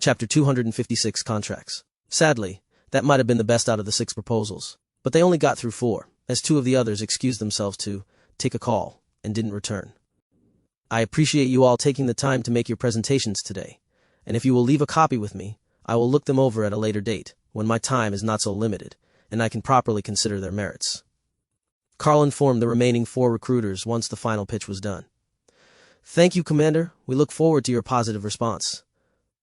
Chapter 256 Contracts. Sadly, that might have been the best out of the 6 proposals, but they only got through 4, as 2 of the others excused themselves to take a call and didn't return. I appreciate you all taking the time to make your presentations today, and if you will leave a copy with me, I will look them over at a later date, when my time is not so limited, and I can properly consider their merits. Karl informed the remaining 4 recruiters once the final pitch was done. Thank you, Commander. We look forward to your positive response.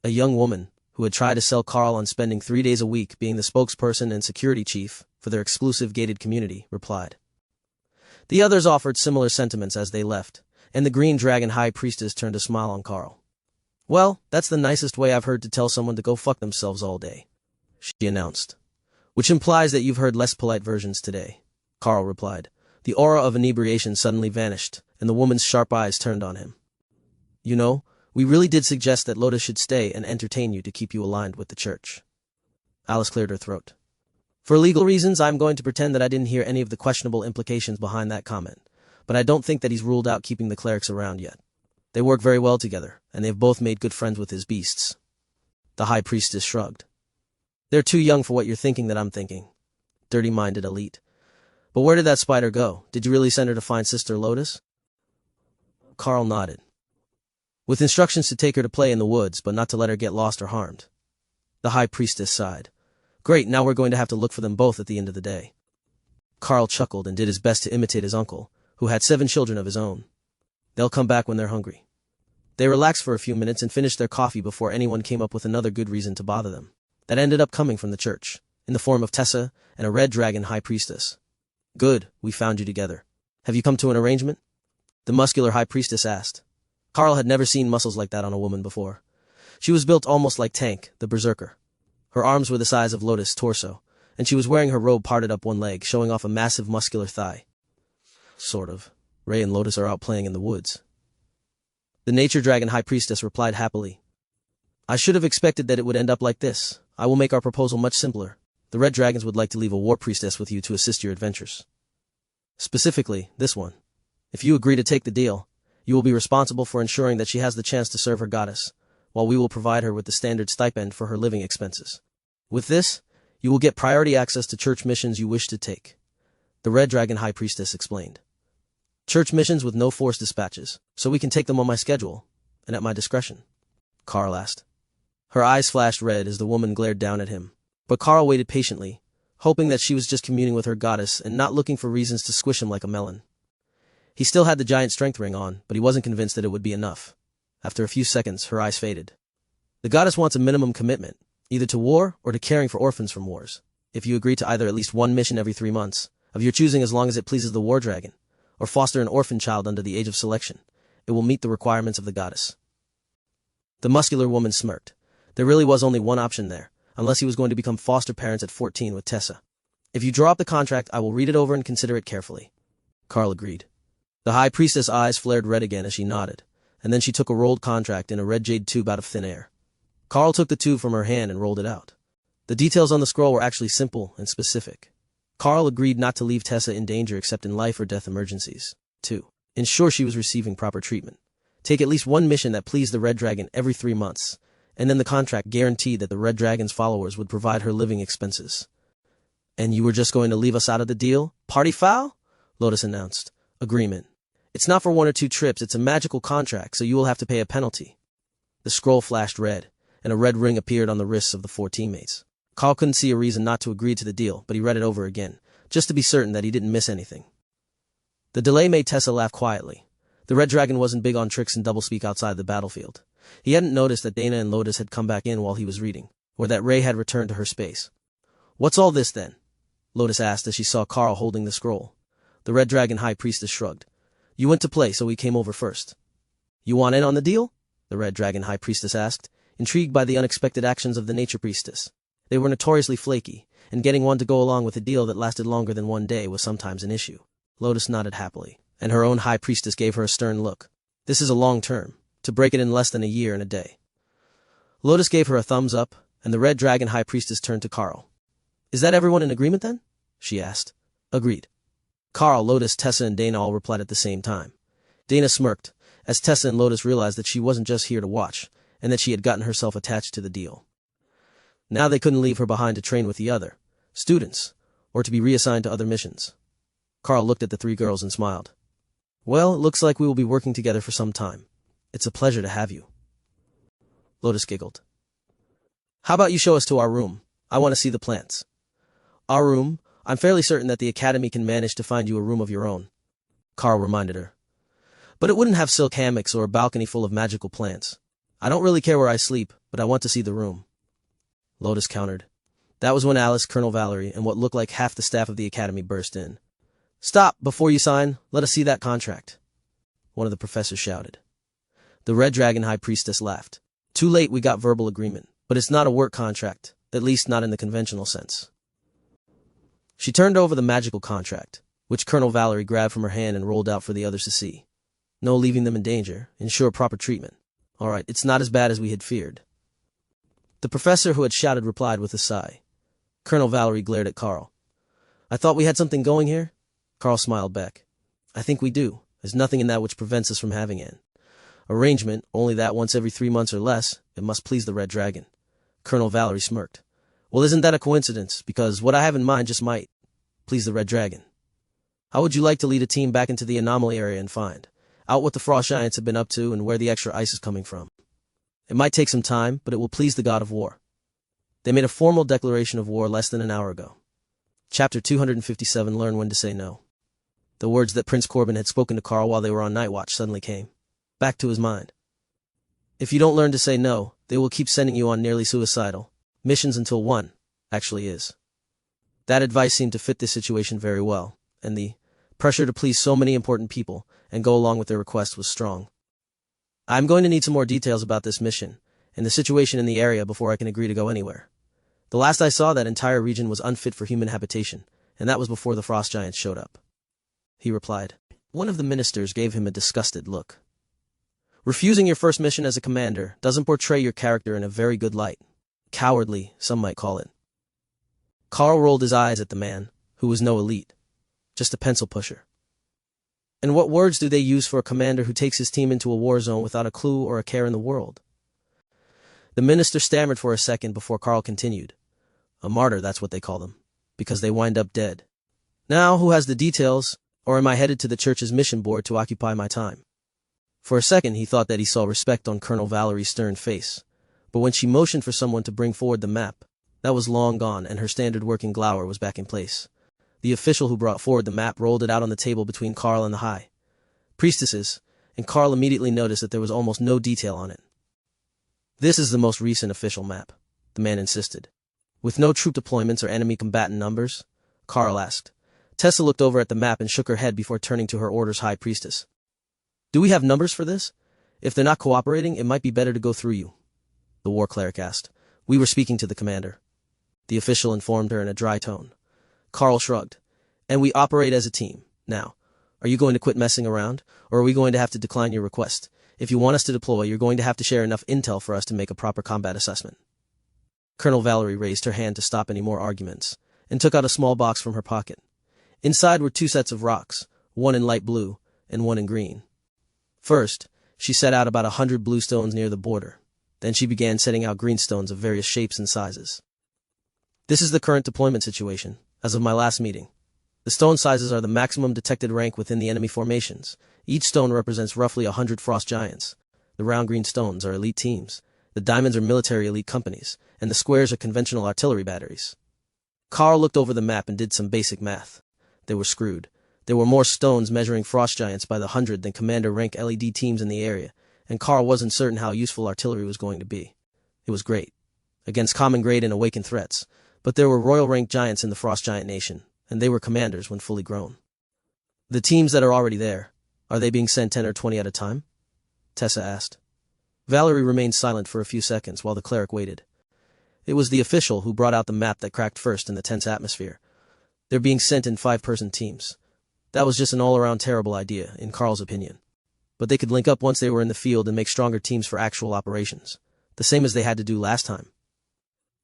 A young woman, who had tried to sell Karl on spending 3 days a week being the spokesperson and security chief for their exclusive gated community, replied. The others offered similar sentiments as they left, and the Green Dragon High Priestess turned a smile on Karl. Well, that's the nicest way I've heard to tell someone to go fuck themselves all day, she announced. Which implies that you've heard less polite versions today, Karl replied. The aura of inebriation suddenly vanished, and the woman's sharp eyes turned on him. You know, we really did suggest that Lotus should stay and entertain you to keep you aligned with the church. Alice cleared her throat. For legal reasons, I'm going to pretend that I didn't hear any of the questionable implications behind that comment, but I don't think that he's ruled out keeping the clerics around yet. They work very well together, and they've both made good friends with his beasts. The High Priestess shrugged. They're too young for what you're thinking that I'm thinking. Dirty-minded elite. But where did that spider go? Did you really send her to find Sister Lotus? Karl nodded. With instructions to take her to play in the woods, but not to let her get lost or harmed. The High Priestess sighed. Great, now we're going to have to look for them both at the end of the day. Karl chuckled and did his best to imitate his uncle, who had 7 children of his own. They'll come back when they're hungry. They relaxed for a few minutes and finished their coffee before anyone came up with another good reason to bother them. That ended up coming from the church, in the form of Tessa and a Red Dragon High Priestess. Good, we found you together. Have you come to an arrangement? The muscular High Priestess asked. Karl had never seen muscles like that on a woman before. She was built almost like Tank, the berserker. Her arms were the size of Lotus' torso, and she was wearing her robe parted up one leg, showing off a massive muscular thigh. Sort of. Ray and Lotus are out playing in the woods. The Nature Dragon High Priestess replied happily. I should have expected that it would end up like this. I will make our proposal much simpler. The Red Dragons would like to leave a War Priestess with you to assist your adventures. Specifically, this one. If you agree to take the deal, you will be responsible for ensuring that she has the chance to serve her goddess, while we will provide her with the standard stipend for her living expenses. With this, you will get priority access to church missions you wish to take. The Red Dragon High Priestess explained. Church missions with no forced dispatches, so we can take them on my schedule, and at my discretion, Karl asked. Her eyes flashed red as the woman glared down at him, but Karl waited patiently, hoping that she was just communing with her goddess and not looking for reasons to squish him like a melon. He still had the giant strength ring on, but he wasn't convinced that it would be enough. After a few seconds, her eyes faded. The goddess wants a minimum commitment, either to war or to caring for orphans from wars. If you agree to either at least 1 mission every 3 months, of your choosing as long as it pleases the war dragon, or foster an orphan child under the age of selection, it will meet the requirements of the goddess. The muscular woman smirked. There really was only one option there, unless he was going to become foster parents at 14 with Tessa. If you draw up the contract, I will read it over and consider it carefully. Karl agreed. The High Priestess' eyes flared red again as she nodded, and then she took a rolled contract in a red jade tube out of thin air. Karl took the tube from her hand and rolled it out. The details on the scroll were actually simple and specific. Karl agreed not to leave Tessa in danger except in life or death emergencies. 2. Ensure she was receiving proper treatment. Take at least 1 mission that pleased the Red Dragon every 3 months, and then the contract guaranteed that the Red Dragon's followers would provide her living expenses. And you were just going to leave us out of the deal? Party foul? Lotus announced. Agreement. It's not for 1 or 2 trips, it's a magical contract, so you will have to pay a penalty. The scroll flashed red, and a red ring appeared on the wrists of the 4 teammates. Karl couldn't see a reason not to agree to the deal, but he read it over again, just to be certain that he didn't miss anything. The delay made Tessa laugh quietly. The Red Dragon wasn't big on tricks and doublespeak outside the battlefield. He hadn't noticed that Dana and Lotus had come back in while he was reading, or that Ray had returned to her space. What's all this then? Lotus asked as she saw Karl holding the scroll. The Red Dragon High Priestess shrugged. You went to play, so we came over first. You want in on the deal? The Red Dragon High Priestess asked, intrigued by the unexpected actions of the Nature Priestess. They were notoriously flaky, and getting one to go along with a deal that lasted longer than 1 day was sometimes an issue. Lotus nodded happily, and her own High Priestess gave her a stern look. This is a long term, to break it in less than a year and a day. Lotus gave her a thumbs up, and the Red Dragon High Priestess turned to Karl. Is that everyone in agreement then? She asked. Agreed. Karl, Lotus, Tessa, and Dana all replied at the same time. Dana smirked, as Tessa and Lotus realized that she wasn't just here to watch, and that she had gotten herself attached to the deal. Now they couldn't leave her behind to train with the other students, or to be reassigned to other missions. Karl looked at the three girls and smiled. Well, it looks like we will be working together for some time. It's a pleasure to have you. Lotus giggled. How about you show us to our room? I want to see the plants. Our room? I'm fairly certain that the Academy can manage to find you a room of your own, Karl reminded her. But it wouldn't have silk hammocks or a balcony full of magical plants. I don't really care where I sleep, but I want to see the room. Lotus countered. That was when Alice, Colonel Valerie, and what looked like half the staff of the Academy burst in. Stop! Before you sign, let us see that contract, one of the professors shouted. The Red Dragon High Priestess laughed. Too late, we got verbal agreement, but it's not a work contract, at least not in the conventional sense. She turned over the magical contract, which Colonel Valerie grabbed from her hand and rolled out for the others to see. No leaving them in danger, ensure proper treatment. All right, it's not as bad as we had feared. The professor who had shouted replied with a sigh. Colonel Valerie glared at Karl. I thought we had something going here? Karl smiled back. I think we do. There's nothing in that which prevents us from having an arrangement, only that once every 3 months or less, it must please the Red Dragon. Colonel Valerie smirked. Well, isn't that a coincidence? Because what I have in mind just might please the Red Dragon. How would you like to lead a team back into the anomaly area and find out what the frost giants have been up to and where the extra ice is coming from? It might take some time, but it will please the god of war. They made a formal declaration of war less than an hour ago. Chapter 257, Learn When to Say No. The words that Prince Corbin had spoken to Karl while they were on night watch suddenly came back to his mind. If you don't learn to say no, they will keep sending you on nearly suicidal missions until one actually is. That advice seemed to fit this situation very well, and the pressure to please so many important people and go along with their request was strong. I'm going to need some more details about this mission and the situation in the area before I can agree to go anywhere. The last I saw, that entire region was unfit for human habitation, and that was before the frost giants showed up, he replied. One of the ministers gave him a disgusted look. Refusing your first mission as a commander doesn't portray your character in a very good light. Cowardly, some might call it. Karl rolled his eyes at the man, who was no elite, just a pencil pusher. And what words do they use for a commander who takes his team into a war zone without a clue or a care in the world? The minister stammered for a second before Karl continued. A martyr, that's what they call them, because they wind up dead. Now, who has the details, or am I headed to the church's mission board to occupy my time? For a second he thought that he saw respect on Colonel Valerie's stern face, but when she motioned for someone to bring forward the map, that was long gone and her standard working glower was back in place. The official who brought forward the map rolled it out on the table between Karl and the high priestesses, and Karl immediately noticed that there was almost no detail on it. This is the most recent official map, the man insisted. With no troop deployments or enemy combatant numbers? Karl asked. Tessa looked over at the map and shook her head before turning to her order's high priestess. Do we have numbers for this? If they're not cooperating, it might be better to go through you, the war cleric asked. We were speaking to the commander, the official informed her in a dry tone. Karl shrugged. And we operate as a team. Now, are you going to quit messing around, or are we going to have to decline your request? If you want us to deploy, you're going to have to share enough intel for us to make a proper combat assessment. Colonel Valerie raised her hand to stop any more arguments, and took out a small box from her pocket. Inside were 2 sets of rocks, one in light blue, and one in green. First, she set out about 100 blue stones near the border. Then she began setting out green stones of various shapes and sizes. This is the current deployment situation, as of my last meeting. The stone sizes are the maximum detected rank within the enemy formations. Each stone represents roughly 100 frost giants. The round green stones are elite teams. The diamonds are military elite companies, and the squares are conventional artillery batteries. Karl looked over the map and did some basic math. They were screwed. There were more stones measuring frost giants by the 100 than commander rank LED teams in the area, and Karl wasn't certain how useful artillery was going to be. It was great against common grade and awakened threats, but there were royal rank giants in the frost giant nation, and they were commanders when fully grown. The teams that are already there, are they being sent 10 or 20 at a time? Tessa asked. Valerie remained silent for a few seconds while the cleric waited. It was the official who brought out the map that cracked first in the tense atmosphere. They're being sent in 5-person teams. That was just an all-around terrible idea, in Karl's opinion. But they could link up once they were in the field and make stronger teams for actual operations, the same as they had to do last time.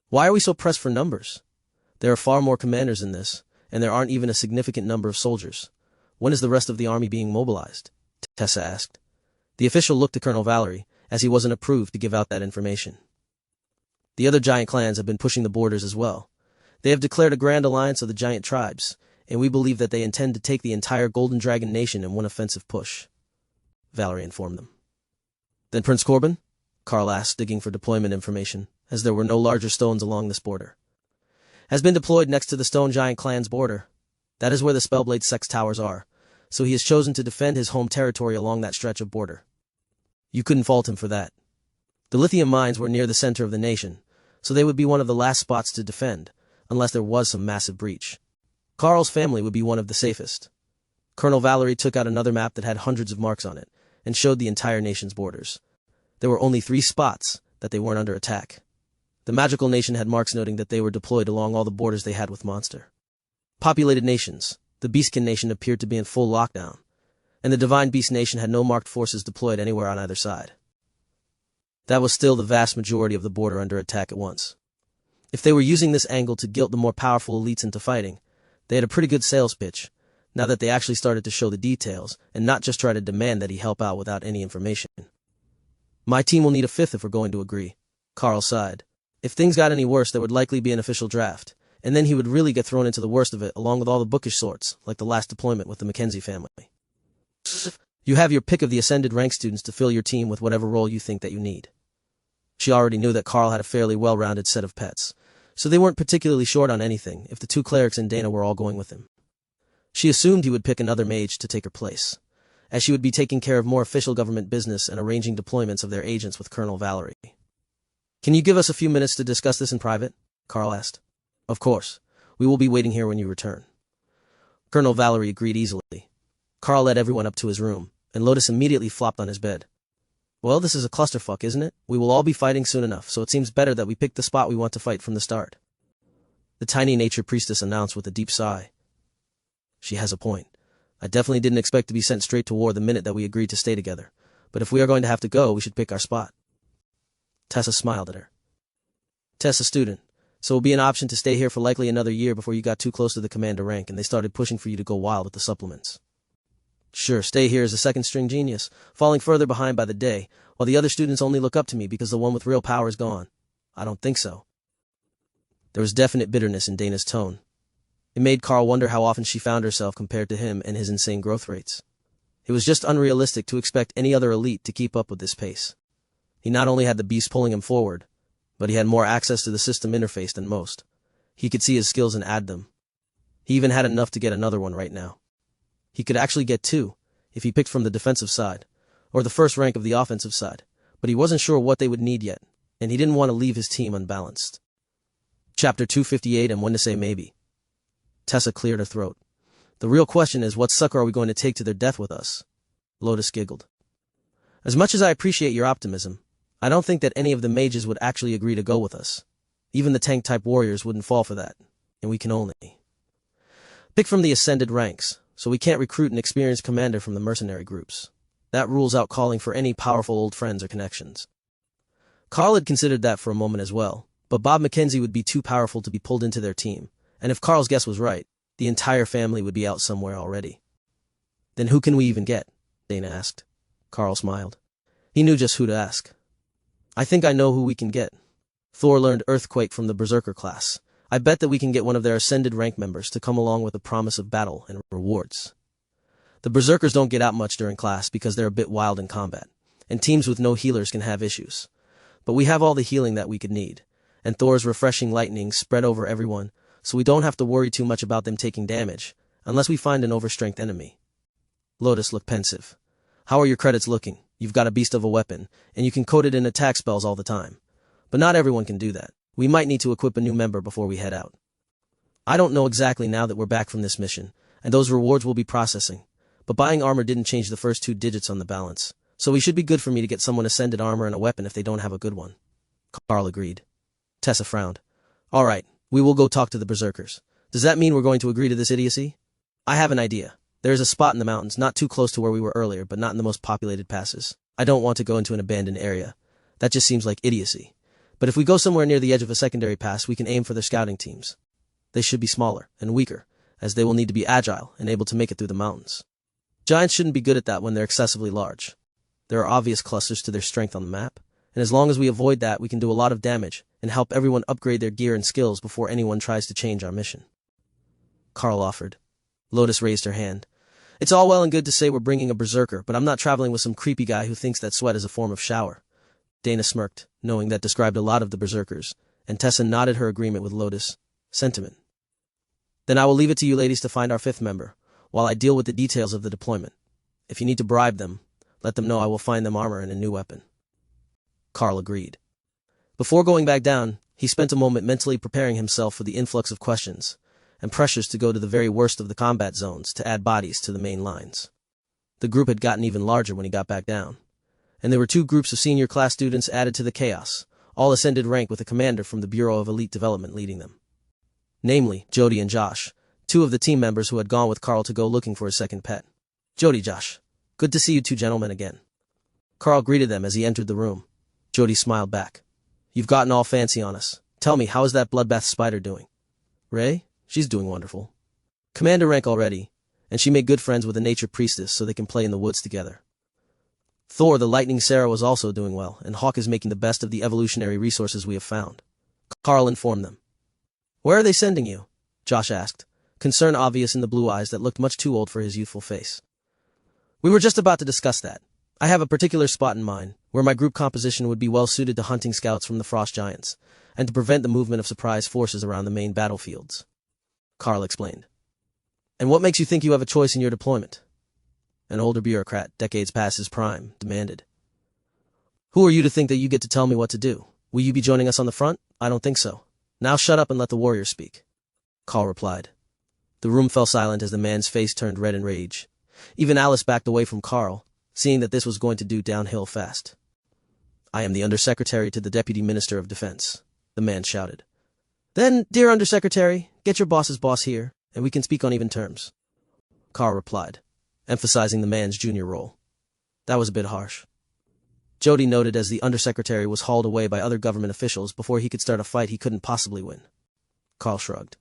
Why are we so pressed for numbers? There are far more commanders in this, and there aren't even a significant number of soldiers. When is the rest of the army being mobilized? Tessa asked. The official looked to Colonel Valerie, as he wasn't approved to give out that information. The other giant clans have been pushing the borders as well. They have declared a grand alliance of the giant tribes, and we believe that they intend to take the entire Golden Dragon Nation in one offensive push, Valerie informed them. Then Prince Corbin? Karl asked, digging for deployment information, as there were no larger stones along this border. Has been deployed next to the Stone Giant clan's border. That is where the Spellblade Sex Towers are, so he has chosen to defend his home territory along that stretch of border. You couldn't fault him for that. The lithium mines were near the center of the nation, so they would be one of the last spots to defend, unless there was some massive breach. Karl's family would be one of the safest. Colonel Valerie took out another map that had hundreds of marks on it, and showed the entire nation's borders. There were only 3 spots that they weren't under attack. The magical nation had marks noting that they were deployed along all the borders they had with monster. Populated nations, the Beastkin nation appeared to be in full lockdown, and the Divine Beast nation had no marked forces deployed anywhere on either side. That was still the vast majority of the border under attack at once. If they were using this angle to guilt the more powerful elites into fighting, they had a pretty good sales pitch, now that they actually started to show the details and not just try to demand that he help out without any information. My team will need a 5th if we're going to agree, Karl sighed. If things got any worse, there would likely be an official draft, and then he would really get thrown into the worst of it along with all the bookish sorts, like the last deployment with the Mackenzie family. You have your pick of the ascended rank students to fill your team with whatever role you think that you need. She already knew that Karl had a fairly well-rounded set of pets, so they weren't particularly short on anything if the 2 clerics and Dana were all going with him. She assumed he would pick another mage to take her place, as she would be taking care of more official government business and arranging deployments of their agents with Colonel Valerie. Can you give us a few minutes to discuss this in private? Karl asked. Of course. We will be waiting here when you return. Colonel Valerie agreed easily. Karl led everyone up to his room, and Lotus immediately flopped on his bed. Well, this is a clusterfuck, isn't it? We will all be fighting soon enough, so it seems better that we pick the spot we want to fight from the start. The tiny nature priestess announced with a deep sigh. She has a point. I definitely didn't expect to be sent straight to war the minute that we agreed to stay together, but if we are going to have to go, we should pick our spot. Tessa smiled at her. Tessa student, so it will be an option to stay here for likely another year before you got too close to the commander rank and they started pushing for you to go wild with the supplements. Sure, stay here as a second-string genius, falling further behind by the day, while the other students only look up to me because the one with real power is gone. I don't think so. There was definite bitterness in Dana's tone. It made Karl wonder how often she found herself compared to him and his insane growth rates. It was just unrealistic to expect any other elite to keep up with this pace. He not only had the beast pulling him forward, but he had more access to the system interface than most. He could see his skills and add them. He even had enough to get another one right now. He could actually get 2, if he picked from the defensive side, or the first rank of the offensive side, but he wasn't sure what they would need yet, and he didn't want to leave his team unbalanced. Chapter 258 and when to say maybe. Tessa cleared her throat. The real question is, what sucker are we going to take to their death with us? Lotus giggled. As much as I appreciate your optimism, I don't think that any of the mages would actually agree to go with us. Even the tank-type warriors wouldn't fall for that, and we can only pick from the ascended ranks, so we can't recruit an experienced commander from the mercenary groups. That rules out calling for any powerful old friends or connections. Karl had considered that for a moment as well, but Bob Mackenzie would be too powerful to be pulled into their team, and if Karl's guess was right, the entire family would be out somewhere already. Then who can we even get? Dana asked. Karl smiled. He knew just who to ask. I think I know who we can get. Thor learned Earthquake from the Berserker class. I bet that we can get one of their ascended rank members to come along with a promise of battle and rewards. The Berserkers don't get out much during class because they're a bit wild in combat, and teams with no healers can have issues. But we have all the healing that we could need, and Thor's refreshing lightning spread over everyone, so we don't have to worry too much about them taking damage, unless we find an overstrength enemy. Lotus looked pensive. How are your credits looking? You've got a beast of a weapon, and you can code it in attack spells all the time. But not everyone can do that. We might need to equip a new member before we head out. I don't know exactly now that we're back from this mission, and those rewards will be processing, but buying armor didn't change the first 2 digits on the balance, so we should be good for me to get someone ascended armor and a weapon if they don't have a good one. Karl agreed. Tessa frowned. All right, we will go talk to the Berserkers. Does that mean we're going to agree to this idiocy? I have an idea. There is a spot in the mountains not too close to where we were earlier, but not in the most populated passes. I don't want to go into an abandoned area. That just seems like idiocy. But if we go somewhere near the edge of a secondary pass, we can aim for their scouting teams. They should be smaller and weaker, as they will need to be agile and able to make it through the mountains. Giants shouldn't be good at that when they're excessively large. There are obvious clusters to their strength on the map, and as long as we avoid that, we can do a lot of damage and help everyone upgrade their gear and skills before anyone tries to change our mission. Karl offered. Lotus raised her hand. It's all well and good to say we're bringing a berserker, but I'm not traveling with some creepy guy who thinks that sweat is a form of shower. Dana smirked, knowing that described a lot of the berserkers, and Tessa nodded her agreement with Lotus' sentiment. Then I will leave it to you ladies to find our fifth member, while I deal with the details of the deployment. If you need to bribe them, let them know I will find them armor and a new weapon. Karl agreed. Before going back down, he spent a moment mentally preparing himself for the influx of questions and pressures to go to the very worst of the combat zones to add bodies to the main lines. The group had gotten even larger when he got back down, and there were 2 groups of senior class students added to the chaos, all ascended rank with a commander from the Bureau of Elite Development leading them. Namely, Jody and Josh, 2 of the team members who had gone with Karl to go looking for his second pet. Jody, Josh, good to see you 2 gentlemen again. Karl greeted them as he entered the room. Jody smiled back. You've gotten all fancy on us. Tell me, how is that bloodbath spider doing? Ray? She's doing wonderful. Commander rank already, and she made good friends with a nature priestess so they can play in the woods together. Thor, the lightning Sarah, was also doing well, and Hawk is making the best of the evolutionary resources we have found. Karl informed them. Where are they sending you? Josh asked, concern obvious in the blue eyes that looked much too old for his youthful face. We were just about to discuss that. I have a particular spot in mind, where my group composition would be well suited to hunting scouts from the frost giants, and to prevent the movement of surprise forces around the main battlefields. Karl explained. And what makes you think you have a choice in your deployment? An older bureaucrat, decades past his prime, demanded. Who are you to think that you get to tell me what to do? Will you be joining us on the front? I don't think so. Now shut up and let the warrior speak. Karl replied. The room fell silent as the man's face turned red in rage. Even Alice backed away from Karl, seeing that this was going to do downhill fast. I am the Undersecretary to the Deputy Minister of Defense, the man shouted. Then, dear Undersecretary, get your boss's boss here, and we can speak on even terms. Karl replied, emphasizing the man's junior role. That was a bit harsh. Jody noted as the Undersecretary was hauled away by other government officials before he could start a fight he couldn't possibly win. Karl shrugged.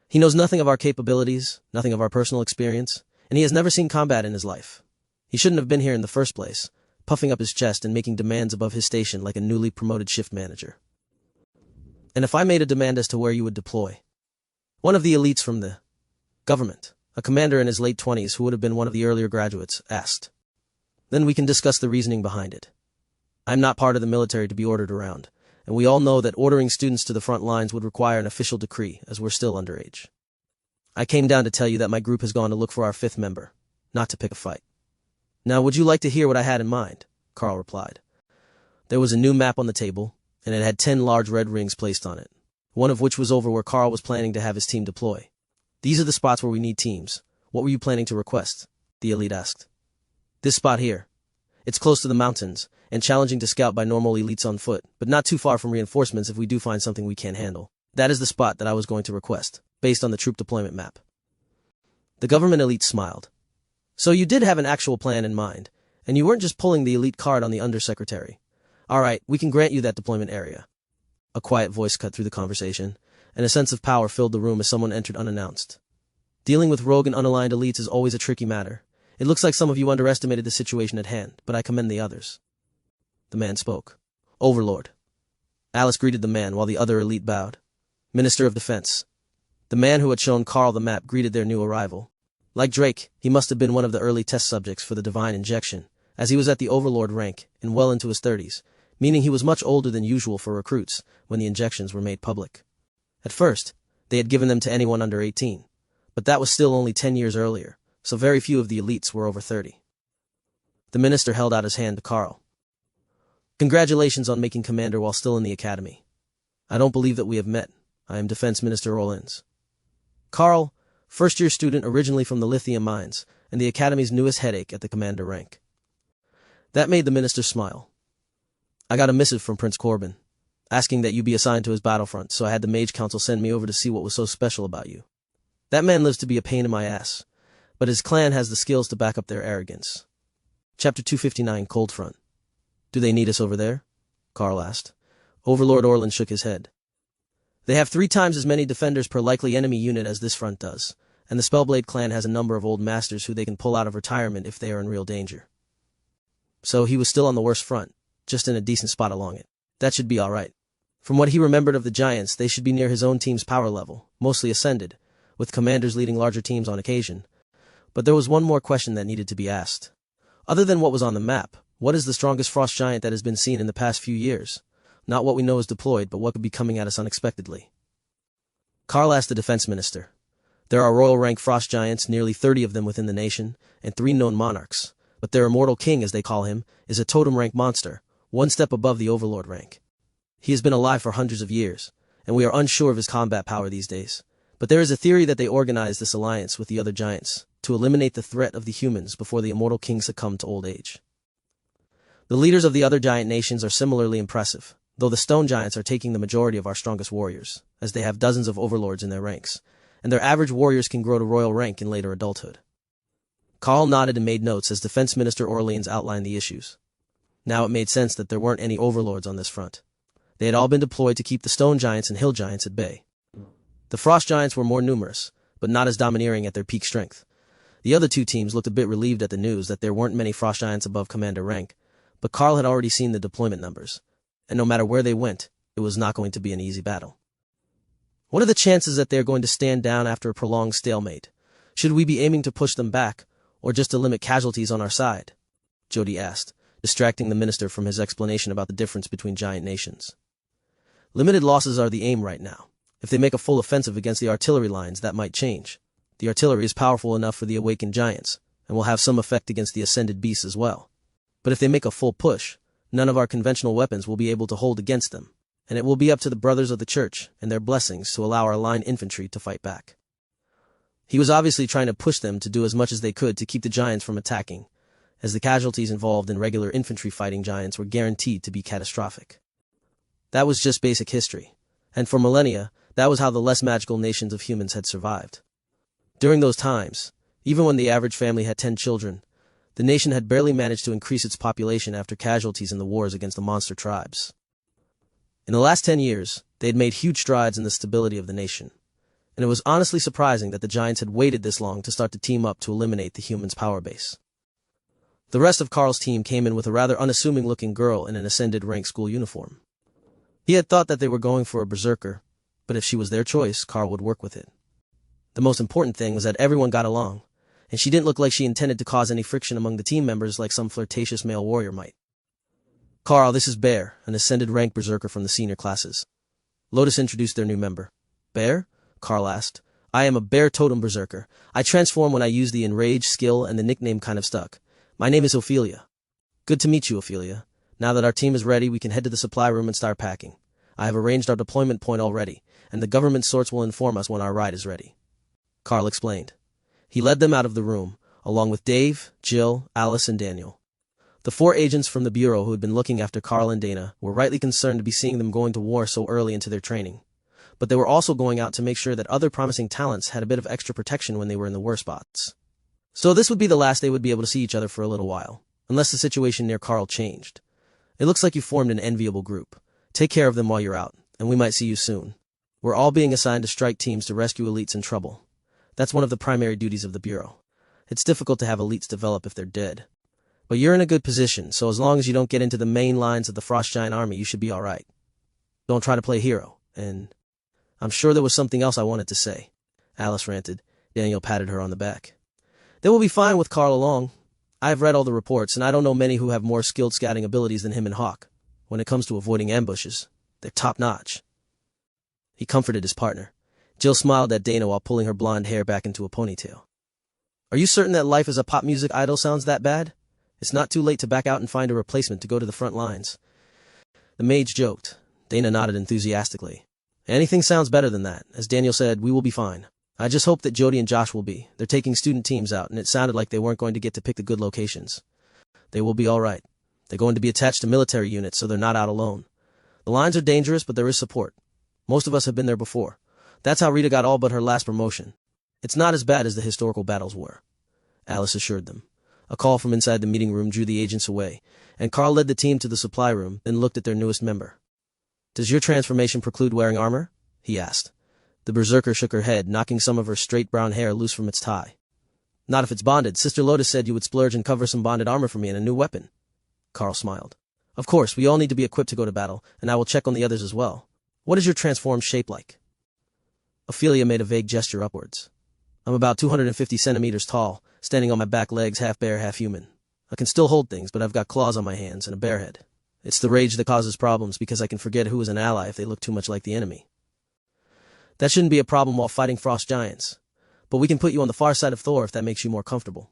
He knows nothing of our capabilities, nothing of our personal experience, and he has never seen combat in his life. He shouldn't have been here in the first place, puffing up his chest and making demands above his station like a newly promoted shift manager. And if I made a demand as to where you would deploy? One of the elites from the government, a commander in his late 20s who would have been one of the earlier graduates, asked. Then we can discuss the reasoning behind it. I'm not part of the military to be ordered around, and we all know that ordering students to the front lines would require an official decree, as we're still underage. I came down to tell you that my group has gone to look for our 5th member, not to pick a fight. Now, would you like to hear what I had in mind? Karl replied. There was a new map on the table, and it had 10 large red rings placed on it, one of which was over where Karl was planning to have his team deploy. These are the spots where we need teams. What were you planning to request? The elite asked. This spot here. It's close to the mountains, and challenging to scout by normal elites on foot, but not too far from reinforcements if we do find something we can't handle. That is the spot that I was going to request, based on the troop deployment map. The government elite smiled. So you did have an actual plan in mind, and you weren't just pulling the elite card on the Undersecretary. All right, we can grant you that deployment area. A quiet voice cut through the conversation, and a sense of power filled the room as someone entered unannounced. Dealing with rogue and unaligned elites is always a tricky matter. It looks like some of you underestimated the situation at hand, but I commend the others. The man spoke. Overlord. Alice greeted the man while the other elite bowed. Minister of Defense. The man who had shown Karl the map greeted their new arrival. Like Drake, he must have been one of the early test subjects for the divine injection, as he was at the Overlord rank and well into his 30s, meaning he was much older than usual for recruits when the injections were made public. At first, they had given them to anyone under 18, but that was still only 10 years earlier, so very few of the elites were over 30. The minister held out his hand to Karl. Congratulations on making commander while still in the academy. I don't believe that we have met. I am Defense Minister Rollins. Karl, first-year student originally from the lithium mines, and the academy's newest headache at the commander rank. That made the minister smile. I got a missive from Prince Corbin, asking that you be assigned to his battlefront, so I had the Mage Council send me over to see what was so special about you. That man lives to be a pain in my ass, but his clan has the skills to back up their arrogance. Chapter 259, Cold Front. Do they need us over there? Karl asked. Overlord Orland shook his head. They have 3 times as many defenders per likely enemy unit as this front does, and the Spellblade clan has a number of old masters who they can pull out of retirement if they are in real danger. So he was still on the worst front, just in a decent spot along it. That should be alright. From what he remembered of the giants, they should be near his own team's power level, mostly ascended, with commanders leading larger teams on occasion. But there was one more question that needed to be asked. Other than what was on the map, what is the strongest frost giant that has been seen in the past few years? Not what we know is deployed, but what could be coming at us unexpectedly. Karl asked the defense minister. There are royal rank frost giants, nearly 30 of them within the nation, and 3 known monarchs. But their immortal king, as they call him, is a totem rank monster, one step above the overlord rank. He has been alive for hundreds of years, and we are unsure of his combat power these days. But there is a theory that they organized this alliance with the other giants to eliminate the threat of the humans before the immortal king succumbed to old age. The leaders of the other giant nations are similarly impressive, though the stone giants are taking the majority of our strongest warriors, as they have dozens of overlords in their ranks, and their average warriors can grow to royal rank in later adulthood. Karl nodded and made notes as Defense Minister Orleans outlined the issues. Now it made sense that there weren't any overlords on this front. They had all been deployed to keep the stone giants and hill giants at bay. The frost giants were more numerous, but not as domineering at their peak strength. The other 2 teams looked a bit relieved at the news that there weren't many frost giants above commander rank, but Karl had already seen the deployment numbers, and no matter where they went, it was not going to be an easy battle. What are the chances that they are going to stand down after a prolonged stalemate? Should we be aiming to push them back, or just to limit casualties on our side? Jody asked, distracting the minister from his explanation about the difference between giant nations. Limited losses are the aim right now. If they make a full offensive against the artillery lines, that might change. The artillery is powerful enough for the awakened giants, and will have some effect against the ascended beasts as well. But if they make a full push, none of our conventional weapons will be able to hold against them, and it will be up to the brothers of the church and their blessings to allow our line infantry to fight back. He was obviously trying to push them to do as much as they could to keep the giants from attacking, as the casualties involved in regular infantry fighting giants were guaranteed to be catastrophic. That was just basic history, and for millennia, that was how the less magical nations of humans had survived. During those times, even when the average family had 10 children, the nation had barely managed to increase its population after casualties in the wars against the monster tribes. In the last 10 years, they had made huge strides in the stability of the nation, and it was honestly surprising that the giants had waited this long to start to team up to eliminate the humans' power base. The rest of Karl's team came in with a rather unassuming-looking girl in an ascended rank school uniform. He had thought that they were going for a berserker, but if she was their choice, Karl would work with it. The most important thing was that everyone got along, and she didn't look like she intended to cause any friction among the team members like some flirtatious male warrior might. Karl, this is Bear, an ascended rank berserker from the senior classes. Lotus introduced their new member. Bear? Karl asked. I am a bear totem berserker. I transform when I use the enrage skill and the nickname kind of stuck. My name is Ophelia. Good to meet you, Ophelia. Now that our team is ready, we can head to the supply room and start packing. I have arranged our deployment point already, and the government sorts will inform us when our ride is ready. Karl explained. He led them out of the room, along with Dave, Jill, Alice, and Daniel. The 4 agents from the Bureau who had been looking after Karl and Dana were rightly concerned to be seeing them going to war so early into their training. But they were also going out to make sure that other promising talents had a bit of extra protection when they were in the war spots. So this would be the last they would be able to see each other for a little while, unless the situation near Karl changed. It looks like you formed an enviable group. Take care of them while you're out, and we might see you soon. We're all being assigned to strike teams to rescue elites in trouble. That's one of the primary duties of the Bureau. It's difficult to have elites develop if they're dead. But you're in a good position, so as long as you don't get into the main lines of the Frost Giant army, you should be alright. Don't try to play hero, and I'm sure there was something else I wanted to say. Alice ranted. Daniel patted her on the back. They will be fine with Karl along. I have read all the reports, and I don't know many who have more skilled scouting abilities than him and Hawk. When it comes to avoiding ambushes, they're top-notch. He comforted his partner. Jill smiled at Dana while pulling her blonde hair back into a ponytail. Are you certain that life as a pop music idol sounds that bad? It's not too late to back out and find a replacement to go to the front lines. The mage joked. Dana nodded enthusiastically. Anything sounds better than that. As Daniel said, we will be fine. I just hope that Jody and Josh will be. They're taking student teams out, and it sounded like they weren't going to get to pick the good locations. They will be all right. They're going to be attached to military units, so they're not out alone. The lines are dangerous, but there is support. Most of us have been there before. That's how Rita got all but her last promotion. It's not as bad as the historical battles were, Alice assured them. A call from inside the meeting room drew the agents away, and Karl led the team to the supply room, then looked at their newest member. Does your transformation preclude wearing armor? He asked. The berserker shook her head, knocking some of her straight brown hair loose from its tie. Not if it's bonded. Sister Lotus said you would splurge and cover some bonded armor for me and a new weapon. Karl smiled. Of course, we all need to be equipped to go to battle, and I will check on the others as well. What is your transformed shape like? Ophelia made a vague gesture upwards. I'm about 250 centimeters tall, standing on my back legs, half bear, half human. I can still hold things, but I've got claws on my hands and a bare head. It's the rage that causes problems because I can forget who is an ally if they look too much like the enemy. That shouldn't be a problem while fighting frost giants. But we can put you on the far side of Thor if that makes you more comfortable.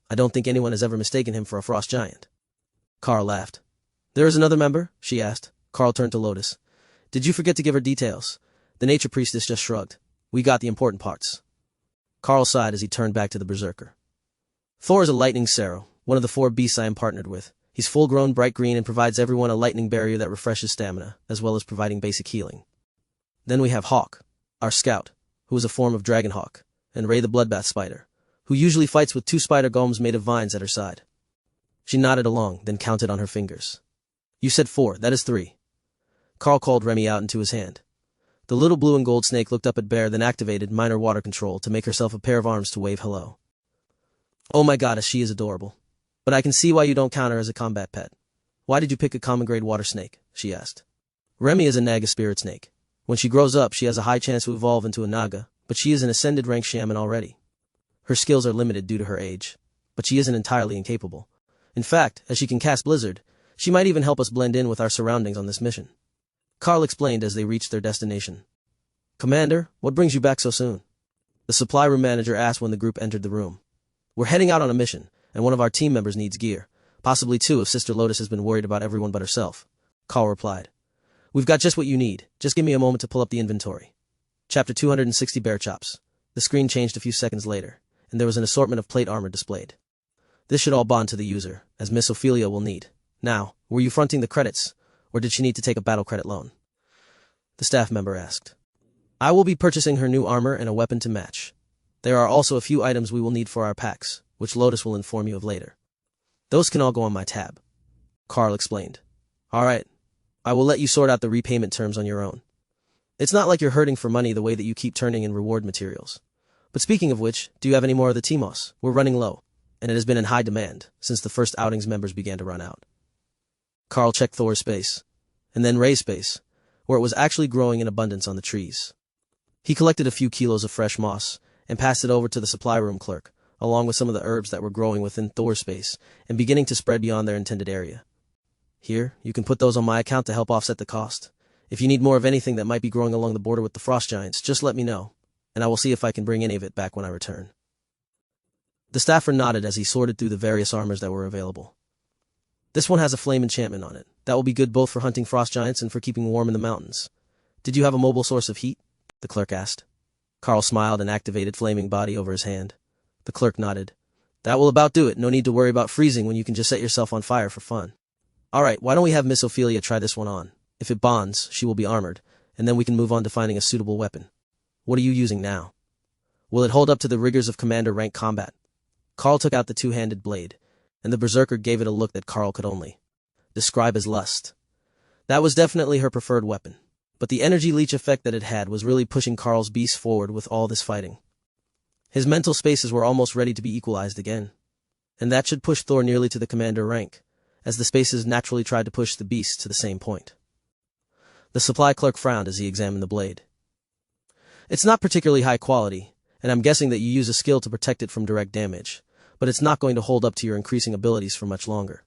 I don't think anyone has ever mistaken him for a frost giant. Karl laughed. There is another member? She asked. Karl turned to Lotus. Did you forget to give her details? The nature priestess just shrugged. We got the important parts. Karl sighed as he turned back to the berserker. Thor is a lightning Sarrow, one of the 4 beasts I am partnered with. He's full-grown, bright green, and provides everyone a lightning barrier that refreshes stamina, as well as providing basic healing. Then we have Hawk, our scout, who is a form of Dragonhawk, and Ray the bloodbath spider, who usually fights with 2 spider golems made of vines at her side. She nodded along, then counted on her fingers. You said 4, that is 3. Karl called Remy out into his hand. The little blue and gold snake looked up at Bear, then activated minor water control to make herself a pair of arms to wave hello. Oh my goddess, she is adorable. But I can see why you don't count her as a combat pet. Why did you pick a common grade water snake? She asked. Remy is a Naga spirit snake. When she grows up, she has a high chance to evolve into a Naga, but she is an ascended rank shaman already. Her skills are limited due to her age, but she isn't entirely incapable. In fact, as she can cast Blizzard, she might even help us blend in with our surroundings on this mission. Karl explained as they reached their destination. Commander, what brings you back so soon? The supply room manager asked when the group entered the room. We're heading out on a mission, and one of our team members needs gear. Possibly 2 if Sister Lotus has been worried about everyone but herself. Karl replied. We've got just what you need. Just give me a moment to pull up the inventory. Chapter 260 Bear Chops. The screen changed a few seconds later, and there was an assortment of plate armor displayed. This should all bond to the user, as Miss Ophelia will need. Now, were you fronting the credits, or did she need to take a battle credit loan? The staff member asked. I will be purchasing her new armor and a weapon to match. There are also a few items we will need for our packs, which Lotus will inform you of later. Those can all go on my tab. Karl explained. All right. I will let you sort out the repayment terms on your own. It's not like you're hurting for money the way that you keep turning in reward materials. But speaking of which, do you have any more of the Timos? We're running low, and it has been in high demand since the first outing's members began to run out. Karl checked Thor's space, and then Ray's space, where it was actually growing in abundance on the trees. He collected a few kilos of fresh moss and passed it over to the supply room clerk, along with some of the herbs that were growing within Thor's space and beginning to spread beyond their intended area. Here, you can put those on my account to help offset the cost. If you need more of anything that might be growing along the border with the frost giants, just let me know, and I will see if I can bring any of it back when I return. The staffer nodded as he sorted through the various armors that were available. This one has a flame enchantment on it. That will be good both for hunting frost giants and for keeping warm in the mountains. Did you have a mobile source of heat? The clerk asked. Karl smiled and activated flaming body over his hand. The clerk nodded. That will about do it. No need to worry about freezing when you can just set yourself on fire for fun. All right, why don't we have Miss Ophelia try this one on? If it bonds, she will be armored, and then we can move on to finding a suitable weapon. What are you using now? Will it hold up to the rigors of commander rank combat? Karl took out the 2-handed blade, and the berserker gave it a look that Karl could only describe as lust. That was definitely her preferred weapon, but the energy leech effect that it had was really pushing Karl's beast forward with all this fighting. His mental spaces were almost ready to be equalized again, and that should push Thor nearly to the commander rank, as the spaces naturally tried to push the beast to the same point. The supply clerk frowned as he examined the blade. It's not particularly high quality, and I'm guessing that you use a skill to protect it from direct damage, but it's not going to hold up to your increasing abilities for much longer.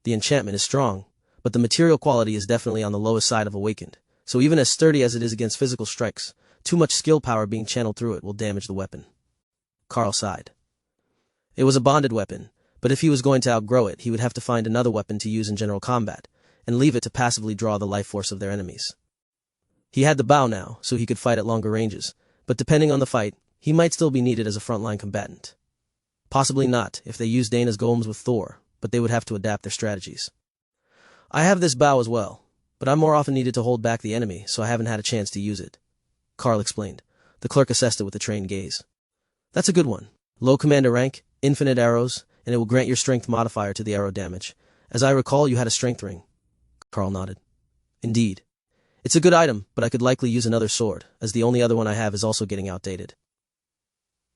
The enchantment is strong, but the material quality is definitely on the lowest side of awakened, so even as sturdy as it is against physical strikes, too much skill power being channeled through it will damage the weapon. Karl sighed. It was a bonded weapon, but if he was going to outgrow it, he would have to find another weapon to use in general combat, and leave it to passively draw the life force of their enemies. He had the bow now, so he could fight at longer ranges, but depending on the fight, he might still be needed as a frontline combatant. Possibly not, if they used Dana's golems with Thor, but they would have to adapt their strategies. I have this bow as well, but I'm more often needed to hold back the enemy, so I haven't had a chance to use it. Karl explained. The clerk assessed it with a trained gaze. That's a good one. Low commander rank, infinite arrows, and it will grant your strength modifier to the arrow damage. As I recall, you had a strength ring. Karl nodded. Indeed. It's a good item, but I could likely use another sword, as the only other one I have is also getting outdated.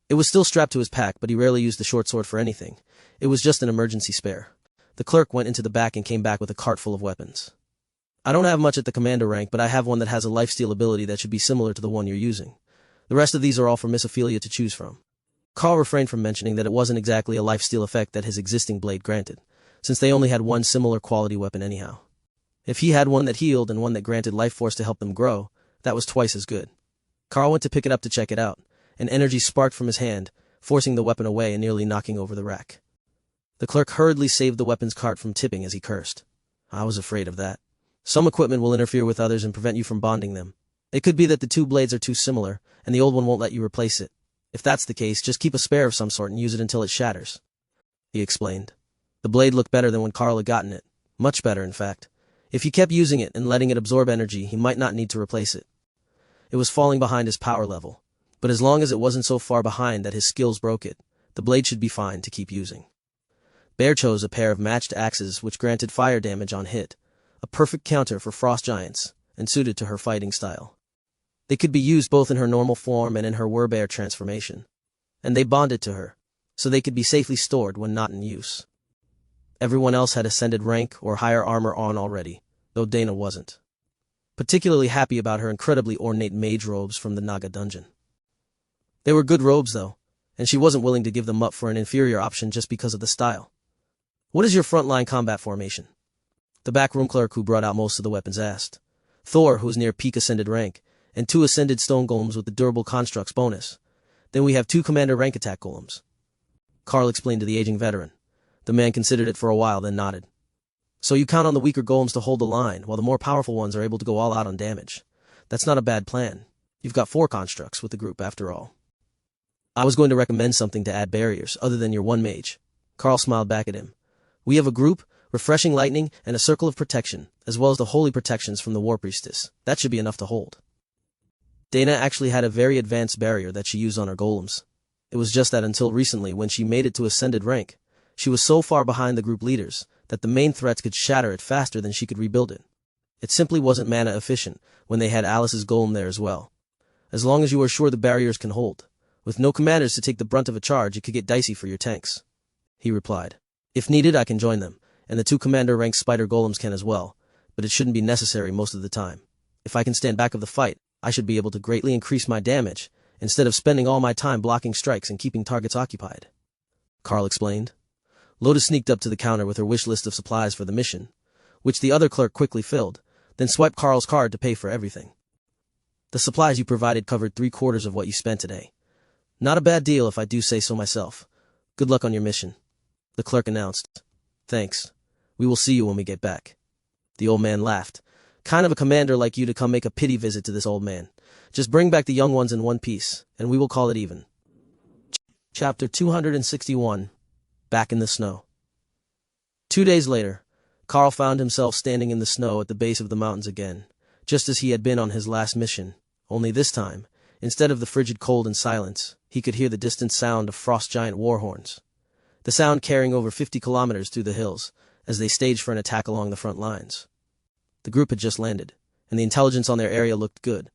It was still strapped to his pack, but he rarely used the short sword for anything. It was just an emergency spare. The clerk went into the back and came back with a cart full of weapons. I don't have much at the commander rank, but I have one that has a lifesteal ability that should be similar to the one you're using. The rest of these are all for Miss Ophelia to choose from. Karl refrained from mentioning that it wasn't exactly a lifesteal effect that his existing blade granted, since they only had one similar quality weapon anyhow. If he had one that healed and one that granted life force to help them grow, that was twice as good. Karl went to pick it up to check it out, and energy sparked from his hand, forcing the weapon away and nearly knocking over the rack. The clerk hurriedly saved the weapons cart from tipping as he cursed. I was afraid of that. Some equipment will interfere with others and prevent you from bonding them. It could be that the two blades are too similar, and the old one won't let you replace it. If that's the case, just keep a spare of some sort and use it until it shatters, he explained. The blade looked better than when Karl had gotten it. Much better, in fact. If he kept using it and letting it absorb energy, he might not need to replace it. It was falling behind his power level, but as long as it wasn't so far behind that his skills broke it, the blade should be fine to keep using. Bear chose a pair of matched axes which granted fire damage on hit, a perfect counter for frost giants, and suited to her fighting style. They could be used both in her normal form and in her werbear transformation, and they bonded to her, so they could be safely stored when not in use. Everyone else had ascended rank or higher armor on already, though Dana wasn't. Particularly happy about her incredibly ornate mage robes from the Naga dungeon. They were good robes, though, and she wasn't willing to give them up for an inferior option just because of the style. What is your frontline combat formation? The backroom clerk who brought out most of the weapons asked. Thor, who was near peak ascended rank, and 2 ascended stone golems with the durable constructs bonus. Then we have 2 commander rank attack golems. Karl explained to the aging veteran. The man considered it for a while, then nodded. So you count on the weaker golems to hold the line, while the more powerful ones are able to go all out on damage. That's not a bad plan. You've got 4 constructs with the group after all. I was going to recommend something to add barriers, other than your 1 mage. Karl smiled back at him. We have a group, refreshing lightning, and a circle of protection, as well as the holy protections from the war priestess. That should be enough to hold. Dana actually had a very advanced barrier that she used on her golems. It was just that until recently, when she made it to ascended rank, she was so far behind the group leaders that the main threats could shatter it faster than she could rebuild it. It simply wasn't mana efficient when they had Alice's golem there as well. As long as you are sure the barriers can hold. With no commanders to take the brunt of a charge, it could get dicey for your tanks, he replied. If needed, I can join them, and the 2 commander-ranked spider golems can as well, but it shouldn't be necessary most of the time. If I can stand back of the fight, I should be able to greatly increase my damage, instead of spending all my time blocking strikes and keeping targets occupied, Karl explained. Lotus sneaked up to the counter with her wish list of supplies for the mission, which the other clerk quickly filled, then swiped Karl's card to pay for everything. The supplies you provided covered 3/4 of what you spent today. Not a bad deal if I do say so myself. Good luck on your mission, the clerk announced. Thanks. We will see you when we get back. The old man laughed. Kind of a commander like you to come make a pity visit to this old man. Just bring back the young ones in one piece, and we will call it even. Chapter 261. Back in the Snow. 2 days later, Karl found himself standing in the snow at the base of the mountains again, just as he had been on his last mission, only this time, instead of the frigid cold and silence, he could hear the distant sound of frost giant war horns. The sound carrying over 50 kilometers through the hills, as they staged for an attack along the front lines. The group had just landed, and the intelligence on their area looked good,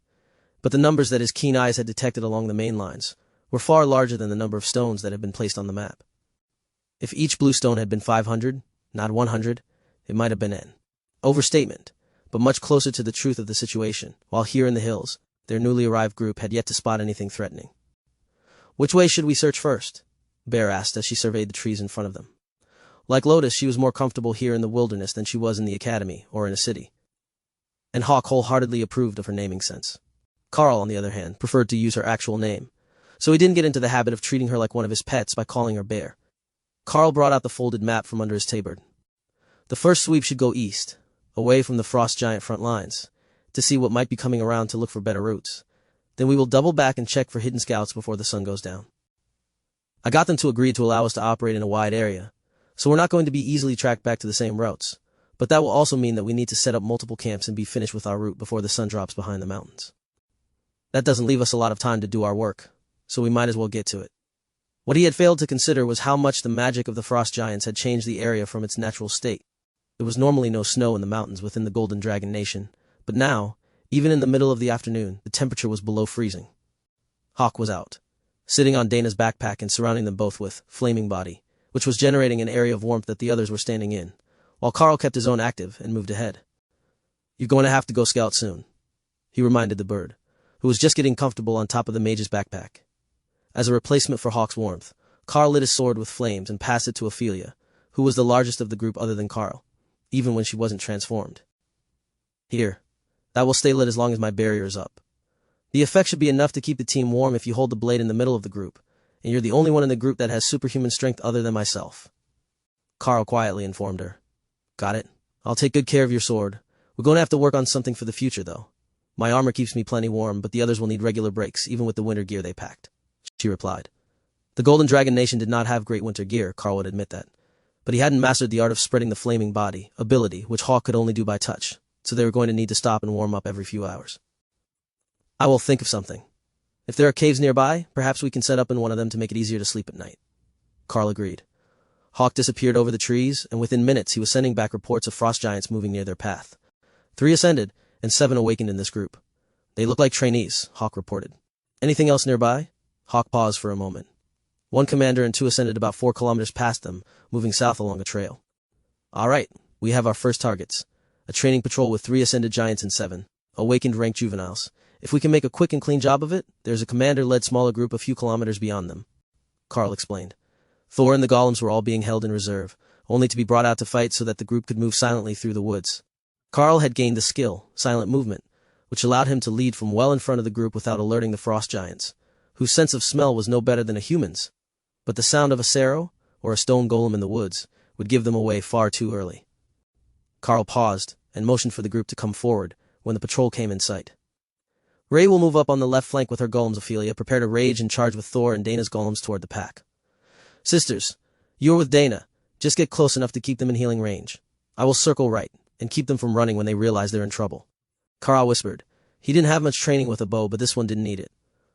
but the numbers that his keen eyes had detected along the main lines were far larger than the number of stones that had been placed on the map. If each blue stone had been 500, not 100, it might have been an overstatement, but much closer to the truth of the situation, while here in the hills, their newly arrived group had yet to spot anything threatening. Which way should we search first? Bear asked as she surveyed the trees in front of them. Like Lotus, she was more comfortable here in the wilderness than she was in the academy or in a city. And Hawk wholeheartedly approved of her naming sense. Karl, on the other hand, preferred to use her actual name, so he didn't get into the habit of treating her like one of his pets by calling her Bear. Karl brought out the folded map from under his tabard. The first sweep should go east, away from the frost giant front lines, to see what might be coming around to look for better routes. Then we will double back and check for hidden scouts before the sun goes down. I got them to agree to allow us to operate in a wide area, so we're not going to be easily tracked back to the same routes. But that will also mean that we need to set up multiple camps and be finished with our route before the sun drops behind the mountains. That doesn't leave us a lot of time to do our work, so we might as well get to it. What he had failed to consider was how much the magic of the frost giants had changed the area from its natural state. There was normally no snow in the mountains within the Golden Dragon Nation, but now, even in the middle of the afternoon, the temperature was below freezing. Hawk was out, sitting on Dana's backpack and surrounding them both with flaming body, which was generating an area of warmth that the others were standing in, while Karl kept his own active and moved ahead. "You're going to have to go scout soon," he reminded the bird, who was just getting comfortable on top of the mage's backpack. As a replacement for Hawk's warmth, Karl lit his sword with flames and passed it to Ophelia, who was the largest of the group other than Karl, even when she wasn't transformed. "Here. That will stay lit as long as my barrier is up. The effect should be enough to keep the team warm if you hold the blade in the middle of the group, and you're the only one in the group that has superhuman strength other than myself," Karl quietly informed her. "Got it. I'll take good care of your sword. We're going to have to work on something for the future, though. My armor keeps me plenty warm, but the others will need regular breaks, even with the winter gear they packed," she replied. The Golden Dragon Nation did not have great winter gear, Karl would admit that, but he hadn't mastered the art of spreading the flaming body, ability which Hawk could only do by touch, so they were going to need to stop and warm up every few hours. "I will think of something. If there are caves nearby, perhaps we can set up in one of them to make it easier to sleep at night," Karl agreed. Hawk disappeared over the trees, and within minutes he was sending back reports of frost giants moving near their path. 3 ascended, and 7 awakened in this group. "They look like trainees," Hawk reported. "Anything else nearby?" Hawk paused for a moment. 1 commander and 2 ascended about 4 kilometers past them, moving south along a trail. "All right, we have our first targets. A training patrol with 3 ascended giants and 7 awakened ranked juveniles. If we can make a quick and clean job of it, there's a commander-led smaller group a few kilometers beyond them," Karl explained. Thor and the golems were all being held in reserve, only to be brought out to fight so that the group could move silently through the woods. Karl had gained the skill, silent movement, which allowed him to lead from well in front of the group without alerting the frost giants, whose sense of smell was no better than a human's, but the sound of a sarrow, or a stone golem in the woods, would give them away far too early. Karl paused and motioned for the group to come forward when the patrol came in sight. "Ray will move up on the left flank with her golems, Ophelia. Prepare to rage and charge with Thor and Dana's golems toward the pack. Sisters, you're with Dana. Just get close enough to keep them in healing range. I will circle right and keep them from running when they realize they're in trouble," Karl whispered. He didn't have much training with a bow, but this one didn't need it.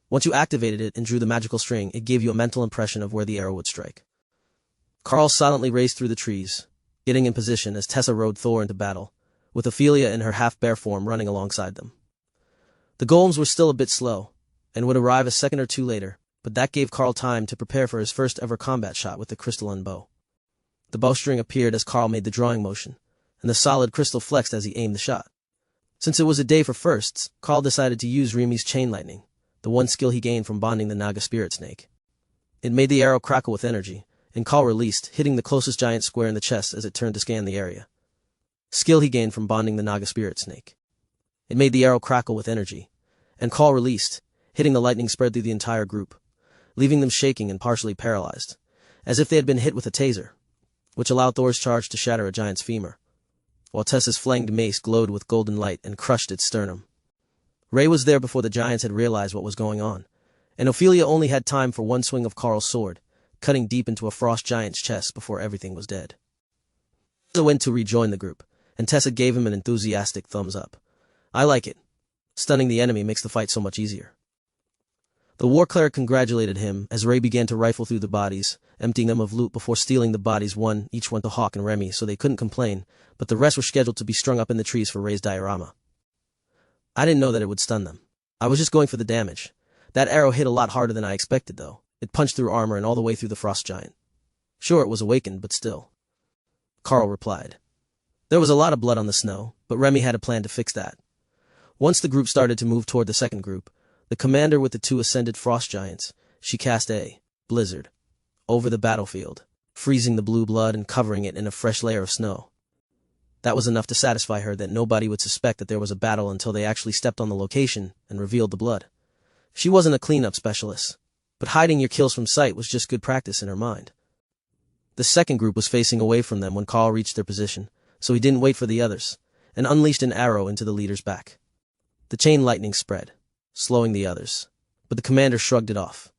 Once you activated it and drew the magical string, it gave you a mental impression of where the arrow would strike. Karl silently raced through the trees, getting in position as Tessa rode Thor into battle, with Ophelia in her half-bear form running alongside them. The golems were still a bit slow, and would arrive a second or two later, but that gave Karl time to prepare for his first-ever combat shot with the crystalline bow. The bowstring appeared as Karl made the drawing motion, and the solid crystal flexed as he aimed the shot. Since it was a day for firsts, Karl decided to use Rimi's chain lightning, the one skill he gained from bonding the Naga spirit snake. It made the arrow crackle with energy, and Karl released, hitting the closest giant square in the chest as it turned to scan the area. Skill he gained from bonding the Naga spirit snake. It made the arrow crackle with energy, and Karl released, hitting the lightning spread through the entire group, leaving them shaking and partially paralyzed, as if they had been hit with a taser, which allowed Thor's charge to shatter a giant's femur, while Tessa's flanged mace glowed with golden light and crushed its sternum. Ray was there before the giants had realized what was going on, and Ophelia only had time for one swing of Karl's sword, cutting deep into a frost giant's chest before everything was dead. Tessa went to rejoin the group, and Tessa gave him an enthusiastic thumbs up. "I like it. Stunning the enemy makes the fight so much easier." The war cleric congratulated him as Ray began to rifle through the bodies, emptying them of loot before stealing the bodies each one to Hawk and Remy, so they couldn't complain, but the rest were scheduled to be strung up in the trees for Ray's diorama. "I didn't know that it would stun them. I was just going for the damage. That arrow hit a lot harder than I expected, though. It punched through armor and all the way through the frost giant. Sure, it was awakened, but still," Karl replied. There was a lot of blood on the snow, but Remy had a plan to fix that. Once the group started to move toward the second group, the commander with the 2 ascended frost giants, she cast a blizzard over the battlefield, freezing the blue blood and covering it in a fresh layer of snow. That was enough to satisfy her that nobody would suspect that there was a battle until they actually stepped on the location and revealed the blood. She wasn't a cleanup specialist, but hiding your kills from sight was just good practice in her mind. The second group was facing away from them when Karl reached their position, so he didn't wait for the others, and unleashed an arrow into the leader's back. The chain lightning spread, slowing the others, but the commander shrugged it off.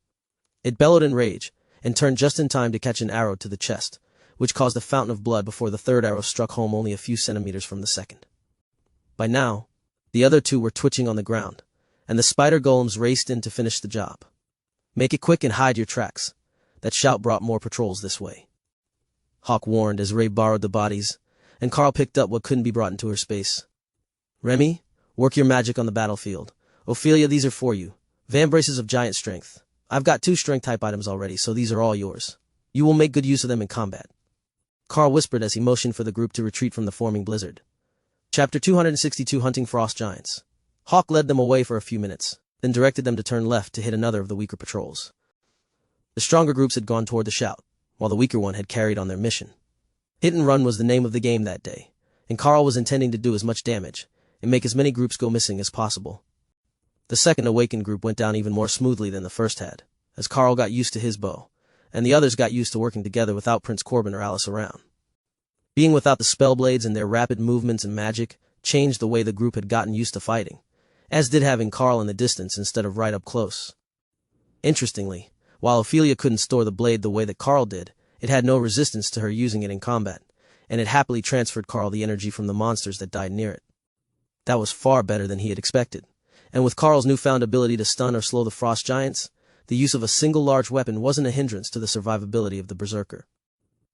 It bellowed in rage, and turned just in time to catch an arrow to the chest, which caused a fountain of blood before the third arrow struck home only a few centimeters from the second. By now, the other 2 were twitching on the ground, and the spider golems raced in to finish the job. "Make it quick and hide your tracks." That shout brought more patrols this way, Hawk warned as Ray borrowed the bodies, and Karl picked up what couldn't be brought into her space. "Remy, work your magic on the battlefield. Ophelia, these are for you. Vambraces of giant strength. I've got 2 strength type items already, so these are all yours." You will make good use of them in combat," Karl whispered as he motioned for the group to retreat from the forming blizzard. Chapter 262 Hunting Frost Giants. Hawk led them away for a few minutes, then directed them to turn left to hit another of the weaker patrols. The stronger groups had gone toward the shout, while the weaker one had carried on their mission. Hit and run was the name of the game that day, and Karl was intending to do as much damage and make as many groups go missing as possible. The second awakened group went down even more smoothly than the first had, as Karl got used to his bow, and the others got used to working together without Prince Corbin or Alice around. Being without the spellblades and their rapid movements and magic changed the way the group had gotten used to fighting, as did having Karl in the distance instead of right up close. Interestingly, while Ophelia couldn't store the blade the way that Karl did, it had no resistance to her using it in combat, and it happily transferred Karl the energy from the monsters that died near it. That was far better than he had expected, and with Karl's newfound ability to stun or slow the frost giants, the use of a single large weapon wasn't a hindrance to the survivability of the berserker.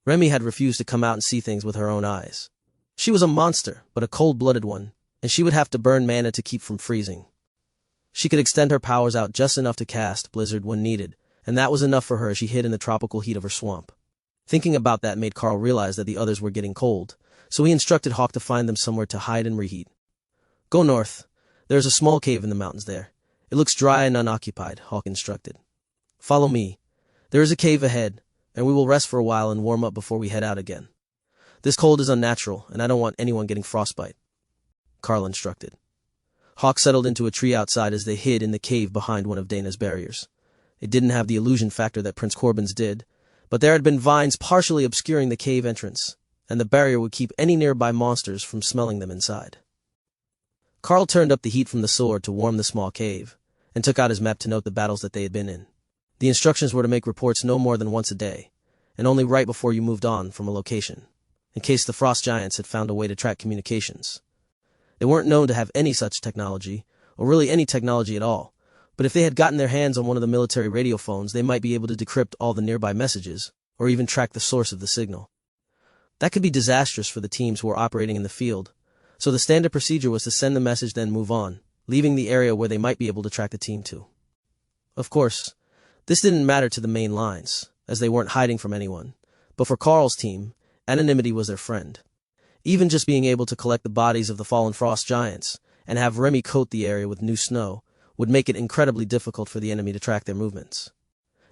Remy had refused to come out and see things with her own eyes. She was a monster, but a cold-blooded one, and she would have to burn mana to keep from freezing. She could extend her powers out just enough to cast Blizzard when needed, and that was enough for her as she hid in the tropical heat of her swamp. Thinking about that made Karl realize that the others were getting cold, so he instructed Hawk to find them somewhere to hide and reheat. "Go north. There's a small cave in the mountains there. It looks dry and unoccupied," Hawk instructed. "Follow me. There is a cave ahead, and we will rest for a while and warm up before we head out again. This cold is unnatural, and I don't want anyone getting frostbite," Karl instructed. Hawk settled into a tree outside as they hid in the cave behind one of Dana's barriers. It didn't have the illusion factor that Prince Corbin's did, but there had been vines partially obscuring the cave entrance, and the barrier would keep any nearby monsters from smelling them inside. Karl turned up the heat from the sword to warm the small cave, and took out his map to note the battles that they had been in. The instructions were to make reports no more than once a day, and only right before you moved on from a location, in case the frost giants had found a way to track communications. They weren't known to have any such technology, or really any technology at all, but if they had gotten their hands on one of the military radio phones, they might be able to decrypt all the nearby messages, or even track the source of the signal. That could be disastrous for the teams who were operating in the field, so the standard procedure was to send the message then move on, leaving the area where they might be able to track the team to. Of course, this didn't matter to the main lines, as they weren't hiding from anyone, but for Karl's team, anonymity was their friend. Even just being able to collect the bodies of the fallen frost giants, and have Remy coat the area with new snow, would make it incredibly difficult for the enemy to track their movements.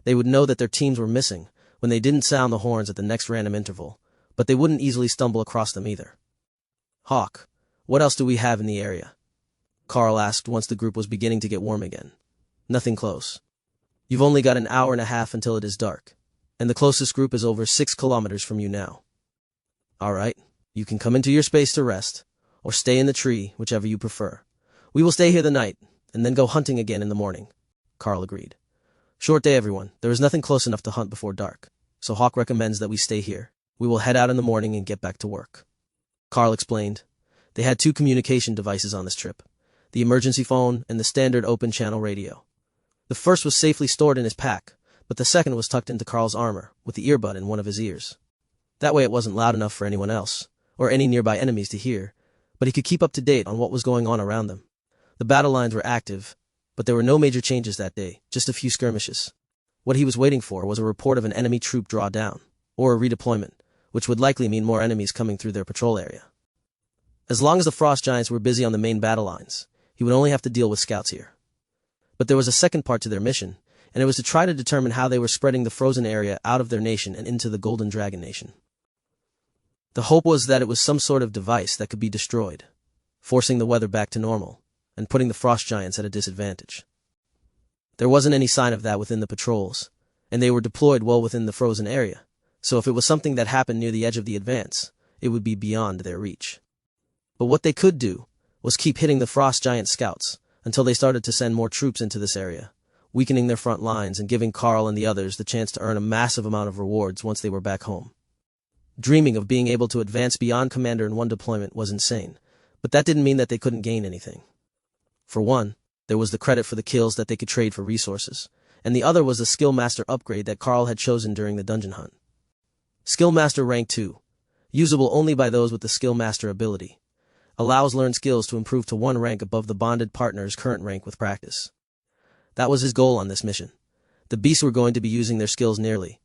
They would know that their teams were missing when they didn't sound the horns at the next random interval, but they wouldn't easily stumble across them either. "Hawk, what else do we have in the area?" Karl asked once the group was beginning to get warm again. "Nothing close. You've only got an hour and a half until it is dark, and the closest group is over 6 kilometers from you now. All right, you can come into your space to rest, or stay in the tree, whichever you prefer. We will stay here the night, and then go hunting again in the morning," Karl agreed. "Short day, everyone. There is nothing close enough to hunt before dark, so Hawk recommends that we stay here. We will head out in the morning and get back to work." Karl explained. They had 2 communication devices on this trip, the emergency phone and the standard open-channel radio. The first was safely stored in his pack, but the second was tucked into Karl's armor, with the earbud in one of his ears. That way it wasn't loud enough for anyone else, or any nearby enemies to hear, but he could keep up to date on what was going on around them. The battle lines were active, but there were no major changes that day, just a few skirmishes. What he was waiting for was a report of an enemy troop drawdown, or a redeployment, which would likely mean more enemies coming through their patrol area. As long as the frost giants were busy on the main battle lines, he would only have to deal with scouts here. But there was a second part to their mission, and it was to try to determine how they were spreading the frozen area out of their nation and into the Golden Dragon Nation. The hope was that it was some sort of device that could be destroyed, forcing the weather back to normal, and putting the frost giants at a disadvantage. There wasn't any sign of that within the patrols, and they were deployed well within the frozen area, so if it was something that happened near the edge of the advance, it would be beyond their reach. But what they could do was keep hitting the frost giant scouts until they started to send more troops into this area, weakening their front lines and giving Karl and the others the chance to earn a massive amount of rewards once they were back home. Dreaming of being able to advance beyond commander in one deployment was insane, but that didn't mean that they couldn't gain anything. For one, there was the credit for the kills that they could trade for resources, and the other was the Skill Master upgrade that Karl had chosen during the dungeon hunt. Skill Master Rank 2, usable only by those with the Skill Master ability, allows learned skills to improve to 1 rank above the bonded partner's current rank with practice. That was his goal on this mission. The beasts were going to be using their skills nearly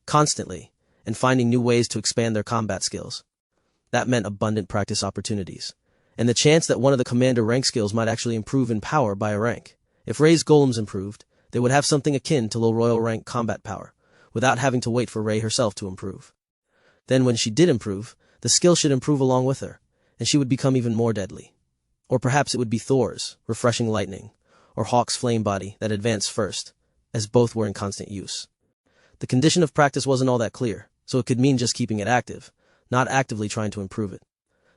constantly, and finding new ways to expand their combat skills. That meant abundant practice opportunities, and the chance that one of the commander rank skills might actually improve in power by a rank. If Ray's golems improved, they would have something akin to low royal rank combat power, without having to wait for Ray herself to improve. Then when she did improve, the skill should improve along with her, and she would become even more deadly. Or perhaps it would be Thor's refreshing lightning, or Hawk's flame body that advanced first, as both were in constant use. The condition of practice wasn't all that clear, so it could mean just keeping it active, not actively trying to improve it.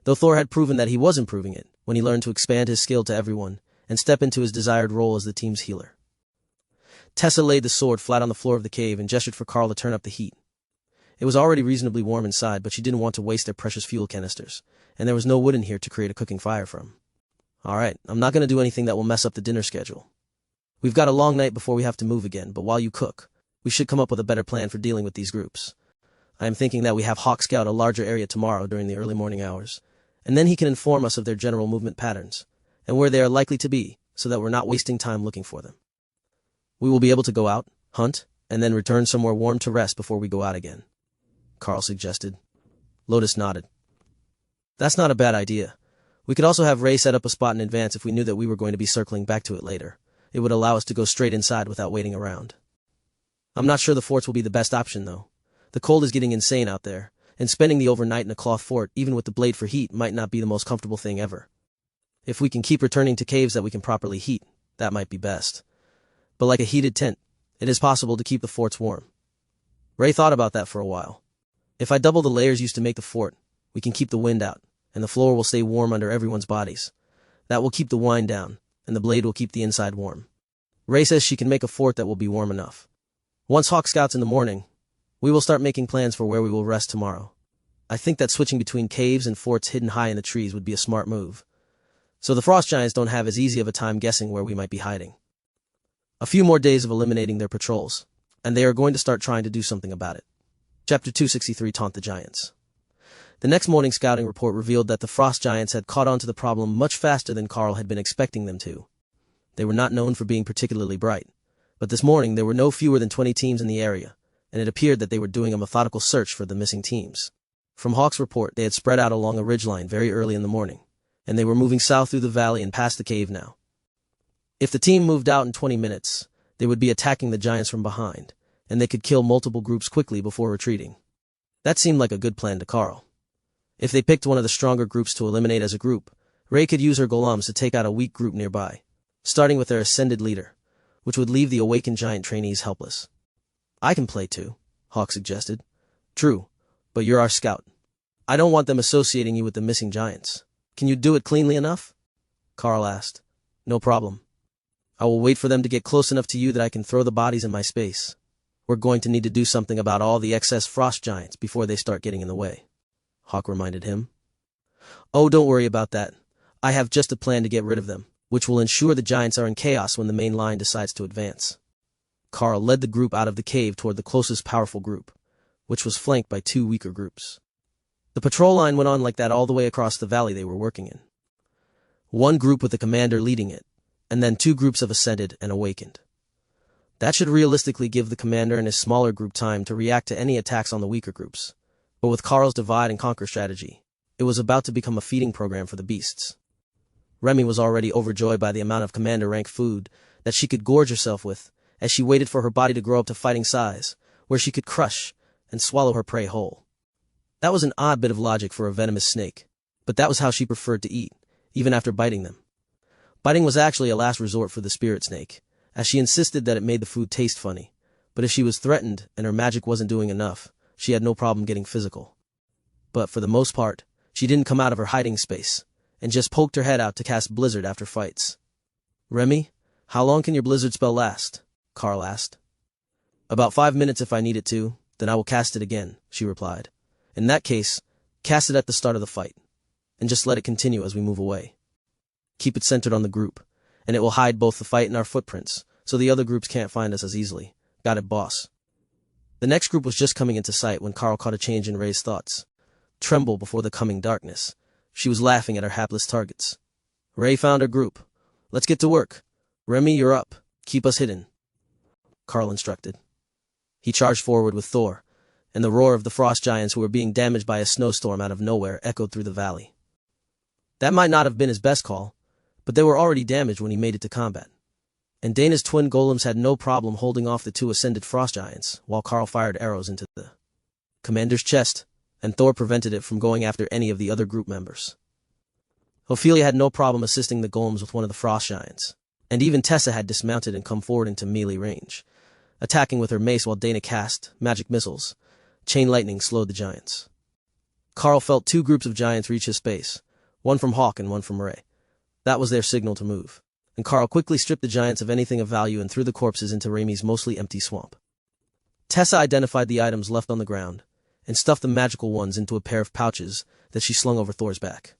Though Thor had proven that he was improving it when he learned to expand his skill to everyone and step into his desired role as the team's healer. Tessa laid the sword flat on the floor of the cave and gestured for Karl to turn up the heat. It was already reasonably warm inside, but she didn't want to waste their precious fuel canisters, and there was no wood in here to create a cooking fire from. Alright, I'm not going to do anything that will mess up the dinner schedule. We've got a long night before we have to move again, but while you cook, we should come up with a better plan for dealing with these groups. I am thinking that we have Hawk scout a larger area tomorrow during the early morning hours, and then he can inform us of their general movement patterns, and where they are likely to be, so that we're not wasting time looking for them. We will be able to go out, hunt, and then return somewhere warm to rest before we go out again, Karl suggested. Lotus nodded. That's not a bad idea. We could also have Ray set up a spot in advance if we knew that we were going to be circling back to it later. It would allow us to go straight inside without waiting around. I'm not sure the forts will be the best option, though. The cold is getting insane out there, and spending the overnight in a cloth fort, even with the blade for heat, might not be the most comfortable thing ever. If we can keep returning to caves that we can properly heat, that might be best. But like a heated tent, it is possible to keep the forts warm. Ray thought about that for a while. If I double the layers used to make the fort, we can keep the wind out, and the floor will stay warm under everyone's bodies. That will keep the wine down, and the blade will keep the inside warm. Ray says she can make a fort that will be warm enough. Once Hawk scouts in the morning, we will start making plans for where we will rest tomorrow. I think that switching between caves and forts hidden high in the trees would be a smart move, so the frost giants don't have as easy of a time guessing where we might be hiding. A few more days of eliminating their patrols, and they are going to start trying to do something about it. Chapter 263 Taunt the Giants. The next morning's scouting report revealed that the frost giants had caught on to the problem much faster than Karl had been expecting them to. They were not known for being particularly bright, but this morning there were no fewer than 20 teams in the area, and it appeared that they were doing a methodical search for the missing teams. From Hawk's report, they had spread out along a ridgeline very early in the morning, and they were moving south through the valley and past the cave now. If the team moved out in 20 minutes, they would be attacking the giants from behind, and they could kill multiple groups quickly before retreating. That seemed like a good plan to Karl. If they picked one of the stronger groups to eliminate as a group, Ray could use her golems to take out a weak group nearby, starting with their ascended leader, which would leave the awakened giant trainees helpless. I can play too, Hawk suggested. True, but you're our scout. I don't want them associating you with the missing giants. Can you do it cleanly enough? Karl asked. No problem. I will wait for them to get close enough to you that I can throw the bodies in my space. We're going to need to do something about all the excess frost giants before they start getting in the way, Hawk reminded him. Oh, don't worry about that. I have just a plan to get rid of them, which will ensure the giants are in chaos when the main line decides to advance. Karl led the group out of the cave toward the closest powerful group, which was flanked by two weaker groups. The patrol line went on like that all the way across the valley they were working in. One group with the commander leading it, and then two groups of ascended and awakened. That should realistically give the commander and his smaller group time to react to any attacks on the weaker groups. But with Karl's divide and conquer strategy, it was about to become a feeding program for the beasts. Remy was already overjoyed by the amount of commander-rank food that she could gorge herself with as she waited for her body to grow up to fighting size, where she could crush and swallow her prey whole. That was an odd bit of logic for a venomous snake, but that was how she preferred to eat, even after biting them. Biting was actually a last resort for the spirit snake, as she insisted that it made the food taste funny, but if she was threatened and her magic wasn't doing enough, she had no problem getting physical. But for the most part, she didn't come out of her hiding space, and just poked her head out to cast Blizzard after fights. Remy, how long can your Blizzard spell last? Karl asked. About 5 minutes if I need it to, then I will cast it again, she replied. In that case, cast it at the start of the fight, and just let it continue as we move away. Keep it centered on the group, and it will hide both the fight and our footprints, so the other groups can't find us as easily. Got it, boss. The next group was just coming into sight when Karl caught a change in Ray's thoughts. Tremble before the coming darkness. She was laughing at her hapless targets. Ray found her group. Let's get to work. Remy, you're up. Keep us hidden, Karl instructed. He charged forward with Thor, and the roar of the frost giants who were being damaged by a snowstorm out of nowhere echoed through the valley. That might not have been his best call, but they were already damaged when he made it to combat. And Dana's twin golems had no problem holding off the two ascended frost giants, while Karl fired arrows into the commander's chest, and Thor prevented it from going after any of the other group members. Ophelia had no problem assisting the golems with one of the frost giants, and even Tessa had dismounted and come forward into melee range, attacking with her mace while Dana cast magic missiles. Chain lightning slowed the giants. Karl felt two groups of giants reach his space, one from Hawk and one from Ray. That was their signal to move, and Karl quickly stripped the giants of anything of value and threw the corpses into Raimi's mostly empty swamp. Tessa identified the items left on the ground, and stuffed the magical ones into a pair of pouches that she slung over Thor's back.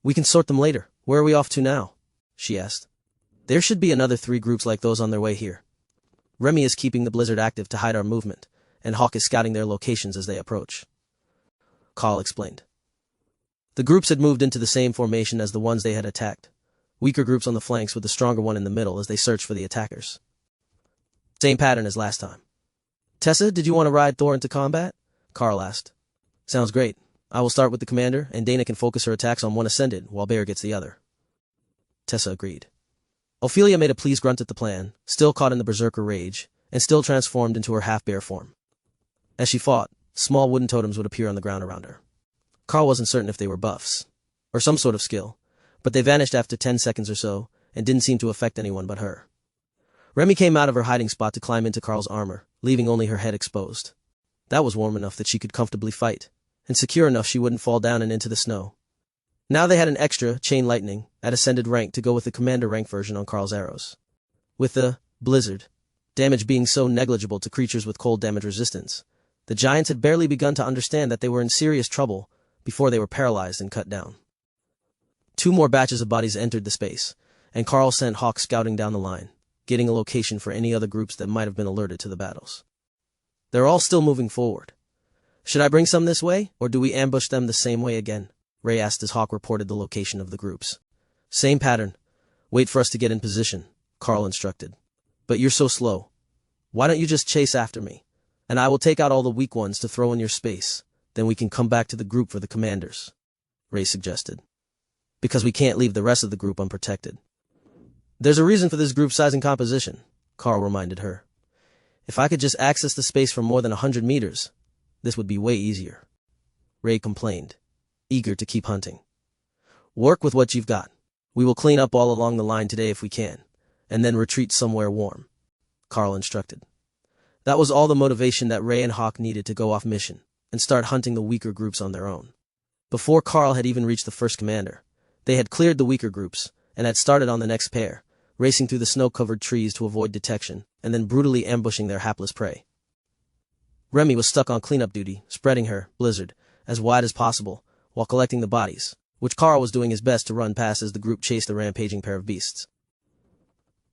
"We can sort them later. Where are we off to now?" she asked. "There should be another 3 groups like those on their way here. Remy is keeping the blizzard active to hide our movement, and Hawk is scouting their locations as they approach," Karl explained. The groups had moved into the same formation as the ones they had attacked, weaker groups on the flanks with the stronger one in the middle as they searched for the attackers. Same pattern as last time. "Tessa, did you want to ride Thor into combat?" Karl asked. "Sounds great. I will start with the commander, and Dana can focus her attacks on one ascended, while Bear gets the other." Tessa agreed. Ophelia made a pleased grunt at the plan, still caught in the berserker rage, and still transformed into her half-bear form. As she fought, small wooden totems would appear on the ground around her. Karl wasn't certain if they were buffs, or some sort of skill, but they vanished after 10 seconds or so, and didn't seem to affect anyone but her. Remy came out of her hiding spot to climb into Karl's armor, leaving only her head exposed. That was warm enough that she could comfortably fight, and secure enough she wouldn't fall down and into the snow. Now they had an extra chain lightning at ascended rank to go with the commander rank version on Karl's arrows. With the blizzard damage being so negligible to creatures with cold damage resistance, the giants had barely begun to understand that they were in serious trouble before they were paralyzed and cut down. 2 more batches of bodies entered the space, and Karl sent Hawk scouting down the line, getting a location for any other groups that might have been alerted to the battles. They're all still moving forward. "Should I bring some this way, or do we ambush them the same way again?" Ray asked as Hawk reported the location of the groups. "Same pattern. Wait for us to get in position," Karl instructed. "But you're so slow. Why don't you just chase after me, and I will take out all the weak ones to throw in your space, then we can come back to the group for the commanders," Ray suggested. "Because we can't leave the rest of the group unprotected." "There's a reason for this group size and composition," Karl reminded her. "If I could just access the space for more than 100 meters, this would be way easier," Ray complained, eager to keep hunting. "Work with what you've got. We will clean up all along the line today if we can, and then retreat somewhere warm," Karl instructed. That was all the motivation that Ray and Hawk needed to go off mission and start hunting the weaker groups on their own. Before Karl had even reached the first commander, they had cleared the weaker groups and had started on the next pair, racing through the snow-covered trees to avoid detection and then brutally ambushing their hapless prey. Remy was stuck on cleanup duty, spreading her blizzard as wide as possible while collecting the bodies, which Karl was doing his best to run past as the group chased the rampaging pair of beasts.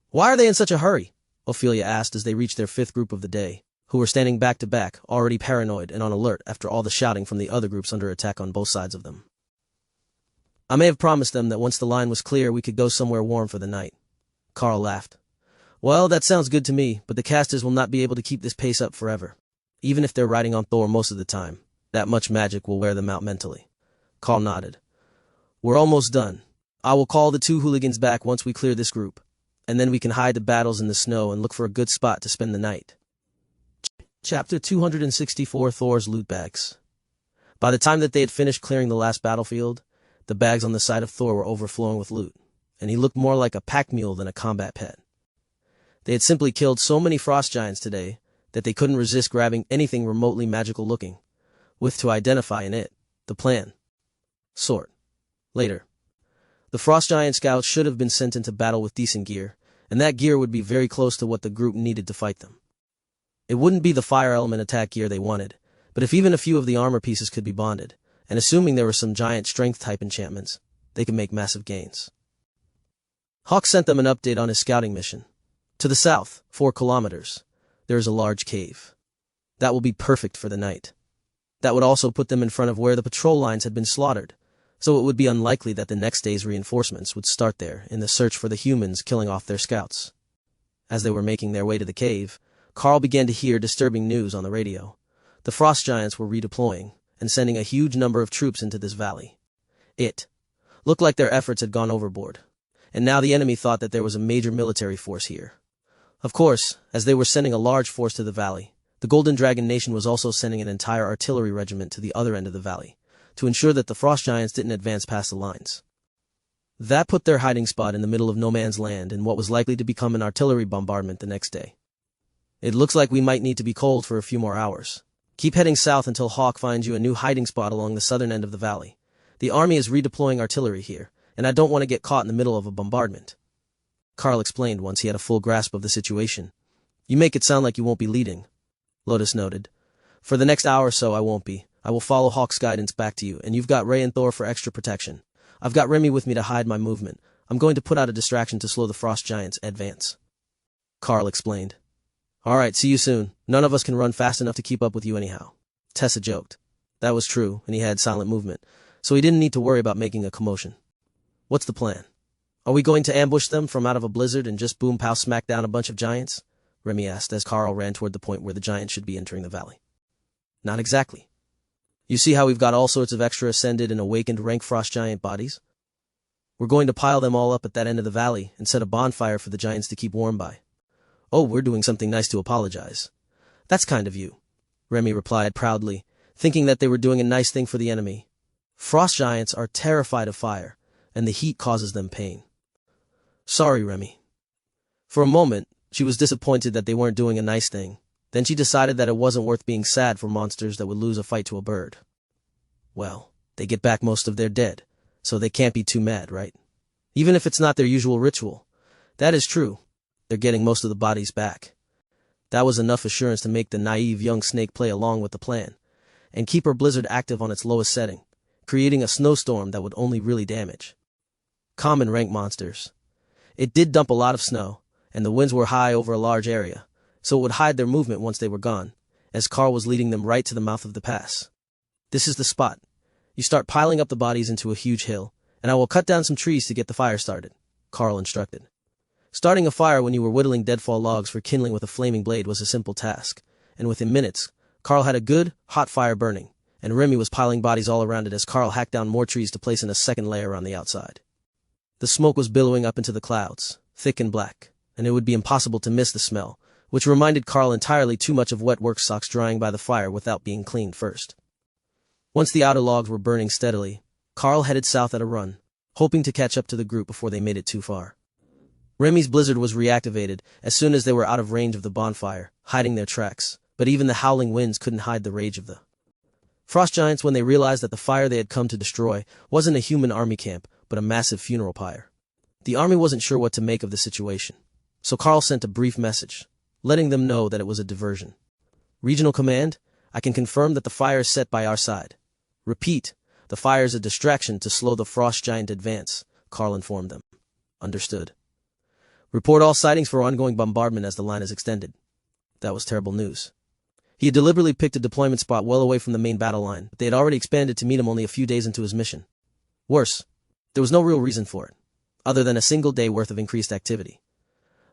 "Why are they in such a hurry?" Ophelia asked as they reached their 5th group of the day, who were standing back to back, already paranoid and on alert after all the shouting from the other groups under attack on both sides of them. "I may have promised them that once the line was clear we could go somewhere warm for the night," Karl laughed. "Well, that sounds good to me, but the casters will not be able to keep this pace up forever. Even if they're riding on Thor most of the time, that much magic will wear them out mentally." Karl nodded. "We're almost done. I will call the 2 hooligans back once we clear this group, and then we can hide the battles in the snow and look for a good spot to spend the night." Chapter 264 Thor's Loot Bags. By the time that they had finished clearing the last battlefield, the bags on the side of Thor were overflowing with loot, and he looked more like a pack mule than a combat pet. They had simply killed so many frost giants today that they couldn't resist grabbing anything remotely magical looking, with to identify in it the plan. Sort. Later. The frost giant scouts should have been sent into battle with decent gear, and that gear would be very close to what the group needed to fight them. It wouldn't be the fire element attack gear they wanted, but if even a few of the armor pieces could be bonded, and assuming there were some giant strength type enchantments, they could make massive gains. Hawk sent them an update on his scouting mission. To the south, 4 kilometers, there is a large cave. That will be perfect for the night. That would also put them in front of where the patrol lines had been slaughtered, so it would be unlikely that the next day's reinforcements would start there in the search for the humans killing off their scouts. As they were making their way to the cave, Karl began to hear disturbing news on the radio. The frost giants were redeploying and sending a huge number of troops into this valley. It looked like their efforts had gone overboard, and now the enemy thought that there was a major military force here. Of course, as they were sending a large force to the valley, the Golden Dragon Nation was also sending an entire artillery regiment to the other end of the valley, to ensure that the frost giants didn't advance past the lines. That put their hiding spot in the middle of no man's land in what was likely to become an artillery bombardment the next day. It looks like we might need to be cold for a few more hours. Keep heading south until Hawk finds you a new hiding spot along the southern end of the valley. The army is redeploying artillery here, and I don't want to get caught in the middle of a bombardment. Karl explained once he had a full grasp of the situation. You make it sound like you won't be leading, Lotus noted. For the next hour or so I won't be. I will follow Hawk's guidance back to you, and you've got Ray and Thor for extra protection. I've got Remy with me to hide my movement. I'm going to put out a distraction to slow the frost giants' advance. Karl explained. Alright, see you soon. None of us can run fast enough to keep up with you anyhow. Tessa joked. That was true, and he had silent movement, so he didn't need to worry about making a commotion. What's the plan? Are we going to ambush them from out of a blizzard and just boom pow smack down a bunch of giants? Remy asked as Karl ran toward the point where the giants should be entering the valley. Not exactly. You see how we've got all sorts of extra ascended and awakened rank frost giant bodies? We're going to pile them all up at that end of the valley and set a bonfire for the giants to keep warm by. Oh, we're doing something nice to apologize. That's kind of you, Remy replied proudly, thinking that they were doing a nice thing for the enemy. Frost giants are terrified of fire, and the heat causes them pain. Sorry, Remy. For a moment, she was disappointed that they weren't doing a nice thing. Then she decided that it wasn't worth being sad for monsters that would lose a fight to a bird. Well, they get back most of their dead, so they can't be too mad, right? Even if it's not their usual ritual. That is true. They're getting most of the bodies back. That was enough assurance to make the naive young snake play along with the plan, and keep her blizzard active on its lowest setting, creating a snowstorm that would only really damage common rank monsters. It did dump a lot of snow, and the winds were high over a large area, so it would hide their movement once they were gone, as Karl was leading them right to the mouth of the pass. This is the spot. You start piling up the bodies into a huge hill, and I will cut down some trees to get the fire started, Karl instructed. Starting a fire when you were whittling deadfall logs for kindling with a flaming blade was a simple task, and within minutes, Karl had a good, hot fire burning, and Remy was piling bodies all around it as Karl hacked down more trees to place in a second layer on the outside. The smoke was billowing up into the clouds, thick and black, and it would be impossible to miss the smell, which reminded Karl entirely too much of wet work socks drying by the fire without being cleaned first. Once the outer logs were burning steadily, Karl headed south at a run, hoping to catch up to the group before they made it too far. Remy's blizzard was reactivated as soon as they were out of range of the bonfire, hiding their tracks, but even the howling winds couldn't hide the rage of the frost giants when they realized that the fire they had come to destroy wasn't a human army camp, but a massive funeral pyre. The army wasn't sure what to make of the situation, so Karl sent a brief message, letting them know that it was a diversion. Regional Command, I can confirm that the fire is set by our side. Repeat, the fire is a distraction to slow the frost giant advance, Karl informed them. Understood. Report all sightings for ongoing bombardment as the line is extended. That was terrible news. He had deliberately picked a deployment spot well away from the main battle line, but they had already expanded to meet him only a few days into his mission. Worse, there was no real reason for it, other than a single day worth of increased activity.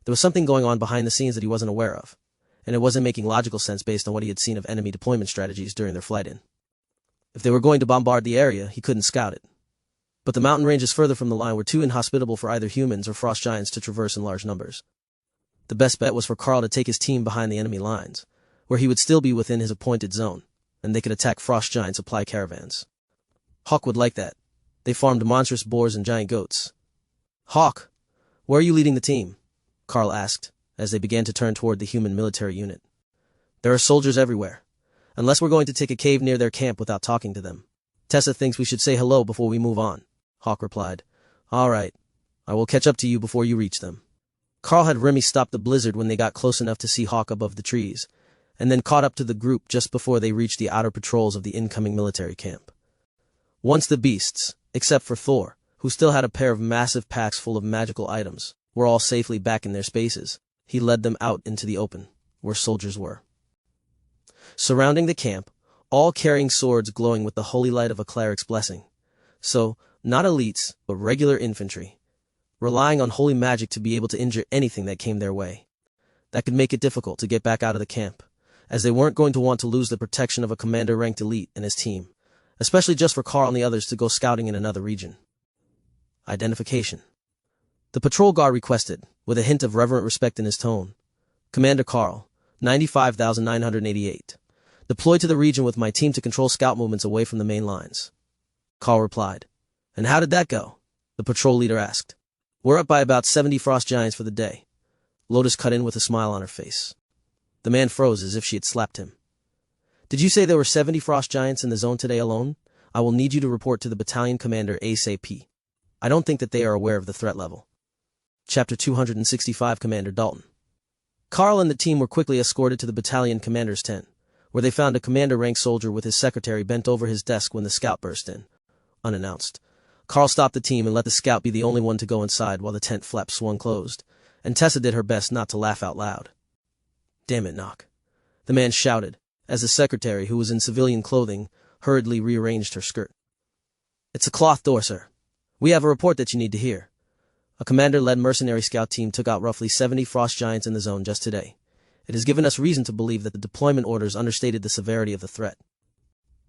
There was something going on behind the scenes that he wasn't aware of, and it wasn't making logical sense based on what he had seen of enemy deployment strategies during their flight in. If they were going to bombard the area, he couldn't scout it. But the mountain ranges further from the line were too inhospitable for either humans or frost giants to traverse in large numbers. The best bet was for Karl to take his team behind the enemy lines, where he would still be within his appointed zone, and they could attack frost giant supply caravans. Hawk would like that. They farmed monstrous boars and giant goats. Hawk, where are you leading the team? Karl asked, as they began to turn toward the human military unit. There are soldiers everywhere. Unless we're going to take a cave near their camp without talking to them. Tessa thinks we should say hello before we move on, Hawk replied. All right. I will catch up to you before you reach them. Karl had Remy stop the blizzard when they got close enough to see Hawk above the trees, and then caught up to the group just before they reached the outer patrols of the incoming military camp. Once the beasts, except for Thor, who still had a pair of massive packs full of magical items, were all safely back in their spaces, he led them out into the open, where soldiers were. Surrounding the camp, all carrying swords glowing with the holy light of a cleric's blessing. So, not elites, but regular infantry, relying on holy magic to be able to injure anything that came their way. That could make it difficult to get back out of the camp, as they weren't going to want to lose the protection of a commander-ranked elite and his team, especially just for Karl and the others to go scouting in another region. Identification. The patrol guard requested, with a hint of reverent respect in his tone. Commander Karl, 95,988. Deployed to the region with my team to control scout movements away from the main lines. Karl replied. And how did that go? The patrol leader asked. We're up by about 70 frost giants for the day. Lotus cut in with a smile on her face. The man froze as if she had slapped him. Did you say there were 70 frost giants in the zone today alone? I will need you to report to the battalion commander ASAP. I don't think that they are aware of the threat level. Chapter 265 Commander Dalton. Karl and the team were quickly escorted to the battalion commander's tent, where they found a commander-ranked soldier with his secretary bent over his desk when the scout burst in, unannounced. Karl stopped the team and let the scout be the only one to go inside while the tent flap swung closed, and Tessa did her best not to laugh out loud. Damn it, Knock. The man shouted, as the secretary, who was in civilian clothing, hurriedly rearranged her skirt. It's a cloth door, sir. We have a report that you need to hear. A commander-led mercenary scout team took out roughly 70 frost giants in the zone just today. It has given us reason to believe that the deployment orders understated the severity of the threat.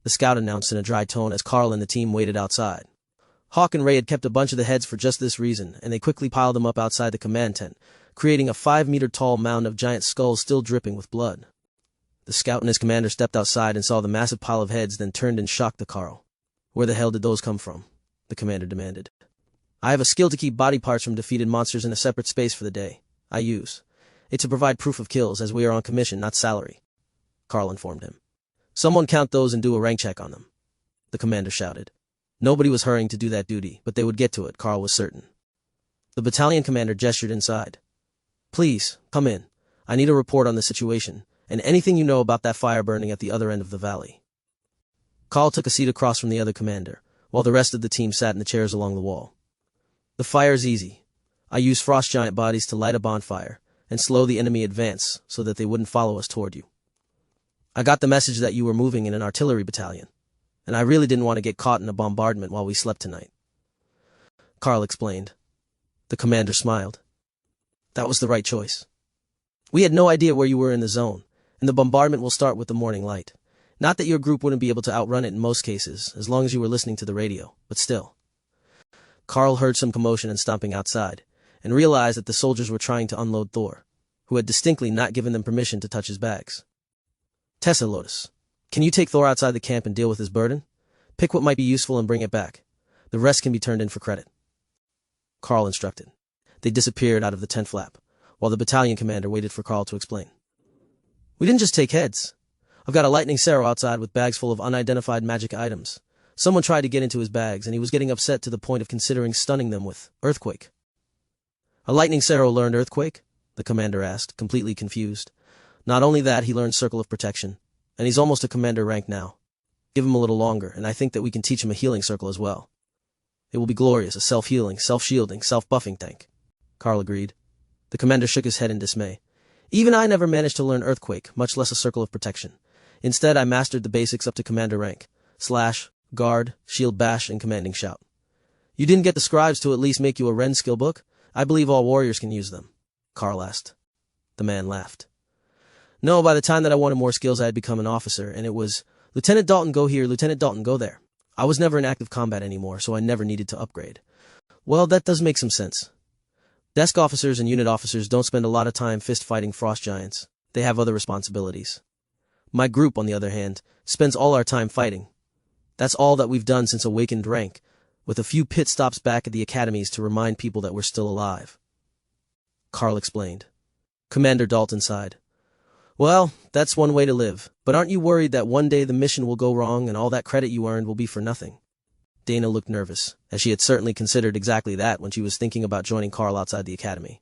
The scout announced in a dry tone as Karl and the team waited outside. Hawk and Ray had kept a bunch of the heads for just this reason, and they quickly piled them up outside the command tent, creating a 5-meter-tall mound of giant skulls still dripping with blood. The scout and his commander stepped outside and saw the massive pile of heads, then turned in shock to Karl. Where the hell did those come from? The commander demanded. I have a skill to keep body parts from defeated monsters in a separate space for the day. I use it to provide proof of kills, as we are on commission, not salary, Karl informed him. Someone count those and do a rank check on them, the commander shouted. Nobody was hurrying to do that duty, but they would get to it, Karl was certain. The battalion commander gestured inside. Please, come in. I need a report on the situation, and anything you know about that fire burning at the other end of the valley. Karl took a seat across from the other commander, while the rest of the team sat in the chairs along the wall. The fire's easy. I use frost giant bodies to light a bonfire, and slow the enemy advance so that they wouldn't follow us toward you. I got the message that you were moving in an artillery battalion, and I really didn't want to get caught in a bombardment while we slept tonight. Karl explained. The commander smiled. That was the right choice. We had no idea where you were in the zone, and the bombardment will start with the morning light. Not that your group wouldn't be able to outrun it in most cases, as long as you were listening to the radio, but still. Karl heard some commotion and stomping outside, and realized that the soldiers were trying to unload Thor, who had distinctly not given them permission to touch his bags. Tessa, Lotus, can you take Thor outside the camp and deal with his burden? Pick what might be useful and bring it back. The rest can be turned in for credit. Karl instructed. They disappeared out of the tent flap, while the battalion commander waited for Karl to explain. We didn't just take heads. I've got a lightning Sarrow outside with bags full of unidentified magic items. Someone tried to get into his bags, and he was getting upset to the point of considering stunning them with Earthquake. A lightning Sarrow learned Earthquake? The commander asked, completely confused. Not only that, he learned Circle of Protection, and he's almost a commander rank now. Give him a little longer, and I think that we can teach him a healing circle as well. It will be glorious, a self-healing, self-shielding, self-buffing tank. Karl agreed. The commander shook his head in dismay. Even I never managed to learn Earthquake, much less a Circle of Protection. Instead, I mastered the basics up to commander rank. Slash, guard, shield bash, and commanding shout. You didn't get the scribes to at least make you a Ren skill book? I believe all warriors can use them, Karl asked. The man laughed. No, by the time that I wanted more skills I had become an officer, and it was, Lieutenant Dalton go here, Lieutenant Dalton go there. I was never in active combat anymore, so I never needed to upgrade. Well, that does make some sense. Desk officers and unit officers don't spend a lot of time fist-fighting frost giants. They have other responsibilities. My group, on the other hand, spends all our time fighting. That's all that we've done since awakened rank, with a few pit stops back at the academies to remind people that we're still alive. Karl explained. Commander Dalton sighed. Well, that's one way to live, but aren't you worried that one day the mission will go wrong and all that credit you earned will be for nothing? Dana looked nervous, as she had certainly considered exactly that when she was thinking about joining Karl outside the academy.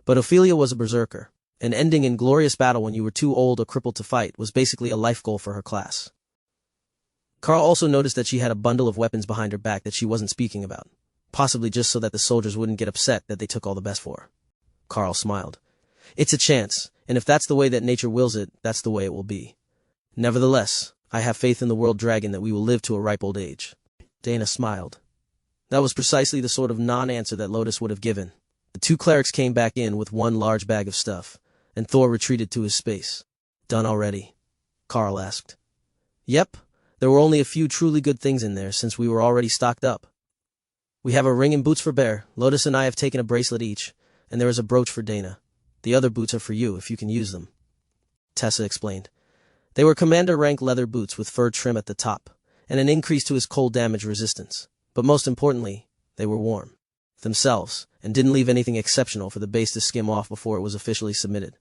But Ophelia was a berserker, and ending in glorious battle when you were too old or crippled to fight was basically a life goal for her class. Karl also noticed that she had a bundle of weapons behind her back that she wasn't speaking about, possibly just so that the soldiers wouldn't get upset that they took all the best for her. Karl smiled. It's a chance, and if that's the way that nature wills it, that's the way it will be. Nevertheless, I have faith in the world dragon that we will live to a ripe old age. Dana smiled. That was precisely the sort of non-answer that Lotus would have given. The two clerics came back in with one large bag of stuff, and Thor retreated to his space. Done already? Karl asked. Yep, there were only a few truly good things in there since we were already stocked up. We have a ring and boots for Bear, Lotus and I have taken a bracelet each, and there is a brooch for Dana. The other boots are for you if you can use them. Tessa explained. They were commander-rank leather boots with fur trim at the top, and an increase to his cold damage resistance. But most importantly, they were warm themselves, and didn't leave anything exceptional for the base to skim off before it was officially submitted.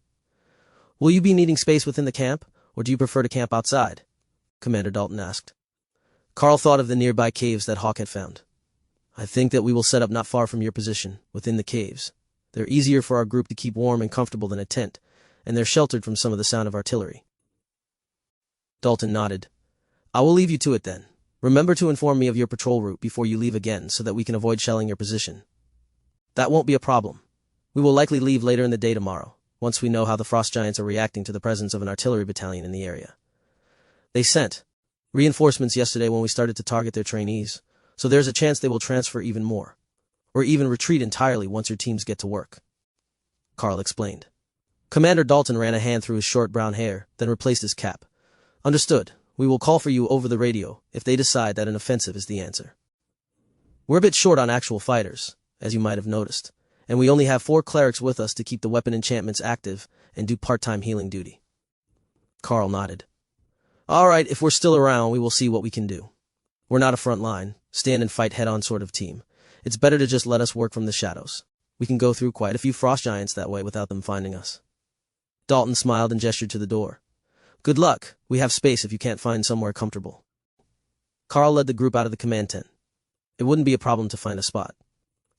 Will you be needing space within the camp, or do you prefer to camp outside? Commander Dalton asked. Karl thought of the nearby caves that Hawk had found. I think that we will set up not far from your position, within the caves. They're easier for our group to keep warm and comfortable than a tent, and they're sheltered from some of the sound of artillery. Dalton nodded. I will leave you to it then. Remember to inform me of your patrol route before you leave again so that we can avoid shelling your position. That won't be a problem. We will likely leave later in the day tomorrow, once we know how the frost giants are reacting to the presence of an artillery battalion in the area. They sent reinforcements yesterday when we started to target their trainees, so there's a chance they will transfer even more, or even retreat entirely once your teams get to work. Karl explained. Commander Dalton ran a hand through his short brown hair, then replaced his cap. Understood. We will call for you over the radio if they decide that an offensive is the answer. We're a bit short on actual fighters, as you might have noticed, and we only have 4 clerics with us to keep the weapon enchantments active and do part-time healing duty. Karl nodded. All right, if we're still around, we will see what we can do. We're not a front line, stand and fight head-on sort of team. It's better to just let us work from the shadows. We can go through quite a few frost giants that way without them finding us. Dalton smiled and gestured to the door. Good luck. We have space if you can't find somewhere comfortable. Karl led the group out of the command tent. It wouldn't be a problem to find a spot.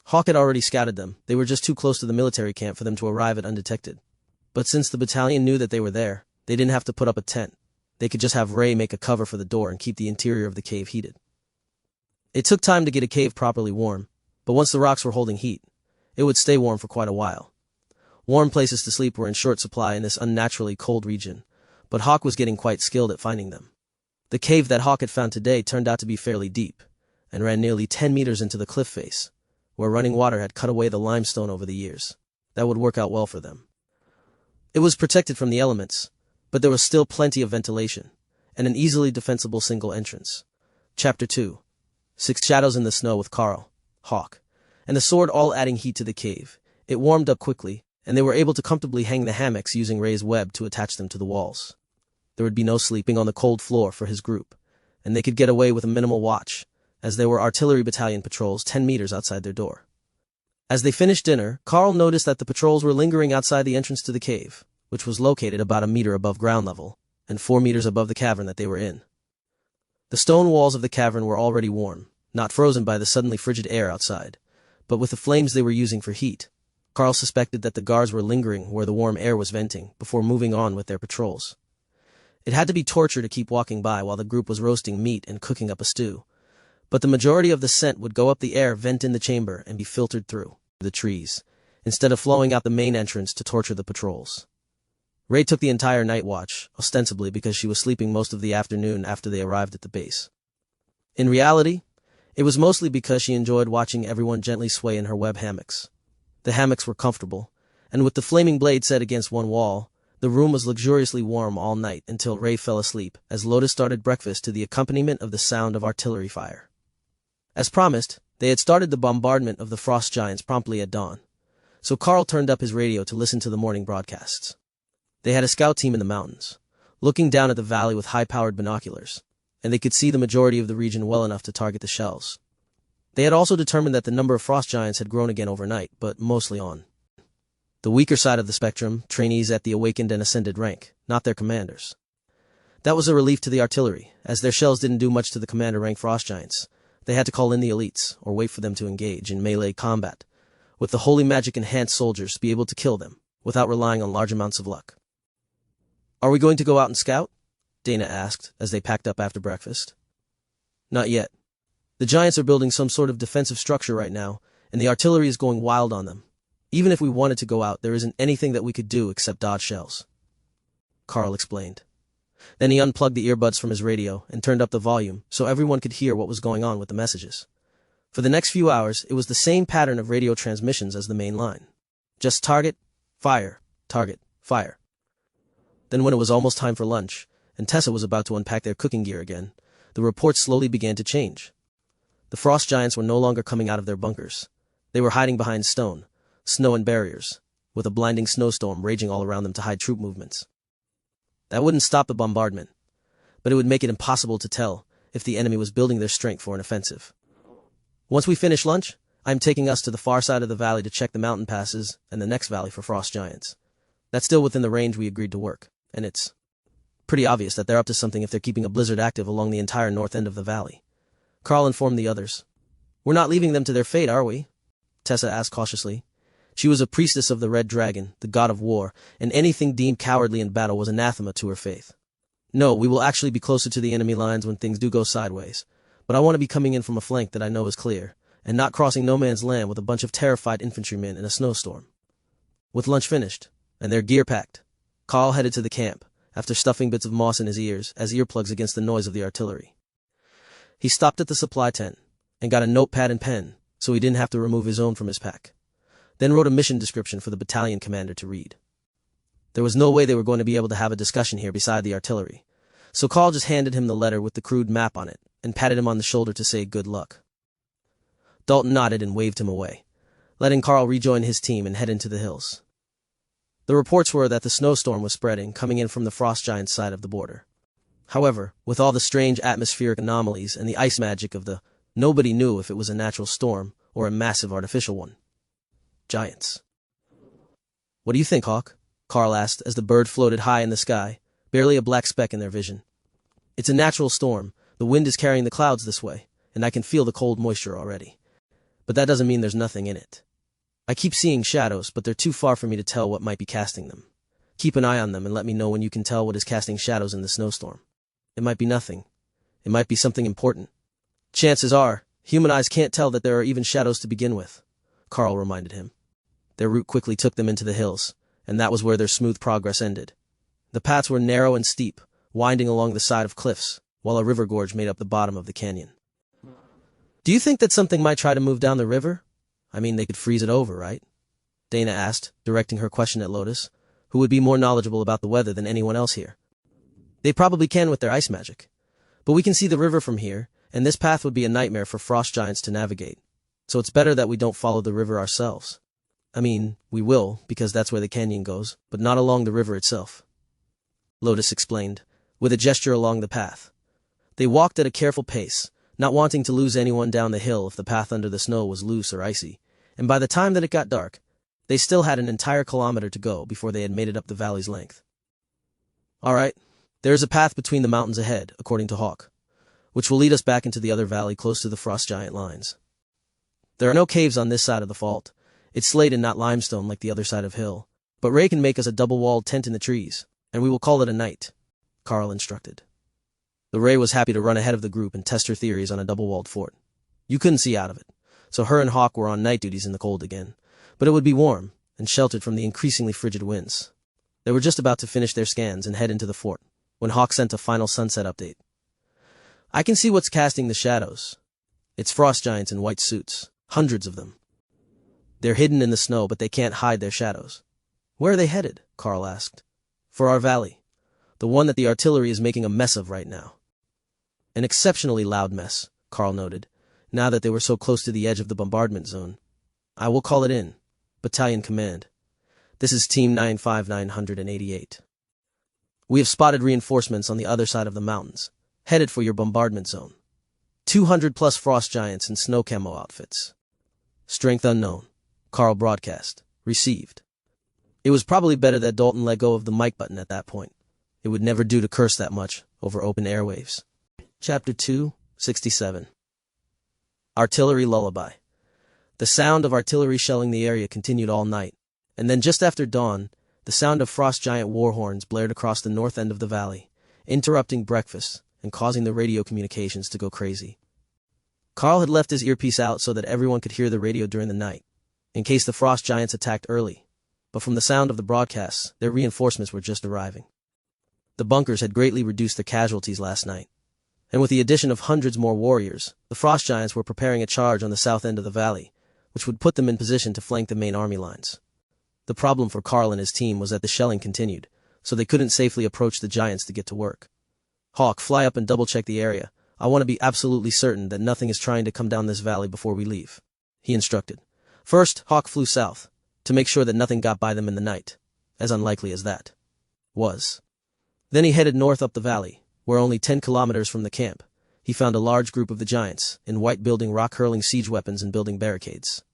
Hawk had already scouted them. They were just too close to the military camp for them to arrive at undetected. But since the battalion knew that they were there, they didn't have to put up a tent. They could just have Ray make a cover for the door and keep the interior of the cave heated. It took time to get a cave properly warm, but once the rocks were holding heat, it would stay warm for quite a while. Warm places to sleep were in short supply in this unnaturally cold region, but Hawk was getting quite skilled at finding them. The cave that Hawk had found today turned out to be fairly deep, and ran nearly 10 meters into the cliff face, where running water had cut away the limestone over the years. That would work out well for them. It was protected from the elements, but there was still plenty of ventilation, and an easily defensible single entrance. Chapter 2. 6 Shadows in the Snow with Karl, Hawk, and the sword all adding heat to the cave. It warmed up quickly, and they were able to comfortably hang the hammocks using Ray's web to attach them to the walls. There would be no sleeping on the cold floor for his group, and they could get away with a minimal watch, as there were artillery battalion patrols 10 meters outside their door. As they finished dinner, Karl noticed that the patrols were lingering outside the entrance to the cave, which was located about a meter above ground level, and 4 meters above the cavern that they were in. The stone walls of the cavern were already warm, not frozen by the suddenly frigid air outside, but with the flames they were using for heat. Karl suspected that the guards were lingering where the warm air was venting before moving on with their patrols. It had to be torture to keep walking by while the group was roasting meat and cooking up a stew, but the majority of the scent would go up the air vent in the chamber and be filtered through the trees, instead of flowing out the main entrance to torture the patrols. Ray took the entire night watch, ostensibly because she was sleeping most of the afternoon after they arrived at the base. In reality, it was mostly because she enjoyed watching everyone gently sway in her web hammocks. The hammocks were comfortable, and with the flaming blade set against one wall, the room was luxuriously warm all night until Ray fell asleep as Lotus started breakfast to the accompaniment of the sound of artillery fire. As promised, they had started the bombardment of the frost giants promptly at dawn, so Karl turned up his radio to listen to the morning broadcasts. They had a scout team in the mountains, looking down at the valley with high-powered binoculars, and they could see the majority of the region well enough to target the shells. They had also determined that the number of frost giants had grown again overnight, but mostly on the weaker side of the spectrum, trainees at the awakened and ascended rank, not their commanders. That was a relief to the artillery, as their shells didn't do much to the commander rank frost giants. They had to call in the elites, or wait for them to engage in melee combat, with the holy magic enhanced soldiers to be able to kill them, without relying on large amounts of luck. Are we going to go out and scout? Dana asked, as they packed up after breakfast. Not yet. The giants are building some sort of defensive structure right now, and the artillery is going wild on them. Even if we wanted to go out, there isn't anything that we could do except dodge shells. Karl explained. Then he unplugged the earbuds from his radio and turned up the volume so everyone could hear what was going on with the messages. For the next few hours, it was the same pattern of radio transmissions as the main line. Just target, fire, target, fire. Then when it was almost time for lunch, and Tessa was about to unpack their cooking gear again, the reports slowly began to change. The frost giants were no longer coming out of their bunkers. They were hiding behind stone, snow and barriers, with a blinding snowstorm raging all around them to hide troop movements. That wouldn't stop the bombardment, but it would make it impossible to tell if the enemy was building their strength for an offensive. Once we finish lunch, I'm taking us to the far side of the valley to check the mountain passes and the next valley for frost giants. That's still within the range we agreed to work, and it's pretty obvious that they're up to something if they're keeping a blizzard active along the entire north end of the valley. Karl informed the others. We're not leaving them to their fate, are we? Tessa asked cautiously. She was a priestess of the Red Dragon, the god of war, and anything deemed cowardly in battle was anathema to her faith. No, we will actually be closer to the enemy lines when things do go sideways, but I want to be coming in from a flank that I know is clear, and not crossing no man's land with a bunch of terrified infantrymen in a snowstorm. With lunch finished, and their gear packed, Karl headed to the camp, after stuffing bits of moss in his ears as earplugs against the noise of the artillery. He stopped at the supply tent, and got a notepad and pen, so he didn't have to remove his own from his pack. Then wrote a mission description for the battalion commander to read. There was no way they were going to be able to have a discussion here beside the artillery, so Karl just handed him the letter with the crude map on it, and patted him on the shoulder to say good luck. Dalton nodded and waved him away, letting Karl rejoin his team and head into the hills. The reports were that the snowstorm was spreading, coming in from the frost giants' side of the border. However, with all the strange atmospheric anomalies and the ice magic of nobody knew if it was a natural storm or a massive artificial one. Giants. What do you think, Hawk? Karl asked as the bird floated high in the sky, barely a black speck in their vision. It's a natural storm. The wind is carrying the clouds this way, and I can feel the cold moisture already. But that doesn't mean there's nothing in it. I keep seeing shadows, but they're too far for me to tell what might be casting them. Keep an eye on them and let me know when you can tell what is casting shadows in the snowstorm. It might be nothing. It might be something important. Chances are, human eyes can't tell that there are even shadows to begin with, Karl reminded him. Their route quickly took them into the hills, and that was where their smooth progress ended. The paths were narrow and steep, winding along the side of cliffs, while a river gorge made up the bottom of the canyon. Do you think that something might try to move down the river? I mean, they could freeze it over, right? Dana asked, directing her question at Lotus, who would be more knowledgeable about the weather than anyone else here. They probably can with their ice magic. But we can see the river from here, and this path would be a nightmare for frost giants to navigate. So it's better that we don't follow the river ourselves. I mean, we will, because that's where the canyon goes, but not along the river itself. Lotus explained, with a gesture along the path. They walked at a careful pace, not wanting to lose anyone down the hill if the path under the snow was loose or icy, and by the time that it got dark, they still had an entire kilometer to go before they had made it up the valley's length. All right, there's a path between the mountains ahead, according to Hawk, which will lead us back into the other valley close to the frost giant lines. There are no caves on this side of the fault. It's slate and not limestone like the other side of hill, but Ray can make us a double-walled tent in the trees, and we will call it a night, Karl instructed. The Ray was happy to run ahead of the group and test her theories on a double-walled fort. You couldn't see out of it, so her and Hawk were on night duties in the cold again, but it would be warm and sheltered from the increasingly frigid winds. They were just about to finish their scans and head into the fort, when Hawk sent a final sunset update. I can see what's casting the shadows. It's frost giants in white suits, hundreds of them. They're hidden in the snow, but they can't hide their shadows. Where are they headed? Karl asked. For our valley, the one that the artillery is making a mess of right now. An exceptionally loud mess, Karl noted, now that they were so close to the edge of the bombardment zone. I will call it in. Battalion Command. This is Team 95988. We have spotted reinforcements on the other side of the mountains, headed for your bombardment zone. 200 plus frost giants in snow camo outfits. Strength unknown. Karl broadcast. Received. It was probably better that Dalton let go of the mic button at that point. It would never do to curse that much over open airwaves. Chapter 2:67. Artillery Lullaby. The sound of artillery shelling the area continued all night, and then just after dawn, the sound of frost giant war horns blared across the north end of the valley, interrupting breakfast and causing the radio communications to go crazy. Karl had left his earpiece out so that everyone could hear the radio during the night, in case the frost giants attacked early, but from the sound of the broadcasts, their reinforcements were just arriving. The bunkers had greatly reduced their casualties last night, and with the addition of hundreds more warriors, the frost giants were preparing a charge on the south end of the valley, which would put them in position to flank the main army lines. The problem for Karl and his team was that the shelling continued, so they couldn't safely approach the giants to get to work. Hawk, fly up and double-check the area. I want to be absolutely certain that nothing is trying to come down this valley before we leave, he instructed. First, Hawk flew south, to make sure that nothing got by them in the night, as unlikely as that was. Then he headed north up the valley, where only 10 kilometers from the camp, he found a large group of the giants, in white, building rock-hurling siege weapons and building barricades.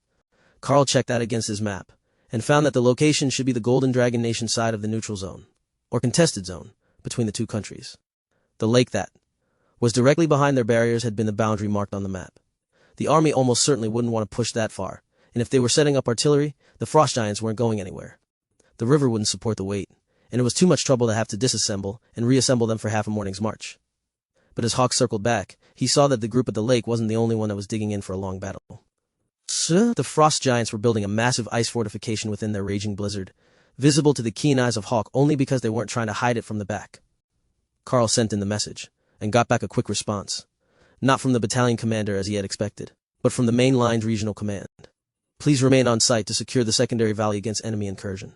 Karl checked that against his map, and found that the location should be the Golden Dragon Nation side of the neutral zone, or contested zone, between the two countries. The lake that was directly behind their barriers had been the boundary marked on the map. The army almost certainly wouldn't want to push that far, and if they were setting up artillery, the frost giants weren't going anywhere. The river wouldn't support the weight, and it was too much trouble to have to disassemble and reassemble them for half a morning's march. But as Hawk circled back, he saw that the group at the lake wasn't the only one that was digging in for a long battle. The frost giants were building a massive ice fortification within their raging blizzard, visible to the keen eyes of Hawk only because they weren't trying to hide it from the back. Karl sent in the message, and got back a quick response. Not from the battalion commander as he had expected, but from the main line's regional command. Please remain on site to secure the secondary valley against enemy incursion.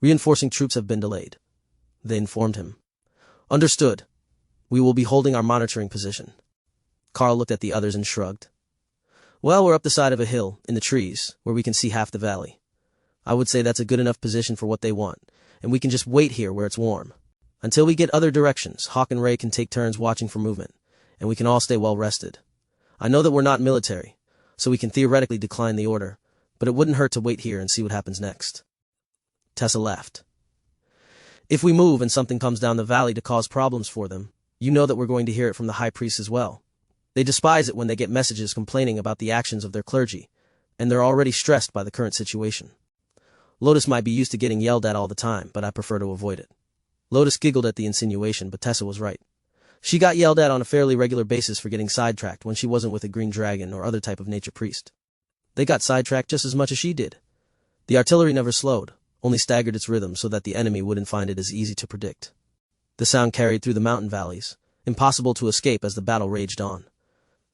Reinforcing troops have been delayed, they informed him. Understood. We will be holding our monitoring position. Karl looked at the others and shrugged. Well, we're up the side of a hill, in the trees, where we can see half the valley. I would say that's a good enough position for what they want, and we can just wait here where it's warm. Until we get other directions, Hawk and Ray can take turns watching for movement, and we can all stay well rested. I know that we're not military, so we can theoretically decline the order, but it wouldn't hurt to wait here and see what happens next. Tessa laughed. If we move and something comes down the valley to cause problems for them, you know that we're going to hear it from the high priest as well. They despise it when they get messages complaining about the actions of their clergy, and they're already stressed by the current situation. Lotus might be used to getting yelled at all the time, but I prefer to avoid it. Lotus giggled at the insinuation, but Tessa was right. She got yelled at on a fairly regular basis for getting sidetracked when she wasn't with a green dragon or other type of nature priest. They got sidetracked just as much as she did. The artillery never slowed, only staggered its rhythm so that the enemy wouldn't find it as easy to predict. The sound carried through the mountain valleys, impossible to escape as the battle raged on.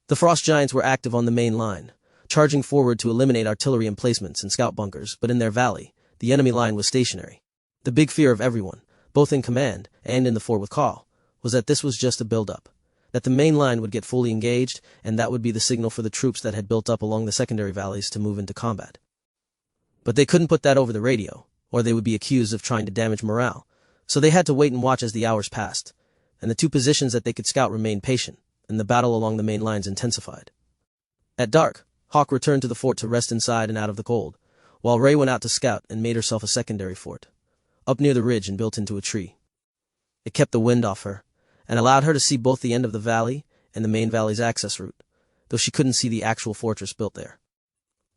The frost giants were active on the main line, charging forward to eliminate artillery emplacements and scout bunkers, but in their valley, the enemy line was stationary. The big fear of everyone, both in command and in the fort with Karl, was that this was just a build-up, that the main line would get fully engaged, and that would be the signal for the troops that had built up along the secondary valleys to move into combat. But they couldn't put that over the radio, or they would be accused of trying to damage morale, so they had to wait and watch as the hours passed, and the two positions that they could scout remained patient, and the battle along the main lines intensified. At dark, Hawk returned to the fort to rest inside and out of the cold, while Ray went out to scout and made herself a secondary fort, up near the ridge and built into a tree. It kept the wind off her, and allowed her to see both the end of the valley and the main valley's access route, though she couldn't see the actual fortress built there.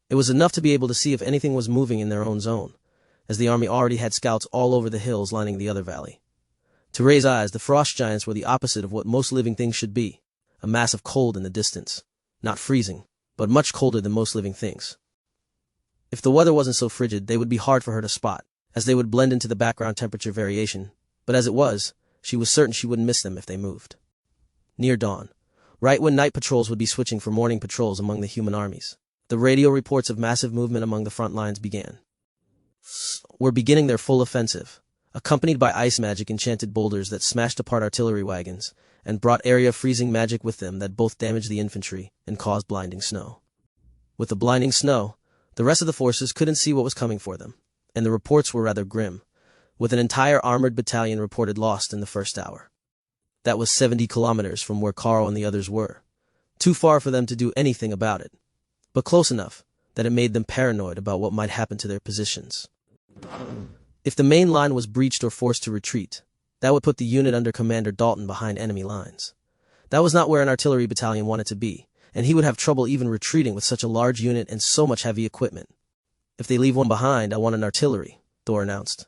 It was enough to be able to see if anything was moving in their own zone, as the army already had scouts all over the hills lining the other valley. To Ray's eyes, the frost giants were the opposite of what most living things should be, a mass of cold in the distance, not freezing, but much colder than most living things. If the weather wasn't so frigid, they would be hard for her to spot, as they would blend into the background temperature variation, but as it was, she was certain she wouldn't miss them if they moved. Near dawn, right when night patrols would be switching for morning patrols among the human armies, the radio reports of massive movement among the front lines began. Were beginning their full offensive, accompanied by ice magic enchanted boulders that smashed apart artillery wagons, and brought area freezing magic with them that both damaged the infantry and caused blinding snow. With the blinding snow, the rest of the forces couldn't see what was coming for them, and the reports were rather grim, with an entire armored battalion reported lost in the first hour. That was 70 kilometers from where Karl and the others were, too far for them to do anything about it, but close enough that it made them paranoid about what might happen to their positions. If the main line was breached or forced to retreat, that would put the unit under Commander Dalton behind enemy lines. That was not where an artillery battalion wanted to be, and he would have trouble even retreating with such a large unit and so much heavy equipment. If they leave one behind, I want an artillery, Thor announced,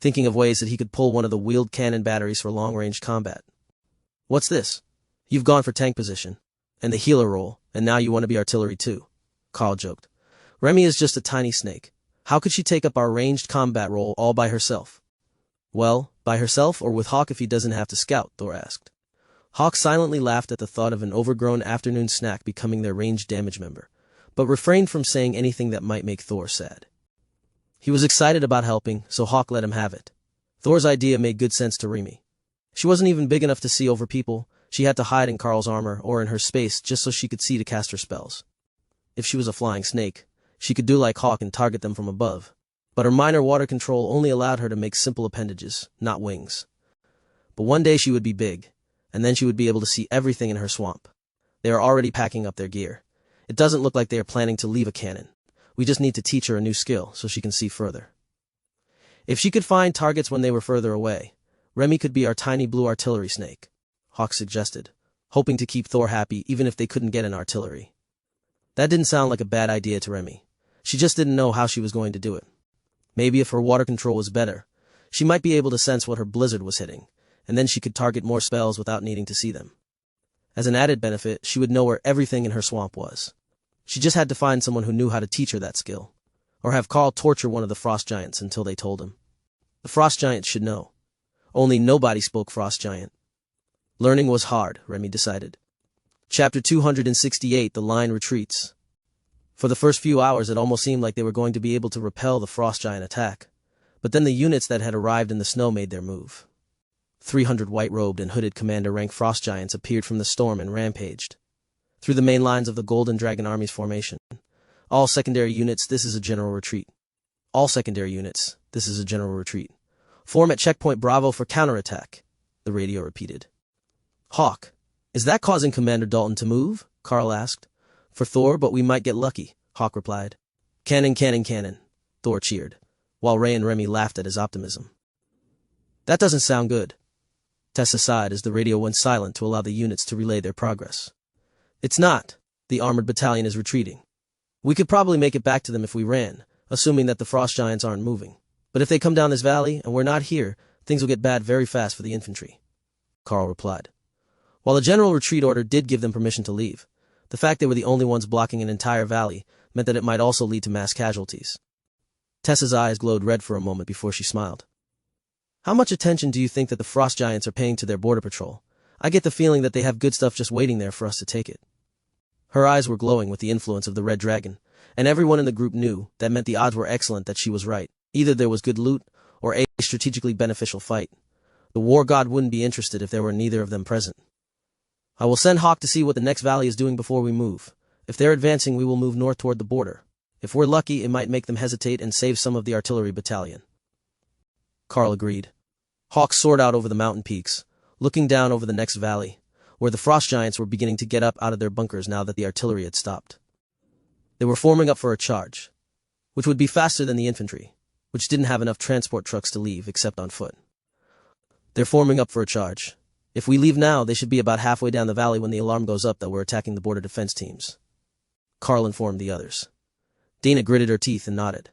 thinking of ways that he could pull one of the wheeled cannon batteries for long-range combat. What's this? You've gone for tank position, and the healer role, and now you want to be artillery too, Karl joked. Remy is just a tiny snake. How could she take up our ranged combat role all by herself? Well, by herself or with Hawk if he doesn't have to scout, Thor asked. Hawk silently laughed at the thought of an overgrown afternoon snack becoming their ranged damage member, but refrained from saying anything that might make Thor sad. He was excited about helping, so Hawk let him have it. Thor's idea made good sense to Remy. She wasn't even big enough to see over people. She had to hide in Karl's armor or in her space just so she could see to cast her spells. If she was a flying snake, she could do like Hawk and target them from above. But her minor water control only allowed her to make simple appendages, not wings. But one day she would be big, and then she would be able to see everything in her swamp. They are already packing up their gear. It doesn't look like they are planning to leave a cannon. We just need to teach her a new skill so she can see further. If she could find targets when they were further away, Remy could be our tiny blue artillery snake, Hawk suggested, hoping to keep Thor happy even if they couldn't get an artillery. That didn't sound like a bad idea to Remy. She just didn't know how she was going to do it. Maybe if her water control was better, she might be able to sense what her blizzard was hitting, and then she could target more spells without needing to see them. As an added benefit, she would know where everything in her swamp was. She just had to find someone who knew how to teach her that skill, or have Karl torture one of the frost giants until they told him. The frost giants should know. Only nobody spoke frost giant. Learning was hard, Remy decided. Chapter 268, The Line Retreats. For the first few hours it almost seemed like they were going to be able to repel the frost giant attack, but then the units that had arrived in the snow made their move. 300 white-robed and hooded commander-rank frost giants appeared from the storm and rampaged through the main lines of the Golden Dragon Army's formation. All secondary units, this is a general retreat. All secondary units, this is a general retreat. Form at checkpoint Bravo for counterattack, the radio repeated. Hawk, is that causing Commander Dalton to move? Karl asked. For Thor, but we might get lucky, Hawk replied. Cannon, cannon, cannon, Thor cheered, while Ray and Remy laughed at his optimism. That doesn't sound good. Tessa sighed as the radio went silent to allow the units to relay their progress. It's not. The armored battalion is retreating. We could probably make it back to them if we ran, assuming that the frost giants aren't moving. But if they come down this valley and we're not here, things will get bad very fast for the infantry, Karl replied. While the general retreat order did give them permission to leave, the fact they were the only ones blocking an entire valley meant that it might also lead to mass casualties. Tessa's eyes glowed red for a moment before she smiled. How much attention do you think that the frost giants are paying to their border patrol? I get the feeling that they have good stuff just waiting there for us to take it. Her eyes were glowing with the influence of the red dragon, and everyone in the group knew that meant the odds were excellent that she was right. Either there was good loot, or a strategically beneficial fight. The war god wouldn't be interested if there were neither of them present. I will send Hawk to see what the next valley is doing before we move. If they're advancing, we will move north toward the border. If we're lucky, it might make them hesitate and save some of the artillery battalion. Karl agreed. Hawk soared out over the mountain peaks, looking down over the next valley, where the frost giants were beginning to get up out of their bunkers now that the artillery had stopped. They were forming up for a charge, which would be faster than the infantry, which didn't have enough transport trucks to leave except on foot. They're forming up for a charge. If we leave now, they should be about halfway down the valley when the alarm goes up that we're attacking the border defense teams, Karl informed the others. Dana gritted her teeth and nodded.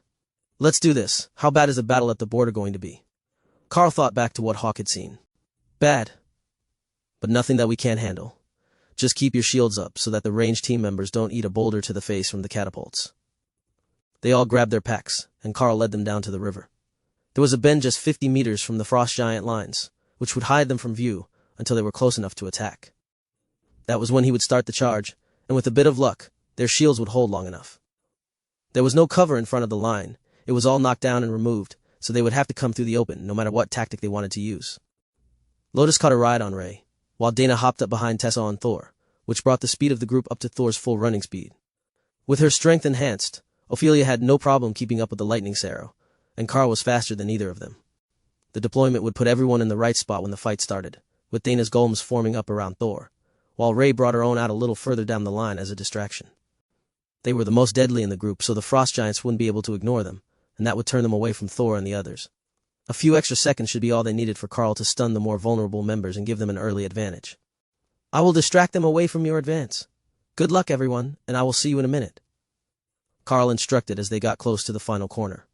Let's do this. How bad is the battle at the border going to be? Karl thought back to what Hawk had seen. Bad. But nothing that we can't handle. Just keep your shields up so that the ranged team members don't eat a boulder to the face from the catapults. They all grabbed their packs, and Karl led them down to the river. There was a bend just 50 meters from the frost giant lines, which would hide them from view until they were close enough to attack. That was when he would start the charge, and with a bit of luck, their shields would hold long enough. There was no cover in front of the line. It was all knocked down and removed, so they would have to come through the open, no matter what tactic they wanted to use. Lotus caught a ride on Ray, while Dana hopped up behind Tessa on Thor, which brought the speed of the group up to Thor's full running speed. With her strength enhanced, Ophelia had no problem keeping up with the lightning's arrow, and Karl was faster than either of them. The deployment would put everyone in the right spot when the fight started, with Dana's golems forming up around Thor, while Ray brought her own out a little further down the line as a distraction. They were the most deadly in the group, so the frost giants wouldn't be able to ignore them, and that would turn them away from Thor and the others. A few extra seconds should be all they needed for Karl to stun the more vulnerable members and give them an early advantage. I will distract them away from your advance. Good luck, everyone, and I will see you in a minute, Karl instructed as they got close to the final corner.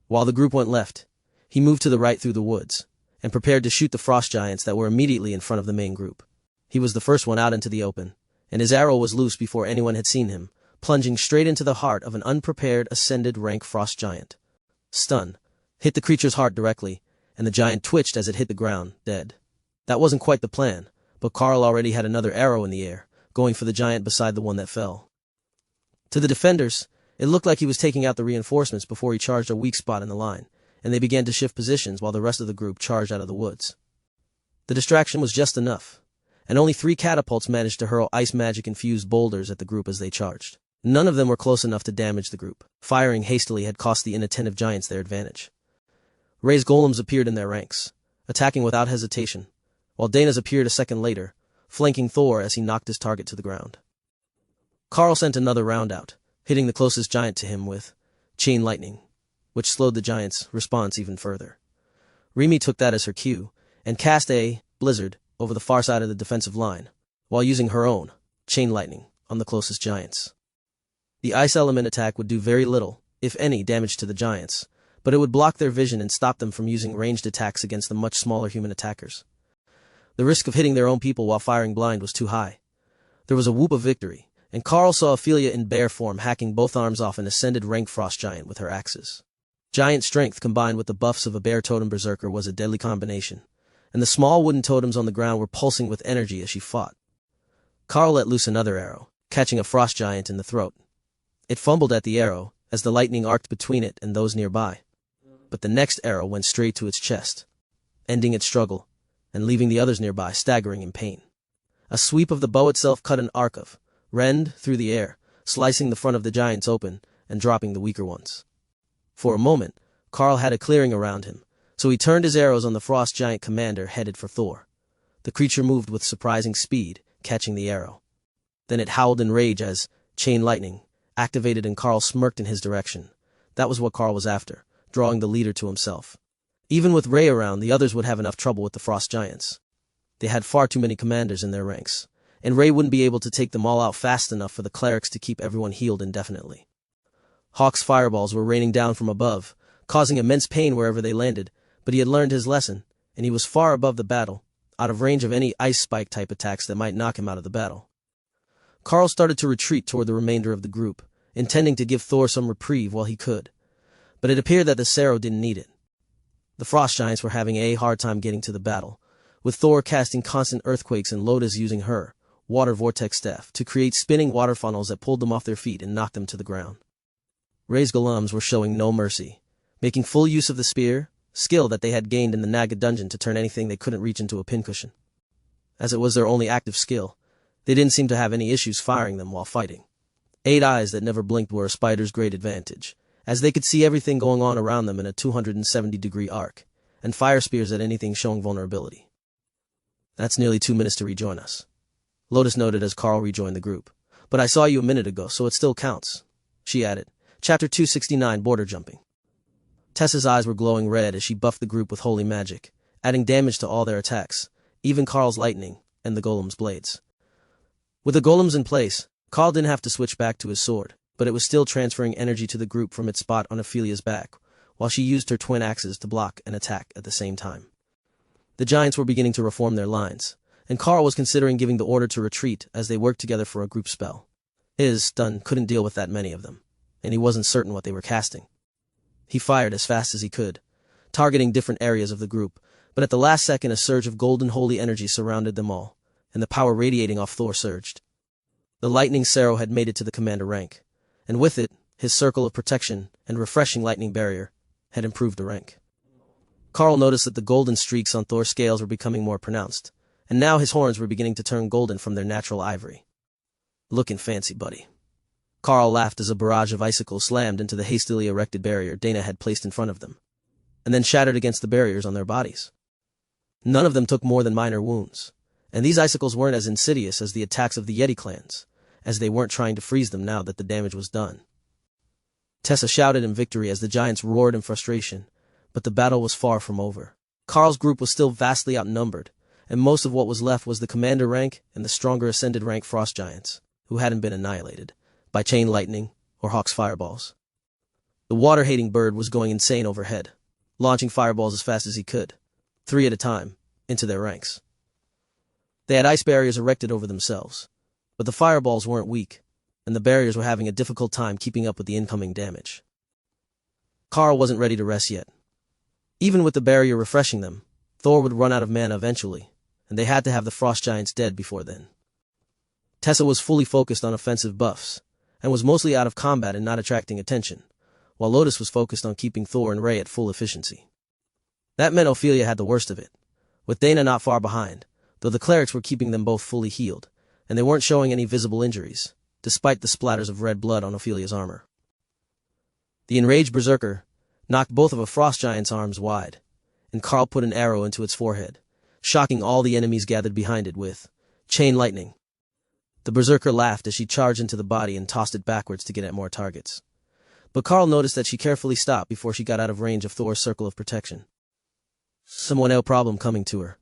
While the group went left, he moved to the right through the woods, and prepared to shoot the frost giants that were immediately in front of the main group. He was the first one out into the open, and his arrow was loose before anyone had seen him, plunging straight into the heart of an unprepared ascended rank frost giant. Stun hit the creature's heart directly, and the giant twitched as it hit the ground, dead. That wasn't quite the plan, but Karl already had another arrow in the air, going for the giant beside the one that fell. To the defenders, it looked like he was taking out the reinforcements before he charged a weak spot in the line, and they began to shift positions while the rest of the group charged out of the woods. The distraction was just enough, and only 3 catapults managed to hurl ice magic-infused boulders at the group as they charged. None of them were close enough to damage the group. Firing hastily had cost the inattentive giants their advantage. Ray's golems appeared in their ranks, attacking without hesitation, while Dana's appeared a second later, flanking Thor as he knocked his target to the ground. Karl sent another round out, hitting the closest giant to him with chain lightning, which slowed the giant's response even further. Remy took that as her cue, and cast a blizzard over the far side of the defensive line, while using her own chain lightning on the closest giants. The ice element attack would do very little, if any, damage to the giants, but it would block their vision and stop them from using ranged attacks against the much smaller human attackers. The risk of hitting their own people while firing blind was too high. There was a whoop of victory, and Karl saw Ophelia in bear form hacking both arms off an ascended rank frost giant with her axes. Giant strength combined with the buffs of a bear totem berserker was a deadly combination, and the small wooden totems on the ground were pulsing with energy as she fought. Karl let loose another arrow, catching a frost giant in the throat. It fumbled at the arrow, as the lightning arced between it and those nearby. But the next arrow went straight to its chest, ending its struggle, and leaving the others nearby staggering in pain. A sweep of the bow itself cut an arc of rend through the air, slicing the front of the giants open and dropping the weaker ones. For a moment, Karl had a clearing around him, so he turned his arrows on the frost giant commander headed for Thor. The creature moved with surprising speed, catching the arrow. Then it howled in rage as chain lightning activated, and Karl smirked in his direction. That was what Karl was after, drawing the leader to himself. Even with Ray around, the others would have enough trouble with the frost giants. They had far too many commanders in their ranks, and Ray wouldn't be able to take them all out fast enough for the clerics to keep everyone healed indefinitely. Hawk's fireballs were raining down from above, causing immense pain wherever they landed, but he had learned his lesson, and he was far above the battle, out of range of any ice spike type attacks that might knock him out of the battle. Karl started to retreat toward the remainder of the group, intending to give Thor some reprieve while he could, but it appeared that the Sarrow didn't need it. The frost giants were having a hard time getting to the battle, with Thor casting constant earthquakes and Lotus using her water vortex staff to create spinning water funnels that pulled them off their feet and knocked them to the ground. Ray's golems were showing no mercy, making full use of the spear, skill that they had gained in the Naga dungeon to turn anything they couldn't reach into a pincushion. As it was their only active skill, they didn't seem to have any issues firing them while fighting. 8 eyes that never blinked were a spider's great advantage, as they could see everything going on around them in a 270-degree arc, and fire spears at anything showing vulnerability. That's nearly 2 minutes to rejoin us, Lotus noted as Karl rejoined the group. But I saw you a minute ago, so it still counts, she added. Chapter 269, Border Jumping. Tessa's eyes were glowing red as she buffed the group with holy magic, adding damage to all their attacks, even Karl's lightning and the golem's blades. With the golems in place, Karl didn't have to switch back to his sword, but it was still transferring energy to the group from its spot on Ophelia's back, while she used her twin axes to block and attack at the same time. The giants were beginning to reform their lines, and Karl was considering giving the order to retreat as they worked together for a group spell. His stun couldn't deal with that many of them, and he wasn't certain what they were casting. He fired as fast as he could, targeting different areas of the group, but at the last second a surge of golden holy energy surrounded them all, and the power radiating off Thor surged. The lightning Sarrow had made it to the commander rank, and with it, his circle of protection and refreshing lightning barrier had improved a rank. Karl noticed that the golden streaks on Thor's scales were becoming more pronounced, and now his horns were beginning to turn golden from their natural ivory. Looking fancy, buddy. Karl laughed as a barrage of icicles slammed into the hastily erected barrier Dana had placed in front of them, and then shattered against the barriers on their bodies. None of them took more than minor wounds, and these icicles weren't as insidious as the attacks of the Yeti clans, as they weren't trying to freeze them now that the damage was done. Tessa shouted in victory as the giants roared in frustration, but the battle was far from over. Karl's group was still vastly outnumbered, and most of what was left was the commander rank and the stronger ascended rank frost giants, who hadn't been annihilated by chain lightning or Hawk's fireballs. The water-hating bird was going insane overhead, launching fireballs as fast as he could, 3 at a time, into their ranks. They had ice barriers erected over themselves, but the fireballs weren't weak, and the barriers were having a difficult time keeping up with the incoming damage. Karl wasn't ready to rest yet. Even with the barrier refreshing them, Thor would run out of mana eventually, and they had to have the frost giants dead before then. Tessa was fully focused on offensive buffs, and was mostly out of combat and not attracting attention, while Lotus was focused on keeping Thor and Ray at full efficiency. That meant Ophelia had the worst of it, with Dana not far behind, though the clerics were keeping them both fully healed, and they weren't showing any visible injuries, despite the splatters of red blood on Ophelia's armor. The enraged berserker knocked both of a frost giant's arms wide, and Karl put an arrow into its forehead, shocking all the enemies gathered behind it with chain lightning. The berserker laughed as she charged into the body and tossed it backwards to get at more targets. But Karl noticed that she carefully stopped before she got out of range of Thor's circle of protection. Someone else problem coming to her.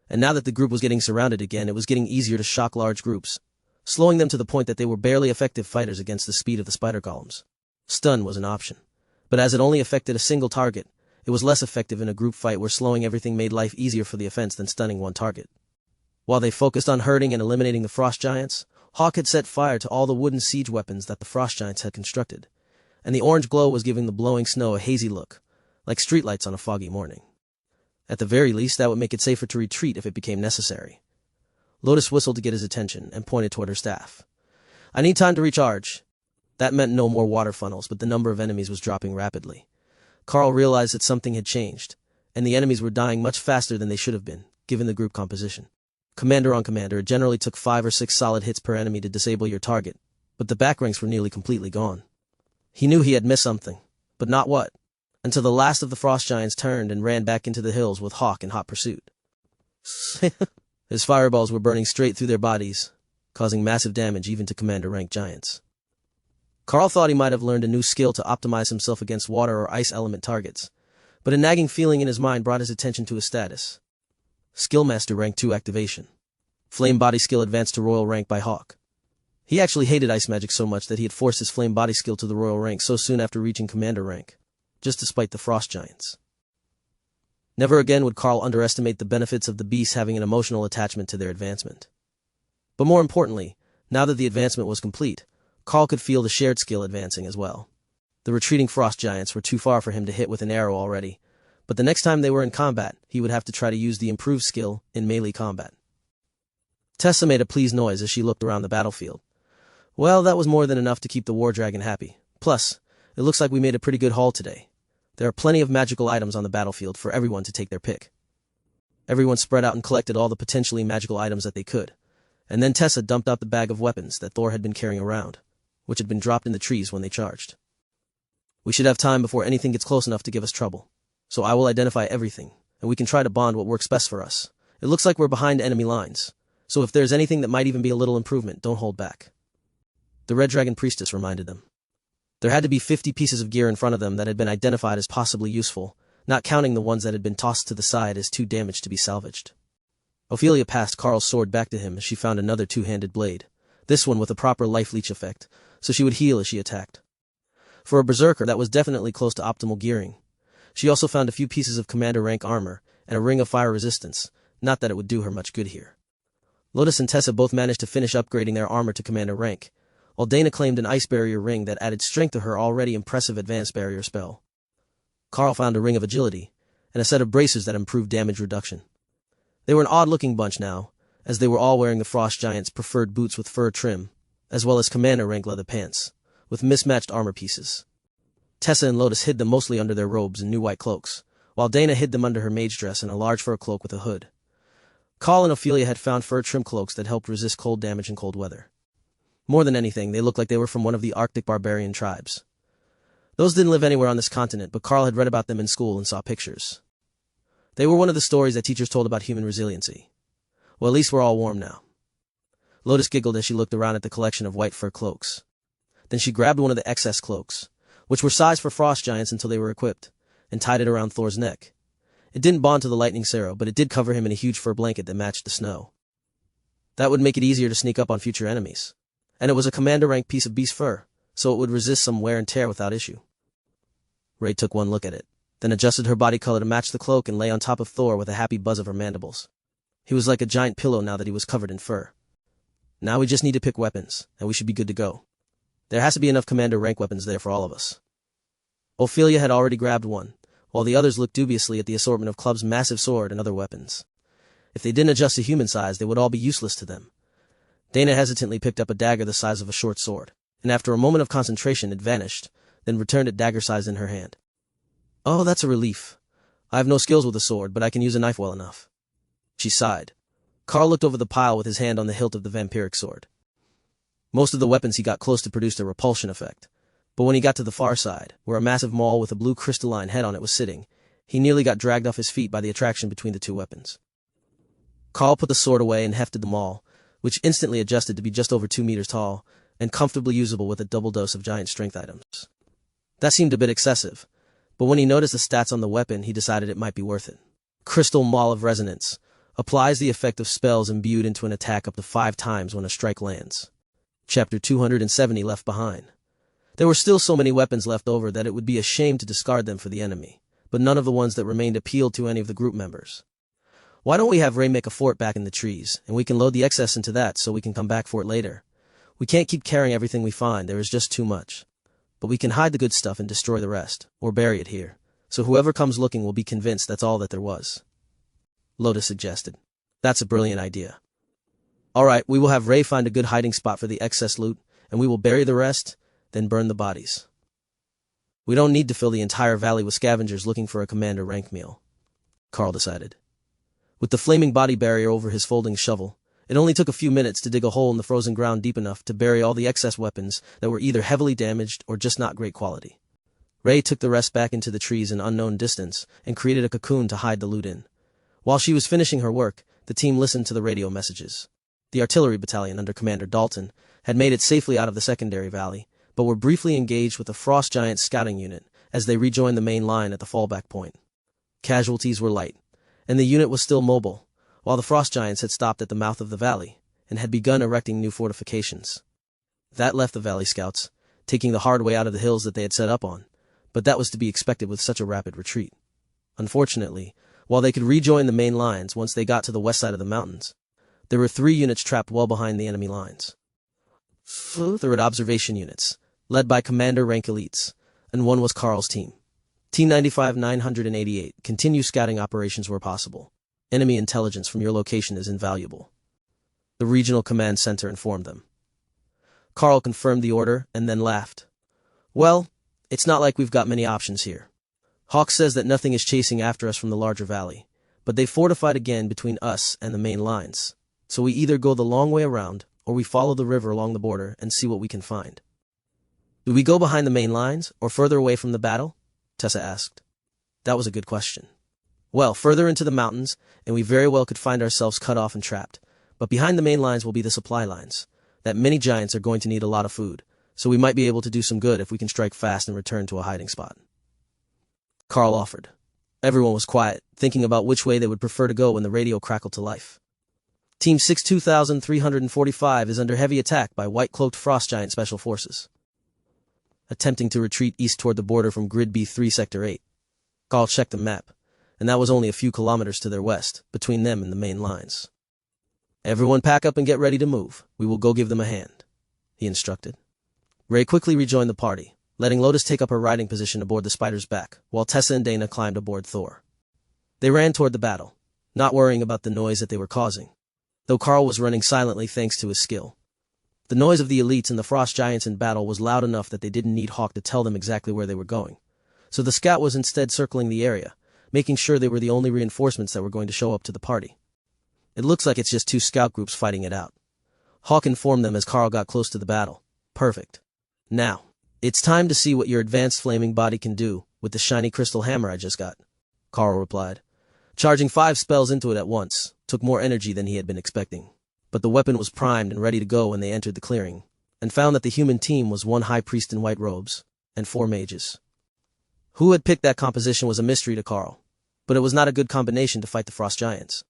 And now that the group was getting surrounded again, it was getting easier to shock large groups, slowing them to the point that they were barely effective fighters against the speed of the spider columns. Stun was an option, but as it only affected a single target, it was less effective in a group fight where slowing everything made life easier for the offense than stunning one target. While they focused on hurting and eliminating the frost giants, Hawk had set fire to all the wooden siege weapons that the frost giants had constructed, and the orange glow was giving the blowing snow a hazy look, like streetlights on a foggy morning. At the very least, that would make it safer to retreat if it became necessary. Lotus whistled to get his attention and pointed toward her staff. "I need time to recharge." That meant no more water funnels, but the number of enemies was dropping rapidly. Karl realized that something had changed, and the enemies were dying much faster than they should have been, given the group composition. Commander on commander, it generally took 5 or 6 solid hits per enemy to disable your target, but the back ranks were nearly completely gone. He knew he had missed something, but not what, until the last of the frost giants turned and ran back into the hills with Hawk in hot pursuit. His fireballs were burning straight through their bodies, causing massive damage even to commander-ranked giants. Karl thought he might have learned a new skill to optimize himself against water or ice element targets, but a nagging feeling in his mind brought his attention to his status. Skillmaster Rank 2 activation. Flame Body skill advanced to Royal Rank by Hawk. He actually hated ice magic so much that he had forced his Flame Body skill to the Royal Rank so soon after reaching Commander Rank, just to spite the Frost Giants. Never again would Karl underestimate the benefits of the beasts having an emotional attachment to their advancement. But more importantly, now that the advancement was complete, Karl could feel the shared skill advancing as well. The retreating Frost Giants were too far for him to hit with an arrow already, but the next time they were in combat, he would have to try to use the improved skill in melee combat. Tessa made a pleased noise as she looked around the battlefield. Well, that was more than enough to keep the War Dragon happy. Plus, it looks like we made a pretty good haul today. There are plenty of magical items on the battlefield for everyone to take their pick. Everyone spread out and collected all the potentially magical items that they could, and then Tessa dumped out the bag of weapons that Thor had been carrying around, which had been dropped in the trees when they charged. We should have time before anything gets close enough to give us trouble, so I will identify everything, and we can try to bond what works best for us. It looks like we're behind enemy lines, so if there's anything that might even be a little improvement, don't hold back. The Red Dragon Priestess reminded them. There had to be 50 pieces of gear in front of them that had been identified as possibly useful, not counting the ones that had been tossed to the side as too damaged to be salvaged. Ophelia passed Karl's sword back to him as she found another two-handed blade, this one with a proper life leech effect, so she would heal as she attacked. For a berserker, that was definitely close to optimal gearing. She also found a few pieces of commander rank armor and a ring of fire resistance, not that it would do her much good here. Lotus and Tessa both managed to finish upgrading their armor to commander rank, while Dana claimed an ice barrier ring that added strength to her already impressive advanced barrier spell. Karl found a ring of agility, and a set of bracers that improved damage reduction. They were an odd-looking bunch now, as they were all wearing the Frost Giant's preferred boots with fur trim, as well as commander rank leather pants, with mismatched armor pieces. Tessa and Lotus hid them mostly under their robes and new white cloaks, while Dana hid them under her mage dress and a large fur cloak with a hood. Karl and Ophelia had found fur trim cloaks that helped resist cold damage in cold weather. More than anything, they looked like they were from one of the Arctic barbarian tribes. Those didn't live anywhere on this continent, but Karl had read about them in school and saw pictures. They were one of the stories that teachers told about human resiliency. Well, at least we're all warm now. Lotus giggled as she looked around at the collection of white fur cloaks. Then she grabbed one of the excess cloaks, which were sized for frost giants until they were equipped, and tied it around Thor's neck. It didn't bond to the lightning arrow, but it did cover him in a huge fur blanket that matched the snow. That would make it easier to sneak up on future enemies. And it was a commander-rank piece of beast fur, so it would resist some wear and tear without issue. Ray took one look at it, then adjusted her body color to match the cloak and lay on top of Thor with a happy buzz of her mandibles. He was like a giant pillow now that he was covered in fur. Now we just need to pick weapons, and we should be good to go. There has to be enough commander-rank weapons there for all of us. Ophelia had already grabbed one, while the others looked dubiously at the assortment of Club's massive sword and other weapons. If they didn't adjust to human size, they would all be useless to them. Dana hesitantly picked up a dagger the size of a short sword, and after a moment of concentration it vanished, then returned it dagger-sized in her hand. Oh, that's a relief. I have no skills with a sword, but I can use a knife well enough. She sighed. Karl looked over the pile with his hand on the hilt of the vampiric sword. Most of the weapons he got close to produced a repulsion effect, but when he got to the far side, where a massive maul with a blue crystalline head on it was sitting, he nearly got dragged off his feet by the attraction between the two weapons. Karl put the sword away and hefted the maul, which instantly adjusted to be just over 2 meters tall, and comfortably usable with a double dose of giant strength items. That seemed a bit excessive, but when he noticed the stats on the weapon, he decided it might be worth it. Crystal Maul of Resonance applies the effect of spells imbued into an attack up to 5 times when a strike lands. Chapter 270 Left Behind. There were still so many weapons left over that it would be a shame to discard them for the enemy, but none of the ones that remained appealed to any of the group members. Why don't we have Ray make a fort back in the trees, and we can load the excess into that so we can come back for it later? We can't keep carrying everything we find, there is just too much. But we can hide the good stuff and destroy the rest, or bury it here, so whoever comes looking will be convinced that's all that there was. Lotus suggested. That's a brilliant idea. All right, we will have Ray find a good hiding spot for the excess loot, and we will bury the rest, then burn the bodies. We don't need to fill the entire valley with scavengers looking for a commander rank meal, Karl decided. With the flaming body barrier over his folding shovel, it only took a few minutes to dig a hole in the frozen ground deep enough to bury all the excess weapons that were either heavily damaged or just not great quality. Ray took the rest back into the trees an unknown distance and created a cocoon to hide the loot in. While she was finishing her work, the team listened to the radio messages. The artillery battalion under Commander Dalton had made it safely out of the secondary valley, but were briefly engaged with the Frost Giant scouting unit as they rejoined the main line at the fallback point. Casualties were light, and the unit was still mobile, while the Frost Giants had stopped at the mouth of the valley and had begun erecting new fortifications. That left the Valley Scouts, taking the hard way out of the hills that they had set up on, but that was to be expected with such a rapid retreat. Unfortunately, while they could rejoin the main lines once they got to the west side of the mountains, there were 3 units trapped well behind the enemy lines. 3rd observation units, led by Commander rank elites, and one was Karl's team. T-95-988 continue scouting operations where possible. Enemy intelligence from your location is invaluable, the regional command center informed them. Karl confirmed the order and then laughed. Well, it's not like we've got many options here. Hawk says that nothing is chasing after us from the larger valley, but they fortified again between us and the main lines. So we either go the long way around, or we follow the river along the border and see what we can find. Do we go behind the main lines, or further away from the battle? Tessa asked. That was a good question. Well, further into the mountains, and we very well could find ourselves cut off and trapped. But behind the main lines will be the supply lines. That many giants are going to need a lot of food, so we might be able to do some good if we can strike fast and return to a hiding spot. Karl offered. Everyone was quiet, thinking about which way they would prefer to go when the radio crackled to life. Team 62345 is under heavy attack by white-cloaked Frost Giant Special Forces, attempting to retreat east toward the border from Grid B3 Sector 8. Karl checked the map, and that was only a few kilometers to their west, between them and the main lines. Everyone pack up and get ready to move. We will go give them a hand, he instructed. Ray quickly rejoined the party, letting Lotus take up her riding position aboard the Spider's back, while Tessa and Dana climbed aboard Thor. They ran toward the battle, not worrying about the noise that they were causing, though Karl was running silently thanks to his skill. The noise of the elites and the Frost Giants in battle was loud enough that they didn't need Hawk to tell them exactly where they were going, so the scout was instead circling the area, making sure they were the only reinforcements that were going to show up to the party. It looks like it's just 2 scout groups fighting it out. Hawk informed them as Karl got close to the battle. Perfect. Now, it's time to see what your advanced flaming body can do with the shiny crystal hammer I just got, Karl replied. Charging 5 spells into it at once took more energy than he had been expecting, but the weapon was primed and ready to go when they entered the clearing, and found that the human team was 1 high priest in white robes, and 4 mages. Who had picked that composition was a mystery to Karl, but it was not a good combination to fight the Frost Giants.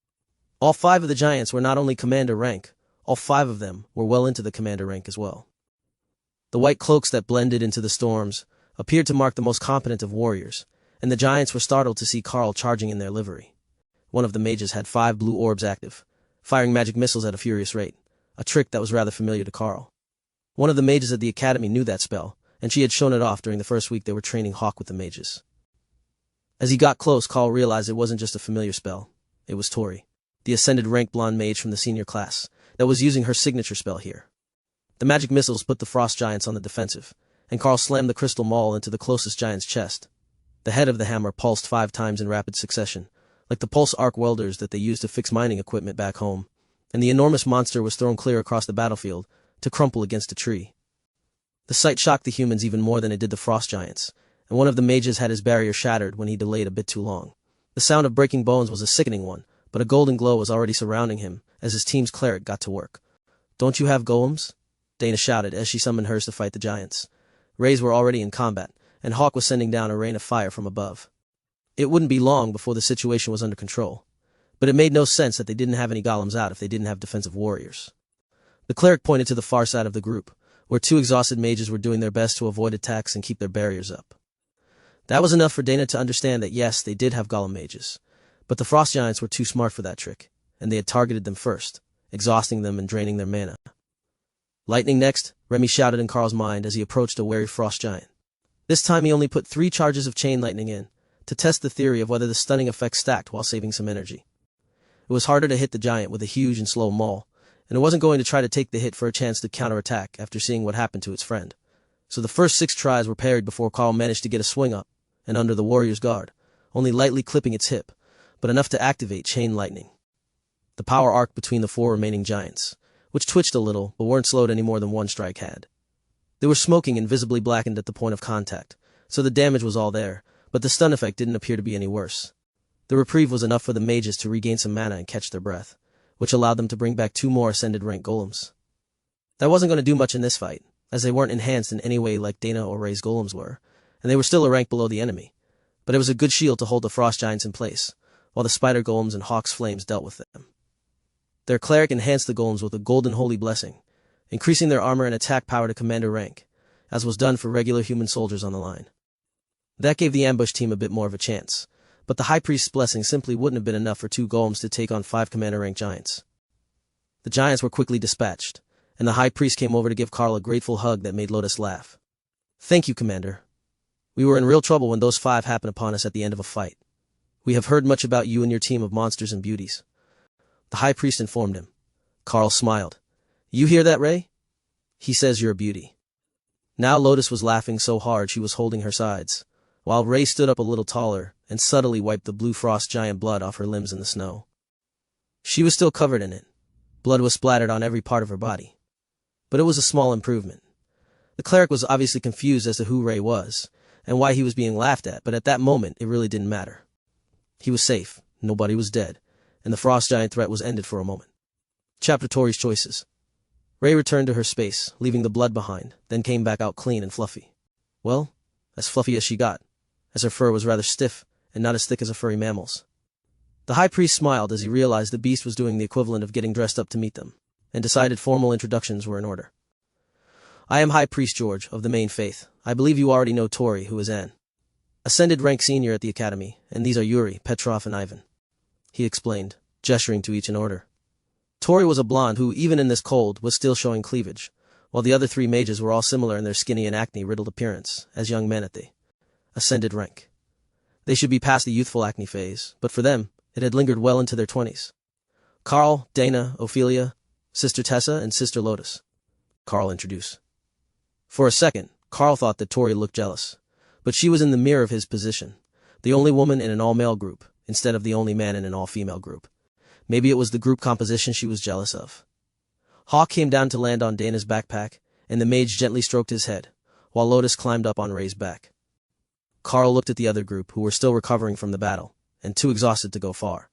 All 5 of the giants were not only commander rank, all 5 of them were well into the commander rank as well. The white cloaks that blended into the storms appeared to mark the most competent of warriors, and the giants were startled to see Karl charging in their livery. One of the mages had 5 blue orbs active, firing magic missiles at a furious rate, a trick that was rather familiar to Karl. One of the mages at the academy knew that spell, and she had shown it off during the first week they were training Hawk with the mages. As he got close, Karl realized it wasn't just a familiar spell. It was Tori, the ascended rank blonde mage from the senior class, that was using her signature spell here. The magic missiles put the Frost Giants on the defensive, and Karl slammed the crystal maul into the closest giant's chest. The head of the hammer pulsed 5 times in rapid succession, like the pulse arc welders that they used to fix mining equipment back home, and the enormous monster was thrown clear across the battlefield to crumple against a tree. The sight shocked the humans even more than it did the frost giants, and one of the mages had his barrier shattered when he delayed a bit too long. The sound of breaking bones was a sickening one, but a golden glow was already surrounding him as his team's cleric got to work. "Don't you have golems?" Dana shouted as she summoned hers to fight the giants. Rays were already in combat, and Hawk was sending down a rain of fire from above. It wouldn't be long before the situation was under control, but it made no sense that they didn't have any golems out if they didn't have defensive warriors. The cleric pointed to the far side of the group, where 2 exhausted mages were doing their best to avoid attacks and keep their barriers up. That was enough for Dana to understand that yes, they did have golem mages, but the frost giants were too smart for that trick, and they had targeted them first, exhausting them and draining their mana. "Lightning next," Remy shouted in Karl's mind as he approached a wary frost giant. This time he only put 3 charges of chain lightning in, to test the theory of whether the stunning effect stacked while saving some energy. It was harder to hit the giant with a huge and slow maul, and it wasn't going to try to take the hit for a chance to counterattack after seeing what happened to its friend. So the first 6 tries were parried before Karl managed to get a swing up, and under the warrior's guard, only lightly clipping its hip, but enough to activate chain lightning. The power arc between the 4 remaining giants, which twitched a little but weren't slowed any more than 1 strike had. They were smoking and visibly blackened at the point of contact, so the damage was all there, but the stun effect didn't appear to be any worse. The reprieve was enough for the mages to regain some mana and catch their breath, which allowed them to bring back 2 more ascended rank golems. That wasn't going to do much in this fight, as they weren't enhanced in any way like Dana or Ray's golems were, and they were still a rank below the enemy, but it was a good shield to hold the frost giants in place, while the spider golems and Hawk's flames dealt with them. Their cleric enhanced the golems with a golden holy blessing, increasing their armor and attack power to commander rank, as was done for regular human soldiers on the line. That gave the ambush team a bit more of a chance, but the high priest's blessing simply wouldn't have been enough for 2 golems to take on 5 commander rank giants. The giants were quickly dispatched, and the high priest came over to give Karl a grateful hug that made Lotus laugh. "Thank you, Commander. We were in real trouble when those 5 happened upon us at the end of a fight. We have heard much about you and your team of monsters and beauties." The high priest informed him. Karl smiled. "You hear that, Ray? He says you're a beauty." Now Lotus was laughing so hard she was holding her sides, while Ray stood up a little taller and subtly wiped the blue frost giant blood off her limbs in the snow. She was still covered in it. Blood was splattered on every part of her body. But it was a small improvement. The cleric was obviously confused as to who Ray was, and why he was being laughed at, but at that moment it really didn't matter. He was safe, nobody was dead, and the frost giant threat was ended for a moment. Chapter Tori's choices. Ray returned to her space, leaving the blood behind, then came back out clean and fluffy. Well, as fluffy as she got, as her fur was rather stiff and not as thick as a furry mammal's. The high priest smiled as he realized the beast was doing the equivalent of getting dressed up to meet them, and decided formal introductions were in order. "I am High Priest George, of the main faith. I believe you already know Tori, who is an ascended rank senior at the academy, and these are Yuri, Petrov, and Ivan," he explained, gesturing to each in order. Tori was a blonde who, even in this cold, was still showing cleavage, while the other 3 mages were all similar in their skinny and acne-riddled appearance, as young men at the ascended rank. They should be past the youthful acne phase, but for them, it had lingered well into their 20s. Karl, Dana, Ophelia, Sister Tessa, and Sister Lotus. Karl introduced. For a second, Karl thought that Tori looked jealous, but she was in the mirror of his position, the only woman in an all-male group, instead of the only man in an all-female group. Maybe it was the group composition she was jealous of. Hawk came down to land on Dana's backpack, and the mage gently stroked his head, while Lotus climbed up on Ray's back. Karl looked at the other group, who were still recovering from the battle, and too exhausted to go far.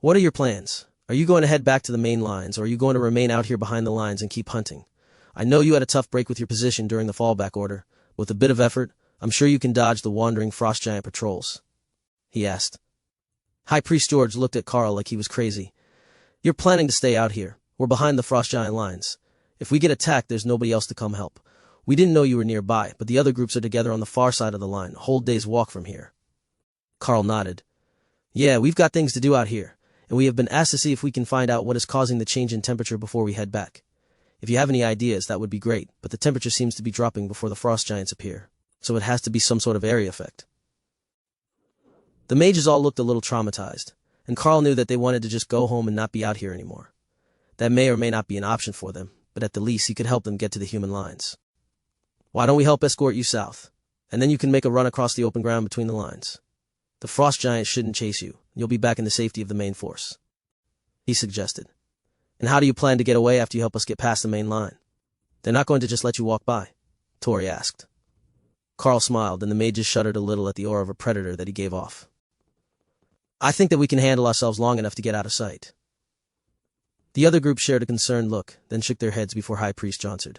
"What are your plans? Are you going to head back to the main lines, or are you going to remain out here behind the lines and keep hunting? I know you had a tough break with your position during the fallback order. With a bit of effort, I'm sure you can dodge the wandering frost giant patrols," he asked. High Priest George looked at Karl like he was crazy. "You're planning to stay out here. We're behind the frost giant lines. If we get attacked, there's nobody else to come help. We didn't know you were nearby, but the other groups are together on the far side of the line, a whole day's walk from here." Karl nodded. "Yeah, we've got things to do out here, and we have been asked to see if we can find out what is causing the change in temperature before we head back. If you have any ideas, that would be great, but the temperature seems to be dropping before the frost giants appear, so it has to be some sort of area effect." The mages all looked a little traumatized, and Karl knew that they wanted to just go home and not be out here anymore. That may or may not be an option for them, but at the least he could help them get to the human lines. Why don't we help escort you south? And then you can make a run across the open ground between the lines. The frost giant shouldn't chase you. You'll be back in the safety of the main force," he suggested. "And how do you plan to get away after you help us get past the main line? They're not going to just let you walk by?" Tori asked. Karl smiled, and the mages shuddered a little at the aura of a predator that he gave off. "I think that we can handle ourselves long enough to get out of sight." The other group shared a concerned look, then shook their heads before High Priest answered.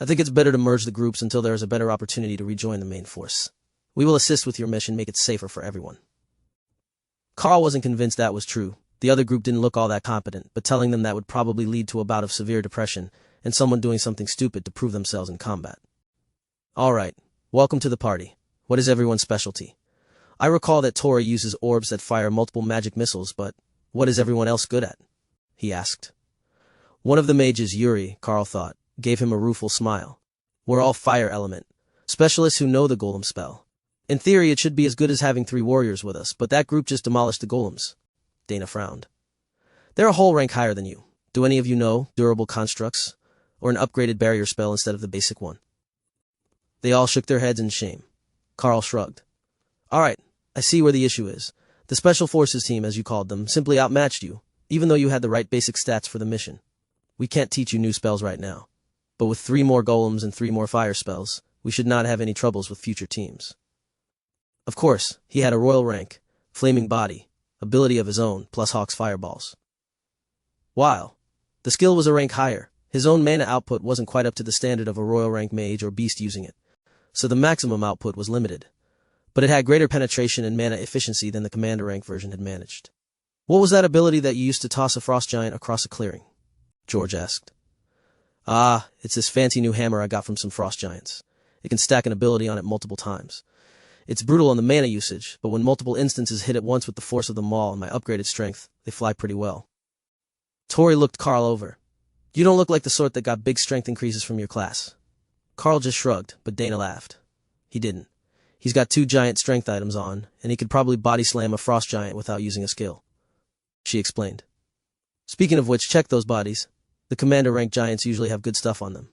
"I think it's better to merge the groups until there is a better opportunity to rejoin the main force. We will assist with your mission, make it safer for everyone." Karl wasn't convinced that was true. The other group didn't look all that competent, but telling them that would probably lead to a bout of severe depression and someone doing something stupid to prove themselves in combat. "All right, welcome to the party. What is everyone's specialty? I recall that Tori uses orbs that fire multiple magic missiles, but what is everyone else good at?" he asked. One of the mages, Yuri, Karl thought, gave him a rueful smile. "We're all fire element, specialists who know the golem spell. In theory, it should be as good as having 3 warriors with us, but that group just demolished the golems." Dana frowned. "They're a whole rank higher than you. Do any of you know durable constructs, or an upgraded barrier spell instead of the basic one?" They all shook their heads in shame. Karl shrugged. "All right, I see where the issue is. The Special Forces team, as you called them, simply outmatched you, even though you had the right basic stats for the mission. We can't teach you new spells right now, but with 3 more golems and 3 more fire spells, we should not have any troubles with future teams." Of course, he had a royal rank, flaming body, ability of his own, plus Hawk's fireballs. While the skill was a rank higher, his own mana output wasn't quite up to the standard of a royal rank mage or beast using it, so the maximum output was limited. But it had greater penetration and mana efficiency than the commander rank version had managed. "What was that ability that you used to toss a frost giant across a clearing?" George asked. "Ah, it's this fancy new hammer I got from some frost giants. It can stack an ability on it multiple times. It's brutal on the mana usage, but when multiple instances hit at once with the force of the maul and my upgraded strength, they fly pretty well." Tori looked Karl over. "You don't look like the sort that got big strength increases from your class." Karl just shrugged, but Dana laughed. "He didn't. He's got 2 giant strength items on, and he could probably body slam a frost giant without using a skill," she explained. "Speaking of which, check those bodies. The commander rank giants usually have good stuff on them,"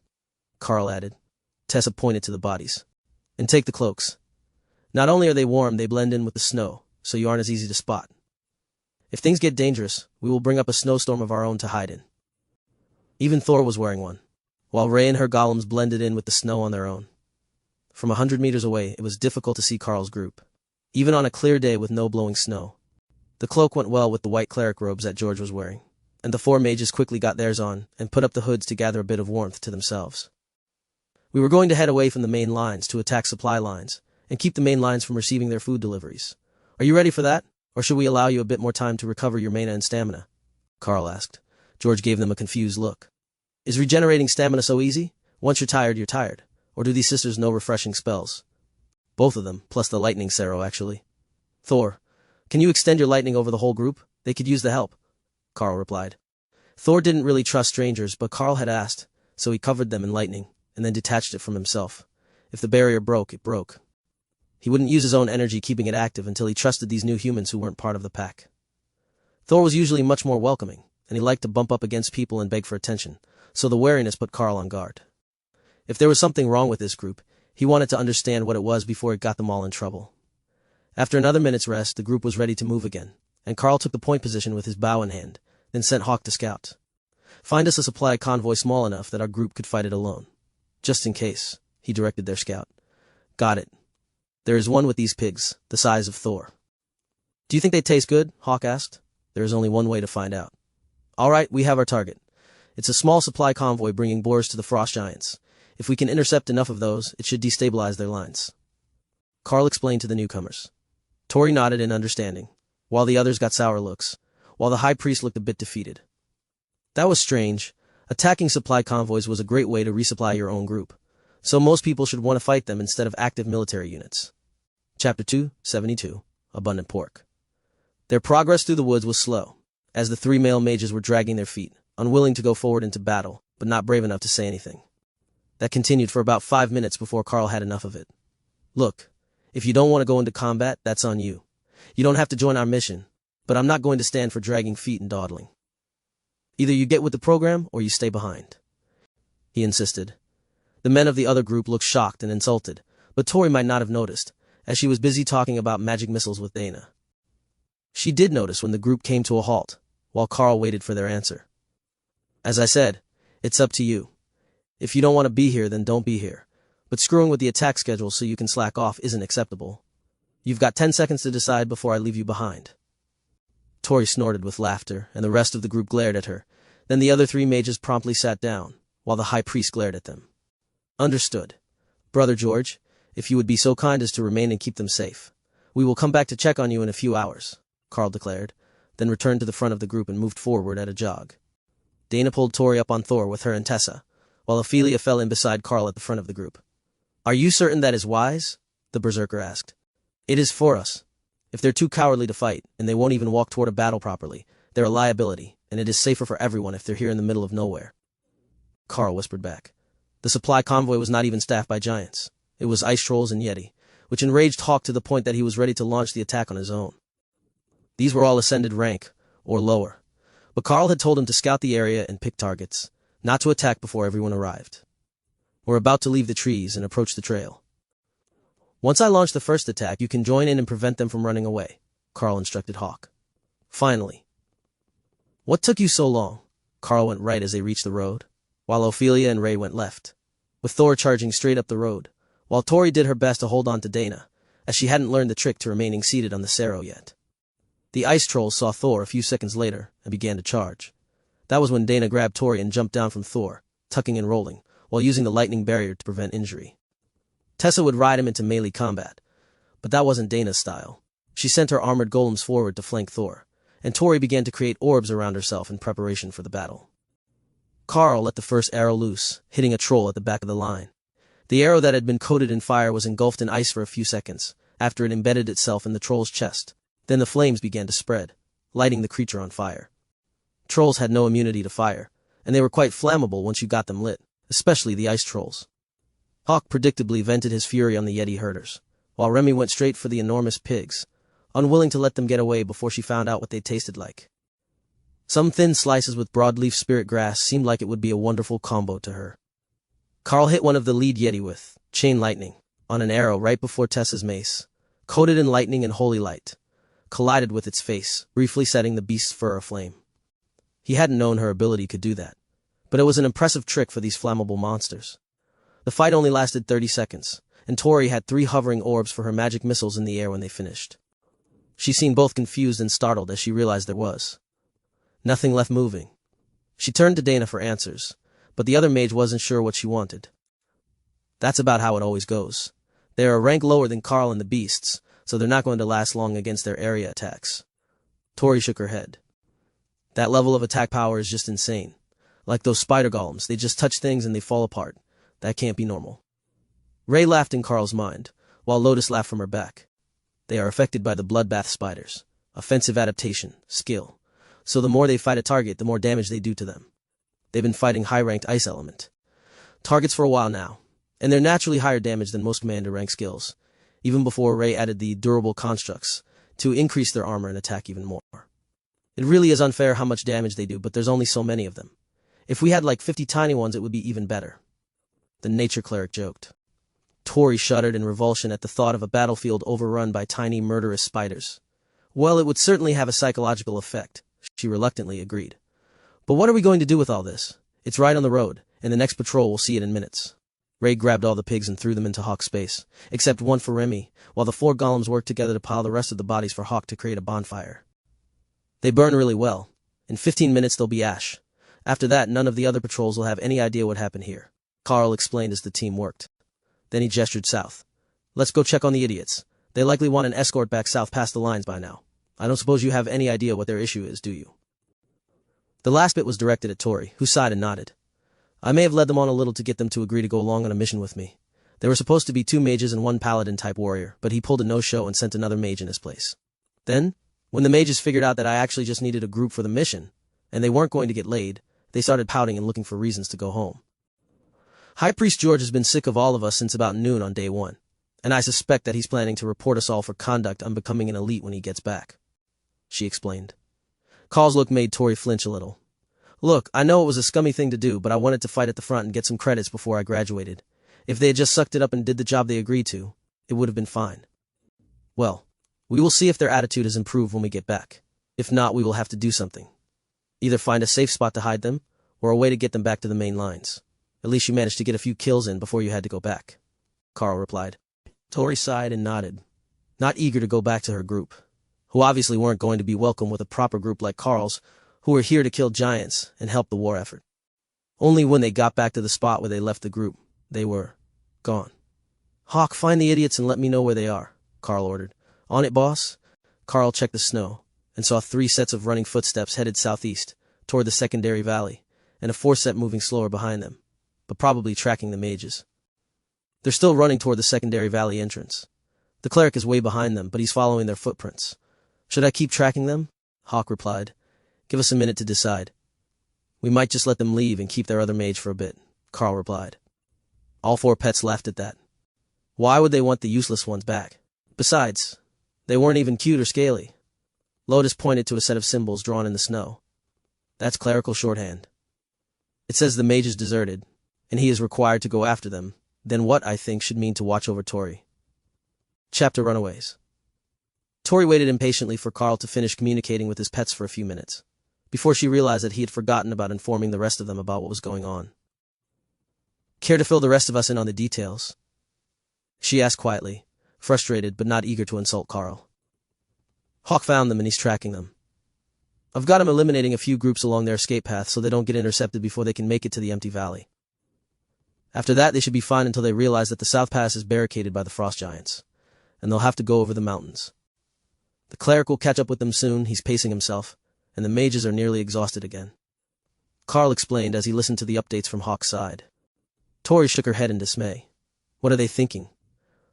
Karl added. Tessa pointed to the bodies. "And take the cloaks. Not only are they warm, they blend in with the snow, so you aren't as easy to spot. If things get dangerous, we will bring up a snowstorm of our own to hide in." Even Thor was wearing one, while Rey and her golems blended in with the snow on their own. From 100 meters away, it was difficult to see Karl's group, even on a clear day with no blowing snow. The cloak went well with the white cleric robes that George was wearing, and the 4 mages quickly got theirs on and put up the hoods to gather a bit of warmth to themselves. "We were going to head away from the main lines to attack supply lines, and keep the main lines from receiving their food deliveries. Are you ready for that, or should we allow you a bit more time to recover your mana and stamina?" Karl asked. George gave them a confused look. "Is regenerating stamina so easy? Once you're tired, you're tired. Or do these sisters know refreshing spells?" "Both of them, plus the lightning Sero, actually." "Thor, can you extend your lightning over the whole group? They could use the help," Karl replied. Thor didn't really trust strangers, but Karl had asked, so he covered them in lightning, and then detached it from himself. If the barrier broke, it broke. He wouldn't use his own energy keeping it active until he trusted these new humans who weren't part of the pack. Thor was usually much more welcoming, and he liked to bump up against people and beg for attention, so the wariness put Karl on guard. If there was something wrong with this group, he wanted to understand what it was before it got them all in trouble. After another minute's rest, the group was ready to move again, and Karl took the point position with his bow in hand, then sent Hawk to scout. "Find us a supply convoy small enough that our group could fight it alone. Just in case," he directed their scout. "Got it. There is one with these pigs, the size of Thor." "Do you think they taste good?" Hawk asked. "There is only one way to find out." "All right, we have our target. It's a small supply convoy bringing boars to the frost giants. If we can intercept enough of those, it should destabilize their lines," Karl explained to the newcomers. Tori nodded in understanding, while the others got sour looks, while the high priest looked a bit defeated. That was strange. Attacking supply convoys was a great way to resupply your own group, so most people should want to fight them instead of active military units. Chapter 272, Abundant Pork. Their progress through the woods was slow, as the 3 male mages were dragging their feet, unwilling to go forward into battle, but not brave enough to say anything. That continued for about 5 minutes before Karl had enough of it. "Look, if you don't want to go into combat, that's on you. You don't have to join our mission, but I'm not going to stand for dragging feet and dawdling. Either you get with the program or you stay behind," he insisted. The men of the other group looked shocked and insulted, but Tori might not have noticed, as she was busy talking about magic missiles with Dana. She did notice when the group came to a halt, while Karl waited for their answer. As I said, it's up to you. If you don't want to be here, then don't be here. But screwing with the attack schedule so you can slack off isn't acceptable. You've got 10 seconds to decide before I leave you behind. Tori snorted with laughter, and the rest of the group glared at her. Then the other 3 mages promptly sat down, while the high priest glared at them. Understood. Brother George, if you would be so kind as to remain and keep them safe. We will come back to check on you in a few hours, Karl declared, then returned to the front of the group and moved forward at a jog. Dana pulled Tori up on Thor with her and Tessa, while Ophelia fell in beside Karl at the front of the group. Are you certain that is wise? The berserker asked. It is for us. If they're too cowardly to fight, and they won't even walk toward a battle properly, they're a liability, and it is safer for everyone if they're here in the middle of nowhere. Karl whispered back. The supply convoy was not even staffed by giants. It was ice trolls and yeti, which enraged Hawk to the point that he was ready to launch the attack on his own. These were all ascended rank, or lower. But Karl had told him to scout the area and pick targets, not to attack before everyone arrived. We're about to leave the trees and approach the trail. Once I launch the first attack, you can join in and prevent them from running away, Karl instructed Hawk. Finally. What took you so long? Karl went right as they reached the road, while Ophelia and Ray went left, with Thor charging straight up the road, while Tori did her best to hold on to Dana, as she hadn't learned the trick to remaining seated on the Cerro yet. The ice trolls saw Thor a few seconds later and began to charge. That was when Dana grabbed Tori and jumped down from Thor, tucking and rolling, while using the lightning barrier to prevent injury. Tessa would ride him into melee combat, but that wasn't Dana's style. She sent her armored golems forward to flank Thor, and Tori began to create orbs around herself in preparation for the battle. Karl let the first arrow loose, hitting a troll at the back of the line. The arrow that had been coated in fire was engulfed in ice for a few seconds, after it embedded itself in the troll's chest. Then the flames began to spread, lighting the creature on fire. Trolls had no immunity to fire, and they were quite flammable once you got them lit, especially the ice trolls. Hawk predictably vented his fury on the Yeti herders, while Remy went straight for the enormous pigs, unwilling to let them get away before she found out what they tasted like. Some thin slices with broadleaf spirit grass seemed like it would be a wonderful combo to her. Karl hit one of the lead Yeti with chain lightning on an arrow right before Tessa's mace, coated in lightning and holy light, collided with its face, briefly setting the beast's fur aflame. He hadn't known her ability could do that, but it was an impressive trick for these flammable monsters. The fight only lasted 30 seconds, and Tori had 3 hovering orbs for her magic missiles in the air when they finished. She seemed both confused and startled as she realized there was nothing left moving. She turned to Dana for answers, but the other mage wasn't sure what she wanted. That's about how it always goes. They are a rank lower than Karl and the beasts, so they're not going to last long against their area attacks. Tori shook her head. That level of attack power is just insane. Like those spider golems, they just touch things and they fall apart. That can't be normal. Ray laughed in Karl's mind, while Lotus laughed from her back. They are affected by the bloodbath spiders. Offensive adaptation, skill. So the more they fight a target, the more damage they do to them. They've been fighting high-ranked ice element targets for a while now, and they're naturally higher damage than most commander rank skills, even before Ray added the durable constructs to increase their armor and attack even more. It really is unfair how much damage they do, but there's only so many of them. If we had like 50 tiny ones, it would be even better. The nature cleric joked. Tori shuddered in revulsion at the thought of a battlefield overrun by tiny murderous spiders. Well, it would certainly have a psychological effect, she reluctantly agreed. But what are we going to do with all this? It's right on the road, and the next patrol will see it in minutes. Ray grabbed all the pigs and threw them into Hawk's space, except one for Remy, while the 4 golems worked together to pile the rest of the bodies for Hawk to create a bonfire. They burn really well. In 15 minutes they'll be ash. After that, none of the other patrols will have any idea what happened here, Karl explained as the team worked. Then he gestured south. Let's go check on the idiots. They likely want an escort back south past the lines by now. I don't suppose you have any idea what their issue is, do you? The last bit was directed at Tori, who sighed and nodded. I may have led them on a little to get them to agree to go along on a mission with me. There were supposed to be 2 mages and 1 paladin-type warrior, but he pulled a no-show and sent another mage in his place. Then, when the mages figured out that I actually just needed a group for the mission, and they weren't going to get laid, they started pouting and looking for reasons to go home. High Priest George has been sick of all of us since about noon on day 1, and I suspect that he's planning to report us all for conduct unbecoming an elite when he gets back, she explained. Karl's look made Tori flinch a little. Look, I know it was a scummy thing to do, but I wanted to fight at the front and get some credits before I graduated, If they had just sucked it up and did the job they agreed to, it would have been fine. Well, we will see if their attitude has improved when we get back. If not, we will have to do something. Either find a safe spot to hide them, or a way to get them back to the main lines. At least you managed to get a few kills in before you had to go back, Karl replied. Tori sighed and nodded, not eager to go back to her group, who obviously weren't going to be welcome with a proper group like Karl's, who were here to kill giants and help the war effort. Only when they got back to the spot where they left the group, they were gone. Hawk, find the idiots and let me know where they are, Karl ordered. On it, boss? Karl checked the snow and saw 3 sets of running footsteps headed southeast toward the secondary valley, and a 4th set moving slower behind them, but probably tracking the mages. They're still running toward the secondary valley entrance. The cleric is way behind them, but he's following their footprints. Should I keep tracking them? Hawk replied. Give us a minute to decide. We might just let them leave and keep their other mage for a bit, Karl replied. All 4 pets laughed at that. Why would they want the useless ones back? Besides, they weren't even cute or scaly. Lotus pointed to a set of symbols drawn in the snow. That's clerical shorthand. It says the mage is deserted, and he is required to go after them. Then what, I think, should mean to watch over Tori. Chapter Runaways. Tori waited impatiently for Karl to finish communicating with his pets for a few minutes, before she realized that he had forgotten about informing the rest of them about what was going on. Care to fill the rest of us in on the details? She asked quietly, frustrated but not eager to insult Karl. Hawk found them and he's tracking them. I've got him eliminating a few groups along their escape path so they don't get intercepted before they can make it to the empty valley. After that, they should be fine until they realize that the South Pass is barricaded by the frost giants, and they'll have to go over the mountains. The cleric will catch up with them soon, he's pacing himself, and the mages are nearly exhausted again. Karl explained as he listened to the updates from Hawk's side. Tori shook her head in dismay. What are they thinking?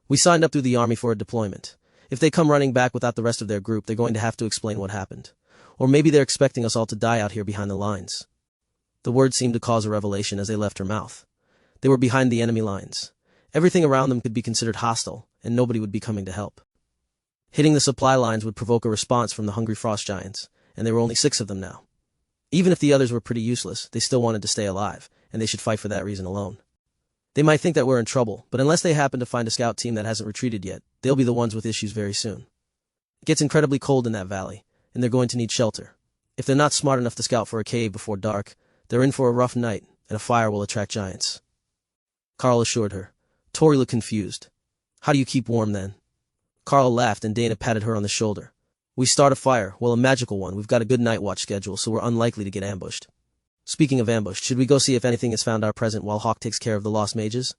We signed up through the army for a deployment. If they come running back without the rest of their group, they're going to have to explain what happened. Or maybe they're expecting us all to die out here behind the lines. The words seemed to cause a revelation as they left her mouth. They were behind the enemy lines. Everything around them could be considered hostile, and nobody would be coming to help. Hitting the supply lines would provoke a response from the hungry frost giants, and there were only 6 of them now. Even if the others were pretty useless, they still wanted to stay alive, and they should fight for that reason alone. They might think that we're in trouble, but unless they happen to find a scout team that hasn't retreated yet, they'll be the ones with issues very soon. It gets incredibly cold in that valley, and they're going to need shelter. If they're not smart enough to scout for a cave before dark, they're in for a rough night, and a fire will attract giants. Karl assured her. Tori looked confused. How do you keep warm then? Karl laughed and Dana patted her on the shoulder. We start a fire, well, a magical one. We've got a good night watch schedule, so we're unlikely to get ambushed. Speaking of ambush, should we go see if anything has found our present while Hawk takes care of the lost mages?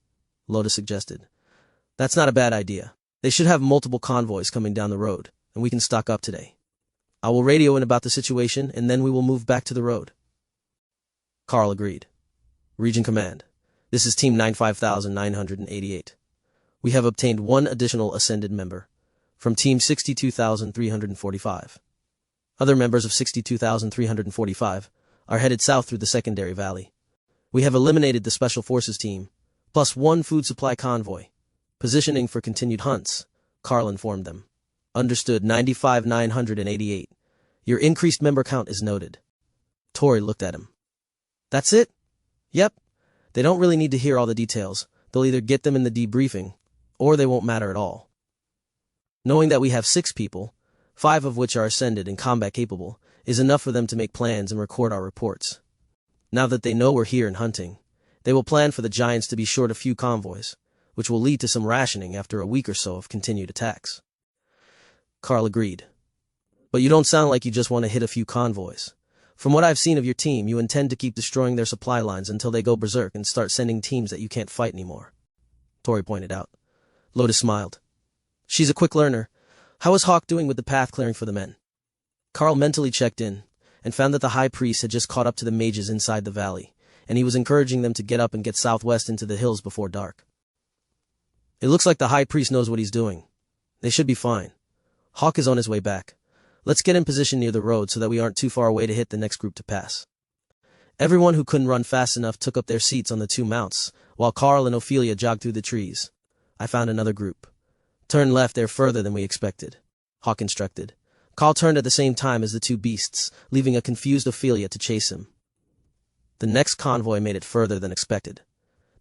Lotus suggested. That's not a bad idea. They should have multiple convoys coming down the road, and we can stock up today. I will radio in about the situation, and then we will move back to the road. Karl agreed. Region Command. This is Team 95988. We have obtained 1 additional Ascended member from Team 62345. Other members of 62345 are headed south through the secondary valley. We have eliminated the Special Forces team, plus 1 food supply convoy. Positioning for continued hunts, Karl informed them. Understood. 95988. Your increased member count is noted. Tori looked at him. That's it? Yep. They don't really need to hear all the details. They'll either get them in the debriefing, or they won't matter at all. Knowing that we have 6 people, 5 of which are ascended and combat capable, is enough for them to make plans and record our reports. Now that they know we're here and hunting, they will plan for the giants to be short a few convoys, which will lead to some rationing after a week or so of continued attacks. Karl agreed. But you don't sound like you just want to hit a few convoys. From what I've seen of your team, you intend to keep destroying their supply lines until they go berserk and start sending teams that you can't fight anymore, Tori pointed out. Lotus smiled. She's a quick learner. How is Hawk doing with the path clearing for the men? Karl mentally checked in, and found that the high priest had just caught up to the mages inside the valley, and he was encouraging them to get up and get southwest into the hills before dark. It looks like the high priest knows what he's doing. They should be fine. Hawk is on his way back. Let's get in position near the road so that we aren't too far away to hit the next group to pass. Everyone who couldn't run fast enough took up their seats on the 2 mounts, while Karl and Ophelia jogged through the trees. I found another group. Turn left, they're further than we expected, Hawk instructed. Karl turned at the same time as the 2 beasts, leaving a confused Ophelia to chase him. The next convoy made it further than expected.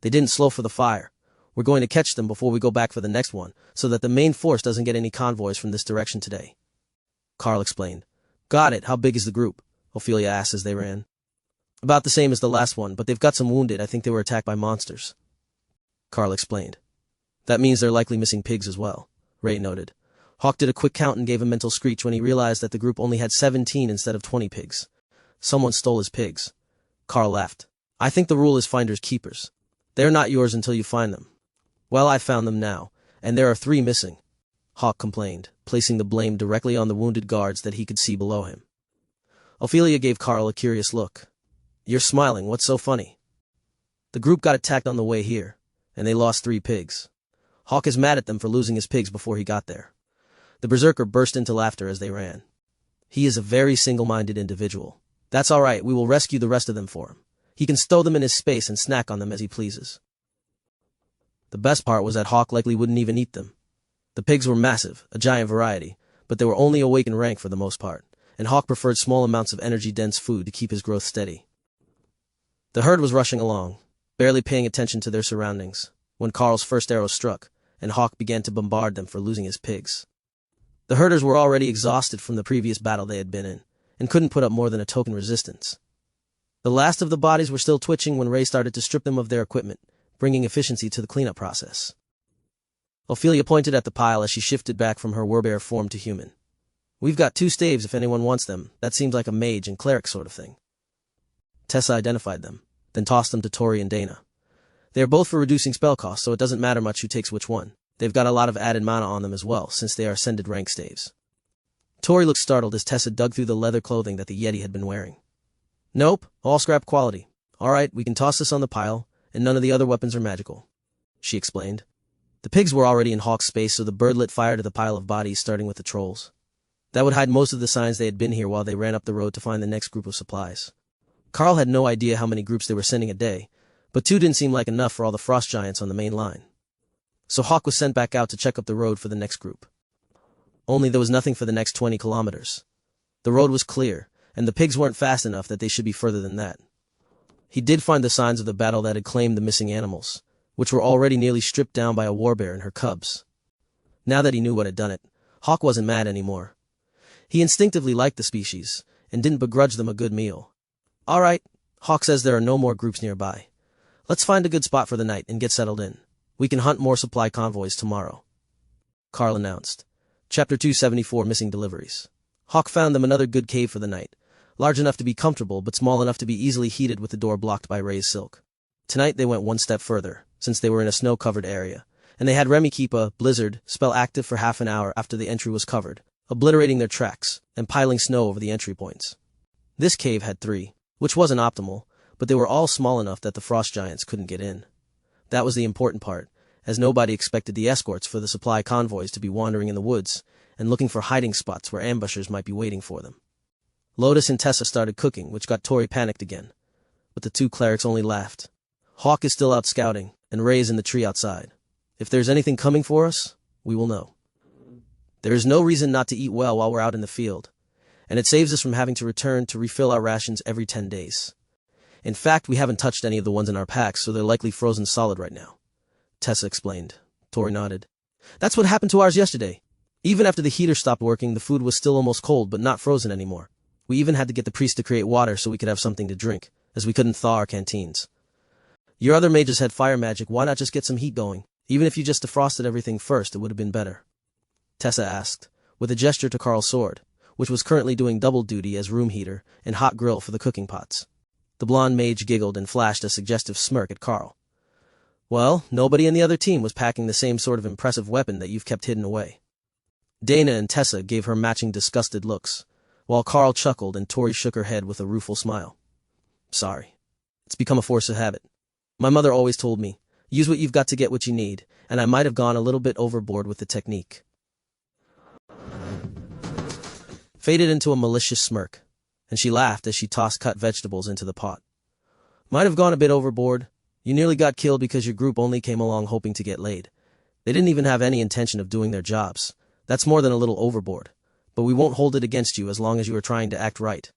They didn't slow for the fire, We're going to catch them before we go back for the next one, so that the main force doesn't get any convoys from this direction today. Karl explained. Got it. How big is the group? Ophelia asked as they ran. About the same as the last one, but they've got some wounded. I think they were attacked by monsters. Karl explained. That means they're likely missing pigs as well, Ray noted. Hawk did a quick count and gave a mental screech when he realized that the group only had 17 instead of 20 pigs. Someone stole his pigs. Karl laughed. I think the rule is finders keepers. They're not yours until you find them. Well, I found them now, and there are 3 missing, Hawk complained, placing the blame directly on the wounded guards that he could see below him. Ophelia gave Karl a curious look. You're smiling, what's so funny? The group got attacked on the way here, and they lost 3 pigs. Hawk is mad at them for losing his pigs before he got there. The berserker burst into laughter as they ran. He is a very single-minded individual. That's all right, we will rescue the rest of them for him. He can stow them in his space and snack on them as he pleases. The best part was that Hawk likely wouldn't even eat them. The pigs were massive, a giant variety, but they were only awakened rank for the most part, and Hawk preferred small amounts of energy-dense food to keep his growth steady. The herd was rushing along, barely paying attention to their surroundings, when Karl's first arrow struck, and Hawk began to bombard them for losing his pigs. The herders were already exhausted from the previous battle they had been in, and couldn't put up more than a token resistance. The last of the bodies were still twitching when Ray started to strip them of their equipment, bringing efficiency to the cleanup process. Ophelia pointed at the pile as she shifted back from her werbear form to human. We've got 2 staves if anyone wants them. That seems like a mage and cleric sort of thing. Tessa identified them, then tossed them to Tori and Dana. They are both for reducing spell costs, so it doesn't matter much who takes which one. They've got a lot of added mana on them as well, since they are ascended rank staves. Tori looked startled as Tessa dug through the leather clothing that the Yeti had been wearing. Nope, all scrap quality. All right, we can toss this on the pile, and none of the other weapons are magical, she explained. The pigs were already in Hawk's space, so the bird lit fire to the pile of bodies, starting with the trolls. That would hide most of the signs they had been here while they ran up the road to find the next group of supplies. Karl had no idea how many groups they were sending a day, but 2 didn't seem like enough for all the frost giants on the main line. So Hawk was sent back out to check up the road for the next group. Only there was nothing for the next 20 kilometers. The road was clear, and the pigs weren't fast enough that they should be further than that. He did find the signs of the battle that had claimed the missing animals, which were already nearly stripped down by a warbear and her cubs. Now that he knew what had done it, Hawk wasn't mad anymore. He instinctively liked the species, and didn't begrudge them a good meal. All right, Hawk says there are no more groups nearby. Let's find a good spot for the night and get settled in. We can hunt more supply convoys tomorrow, Karl announced. Chapter 274, Missing Deliveries. Hawk found them another good cave for the night, large enough to be comfortable but small enough to be easily heated with the door blocked by Ray's silk. Tonight they went one step further, since they were in a snow-covered area, and they had Remy keep a blizzard spell active for half an hour after the entry was covered, obliterating their tracks and piling snow over the entry points. This cave had 3, which wasn't optimal, but they were all small enough that the frost giants couldn't get in. That was the important part, as nobody expected the escorts for the supply convoys to be wandering in the woods and looking for hiding spots where ambushers might be waiting for them. Lotus and Tessa started cooking, which got Tori panicked again, but the 2 clerics only laughed. Hawk is still out scouting, and Ray is in the tree outside. If there's anything coming for us, we will know. There is no reason not to eat well while we're out in the field, and it saves us from having to return to refill our rations every 10 days. In fact, we haven't touched any of the ones in our packs, so they're likely frozen solid right now, Tessa explained. Tori nodded. That's what happened to ours yesterday. Even after the heater stopped working, the food was still almost cold but not frozen anymore. We even had to get the priest to create water so we could have something to drink, as we couldn't thaw our canteens. Your other mages had fire magic, why not just get some heat going? Even if you just defrosted everything first, it would have been better, Tessa asked, with a gesture to Karl's sword, which was currently doing double duty as room heater and hot grill for the cooking pots. The blonde mage giggled and flashed a suggestive smirk at Karl. Well, nobody in the other team was packing the same sort of impressive weapon that you've kept hidden away. Dana and Tessa gave her matching disgusted looks, while Karl chuckled and Tori shook her head with a rueful smile. Sorry. It's become a force of habit. My mother always told me, use what you've got to get what you need, and I might have gone a little bit overboard with the technique. Faded into a malicious smirk, and she laughed as she tossed cut vegetables into the pot. Might have gone a bit overboard. You nearly got killed because your group only came along hoping to get laid. They didn't even have any intention of doing their jobs. That's more than a little overboard. But we won't hold it against you as long as you are trying to act right.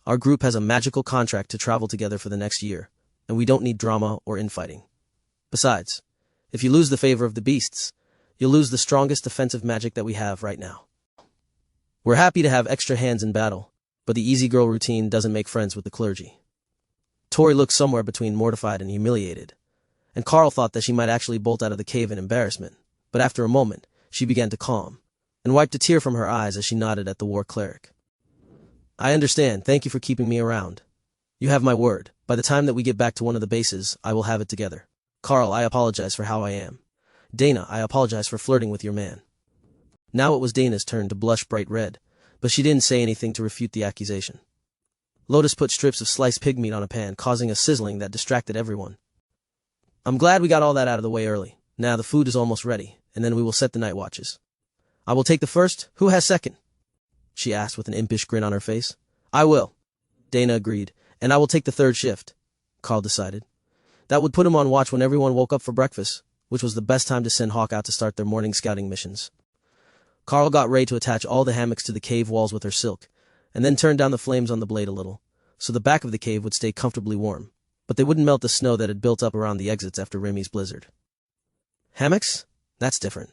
Our group has a magical contract to travel together for the next year, and we don't need drama or infighting. Besides, If you lose the favor of the beasts, you'll lose the strongest defensive magic that we have right now. We're happy to have extra hands in battle, but the easy girl routine doesn't make friends with the clergy. Tori looked somewhere between mortified and humiliated, and Karl thought that she might actually bolt out of the cave in embarrassment, but after a moment, she began to calm, and wiped a tear from her eyes as she nodded at the war cleric. I understand, thank you for keeping me around. You have my word, by the time that we get back to one of the bases, I will have it together. Karl, I apologize for how I am. Dana, I apologize for flirting with your man. Now it was Dana's turn to blush bright red, but she didn't say anything to refute the accusation. Lotus put strips of sliced pig meat on a pan, causing a sizzling that distracted everyone. I'm glad we got all that out of the way early. Now the food is almost ready, and then we will set the night watches. I will take the first. Who has second? She asked with an impish grin on her face. I will. Dana agreed, and I will take the third shift, Karl decided. That would put him on watch when everyone woke up for breakfast, which was the best time to send Hawk out to start their morning scouting missions. Karl got Ray to attach all the hammocks to the cave walls with her silk, and then turned down the flames on the blade a little, so the back of the cave would stay comfortably warm, but they wouldn't melt the snow that had built up around the exits after Remy's blizzard. Hammocks? That's different,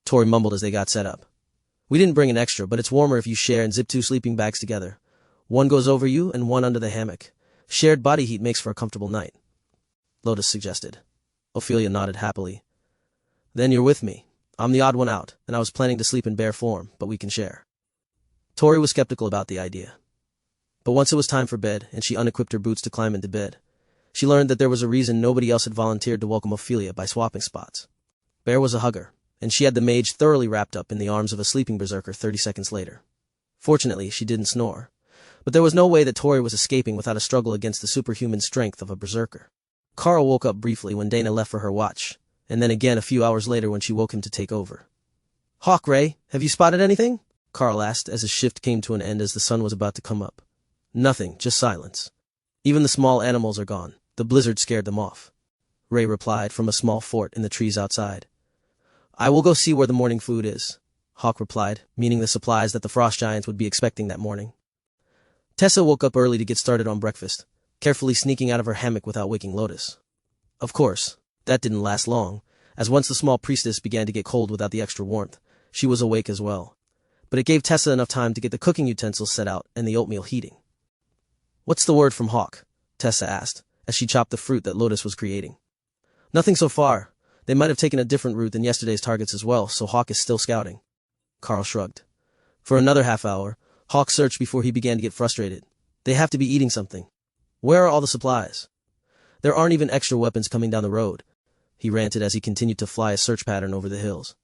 Tori mumbled as they got set up. We didn't bring an extra, but it's warmer if you share and zip 2 sleeping bags together. One goes over you and one under the hammock. Shared body heat makes for a comfortable night, Lotus suggested. Ophelia nodded happily. Then you're with me. I'm the odd one out, and I was planning to sleep in bare form, but we can share. Tori was skeptical about the idea. But once it was time for bed, and she unequipped her boots to climb into bed, she learned that there was a reason nobody else had volunteered to welcome Ophelia by swapping spots. Bear was a hugger, and she had the mage thoroughly wrapped up in the arms of a sleeping berserker 30 seconds later. Fortunately, she didn't snore, but there was no way that Tori was escaping without a struggle against the superhuman strength of a berserker. Karl woke up briefly when Dana left for her watch, and then again a few hours later when she woke him to take over. Hawk, Ray, have you spotted anything? Karl asked as his shift came to an end as the sun was about to come up. Nothing, just silence. Even the small animals are gone. The blizzard scared them off, Ray replied from a small fort in the trees outside. I will go see where the morning food is, Hawk replied, meaning the supplies that the frost giants would be expecting that morning. Tessa woke up early to get started on breakfast, carefully sneaking out of her hammock without waking Lotus. Of course, that didn't last long, as once the small priestess began to get cold without the extra warmth, she was awake as well. But it gave Tessa enough time to get the cooking utensils set out and the oatmeal heating. What's the word from Hawk? Tessa asked, as she chopped the fruit that Lotus was creating. Nothing so far. They might have taken a different route than yesterday's targets as well, so Hawk is still scouting. Karl shrugged. For another half hour, Hawk searched before he began to get frustrated. They have to be eating something. Where are all the supplies? There aren't even extra weapons coming down the road, he ranted as he continued to fly a search pattern over the hills.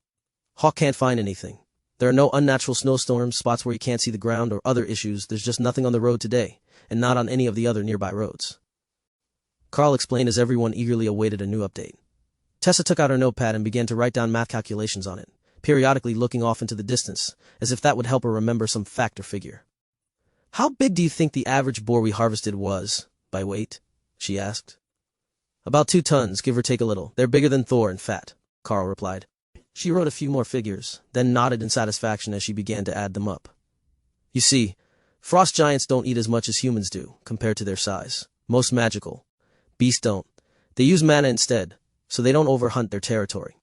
Hawk can't find anything. There are no unnatural snowstorms, spots where you can't see the ground, or other issues. There's just nothing on the road today, and not on any of the other nearby roads. Karl explained as everyone eagerly awaited a new update. Tessa took out her notepad and began to write down math calculations on it, periodically looking off into the distance, as if that would help her remember some fact or figure. How big do you think the average boar we harvested was, by weight? She asked. About 2 tons, give or take a little. They're bigger than Thor and fat, Karl replied. She wrote a few more figures, then nodded in satisfaction as she began to add them up. You see, frost giants don't eat as much as humans do, compared to their size. Most magical. Beasts don't. They use mana instead, so they don't overhunt their territory.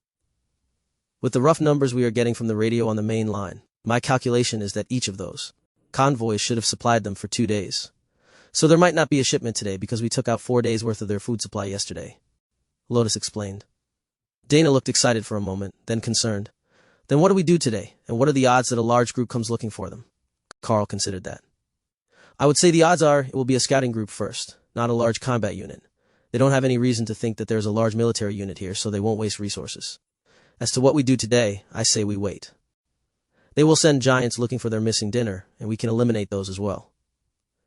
With the rough numbers we are getting from the radio on the main line, my calculation is that each of those convoys should have supplied them for 2 days. So there might not be a shipment today because we took out 4 days' worth of their food supply yesterday, Lotus explained. Dana looked excited for a moment, then concerned. Then what do we do today, and what are the odds that a large group comes looking for them? Karl considered that. I would say the odds are it will be a scouting group first, not a large combat unit. They don't have any reason to think that there's a large military unit here, so they won't waste resources. As to what we do today, I say we wait. They will send giants looking for their missing dinner, and we can eliminate those as well.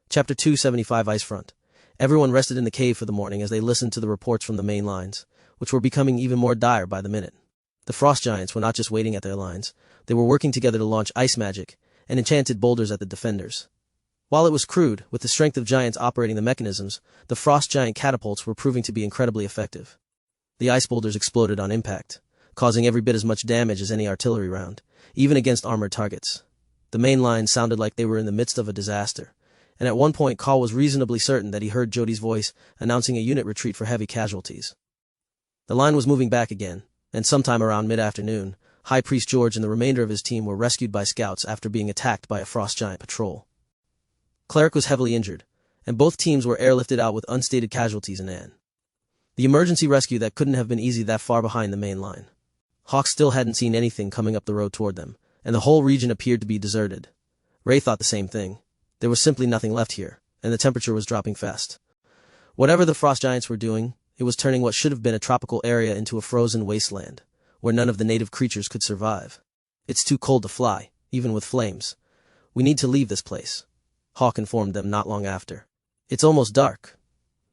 Chapter 275 Ice Front. Everyone rested in the cave for the morning as they listened to the reports from the main lines, which were becoming even more dire by the minute. The frost giants were not just waiting at their lines, they were working together to launch ice magic and enchanted boulders at the defenders. While it was crude, with the strength of giants operating the mechanisms, the frost giant catapults were proving to be incredibly effective. The ice boulders exploded on impact, causing every bit as much damage as any artillery round, even against armored targets. The main line sounded like they were in the midst of a disaster, and at one point Karl was reasonably certain that he heard Jody's voice announcing a unit retreat for heavy casualties. The line was moving back again, and sometime around mid-afternoon, High Priest George and the remainder of his team were rescued by scouts after being attacked by a frost giant patrol. Cleric was heavily injured, and both teams were airlifted out with unstated casualties in Anne. The emergency rescue that couldn't have been easy that far behind the main line. Hawk still hadn't seen anything coming up the road toward them, and the whole region appeared to be deserted. Ray thought the same thing. There was simply nothing left here, and the temperature was dropping fast. Whatever the frost giants were doing, it was turning what should have been a tropical area into a frozen wasteland, where none of the native creatures could survive. It's too cold to fly, even with flames. We need to leave this place, Hawk informed them not long after. It's almost dark.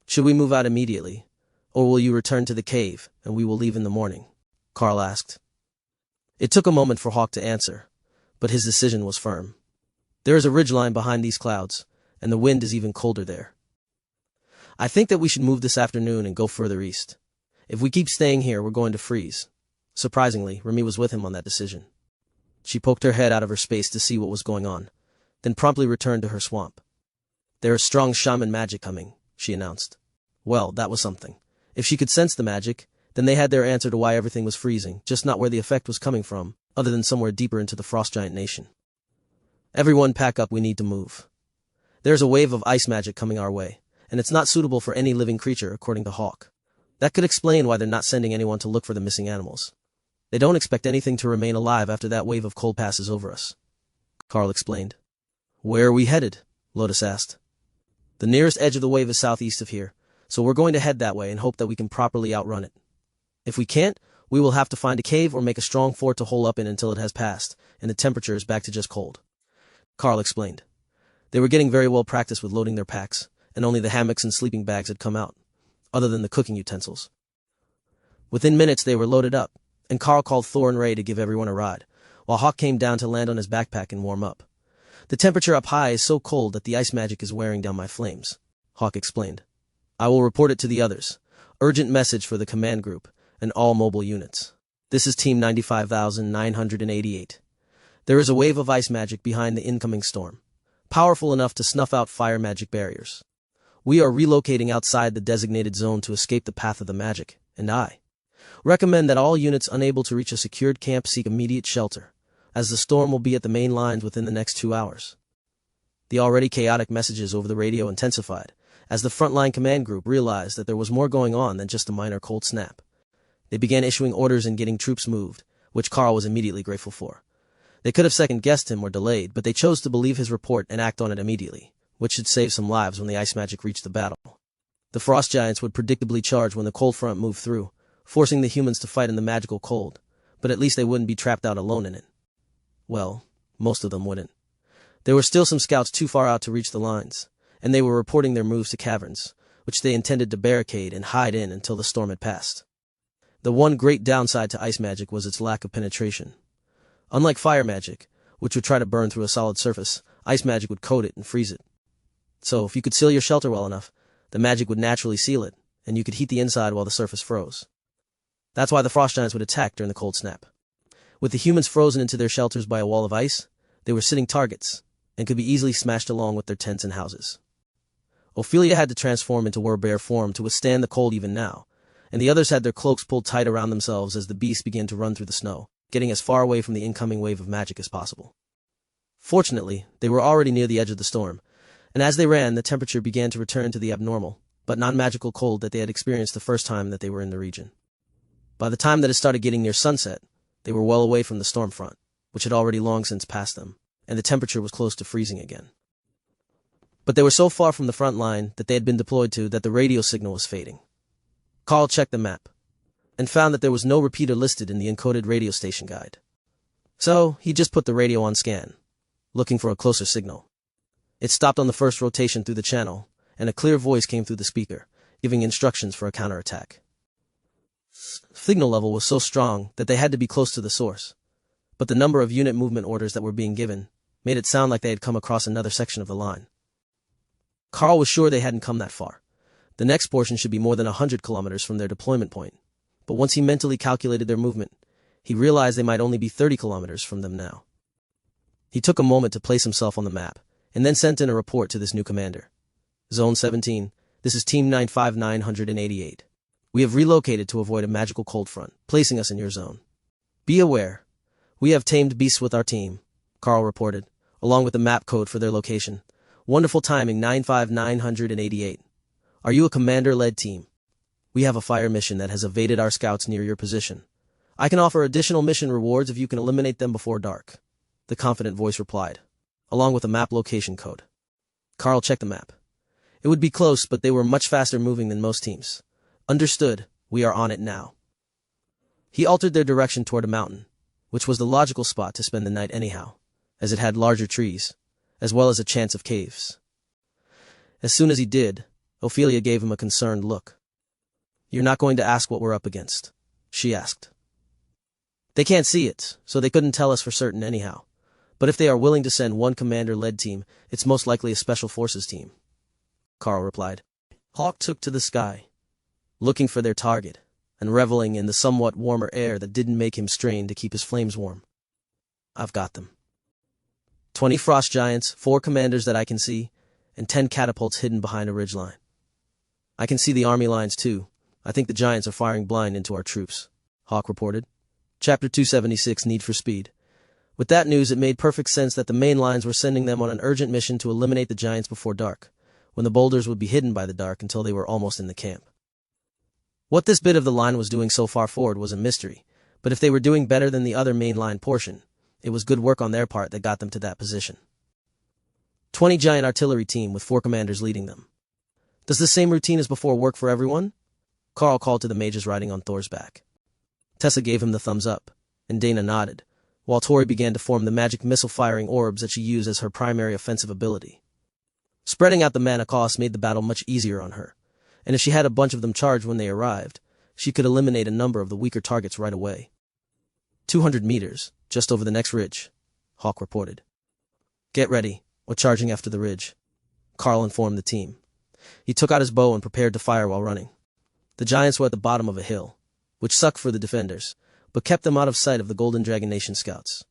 Should we move out immediately, or will you return to the cave, and we will leave in the morning? Karl asked. It took a moment for Hawk to answer, but his decision was firm. There is a ridgeline behind these clouds, and the wind is even colder there. I think that we should move this afternoon and go further east. If we keep staying here, we're going to freeze. Surprisingly, Remy was with him on that decision. She poked her head out of her space to see what was going on, then promptly returned to her swamp. There is strong shaman magic coming, she announced. Well, that was something. If she could sense the magic, then they had their answer to why everything was freezing, just not where the effect was coming from, other than somewhere deeper into the frost giant nation. Everyone pack up, we need to move. There's a wave of ice magic coming our way, and it's not suitable for any living creature, according to Hawk. That could explain why they're not sending anyone to look for the missing animals. They don't expect anything to remain alive after that wave of cold passes over us, Karl explained. Where are we headed? Lotus asked. The nearest edge of the wave is southeast of here, so we're going to head that way and hope that we can properly outrun it. If we can't, we will have to find a cave or make a strong fort to hole up in until it has passed, and the temperature is back to just cold. Karl explained. They were getting very well practiced with loading their packs, and only the hammocks and sleeping bags had come out, other than the cooking utensils. Within minutes they were loaded up, and Karl called Thor and Ray to give everyone a ride, while Hawk came down to land on his backpack and warm up. The temperature up high is so cold that the ice magic is wearing down my flames, Hawk explained. I will report it to the others. Urgent message for the command group and all mobile units. This is Team 95,988. There is a wave of ice magic behind the incoming storm, powerful enough to snuff out fire magic barriers. We are relocating outside the designated zone to escape the path of the magic, and I recommend that all units unable to reach a secured camp seek immediate shelter, as the storm will be at the main lines within the next 2 hours. The already chaotic messages over the radio intensified, as the frontline command group realized that there was more going on than just a minor cold snap. They began issuing orders and getting troops moved, which Karl was immediately grateful for. They could have second-guessed him or delayed, but they chose to believe his report and act on it immediately, which should save some lives when the ice magic reached the battle. The frost giants would predictably charge when the cold front moved through, forcing the humans to fight in the magical cold, but at least they wouldn't be trapped out alone in it. Well, most of them wouldn't. There were still some scouts too far out to reach the lines, and they were reporting their moves to caverns, which they intended to barricade and hide in until the storm had passed. The one great downside to ice magic was its lack of penetration. Unlike fire magic, which would try to burn through a solid surface, ice magic would coat it and freeze it. So, if you could seal your shelter well enough, the magic would naturally seal it, and you could heat the inside while the surface froze. That's why the frost giants would attack during the cold snap. With the humans frozen into their shelters by a wall of ice, they were sitting targets, and could be easily smashed along with their tents and houses. Ophelia had to transform into werbear form to withstand the cold even now, and the others had their cloaks pulled tight around themselves as the beasts began to run through the snow, getting as far away from the incoming wave of magic as possible. Fortunately, they were already near the edge of the storm, and as they ran, the temperature began to return to the abnormal, but non-magical cold that they had experienced the first time that they were in the region. By the time that it started getting near sunset, they were well away from the storm front, which had already long since passed them, and the temperature was close to freezing again. But they were so far from the front line that they had been deployed to that the radio signal was fading. Karl checked the map, and found that there was no repeater listed in the encoded radio station guide. So, he just put the radio on scan, looking for a closer signal. It stopped on the first rotation through the channel, and a clear voice came through the speaker, giving instructions for a counterattack. Signal level was so strong that they had to be close to the source, but the number of unit movement orders that were being given made it sound like they had come across another section of the line. Karl was sure they hadn't come that far. The next portion should be more than 100 kilometers from their deployment point, but once he mentally calculated their movement, he realized they might only be 30 kilometers from them now. He took a moment to place himself on the map, and then sent in a report to this new commander. Zone 17, this is Team 95988. We have relocated to avoid a magical cold front, placing us in your zone. Be aware. We have tamed beasts with our team, Karl reported, along with the map code for their location. Wonderful timing 95988. Are you a commander-led team? We have a fire mission that has evaded our scouts near your position. I can offer additional mission rewards if you can eliminate them before dark, the confident voice replied, along with a map location code. Karl checked the map. It would be close, but they were much faster moving than most teams. Understood, we are on it now. He altered their direction toward a mountain, which was the logical spot to spend the night anyhow, as it had larger trees, as well as a chance of caves. As soon as he did, Ophelia gave him a concerned look. You're not going to ask what we're up against? She asked. They can't see it, so they couldn't tell us for certain anyhow. But if they are willing to send one commander-led team, it's most likely a special forces team, Karl replied. Hawk took to the sky, looking for their target, and reveling in the somewhat warmer air that didn't make him strain to keep his flames warm. I've got them. 20 frost giants, 4 commanders that I can see, and 10 catapults hidden behind a ridgeline. I can see the army lines too. I think the giants are firing blind into our troops, Hawk reported. Chapter 276, Need for Speed. With that news, it made perfect sense that the main lines were sending them on an urgent mission to eliminate the giants before dark, when the boulders would be hidden by the dark until they were almost in the camp. What this bit of the line was doing so far forward was a mystery, but if they were doing better than the other main line portion, it was good work on their part that got them to that position. 20 giant artillery team with 4 commanders leading them. Does the same routine as before work for everyone? Karl called to the mages riding on Thor's back. Tessa gave him the thumbs up, and Dana nodded, while Tori began to form the magic missile-firing orbs that she used as her primary offensive ability. Spreading out the mana cost made the battle much easier on her, and if she had a bunch of them charged when they arrived, she could eliminate a number of the weaker targets right away. 200 meters, just over the next ridge, Hawk reported. Get ready, we're charging after the ridge, Karl informed the team. He took out his bow and prepared to fire while running. The giants were at the bottom of a hill, which sucked for the defenders, but kept them out of sight of the Golden Dragon Nation scouts.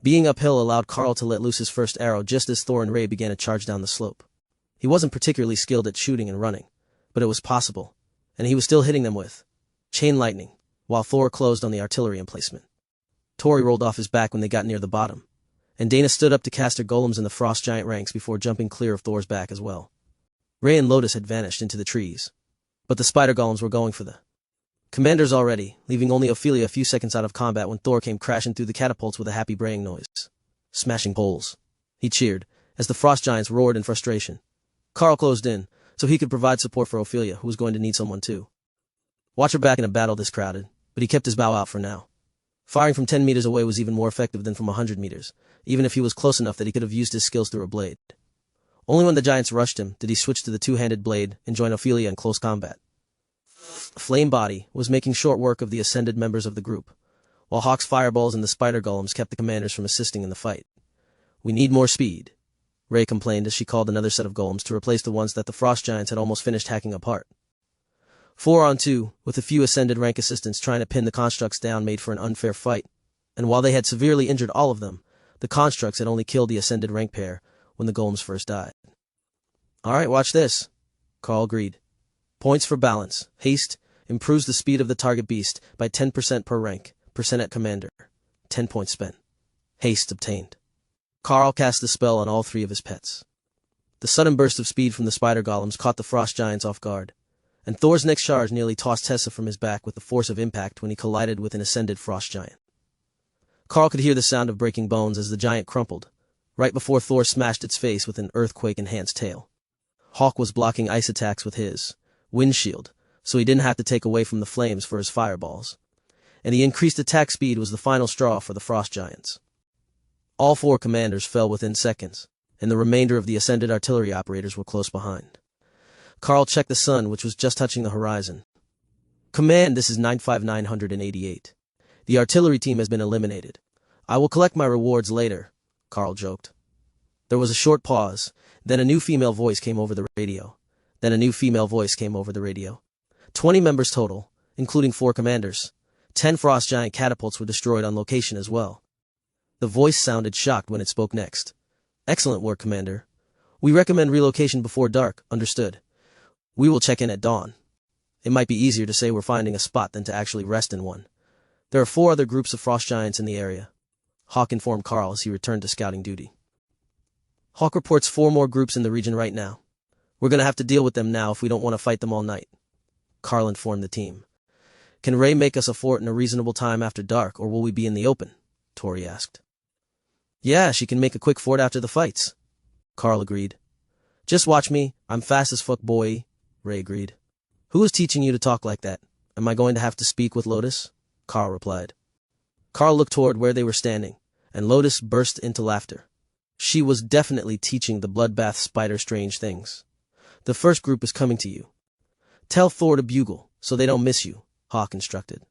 Being uphill allowed Karl to let loose his first arrow just as Thor and Ray began to charge down the slope. He wasn't particularly skilled at shooting and running, but it was possible, and he was still hitting them with chain lightning, while Thor closed on the artillery emplacement. Tori rolled off his back when they got near the bottom, and Dana stood up to cast her golems in the frost giant ranks before jumping clear of Thor's back as well. Ray and Lotus had vanished into the trees, but the spider golems were going for the commanders already, leaving only Ophelia a few seconds out of combat when Thor came crashing through the catapults with a happy braying noise. Smashing poles, he cheered, as the frost giants roared in frustration. Karl closed in, so he could provide support for Ophelia, who was going to need someone too. Watch her back in a battle this crowded, but he kept his bow out for now. Firing from 10 meters away was even more effective than from 100 meters, even if he was close enough that he could have used his skills through a blade. Only when the giants rushed him did he switch to the two-handed blade and join Ophelia in close combat. Flame Body was making short work of the ascended members of the group, while Hawk's fireballs and the spider golems kept the commanders from assisting in the fight. We need more speed, Ray complained as she called another set of golems to replace the ones that the frost giants had almost finished hacking apart. 4 on 2, with a few ascended rank assistants trying to pin the constructs down, made for an unfair fight, and while they had severely injured all of them, the constructs had only killed the ascended rank pair when the golems first died. Alright, watch this, Karl agreed. Points for balance. Haste improves the speed of the target beast by 10% per rank, percent at commander. 10 points spent. Haste obtained. Karl cast the spell on all 3 of his pets. The sudden burst of speed from the spider golems caught the frost giants off guard, and Thor's next charge nearly tossed Tessa from his back with the force of impact when he collided with an ascended frost giant. Karl could hear the sound of breaking bones as the giant crumpled, right before Thor smashed its face with an earthquake-enhanced tail. Hawk was blocking ice attacks with his windshield, so he didn't have to take away from the flames for his fireballs, and the increased attack speed was the final straw for the frost giants. All 4 commanders fell within seconds, and the remainder of the ascended artillery operators were close behind. Karl checked the sun, which was just touching the horizon. Command, this is 95988. The artillery team has been eliminated. I will collect my rewards later, Karl joked. There was a short pause, then a new female voice came over the radio. 20 members total, including 4 commanders. 10 frost giant catapults were destroyed on location as well. The voice sounded shocked when it spoke next. Excellent work, Commander. We recommend relocation before dark, understood. We will check in at dawn. It might be easier to say we're finding a spot than to actually rest in one. There are 4 other groups of frost giants in the area, Hawk informed Karl as he returned to scouting duty. Hawk reports 4 more groups in the region right now. We're going to have to deal with them now if we don't want to fight them all night, Karl informed the team. Can Ray make us a fort in a reasonable time after dark, or will we be in the open? Tori asked. Yeah, she can make a quick fort after the fights, Karl agreed. Just watch me, I'm fast as fuck, boy, Ray agreed. Who is teaching you to talk like that? Am I going to have to speak with Lotus? Karl replied. Karl looked toward where they were standing, and Lotus burst into laughter. She was definitely teaching the bloodbath spider strange things. The first group is coming to you. Tell Thor to bugle, so they don't miss you, Hawk instructed.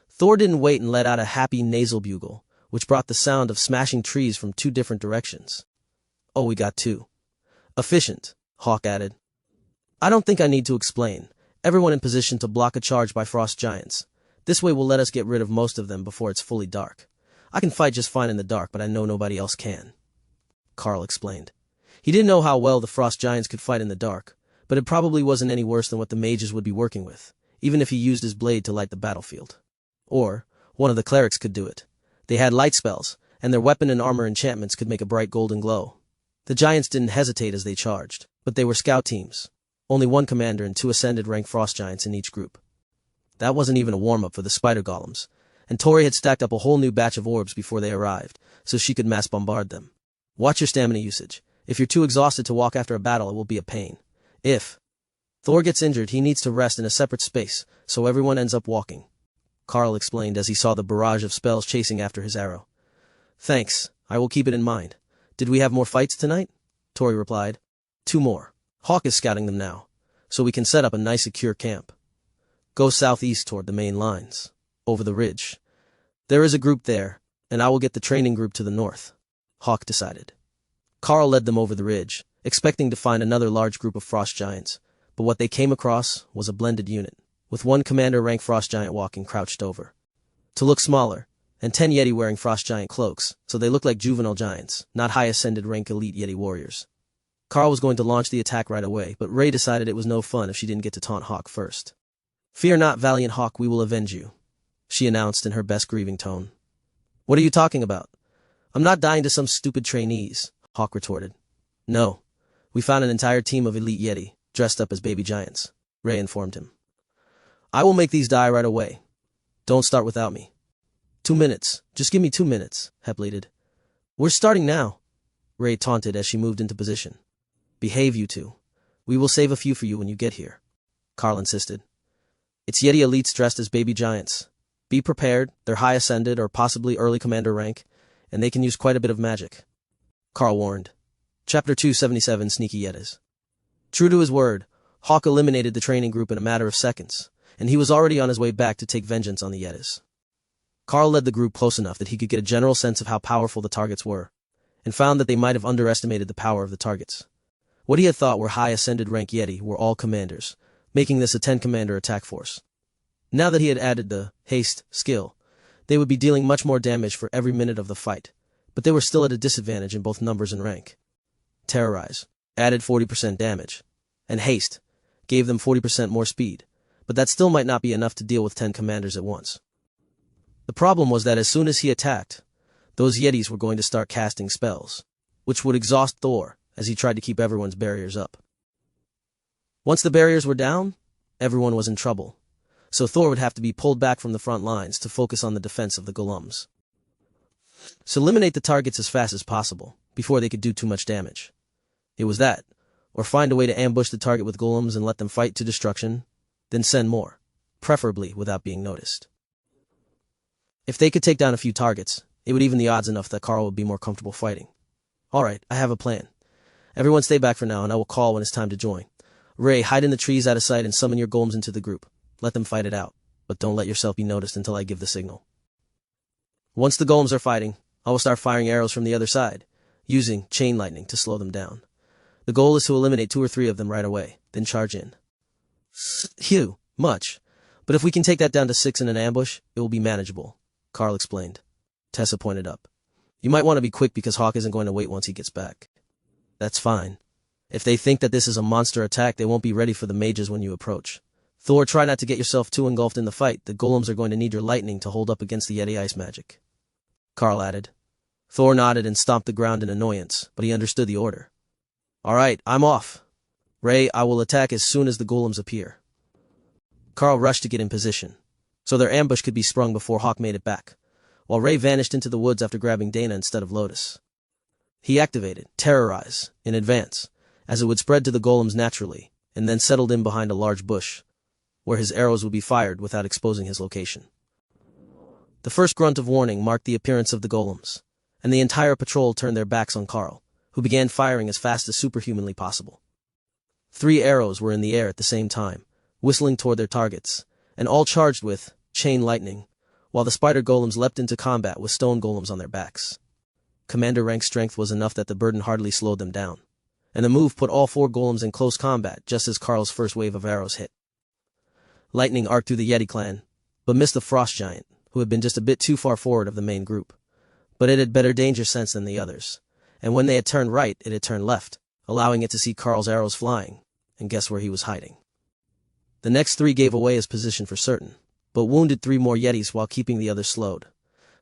Thor didn't wait and let out a happy nasal bugle, which brought the sound of smashing trees from 2 different directions. Oh, we got 2. Efficient, Hawk added. I don't think I need to explain. Everyone in position to block a charge by frost giants. This way will let us get rid of most of them before it's fully dark. I can fight just fine in the dark, but I know nobody else can, Karl explained. He didn't know how well the frost giants could fight in the dark, but it probably wasn't any worse than what the mages would be working with, even if he used his blade to light the battlefield. Or, one of the clerics could do it. They had light spells, and their weapon and armor enchantments could make a bright golden glow. The giants didn't hesitate as they charged, but they were scout teams. Only 1 commander and 2 ascended rank frost giants in each group. That wasn't even a warm-up for the spider golems, and Tori had stacked up a whole new batch of orbs before they arrived, so she could mass bombard them. Watch your stamina usage. If you're too exhausted to walk after a battle, it will be a pain. If Thor gets injured, he needs to rest in a separate space, so everyone ends up walking, Karl explained as he saw the barrage of spells chasing after his arrow. Thanks, I will keep it in mind. Did we have more fights tonight? Tori replied. 2 more. Hawk is scouting them now, so we can set up a nice secure camp. Go southeast toward the main lines, over the ridge. There is a group there, and I will get the training group to the north, Hawk decided. Karl led them over the ridge, expecting to find another large group of frost giants, but what they came across was a blended unit, with 1 commander-rank frost giant walking crouched over, to look smaller, and 10 Yeti wearing frost giant cloaks, so they looked like juvenile giants, not high-ascended rank elite Yeti warriors. Karl was going to launch the attack right away, but Ray decided it was no fun if she didn't get to taunt Hawk first. Fear not, valiant Hawk, we will avenge you, she announced in her best grieving tone. What are you talking about? I'm not dying to some stupid trainees, Hawk retorted. No, we found an entire team of elite Yeti, dressed up as baby giants, Ray informed him. I will make these die right away. Don't start without me. 2 minutes, just give me 2 minutes, Hep pleaded. We're starting now, Ray taunted as she moved into position. Behave, you two. We will save a few for you when you get here, Karl insisted. It's Yeti elites dressed as baby giants. Be prepared, they're high ascended or possibly early commander rank, and they can use quite a bit of magic, Karl warned. Chapter 277, Sneaky Yetis. True to his word, Hawk eliminated the training group in a matter of seconds, and he was already on his way back to take vengeance on the Yetis. Karl led the group close enough that he could get a general sense of how powerful the targets were, and found that they might have underestimated the power of the targets. What he had thought were high ascended rank Yeti were all commanders, making this a 10-commander attack force. Now that he had added the haste skill, they would be dealing much more damage for every minute of the fight, but they were still at a disadvantage in both numbers and rank. Terrorize added 40% damage, and haste gave them 40% more speed, but that still might not be enough to deal with 10 commanders at once. The problem was that as soon as he attacked, those Yetis were going to start casting spells, which would exhaust Thor as he tried to keep everyone's barriers up. Once the barriers were down, everyone was in trouble, so Thor would have to be pulled back from the front lines to focus on the defense of the golems. So eliminate the targets as fast as possible, before they could do too much damage. It was that, or find a way to ambush the target with golems and let them fight to destruction, then send more, preferably without being noticed. If they could take down a few targets, it would even the odds enough that Karl would be more comfortable fighting. Alright, I have a plan. Everyone stay back for now and I will call when it's time to join. Ray, hide in the trees out of sight and summon your golems into the group. Let them fight it out, but don't let yourself be noticed until I give the signal. Once the golems are fighting, I will start firing arrows from the other side, using chain lightning to slow them down. The goal is to eliminate 2 or 3 of them right away, then charge in. Phew, much. But if we can take that down to 6 in an ambush, it will be manageable, Karl explained. Tessa pointed up. You might want to be quick because Hawk isn't going to wait once he gets back. That's fine. If they think that this is a monster attack, they won't be ready for the mages when you approach. Thor, try not to get yourself too engulfed in the fight. The golems are going to need your lightning to hold up against the Yeti ice magic. Karl added. Thor nodded and stomped the ground in annoyance, but he understood the order. All right, I'm off. Ray, I will attack as soon as the golems appear. Karl rushed to get in position, so their ambush could be sprung before Hawk made it back, while Ray vanished into the woods after grabbing Dana instead of Lotus. He activated Terrorize in advance, as it would spread to the golems naturally, and then settled in behind a large bush, where his arrows would be fired without exposing his location. The first grunt of warning marked the appearance of the golems, and the entire patrol turned their backs on Karl, who began firing as fast as superhumanly possible. 3 arrows were in the air at the same time, whistling toward their targets, and all charged with chain lightning, while the spider golems leapt into combat with stone golems on their backs. Commander rank strength was enough that the burden hardly slowed them down, and the move put all 4 golems in close combat just as Karl's first wave of arrows hit. Lightning arced through the Yeti clan, but missed the frost giant, who had been just a bit too far forward of the main group. But it had better danger sense than the others, and when they had turned right, it had turned left, allowing it to see Karl's arrows flying, and guess where he was hiding. The next 3 gave away his position for certain, but wounded 3 more Yetis while keeping the others slowed.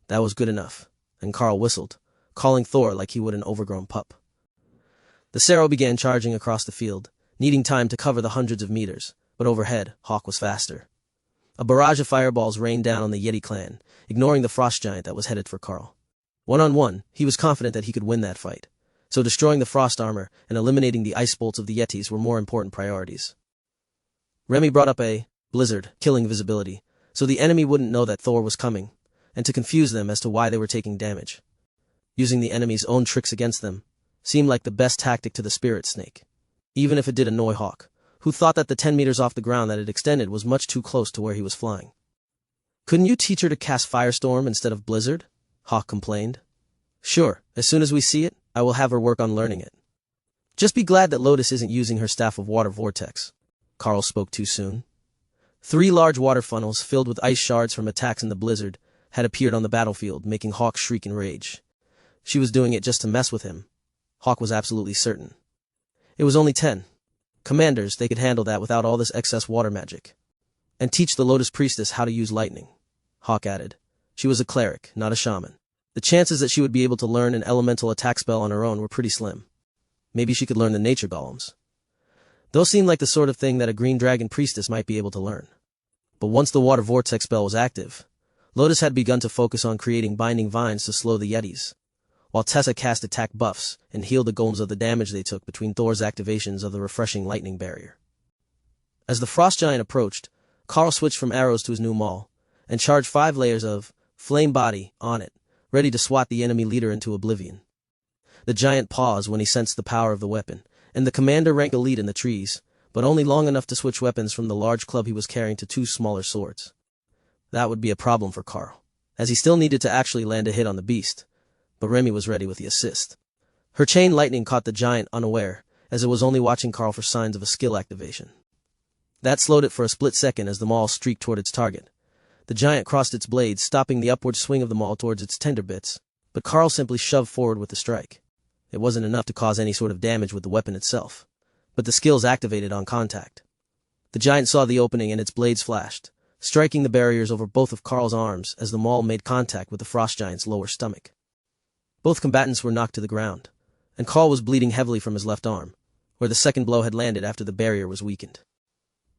That was good enough, and Karl whistled, calling Thor like he would an overgrown pup. The Sarrow began charging across the field, needing time to cover the hundreds of meters, but overhead, Hawk was faster. A barrage of fireballs rained down on the Yeti clan, ignoring the frost giant that was headed for Karl. One-on-one, he was confident that he could win that fight, so destroying the frost armor and eliminating the ice bolts of the Yetis were more important priorities. Remy brought up a blizzard, killing visibility, so the enemy wouldn't know that Thor was coming, and to confuse them as to why they were taking damage. Using the enemy's own tricks against them seemed like the best tactic to the spirit snake, even if it did annoy Hawk, who thought that the 10 meters off the ground that it extended was much too close to where he was flying. Couldn't you teach her to cast Firestorm instead of Blizzard? Hawk complained. Sure, as soon as we see it, I will have her work on learning it. Just be glad that Lotus isn't using her staff of water vortex. Karl spoke too soon. 3 large water funnels filled with ice shards from attacks in the blizzard had appeared on the battlefield, making Hawk shriek in rage. She was doing it just to mess with him. Hawk was absolutely certain. It was only 10. Commanders, they could handle that without all this excess water magic. And teach the Lotus Priestess how to use lightning, Hawk added. She was a cleric, not a shaman. The chances that she would be able to learn an elemental attack spell on her own were pretty slim. Maybe she could learn the nature golems. Those seemed like the sort of thing that a green dragon priestess might be able to learn. But once the water vortex spell was active, Lotus had begun to focus on creating binding vines to slow the Yetis, while Tessa cast attack buffs and healed the golems of the damage they took between Thor's activations of the refreshing lightning barrier. As the frost giant approached, Karl switched from arrows to his new maul, and charged 5 layers of flame body on it, ready to swat the enemy leader into oblivion. The giant paused when he sensed the power of the weapon, and the commander ranked elite in the trees, but only long enough to switch weapons from the large club he was carrying to 2 smaller swords. That would be a problem for Karl, as he still needed to actually land a hit on the beast, but Remy was ready with the assist. Her chain lightning caught the giant unaware, as it was only watching Karl for signs of a skill activation. That slowed it for a split second as the maul streaked toward its target. The giant crossed its blades, stopping the upward swing of the maul towards its tender bits, but Karl simply shoved forward with the strike. It wasn't enough to cause any sort of damage with the weapon itself, but the skills activated on contact. The giant saw the opening and its blades flashed, striking the barriers over both of Karl's arms as the maul made contact with the frost giant's lower stomach. Both combatants were knocked to the ground, and Karl was bleeding heavily from his left arm, where the second blow had landed after the barrier was weakened.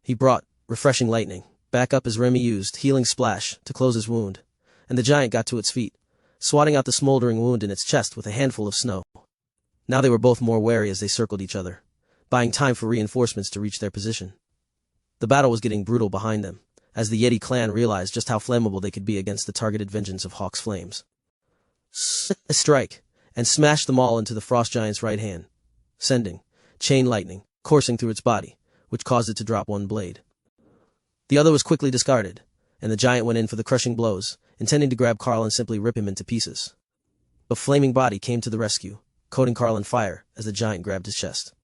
He brought refreshing lightning back up as Remy used healing splash to close his wound, and the giant got to its feet, swatting out the smoldering wound in its chest with a handful of snow. Now they were both more wary as they circled each other, buying time for reinforcements to reach their position. The battle was getting brutal behind them, as the Yeti clan realized just how flammable they could be against the targeted vengeance of Hawk's flames. A strike, and smashed them all into the frost giant's right hand, sending chain lightning coursing through its body, which caused it to drop 1 blade. The other was quickly discarded, and the giant went in for the crushing blows, intending to grab Karl and simply rip him into pieces. But Flaming Body came to the rescue, coating Karl in fire as the giant grabbed his chest.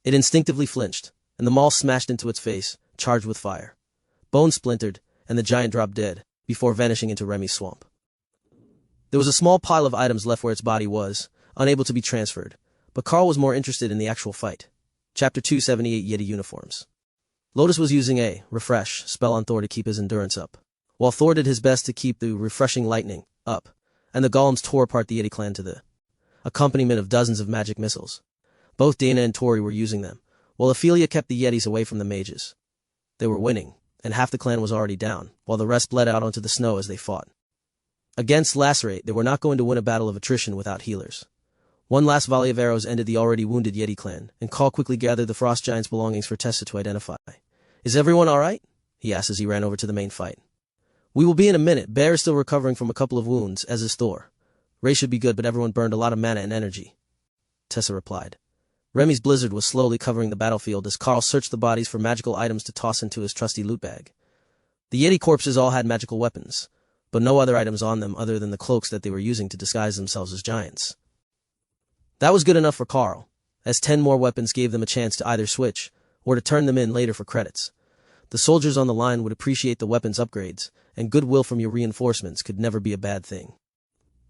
It instinctively flinched, and the maul smashed into its face, charged with fire. Bone splintered, and the giant dropped dead, before vanishing into Remy's swamp. There was a small pile of items left where its body was, unable to be transferred, but Karl was more interested in the actual fight. Chapter 278 Yeti Uniforms. Lotus was using a refresh spell on Thor to keep his endurance up, while Thor did his best to keep the refreshing lightning up, and the golems tore apart the Yeti clan to the accompaniment of dozens of magic missiles. Both Dana and Tori were using them, while Ophelia kept the Yetis away from the mages. They were winning, and half the clan was already down, while the rest bled out onto the snow as they fought. Against Lacerate, they were not going to win a battle of attrition without healers. One last volley of arrows ended the already wounded Yeti clan, and Karl quickly gathered the Frost Giant's belongings for Tessa to identify. "Is everyone alright?" he asked as he ran over to the main fight. "We will be in a minute. Bear is still recovering from a couple of wounds, as is Thor. Ray should be good, but everyone burned a lot of mana and energy," Tessa replied. Remy's blizzard was slowly covering the battlefield as Karl searched the bodies for magical items to toss into his trusty loot bag. The Yeti corpses all had magical weapons, but no other items on them other than the cloaks that they were using to disguise themselves as giants. That was good enough for Karl, as 10 more weapons gave them a chance to either switch, or to turn them in later for credits. The soldiers on the line would appreciate the weapons upgrades, and goodwill from your reinforcements could never be a bad thing.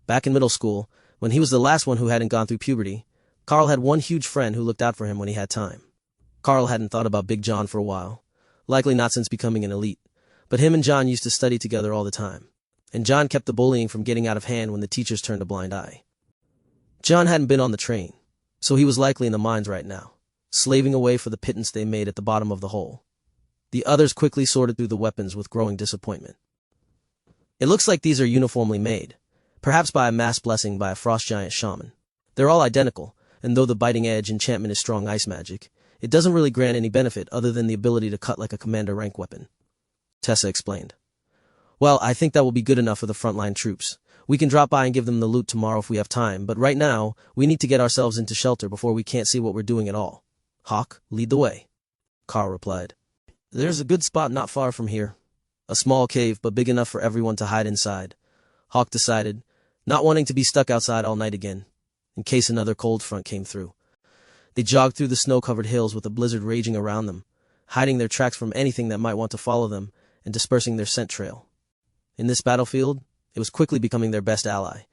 Back in middle school, when he was the last one who hadn't gone through puberty, Karl had one huge friend who looked out for him when he had time. Karl hadn't thought about Big John for a while, likely not since becoming an elite, but him and John used to study together all the time, and John kept the bullying from getting out of hand when the teachers turned a blind eye. John hadn't been on the train, so he was likely in the mines right now, slaving away for the pittance they made at the bottom of the hole. The others quickly sorted through the weapons with growing disappointment. "It looks like these are uniformly made, perhaps by a mass blessing by a frost giant shaman. They're all identical, and though the biting edge enchantment is strong ice magic, it doesn't really grant any benefit other than the ability to cut like a commander rank weapon," Tessa explained. "Well, I think that will be good enough for the frontline troops. We can drop by and give them the loot tomorrow if we have time, but right now, we need to get ourselves into shelter before we can't see what we're doing at all. Hawk, lead the way," Karl replied. "There's a good spot not far from here. A small cave, but big enough for everyone to hide inside," Hawk decided, not wanting to be stuck outside all night again, in case another cold front came through. They jogged through the snow-covered hills with a blizzard raging around them, hiding their tracks from anything that might want to follow them and dispersing their scent trail. In this battlefield, it was quickly becoming their best ally,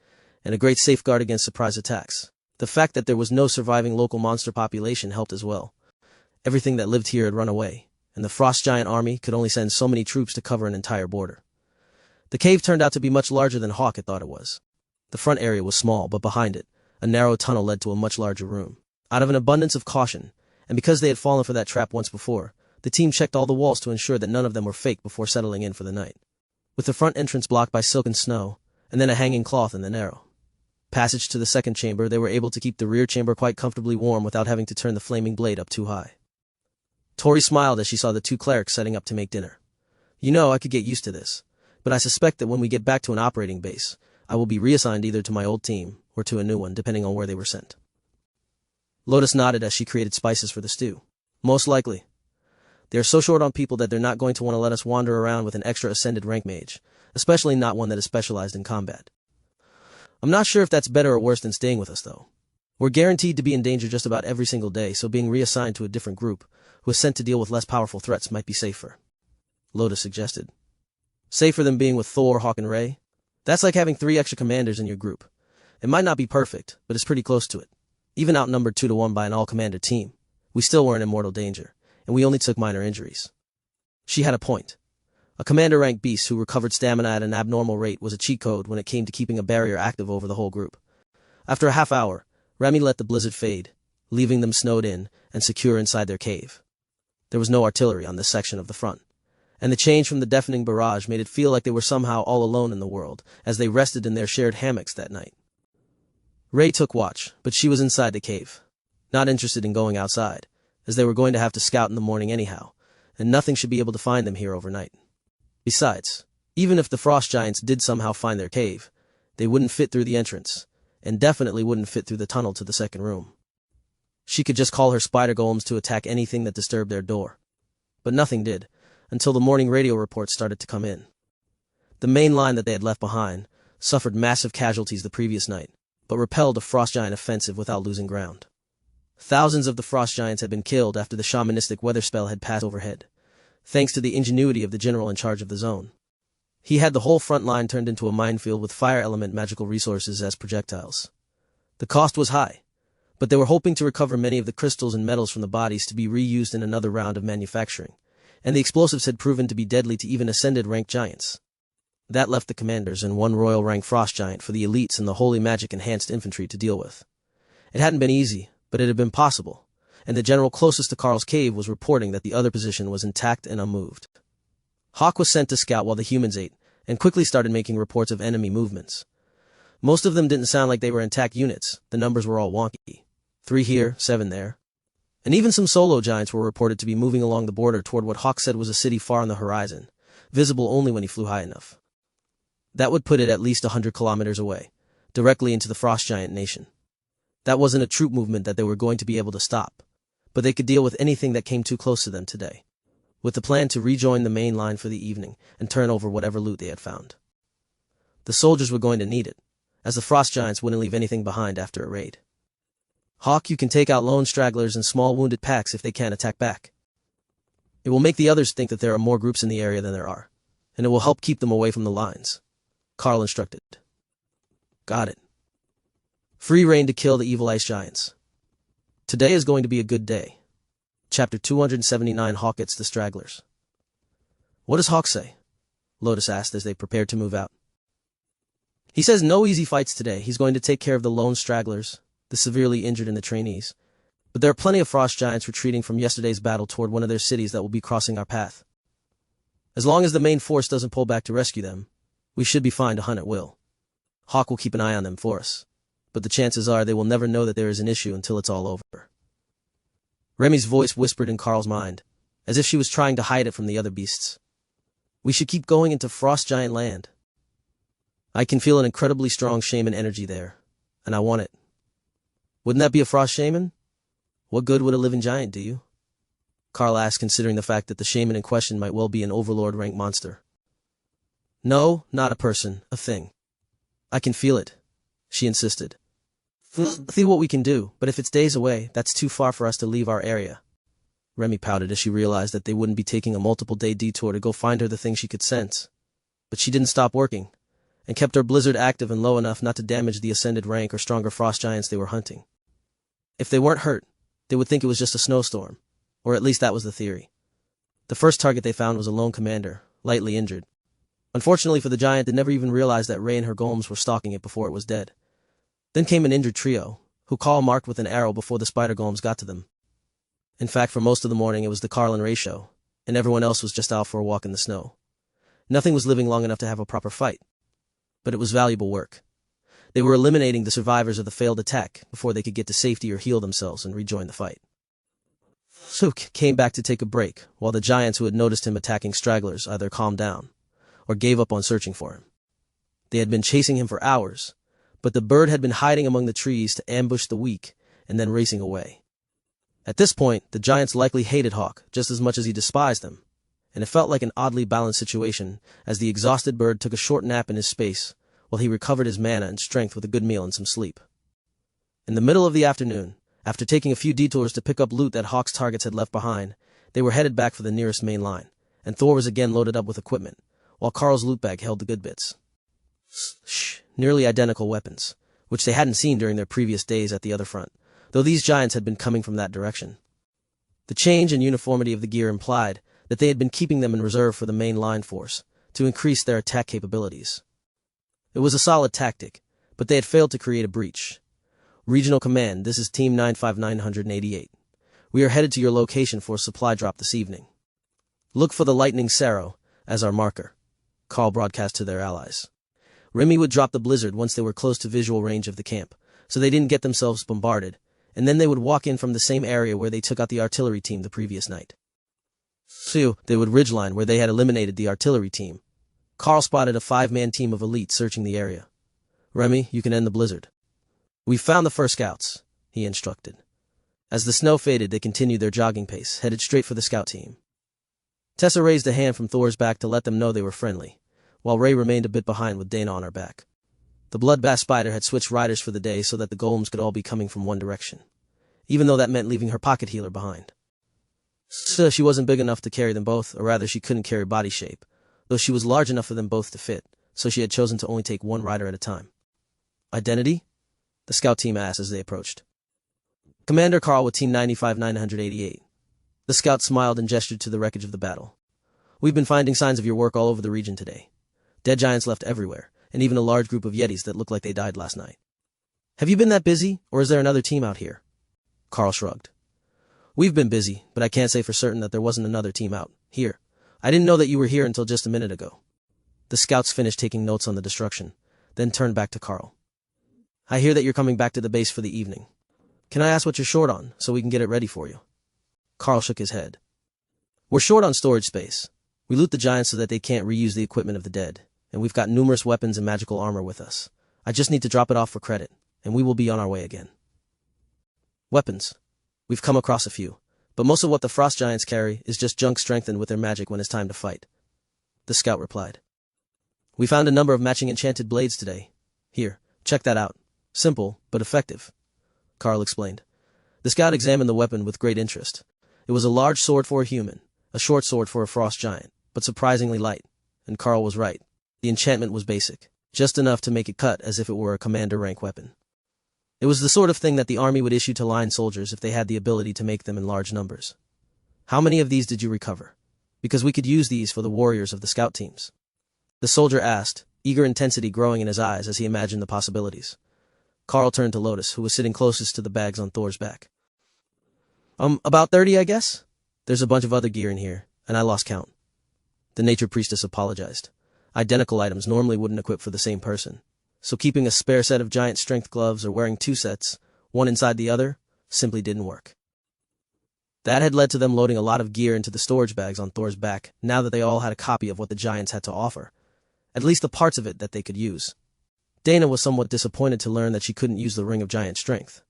and a great safeguard against surprise attacks. The fact that there was no surviving local monster population helped as well. Everything that lived here had run away, and the Frost Giant army could only send so many troops to cover an entire border. The cave turned out to be much larger than Hawk had thought it was. The front area was small, but behind it, a narrow tunnel led to a much larger room. Out of an abundance of caution, and because they had fallen for that trap once before, the team checked all the walls to ensure that none of them were fake before settling in for the night. With the front entrance blocked by silk and snow, and then a hanging cloth in the narrow passage to the second chamber, they were able to keep the rear chamber quite comfortably warm without having to turn the flaming blade up too high. Tori smiled as she saw the 2 clerics setting up to make dinner. "You know, I could get used to this, but I suspect that when we get back to an operating base, I will be reassigned either to my old team or to a new one, depending on where they were sent." Lotus nodded as she created spices for the stew. "Most likely. They are so short on people that they're not going to want to let us wander around with an extra ascended rank mage, especially not one that is specialized in combat. I'm not sure if that's better or worse than staying with us, though. We're guaranteed to be in danger just about every single day, so being reassigned to a different group, who is sent to deal with less powerful threats, might be safer," Lotus suggested. "Safer than being with Thor, Hawk, and Ray? That's like having 3 extra commanders in your group. It might not be perfect, but it's pretty close to it. Even outnumbered 2-1 by an all-commander team, we still weren't in mortal danger, and we only took minor injuries." She had a point. A commander-rank beast who recovered stamina at an abnormal rate was a cheat code when it came to keeping a barrier active over the whole group. After a half hour, Remy let the blizzard fade, leaving them snowed in and secure inside their cave. There was no artillery on this section of the front, and the change from the deafening barrage made it feel like they were somehow all alone in the world as they rested in their shared hammocks that night. Ray took watch, but she was inside the cave, not interested in going outside, as they were going to have to scout in the morning anyhow, and nothing should be able to find them here overnight. Besides, even if the frost giants did somehow find their cave, they wouldn't fit through the entrance, and definitely wouldn't fit through the tunnel to the second room. She could just call her spider golems to attack anything that disturbed their door. But nothing did, until the morning radio reports started to come in. The main line that they had left behind suffered massive casualties the previous night, but repelled a frost giant offensive without losing ground. Thousands of the frost giants had been killed after the shamanistic weather spell had passed overhead, thanks to the ingenuity of the general in charge of the zone. He had the whole front line turned into a minefield with fire element magical resources as projectiles. The cost was high, but they were hoping to recover many of the crystals and metals from the bodies to be reused in another round of manufacturing, and the explosives had proven to be deadly to even ascended rank giants. That left the commanders and one royal rank frost giant for the elites and the holy magic enhanced infantry to deal with. It hadn't been easy, but it had been possible, and the general closest to Karl's cave was reporting that the other position was intact and unmoved. Hawk was sent to scout while the humans ate, and quickly started making reports of enemy movements. Most of them didn't sound like they were intact units. The numbers were all wonky. 3 here, 7 there. And even some solo giants were reported to be moving along the border toward what Hawk said was a city far on the horizon, visible only when he flew high enough. That would put it at least 100 kilometers away, directly into the frost giant nation. That wasn't a troop movement that they were going to be able to stop, but they could deal with anything that came too close to them today, with the plan to rejoin the main line for the evening and turn over whatever loot they had found. The soldiers were going to need it, as the frost giants wouldn't leave anything behind after a raid. Hawk, you can take out lone stragglers and small wounded packs if they can't attack back. It will make the others think that there are more groups in the area than there are, and it will help keep them away from the lines, Karl instructed. Got it. Free reign to kill the evil ice giants. Today is going to be a good day. Chapter 279. Hawk gets the stragglers. What does Hawk say? Lotus asked as they prepared to move out. He says no easy fights today. He's going to take care of the lone stragglers, the severely injured, and the trainees. But there are plenty of frost giants retreating from yesterday's battle toward one of their cities that will be crossing our path. As long as the main force doesn't pull back to rescue them, we should be fine to hunt at will. Hawk will keep an eye on them for us, but the chances are they will never know that there is an issue until it's all over. Remy's voice whispered in Karl's mind, as if she was trying to hide it from the other beasts. We should keep going into frost giant land. I can feel an incredibly strong shaman energy there, and I want it. Wouldn't that be a frost shaman? What good would a living giant do you? Karl asked, considering the fact that the shaman in question might well be an overlord-rank monster. No, not a person, a thing. I can feel it, she insisted. See what we can do, but if it's days away, that's too far for us to leave our area. Remy pouted as she realized that they wouldn't be taking a multiple-day detour to go find her the thing she could sense. But she didn't stop working, and kept her blizzard active and low enough not to damage the ascended rank or stronger frost giants they were hunting. If they weren't hurt, they would think it was just a snowstorm, or at least that was the theory. The first target they found was a lone commander, lightly injured. Unfortunately for the giant, they never even realized that Ray and her golems were stalking it before it was dead. Then came an injured trio, who Karl marked with an arrow before the spider golems got to them. In fact, for most of the morning it was the Karl and Ray show, and everyone else was just out for a walk in the snow. Nothing was living long enough to have a proper fight, but it was valuable work. They were eliminating the survivors of the failed attack before they could get to safety or heal themselves and rejoin the fight. Suk came back to take a break, while the giants who had noticed him attacking stragglers either calmed down or gave up on searching for him. They had been chasing him for hours, but the bird had been hiding among the trees to ambush the weak and then racing away. At this point, the giants likely hated Hawk just as much as he despised them, and it felt like an oddly balanced situation as the exhausted bird took a short nap in his space while he recovered his mana and strength with a good meal and some sleep. In the middle of the afternoon, after taking a few detours to pick up loot that Hawk's targets had left behind, they were headed back for the nearest main line, and Thor was again loaded up with equipment, while Karl's loot bag held the good bits. Nearly identical weapons, which they hadn't seen during their previous days at the other front, though these giants had been coming from that direction. The change in uniformity of the gear implied that they had been keeping them in reserve for the main line force, to increase their attack capabilities. It was a solid tactic, but they had failed to create a breach. Regional Command, this is Team 95988. We are headed to your location for a supply drop this evening. Look for the Lightning Sarrow as our marker, Karl broadcast to their allies. Remy would drop the blizzard once they were close to visual range of the camp, so they didn't get themselves bombarded, and then they would walk in from the same area where they took out the artillery team the previous night. So, they would ridgeline where they had eliminated the artillery team. Karl spotted a 5-man team of elites searching the area. Remy, you can end the blizzard. We've found the first scouts, he instructed. As the snow faded, they continued their jogging pace, headed straight for the scout team. Tessa raised a hand from Thor's back to let them know they were friendly, while Ray remained a bit behind with Dana on her back. The bloodbath spider had switched riders for the day so that the golems could all be coming from one direction, even though that meant leaving her pocket healer behind. So she wasn't big enough to carry them both, or rather she couldn't carry body shape, though she was large enough for them both to fit, so she had chosen to only take one rider at a time. Identity? The scout team asked as they approached. Commander Karl with Team 95988. The scout smiled and gestured to the wreckage of the battle. We've been finding signs of your work all over the region today. Dead giants left everywhere, and even a large group of yetis that look like they died last night. Have you been that busy, or is there another team out here? Karl shrugged. We've been busy, but I can't say for certain that there wasn't another team out here. I didn't know that you were here until just a minute ago. The scouts finished taking notes on the destruction, then turned back to Karl. I hear that you're coming back to the base for the evening. Can I ask what you're short on, so we can get it ready for you? Karl shook his head. We're short on storage space. We loot the giants so that they can't reuse the equipment of the dead, and we've got numerous weapons and magical armor with us. I just need to drop it off for credit, and we will be on our way again. Weapons. We've come across a few, but most of what the frost giants carry is just junk strengthened with their magic when it's time to fight. The scout replied. We found a number of matching enchanted blades today. Here, check that out. Simple, but effective. Karl explained. The scout examined the weapon with great interest. It was a large sword for a human, a short sword for a frost giant, but surprisingly light. And Karl was right. The enchantment was basic, just enough to make it cut as if it were a commander rank weapon. It was the sort of thing that the army would issue to line soldiers if they had the ability to make them in large numbers. How many of these did you recover? Because we could use these for the warriors of the scout teams. The soldier asked, eager intensity growing in his eyes as he imagined the possibilities. Karl turned to Lotus, who was sitting closest to the bags on Thor's back. About 30, I guess? There's a bunch of other gear in here, and I lost count. The nature priestess apologized. Identical items normally wouldn't equip for the same person, so keeping a spare set of giant strength gloves or wearing two sets, one inside the other, simply didn't work. That had led to them loading a lot of gear into the storage bags on Thor's back now that they all had a copy of what the giants had to offer, at least the parts of it that they could use. Dana was somewhat disappointed to learn that she couldn't use the Ring of Giant Strength.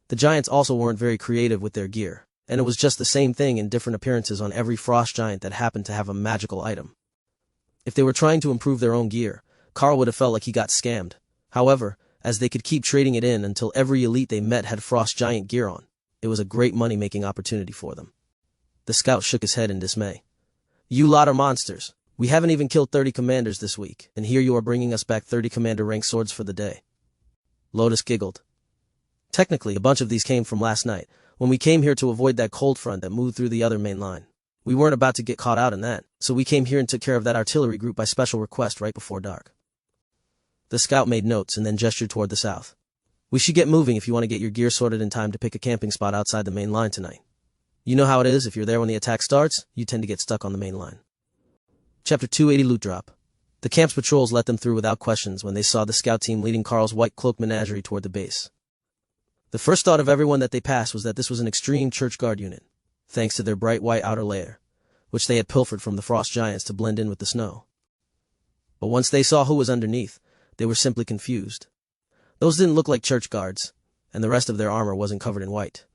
The giants also weren't very creative with their gear, and it was just the same thing in different appearances on every frost giant that happened to have a magical item. If they were trying to improve their own gear, Karl would have felt like he got scammed. However, as they could keep trading it in until every elite they met had frost giant gear on, it was a great money-making opportunity for them. The scout shook his head in dismay. You lot are monsters. We haven't even killed 30 commanders this week, and here you are bringing us back 30 commander-rank swords for the day. Lotus giggled. Technically, a bunch of these came from last night, when we came here to avoid that cold front that moved through the other main line. We weren't about to get caught out in that, so we came here and took care of that artillery group by special request right before dark. The scout made notes and then gestured toward the south. We should get moving if you want to get your gear sorted in time to pick a camping spot outside the main line tonight. You know how it is, if you're there when the attack starts, you tend to get stuck on the main line. Chapter 280 Loot Drop. The camp's patrols let them through without questions when they saw the scout team leading Karl's white cloak menagerie toward the base. The first thought of everyone that they passed was that this was an extreme church guard unit, thanks to their bright white outer layer, which they had pilfered from the frost giants to blend in with the snow. But once they saw who was underneath, they were simply confused. Those didn't look like church guards, and the rest of their armor wasn't covered in white.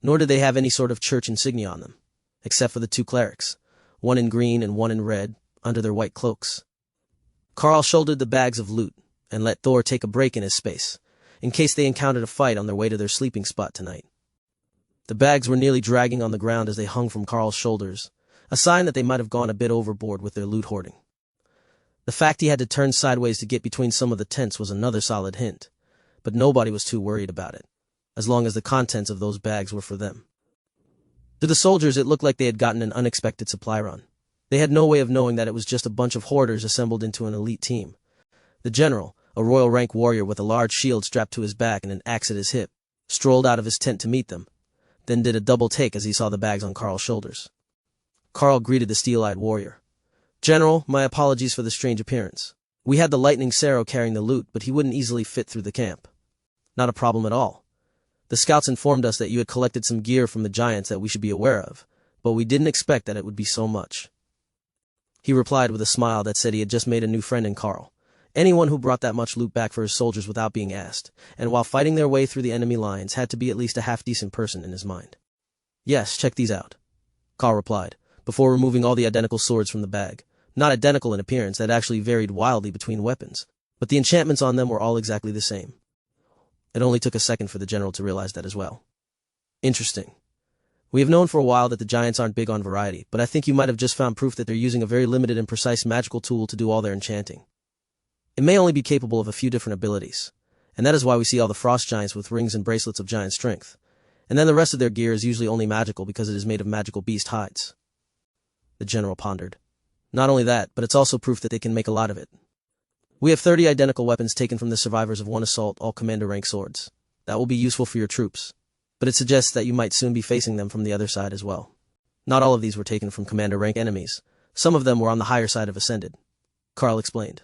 Nor did they have any sort of church insignia on them, except for the two clerics, one in green and one in red, under their white cloaks. Karl shouldered the bags of loot and let Thor take a break in his space, in case they encountered a fight on their way to their sleeping spot tonight. The bags were nearly dragging on the ground as they hung from Karl's shoulders, a sign that they might have gone a bit overboard with their loot hoarding. The fact he had to turn sideways to get between some of the tents was another solid hint, but nobody was too worried about it, as long as the contents of those bags were for them. To the soldiers, it looked like they had gotten an unexpected supply run. They had no way of knowing that it was just a bunch of hoarders assembled into an elite team. The general, a royal rank warrior with a large shield strapped to his back and an axe at his hip, strolled out of his tent to meet them, then did a double take as he saw the bags on Karl's shoulders. Karl greeted the steel-eyed warrior. General, my apologies for the strange appearance. We had the lightning Saro carrying the loot, but he wouldn't easily fit through the camp. Not a problem at all. The scouts informed us that you had collected some gear from the giants that we should be aware of, but we didn't expect that it would be so much. He replied with a smile that said he had just made a new friend in Karl, anyone who brought that much loot back for his soldiers without being asked, and while fighting their way through the enemy lines had to be at least a half-decent person in his mind. Yes, check these out, Karl replied, before removing all the identical swords from the bag. Not identical in appearance, that actually varied wildly between weapons, but the enchantments on them were all exactly the same. It only took a second for the general to realize that as well. Interesting. We have known for a while that the giants aren't big on variety, but I think you might have just found proof that they're using a very limited and precise magical tool to do all their enchanting. It may only be capable of a few different abilities, and that is why we see all the frost giants with rings and bracelets of giant strength, And then the rest of their gear is usually only magical because it is made of magical beast hides. The general pondered. Not only that, but it's also proof that they can make a lot of it. We have 30 identical weapons taken from the survivors of one assault, all commander rank swords. That will be useful for your troops. But it suggests that you might soon be facing them from the other side as well. Not all of these were taken from commander rank enemies. Some of them were on the higher side of Ascended. Karl explained.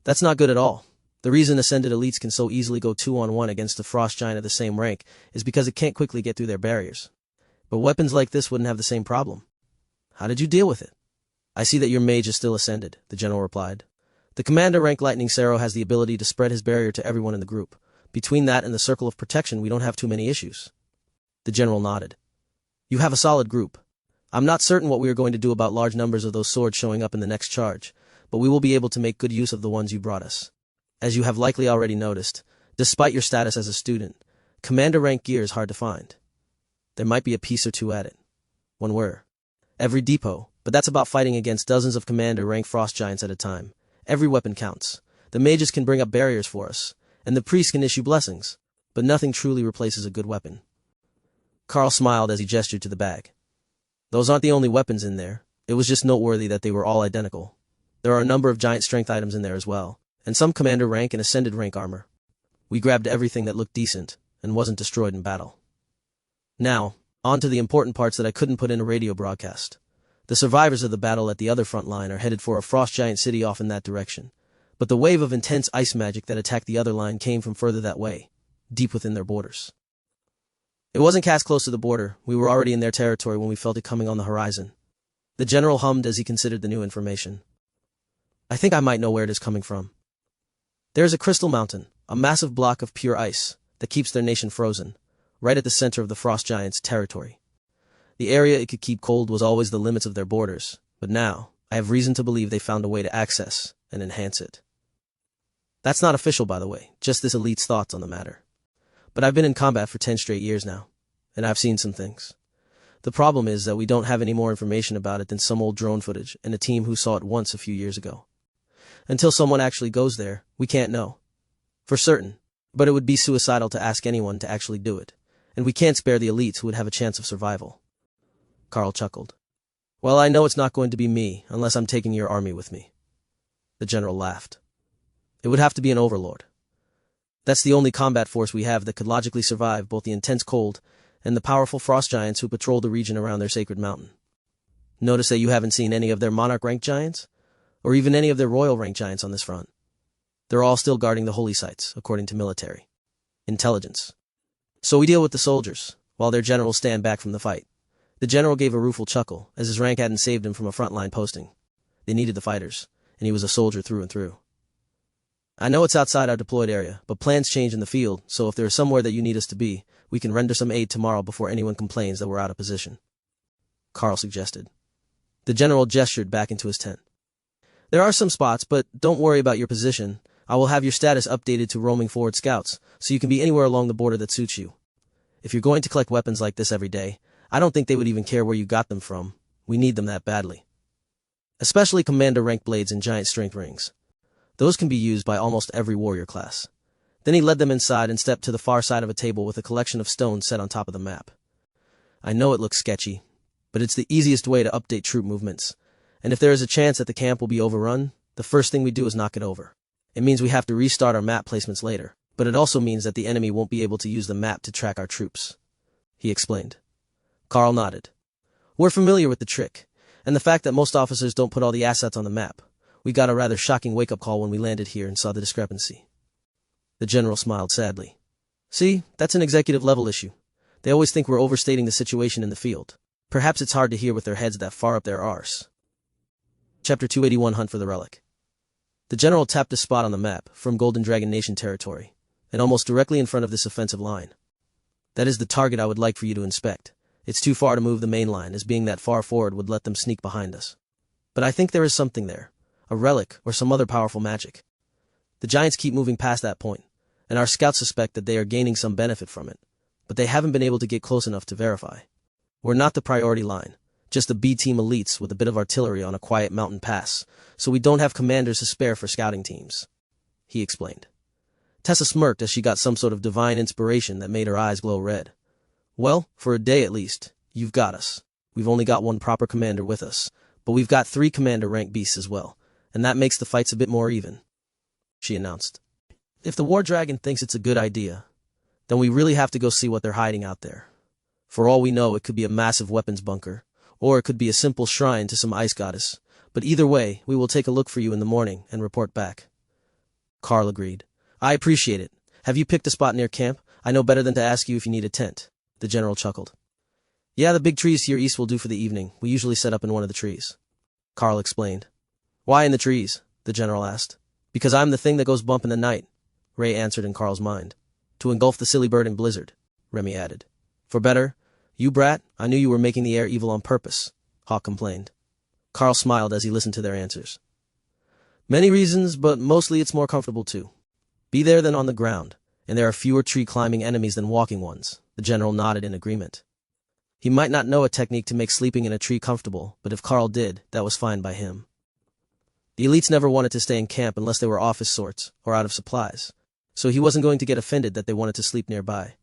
That's not good at all. The reason Ascended elites can so easily go 2-on-1 against a frost giant of the same rank is because it can't quickly get through their barriers. But weapons like this wouldn't have the same problem. How did you deal with it? I see that your mage is still Ascended, the general replied. The commander rank Lightning Sero has the ability to spread his barrier to everyone in the group. Between that and the circle of protection, we don't have too many issues. The general nodded. You have a solid group. I'm not certain what we are going to do about large numbers of those swords showing up in the next charge, but we will be able to make good use of the ones you brought us. As you have likely already noticed, despite your status as a student, commander rank gear is hard to find. There might be a piece or two at it. One were. Every depot, but that's about fighting against dozens of commander rank frost giants at a time. Every weapon counts. The mages can bring up barriers for us, and the priests can issue blessings, but nothing truly replaces a good weapon. Karl smiled as he gestured to the bag. Those aren't the only weapons in there. It was just noteworthy that they were all identical. There are a number of giant strength items in there as well, and some commander rank and ascended rank armor. We grabbed everything that looked decent and wasn't destroyed in battle. Now, on to the important parts that I couldn't put in a radio broadcast. The survivors of the battle at the other front line are headed for a frost giant city off in that direction, but the wave of intense ice magic that attacked the other line came from further that way, deep within their borders. It wasn't cast close to the border. We were already in their territory when we felt it coming on the horizon. The general hummed as he considered the new information. I think I might know where it is coming from. There's a crystal mountain, a massive block of pure ice, that keeps their nation frozen, right at the center of the frost giants' territory. The area it could keep cold was always the limits of their borders, but now, I have reason to believe they found a way to access and enhance it. That's not official, by the way, just this elite's thoughts on the matter. But I've been in combat for 10 straight years now, and I've seen some things. The problem is that we don't have any more information about it than some old drone footage and a team who saw it once a few years ago. Until someone actually goes there, we can't know. For certain, but it would be suicidal to ask anyone to actually do it, and we can't spare the elites who would have a chance of survival. Karl chuckled. Well, I know it's not going to be me unless I'm taking your army with me. The general laughed. It would have to be an overlord. That's the only combat force we have that could logically survive both the intense cold and the powerful frost giants who patrol the region around their sacred mountain. Notice that you haven't seen any of their monarch-ranked giants, or even any of their royal-ranked giants on this front. They're all still guarding the holy sites, according to military intelligence. So we deal with the soldiers, while their generals stand back from the fight. The general gave a rueful chuckle, as his rank hadn't saved him from a frontline posting. They needed the fighters, and he was a soldier through and through. I know it's outside our deployed area, but plans change in the field, so if there is somewhere that you need us to be, we can render some aid tomorrow before anyone complains that we're out of position. Karl suggested. The general gestured back into his tent. There are some spots, but don't worry about your position. I will have your status updated to roaming forward scouts, so you can be anywhere along the border that suits you. If you're going to collect weapons like this every day, I don't think they would even care where you got them from. We need them that badly. Especially commander rank blades and giant strength rings. Those can be used by almost every warrior class. Then he led them inside and stepped to the far side of a table with a collection of stones set on top of the map. I know it looks sketchy, but it's the easiest way to update troop movements. And if there is a chance that the camp will be overrun, the first thing we do is knock it over. It means we have to restart our map placements later, but it also means that the enemy won't be able to use the map to track our troops. He explained. Karl nodded. We're familiar with the trick, and the fact that most officers don't put all the assets on the map. We got a rather shocking wake-up call when we landed here and saw the discrepancy. The general smiled sadly. See, that's an executive-level issue. They always think we're overstating the situation in the field. Perhaps it's hard to hear with their heads that far up their arse. Chapter 281 Hunt for the Relic. The general tapped a spot on the map, from Golden Dragon Nation territory, and almost directly in front of this offensive line. That is the target I would like for you to inspect. It's too far to move the main line, as being that far forward would let them sneak behind us. But I think there is something there, a relic or some other powerful magic. The giants keep moving past that point, and our scouts suspect that they are gaining some benefit from it, but they haven't been able to get close enough to verify. We're not the priority line, just the B-team elites with a bit of artillery on a quiet mountain pass, so we don't have commanders to spare for scouting teams. He explained. Tessa smirked as she got some sort of divine inspiration that made her eyes glow red. Well, for a day at least, you've got us. We've only got one proper commander with us, but we've got 3 commander rank beasts as well, and that makes the fights a bit more even, she announced. If the war dragon thinks it's a good idea, then we really have to go see what they're hiding out there. For all we know, it could be a massive weapons bunker, or it could be a simple shrine to some ice goddess, but either way, we will take a look for you in the morning and report back. Karl agreed. I appreciate it. Have you picked a spot near camp? I know better than to ask you if you need a tent. The general chuckled. Yeah, the big trees here east will do for the evening. We usually set up in one of the trees. Karl explained. Why in the trees? The general asked. Because I'm the thing that goes bump in the night, Ray answered in Karl's mind. To engulf the silly bird in blizzard, Remy added. For better? You brat, I knew you were making the air evil on purpose, Hawk complained. Karl smiled as he listened to their answers. Many reasons, but mostly it's more comfortable too. Be there than on the ground, and there are fewer tree-climbing enemies than walking ones, the general nodded in agreement. He might not know a technique to make sleeping in a tree comfortable, but if Karl did, that was fine by him. The elites never wanted to stay in camp unless they were office sorts, or out of supplies, so he wasn't going to get offended that they wanted to sleep nearby.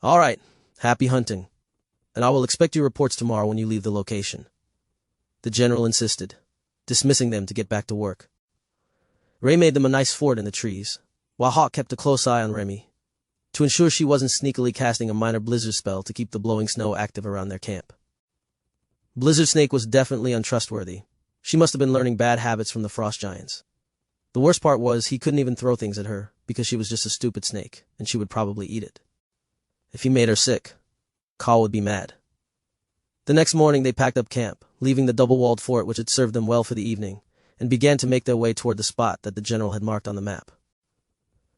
All right, happy hunting, and I will expect your reports tomorrow when you leave the location. The general insisted, dismissing them to get back to work. Ray made them a nice fort in the trees, while Hawk kept a close eye on Remy, to ensure she wasn't sneakily casting a minor blizzard spell to keep the blowing snow active around their camp. Blizzard Snake was definitely untrustworthy. She must have been learning bad habits from the frost giants. The worst part was he couldn't even throw things at her, because she was just a stupid snake, and she would probably eat it. If he made her sick, Karl would be mad. The next morning they packed up camp, leaving the double-walled fort which had served them well for the evening, and began to make their way toward the spot that the general had marked on the map.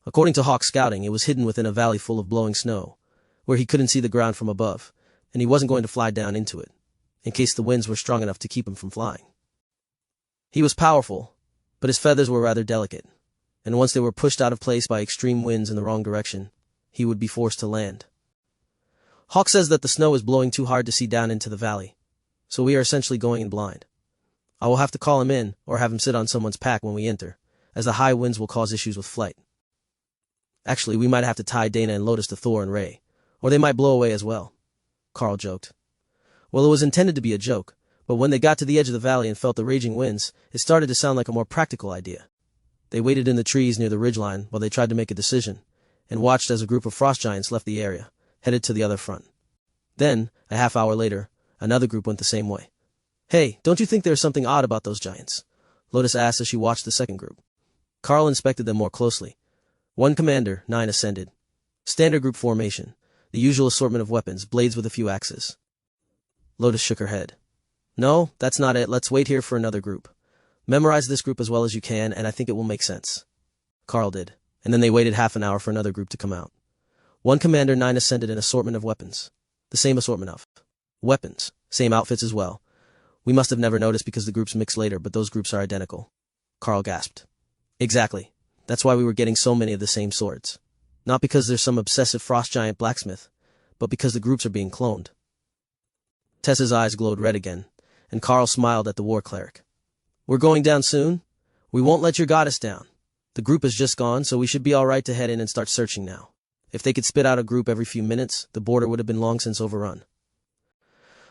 According to Hawk's scouting, it was hidden within a valley full of blowing snow, where he couldn't see the ground from above, and he wasn't going to fly down into it, in case the winds were strong enough to keep him from flying. He was powerful, but his feathers were rather delicate, and once they were pushed out of place by extreme winds in the wrong direction, he would be forced to land. Hawk says that the snow is blowing too hard to see down into the valley, so we are essentially going in blind. I will have to call him in or have him sit on someone's pack when we enter, as the high winds will cause issues with flight. Actually, we might have to tie Dana and Lotus to Thor and Ray, or they might blow away as well, Karl joked. Well, it was intended to be a joke, but when they got to the edge of the valley and felt the raging winds, it started to sound like a more practical idea. They waited in the trees near the ridgeline while they tried to make a decision, and watched as a group of frost giants left the area, headed to the other front. Then, a half hour later, another group went the same way. Hey, don't you think there's something odd about those giants? Lotus asked as she watched the second group. Karl inspected them more closely. 1 commander, 9 ascended. Standard group formation, the usual assortment of weapons, blades with a few axes. Lotus shook her head. No, that's not it. Let's wait here for another group. Memorize this group as well as you can, and I think it will make sense. Karl did, and then they waited half an hour for another group to come out. 1 commander, 9 ascended, an assortment of weapons. The same assortment of weapons, same outfits as well. We must have never noticed because the groups mix later, but those groups are identical. Karl gasped. Exactly. That's why we were getting so many of the same swords. Not because there's some obsessive frost giant blacksmith, but because the groups are being cloned. Tessa's eyes glowed red again, and Karl smiled at the war cleric. We're going down soon? We won't let your goddess down. The group has just gone, so we should be all right to head in and start searching now. If they could spit out a group every few minutes, the border would have been long since overrun.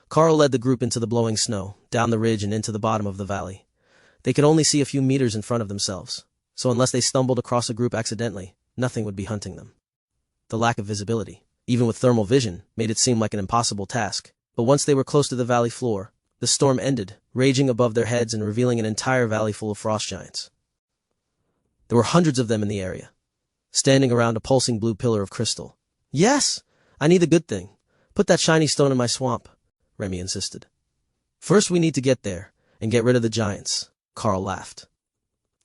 Karl led the group into the blowing snow, down the ridge and into the bottom of the valley. They could only see a few meters in front of themselves, so unless they stumbled across a group accidentally, nothing would be hunting them. The lack of visibility, even with thermal vision, made it seem like an impossible task, but once they were close to the valley floor, the storm ended, raging above their heads and revealing an entire valley full of frost giants. There were hundreds of them in the area, standing around a pulsing blue pillar of crystal. Yes! I need the good thing. Put that shiny stone in my swamp, Remy insisted. First we need to get there, and get rid of the giants, Karl laughed.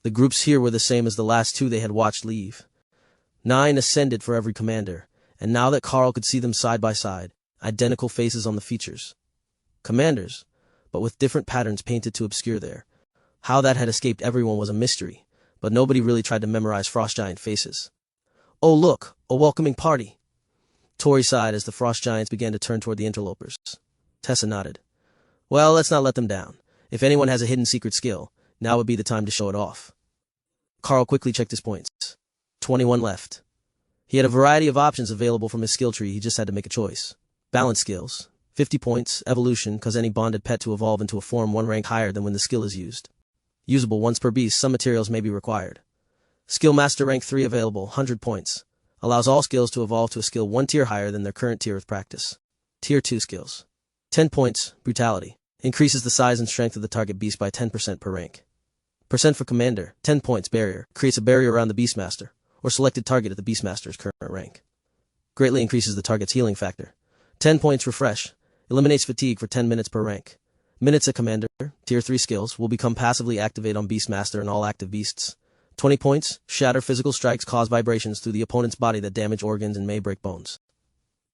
The groups here were the same as the last 2 they had watched leave. 9 ascended for every commander, and now that Karl could see them side by side, identical faces on the features. Commanders, but with different patterns painted to obscure there. How that had escaped everyone was a mystery, but nobody really tried to memorize frost giant faces. Oh look, a welcoming party. Tori sighed as the frost giants began to turn toward the interlopers. Tessa nodded. Well, let's not let them down. If anyone has a hidden secret skill, now would be the time to show it off. Karl quickly checked his points. 21 left. He had a variety of options available from his skill tree, he just had to make a choice. Balance skills. 50 points, evolution, cause any bonded pet to evolve into a form 1 rank higher than when the skill is used. Usable once per beast, some materials may be required. Skill master rank 3 available, 100 points. Allows all skills to evolve to a skill 1 tier higher than their current tier with practice. Tier 2 skills. 10 points, brutality. Increases the size and strength of the target beast by 10% per rank. Percent for commander, 10 points, barrier. Creates a barrier around the beastmaster, or selected target at the beastmaster's current rank. Greatly increases the target's healing factor. 10 points, refresh. Eliminates fatigue for 10 minutes per rank. Minutes a commander, tier 3 skills, will become passively activate on beastmaster and all active beasts. 20 points, shatter physical strikes cause vibrations through the opponent's body that damage organs and may break bones.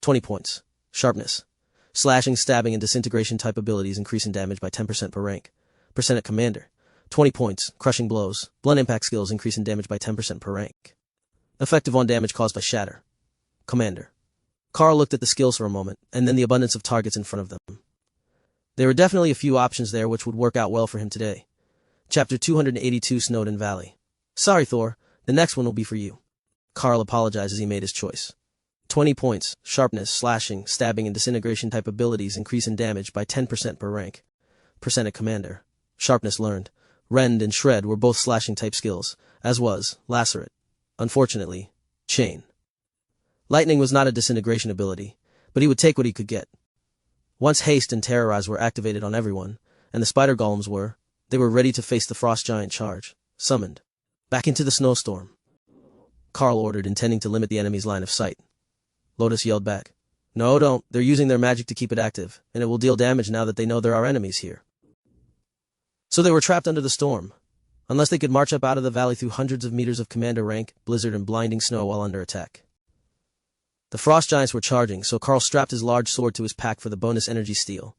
20 points, sharpness. Slashing, stabbing, and disintegration type abilities increase in damage by 10% per rank. Percent at commander. 20 points, crushing blows. Blunt impact skills increase in damage by 10% per rank. Effective on damage caused by shatter. Commander. Karl looked at the skills for a moment, and then the abundance of targets in front of them. There were definitely a few options there which would work out well for him today. Chapter 282, Snowden Valley. Sorry, Thor, the next one will be for you. Karl apologized as he made his choice. 20 points, sharpness, slashing, stabbing, and disintegration type abilities increase in damage by 10% per rank. Percent at commander. Sharpness learned. Rend and shred were both slashing type skills, as was lacerate. Unfortunately, chain. Lightning was not a disintegration ability, but he would take what he could get. Once haste and terrorize were activated on everyone, and the spider golems were, they were ready to face the frost giant charge, summoned. Back into the snowstorm. Karl ordered, intending to limit the enemy's line of sight. Lotus yelled back. No, don't. They're using their magic to keep it active, and it will deal damage now that they know there are enemies here. So they were trapped under the storm. Unless they could march up out of the valley through hundreds of meters of commander rank, blizzard, and blinding snow while under attack. The frost giants were charging, so Karl strapped his large sword to his pack for the bonus energy steal,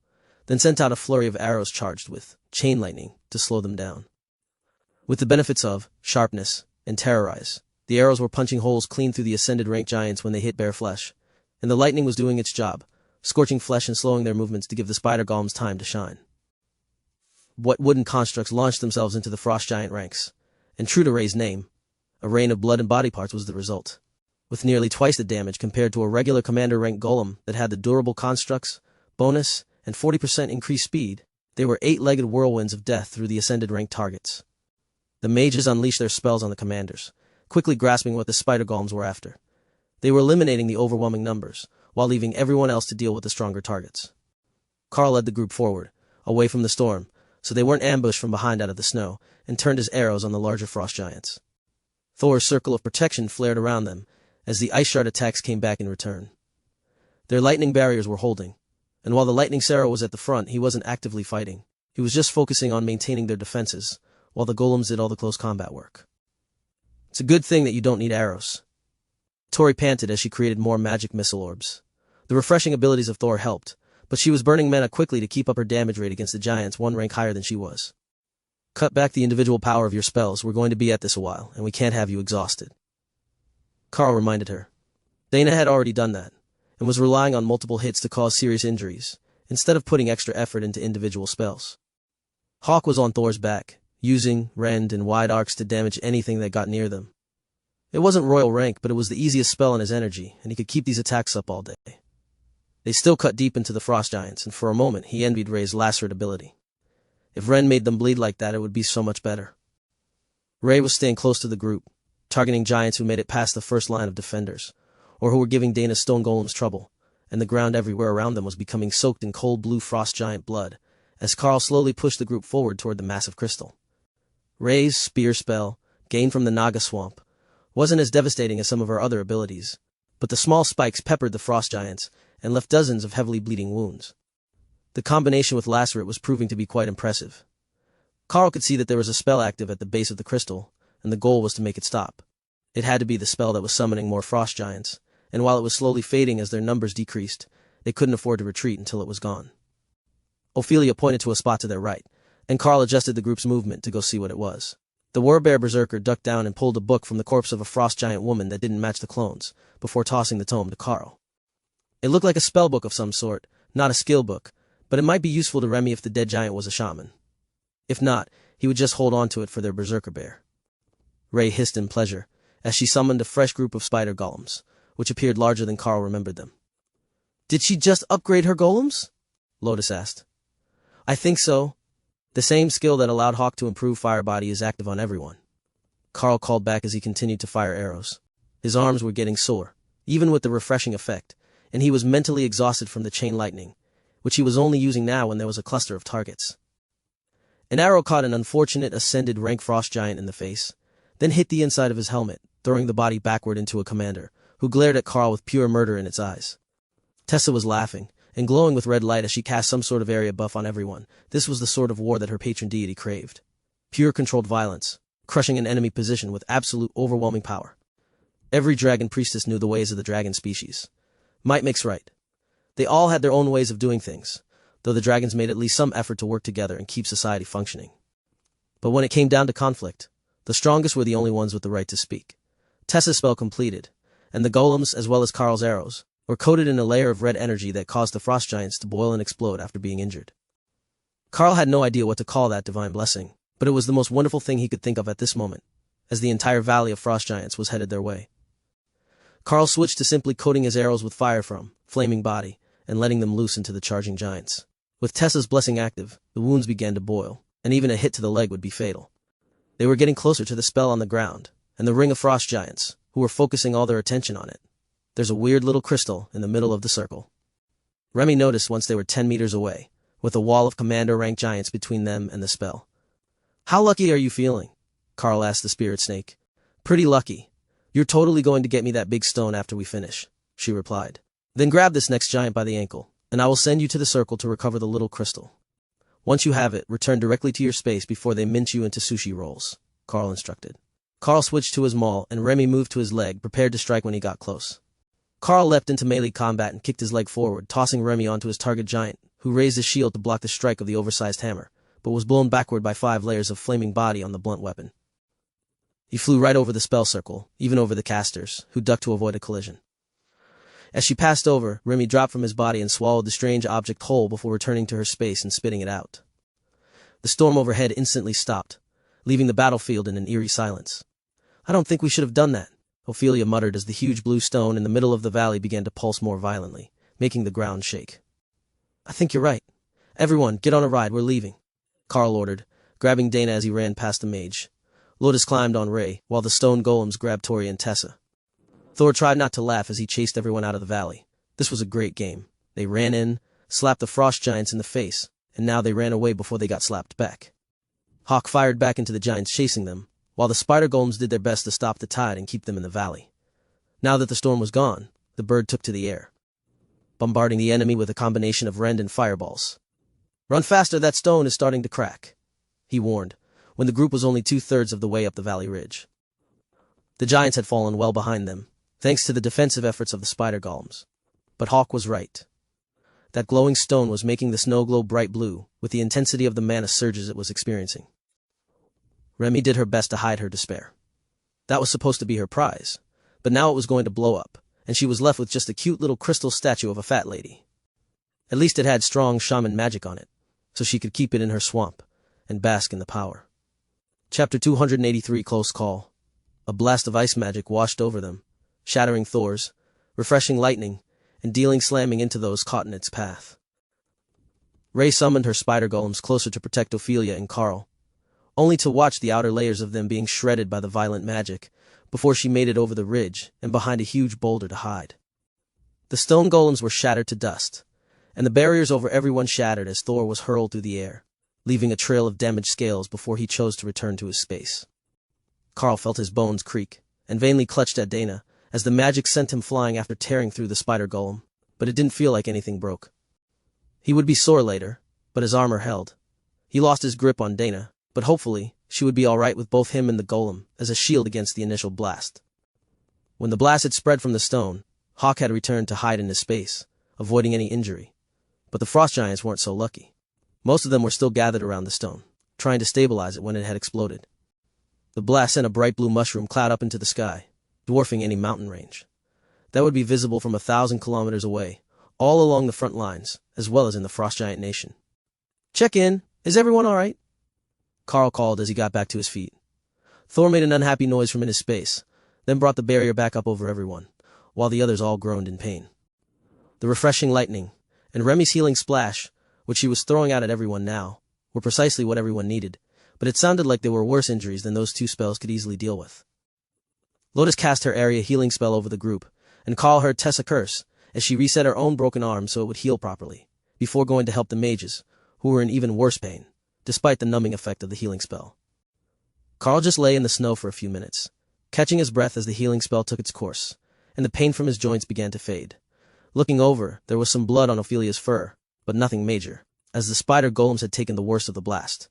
then sent out a flurry of arrows charged with chain lightning to slow them down. With the benefits of sharpness and terrorize, the arrows were punching holes clean through the ascended rank giants when they hit bare flesh, and the lightning was doing its job, scorching flesh and slowing their movements to give the spider golems time to shine. What wooden constructs launched themselves into the frost giant ranks, and true to Ray's name, a rain of blood and body parts was the result. With nearly twice the damage compared to a regular commander rank golem that had the durable constructs, bonus, and 40% increased speed, they were 8-legged whirlwinds of death through the ascended rank targets. The mages unleashed their spells on the commanders, quickly grasping what the spider golems were after. They were eliminating the overwhelming numbers, while leaving everyone else to deal with the stronger targets. Karl led the group forward, away from the storm, so they weren't ambushed from behind out of the snow, and turned his arrows on the larger frost giants. Thor's circle of protection flared around them, as the ice shard attacks came back in return. Their lightning barriers were holding, and while the lightning Sarah was at the front, he wasn't actively fighting. He was just focusing on maintaining their defenses, while the golems did all the close combat work. It's a good thing that you don't need arrows. Tori panted as she created more magic missile orbs. The refreshing abilities of Thor helped, but she was burning mana quickly to keep up her damage rate against the giants 1 rank higher than she was. Cut back the individual power of your spells, we're going to be at this a while, and we can't have you exhausted. Karl reminded her. Dana had already done that, and was relying on multiple hits to cause serious injuries, instead of putting extra effort into individual spells. Hawk was on Thor's back, using rend and wide arcs to damage anything that got near them. It wasn't royal rank, but it was the easiest spell on his energy, and he could keep these attacks up all day. They still cut deep into the frost giants, and for a moment he envied Ray's lacerate ability. If Ren made them bleed like that, it would be so much better. Ray was staying close to the group, targeting giants who made it past the first line of defenders, or who were giving Dana's stone golems trouble, and the ground everywhere around them was becoming soaked in cold blue frost giant blood, as Karl slowly pushed the group forward toward the massive crystal. Ray's spear spell, gained from the Naga swamp, wasn't as devastating as some of her other abilities, but the small spikes peppered the frost giants and left dozens of heavily bleeding wounds. The combination with lacerate was proving to be quite impressive. Karl could see that there was a spell active at the base of the crystal, and the goal was to make it stop. It had to be the spell that was summoning more frost giants, and while it was slowly fading as their numbers decreased, they couldn't afford to retreat until it was gone. Ophelia pointed to a spot to their right, and Karl adjusted the group's movement to go see what it was. The warbear berserker ducked down and pulled a book from the corpse of a frost giant woman that didn't match the clones, before tossing the tome to Karl. It looked like a spell book of some sort, not a skill book, but it might be useful to Remy if the dead giant was a shaman. If not, he would just hold on to it for their berserker bear. Ray hissed in pleasure, as she summoned a fresh group of spider golems, which appeared larger than Karl remembered them. "Did she just upgrade her golems?" Lotus asked. "I think so. The same skill that allowed Hawk to improve fire body is active on everyone," Karl called back as he continued to fire arrows. His arms were getting sore, even with the refreshing effect, and he was mentally exhausted from the chain lightning, which he was only using now when there was a cluster of targets. An arrow caught an unfortunate ascended rank frost giant in the face, then hit the inside of his helmet, throwing the body backward into a commander, who glared at Karl with pure murder in its eyes. Tessa was laughing, and glowing with red light as she cast some sort of area buff on everyone. This was the sort of war that her patron deity craved. Pure controlled violence, crushing an enemy position with absolute overwhelming power. Every dragon priestess knew the ways of the dragon species. Might makes right. They all had their own ways of doing things, though the dragons made at least some effort to work together and keep society functioning. But when it came down to conflict, the strongest were the only ones with the right to speak. Tessa's spell completed, and the golems, as well as Karl's arrows, were coated in a layer of red energy that caused the frost giants to boil and explode after being injured. Karl had no idea what to call that divine blessing, but it was the most wonderful thing he could think of at this moment, as the entire valley of frost giants was headed their way. Karl switched to simply coating his arrows with fire from flaming body and letting them loose into the charging giants. With Tessa's blessing active, the wounds began to boil, and even a hit to the leg would be fatal. They were getting closer to the spell on the ground, and the ring of frost giants, who were focusing all their attention on it. There's a weird little crystal in the middle of the circle. Remy noticed once they were 10 meters away, with a wall of commander-rank giants between them and the spell. "How lucky are you feeling?" Karl asked the spirit snake. "Pretty lucky. You're totally going to get me that big stone after we finish," she replied. "Then grab this next giant by the ankle, and I will send you to the circle to recover the little crystal. Once you have it, return directly to your space before they mince you into sushi rolls," Karl instructed. Karl switched to his maul, and Remy moved to his leg, prepared to strike when he got close. Karl leapt into melee combat and kicked his leg forward, tossing Remy onto his target giant, who raised his shield to block the strike of the oversized hammer, but was blown backward by 5 layers of flaming body on the blunt weapon. He flew right over the spell circle, even over the casters, who ducked to avoid a collision. As she passed over, Remy dropped from his body and swallowed the strange object whole before returning to her space and spitting it out. The storm overhead instantly stopped, leaving the battlefield in an eerie silence. "I don't think we should have done that," Ophelia muttered as the huge blue stone in the middle of the valley began to pulse more violently, making the ground shake. "I think you're right. Everyone, get on a ride, we're leaving," Karl ordered, grabbing Dana as he ran past the mage. Lotus climbed on Ray, while the stone golems grabbed Tori and Tessa. Thor tried not to laugh as he chased everyone out of the valley. This was a great game. They ran in, slapped the frost giants in the face, and now they ran away before they got slapped back. Hawk fired back into the giants chasing them, while the spider golems did their best to stop the tide and keep them in the valley. Now that the storm was gone, the bird took to the air, bombarding the enemy with a combination of rend and fireballs. "Run faster, that stone is starting to crack," he warned, when the group was only 2/3 of the way up the valley ridge. The giants had fallen well behind them, thanks to the defensive efforts of the spider golems. But Hawk was right. That glowing stone was making the snow glow bright blue, with the intensity of the mana surges it was experiencing. Remy did her best to hide her despair. That was supposed to be her prize, but now it was going to blow up, and she was left with just a cute little crystal statue of a fat lady. At least it had strong shaman magic on it, so she could keep it in her swamp and bask in the power. Chapter 283 Close Call. A blast of ice magic washed over them, shattering Thor's, refreshing lightning, and dealing slamming into those caught in its path. Ray summoned her spider golems closer to protect Ophelia and Karl, only to watch the outer layers of them being shredded by the violent magic, before she made it over the ridge and behind a huge boulder to hide. The stone golems were shattered to dust, and the barriers over everyone shattered as Thor was hurled through the air, leaving a trail of damaged scales before he chose to return to his space. Karl felt his bones creak, and vainly clutched at Dana, as the magic sent him flying after tearing through the spider golem, but it didn't feel like anything broke. He would be sore later, but his armor held. He lost his grip on Dana, but hopefully, she would be alright with both him and the golem as a shield against the initial blast. When the blast had spread from the stone, Hawk had returned to hide in his space, avoiding any injury. But the frost giants weren't so lucky. Most of them were still gathered around the stone, trying to stabilize it when it had exploded. The blast sent a bright blue mushroom cloud up into the sky, dwarfing any mountain range. That would be visible from 1,000 kilometers away, all along the front lines, as well as in the frost giant nation. "Check in. Is everyone alright?" Karl called as he got back to his feet. Thor made an unhappy noise from in his space, then brought the barrier back up over everyone, while the others all groaned in pain. The refreshing lightning, and Remy's healing splash, which she was throwing out at everyone now, were precisely what everyone needed, but it sounded like they were worse injuries than those 2 spells could easily deal with. Lotus cast her area healing spell over the group, and Karl heard Tessa curse, as she reset her own broken arm so it would heal properly, before going to help the mages, who were in even worse pain, despite the numbing effect of the healing spell. Karl just lay in the snow for a few minutes, catching his breath as the healing spell took its course, and the pain from his joints began to fade. Looking over, there was some blood on Ophelia's fur, but nothing major, as the spider golems had taken the worst of the blast.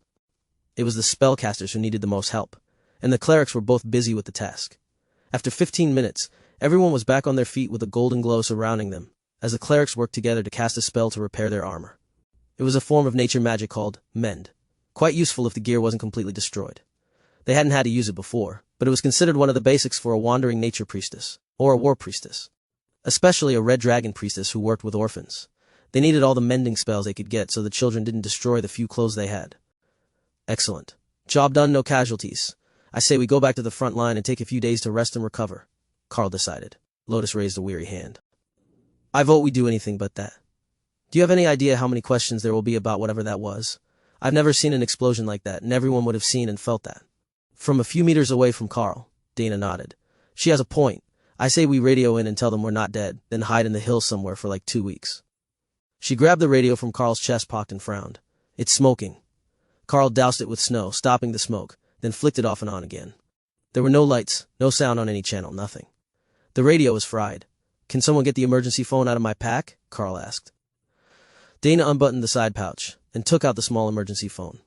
It was the spellcasters who needed the most help, and the clerics were both busy with the task. After 15 minutes, everyone was back on their feet with a golden glow surrounding them, as the clerics worked together to cast a spell to repair their armor. It was a form of nature magic called mend, quite useful if the gear wasn't completely destroyed. They hadn't had to use it before, but it was considered one of the basics for a wandering nature priestess, or a war priestess. Especially a red dragon priestess who worked with orphans. They needed all the mending spells they could get so the children didn't destroy the few clothes they had. Excellent. Job done, no casualties. I say we go back to the front line and take a few days to rest and recover, Karl decided. Lotus raised a weary hand. I vote we do anything but that. Do you have any idea how many questions there will be about whatever that was? I've never seen an explosion like that, and everyone would have seen and felt that. From a few meters away from Karl, Dana nodded. She has a point. I say we radio in and tell them we're not dead, then hide in the hills somewhere for like 2 weeks. She grabbed the radio from Karl's chest pocket and frowned. It's smoking. Karl doused it with snow, stopping the smoke, then flicked it off and on again. There were no lights, no sound on any channel, nothing. The radio was fried. Can someone get the emergency phone out of my pack? Karl asked. Dana unbuttoned the side pouch and took out the small emergency phone.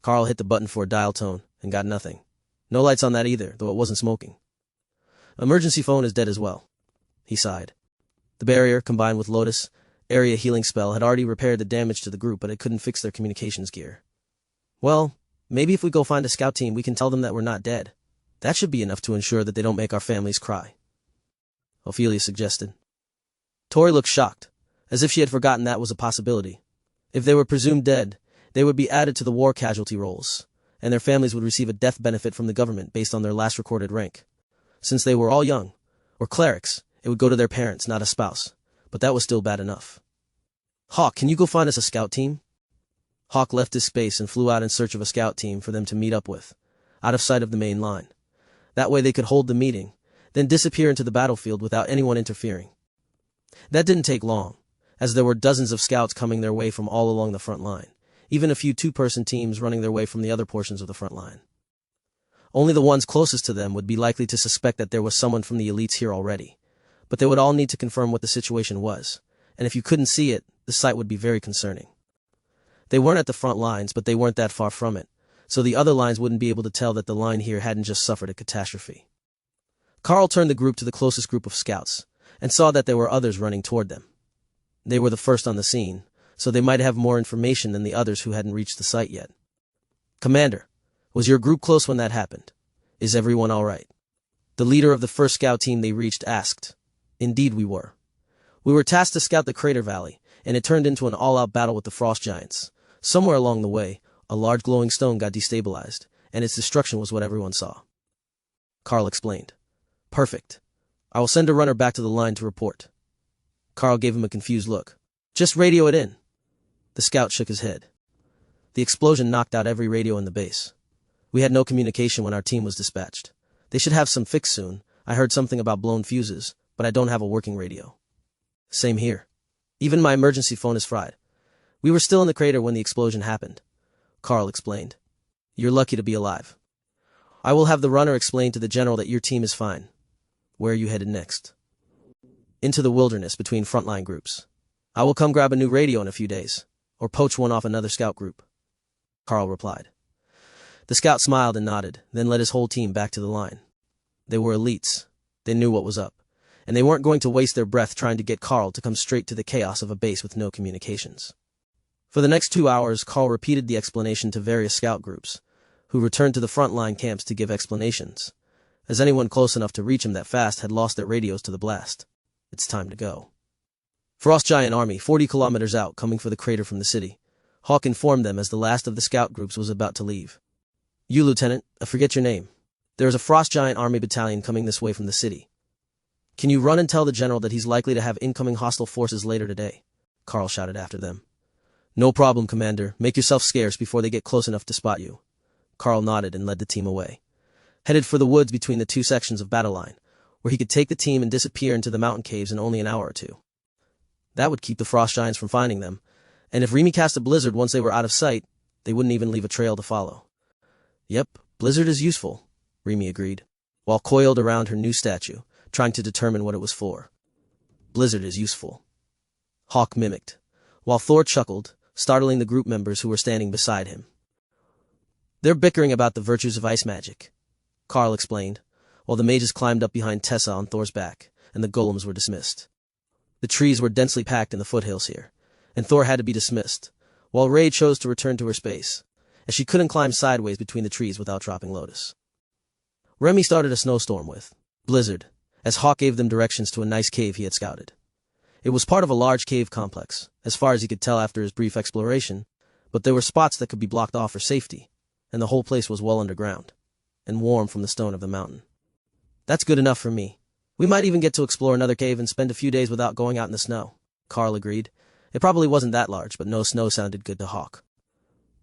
Karl hit the button for a dial tone and got nothing. No lights on that either, though it wasn't smoking. Emergency phone is dead as well. He sighed. The barrier, combined with Lotus' area healing spell, had already repaired the damage to the group, but it couldn't fix their communications gear. Well, maybe if we go find a scout team, we can tell them that we're not dead. That should be enough to ensure that they don't make our families cry, Ophelia suggested. Tori looked shocked, as if she had forgotten that was a possibility. If they were presumed dead, they would be added to the war casualty rolls, and their families would receive a death benefit from the government based on their last recorded rank. Since they were all young, or clerics, it would go to their parents, not a spouse, but that was still bad enough. Hawk, can you go find us a scout team? Hawk left his space and flew out in search of a scout team for them to meet up with, out of sight of the main line. That way they could hold the meeting, then disappear into the battlefield without anyone interfering. That didn't take long, as there were dozens of scouts coming their way from all along the front line, even a few 2-person teams running their way from the other portions of the front line. Only the ones closest to them would be likely to suspect that there was someone from the elites here already, but they would all need to confirm what the situation was, and if you couldn't see it, the sight would be very concerning. They weren't at the front lines, but they weren't that far from it, so the other lines wouldn't be able to tell that the line here hadn't just suffered a catastrophe. Karl turned the group to the closest group of scouts, and saw that there were others running toward them. They were the first on the scene, so they might have more information than the others who hadn't reached the site yet. Commander, was your group close when that happened? Is everyone all right? The leader of the first scout team they reached asked. Indeed we were. We were tasked to scout the crater valley, and it turned into an all-out battle with the frost giants. Somewhere along the way, a large glowing stone got destabilized, and its destruction was what everyone saw. Karl explained. Perfect. I will send a runner back to the line to report. Karl gave him a confused look. Just radio it in. The scout shook his head. The explosion knocked out every radio in the base. We had no communication when our team was dispatched. They should have some fix soon. I heard something about blown fuses, but I don't have a working radio. Same here. Even my emergency phone is fried. We were still in the crater when the explosion happened, Karl explained. You're lucky to be alive. I will have the runner explain to the general that your team is fine. Where are you headed next? Into the wilderness between frontline groups. I will come grab a new radio in a few days, or poach one off another scout group, Karl replied. The scout smiled and nodded, then led his whole team back to the line. They were elites. They knew what was up, and they weren't going to waste their breath trying to get Karl to come straight to the chaos of a base with no communications. For the next 2 hours, Karl repeated the explanation to various scout groups, who returned to the front-line camps to give explanations, as anyone close enough to reach him that fast had lost their radios to the blast. It's time to go. Frost Giant Army, 40 kilometers out, coming for the crater from the city. Hawk informed them as the last of the scout groups was about to leave. You, Lieutenant, I forget your name. There is a frost giant army battalion coming this way from the city. Can you run and tell the general that he's likely to have incoming hostile forces later today? Karl shouted after them. No problem, Commander. Make yourself scarce before they get close enough to spot you. Karl nodded and led the team away, headed for the woods between the two sections of battle line, where he could take the team and disappear into the mountain caves in only an hour or two. That would keep the frost giants from finding them, and if Remy cast a blizzard once they were out of sight, they wouldn't even leave a trail to follow. Yep, blizzard is useful, Remy agreed, while coiled around her new statue, trying to determine what it was for. Blizzard is useful. Hawk mimicked, while Thor chuckled, startling the group members who were standing beside him. They're bickering about the virtues of ice magic, Karl explained, while the mages climbed up behind Tessa on Thor's back, and the golems were dismissed. The trees were densely packed in the foothills here, and Thor had to be dismissed, while Ray chose to return to her space, as she couldn't climb sideways between the trees without dropping Lotus. Remy started a snowstorm with blizzard, as Hawk gave them directions to a nice cave he had scouted. It was part of a large cave complex, as far as he could tell after his brief exploration, but there were spots that could be blocked off for safety, and the whole place was well underground, and warm from the stone of the mountain. That's good enough for me. We might even get to explore another cave and spend a few days without going out in the snow, Karl agreed. It probably wasn't that large, but no snow sounded good to Hawk.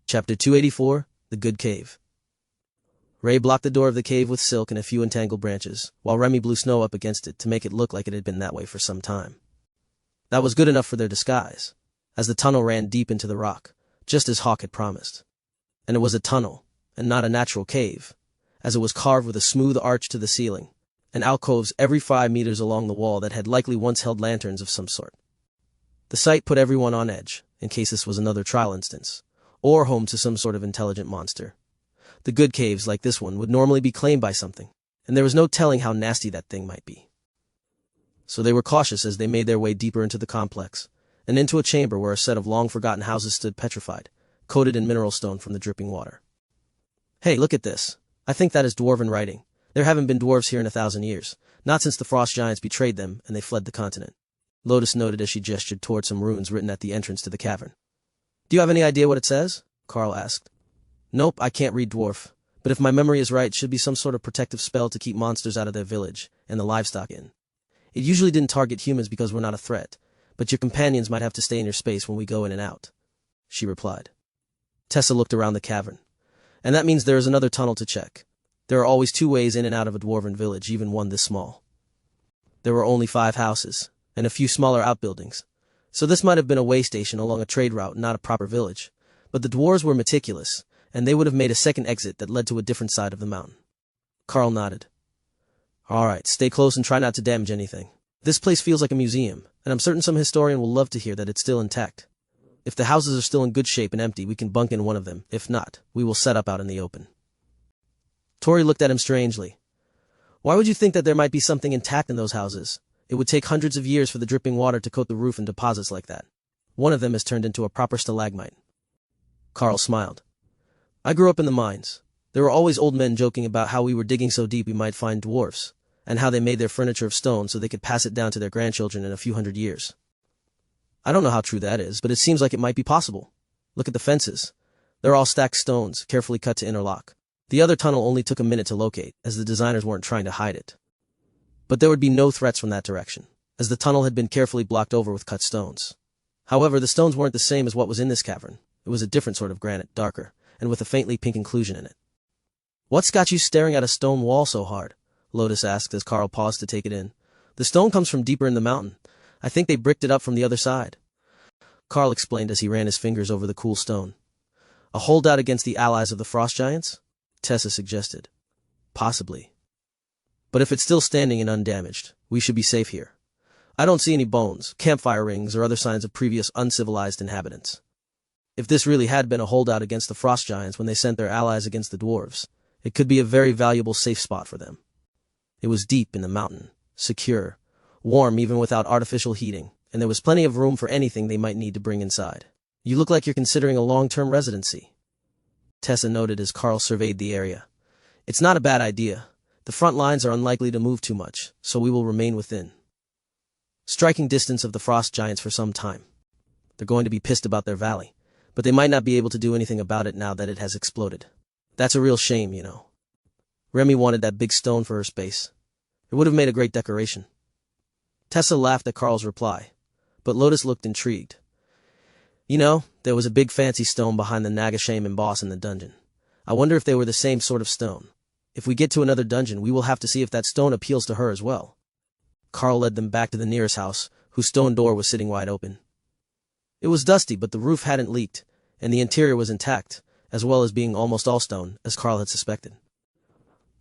Chapter 284, The Good Cave. Ray blocked the door of the cave with silk and a few entangled branches, while Remy blew snow up against it to make it look like it had been that way for some time. That was good enough for their disguise, as the tunnel ran deep into the rock, just as Hawk had promised. And it was a tunnel, and not a natural cave, as it was carved with a smooth arch to the ceiling, and alcoves every 5 meters along the wall that had likely once held lanterns of some sort. The sight put everyone on edge, in case this was another trial instance, or home to some sort of intelligent monster. The good caves like this one would normally be claimed by something, and there was no telling how nasty that thing might be. So they were cautious as they made their way deeper into the complex, and into a chamber where a set of long-forgotten houses stood petrified, coated in mineral stone from the dripping water. Hey, look at this. I think that is dwarven writing. There haven't been dwarves here in 1,000 years, not since the frost giants betrayed them and they fled the continent. Lotus noted as she gestured toward some runes written at the entrance to the cavern. Do you have any idea what it says? Karl asked. Nope, I can't read dwarf, but if my memory is right, it should be some sort of protective spell to keep monsters out of their village, and the livestock in. It usually didn't target humans because we're not a threat, but your companions might have to stay in your space when we go in and out, she replied. Tessa looked around the cavern. And that means there is another tunnel to check. There are always 2 ways in and out of a dwarven village, even one this small. There were only 5 houses, and a few smaller outbuildings, so this might have been a way station along a trade route, not a proper village. But the dwarves were meticulous, and they would have made a second exit that led to a different side of the mountain. Karl nodded. All right, stay close and try not to damage anything. This place feels like a museum, and I'm certain some historian will love to hear that it's still intact. If the houses are still in good shape and empty, we can bunk in one of them. If not, we will set up out in the open. Tori looked at him strangely. Why would you think that there might be something intact in those houses? It would take hundreds of years for the dripping water to coat the roof in deposits like that. One of them has turned into a proper stalagmite. Karl smiled. I grew up in the mines. There were always old men joking about how we were digging so deep we might find dwarfs, and how they made their furniture of stone so they could pass it down to their grandchildren in a few hundred years. I don't know how true that is, but it seems like it might be possible. Look at the fences. They're all stacked stones, carefully cut to interlock. The other tunnel only took a minute to locate, as the designers weren't trying to hide it. But there would be no threats from that direction, as the tunnel had been carefully blocked over with cut stones. However, the stones weren't the same as what was in this cavern. It was a different sort of granite, darker, and with a faintly pink inclusion in it. What's got you staring at a stone wall so hard? Lotus asked as Karl paused to take it in. The stone comes from deeper in the mountain. I think they bricked it up from the other side. Karl explained as he ran his fingers over the cool stone. A holdout against the allies of the frost giants? Tessa suggested. Possibly. But if it's still standing and undamaged, we should be safe here. I don't see any bones, campfire rings, or other signs of previous uncivilized inhabitants. If this really had been a holdout against the frost giants when they sent their allies against the dwarves, it could be a very valuable safe spot for them. It was deep in the mountain, secure, warm even without artificial heating, and there was plenty of room for anything they might need to bring inside. You look like you're considering a long-term residency, Tessa noted as Karl surveyed the area. It's not a bad idea. The front lines are unlikely to move too much, so we will remain within striking distance of the frost giants for some time. They're going to be pissed about their valley, but they might not be able to do anything about it now that it has exploded. That's a real shame, you know. Remy wanted that big stone for her space. It would have made a great decoration. Tessa laughed at Karl's reply, but Lotus looked intrigued. You know, there was a big fancy stone behind the Nagashame boss in the dungeon. I wonder if they were the same sort of stone. If we get to another dungeon, we will have to see if that stone appeals to her as well. Karl led them back to the nearest house, whose stone door was sitting wide open. It was dusty, but the roof hadn't leaked, and the interior was intact, as well as being almost all stone, as Karl had suspected.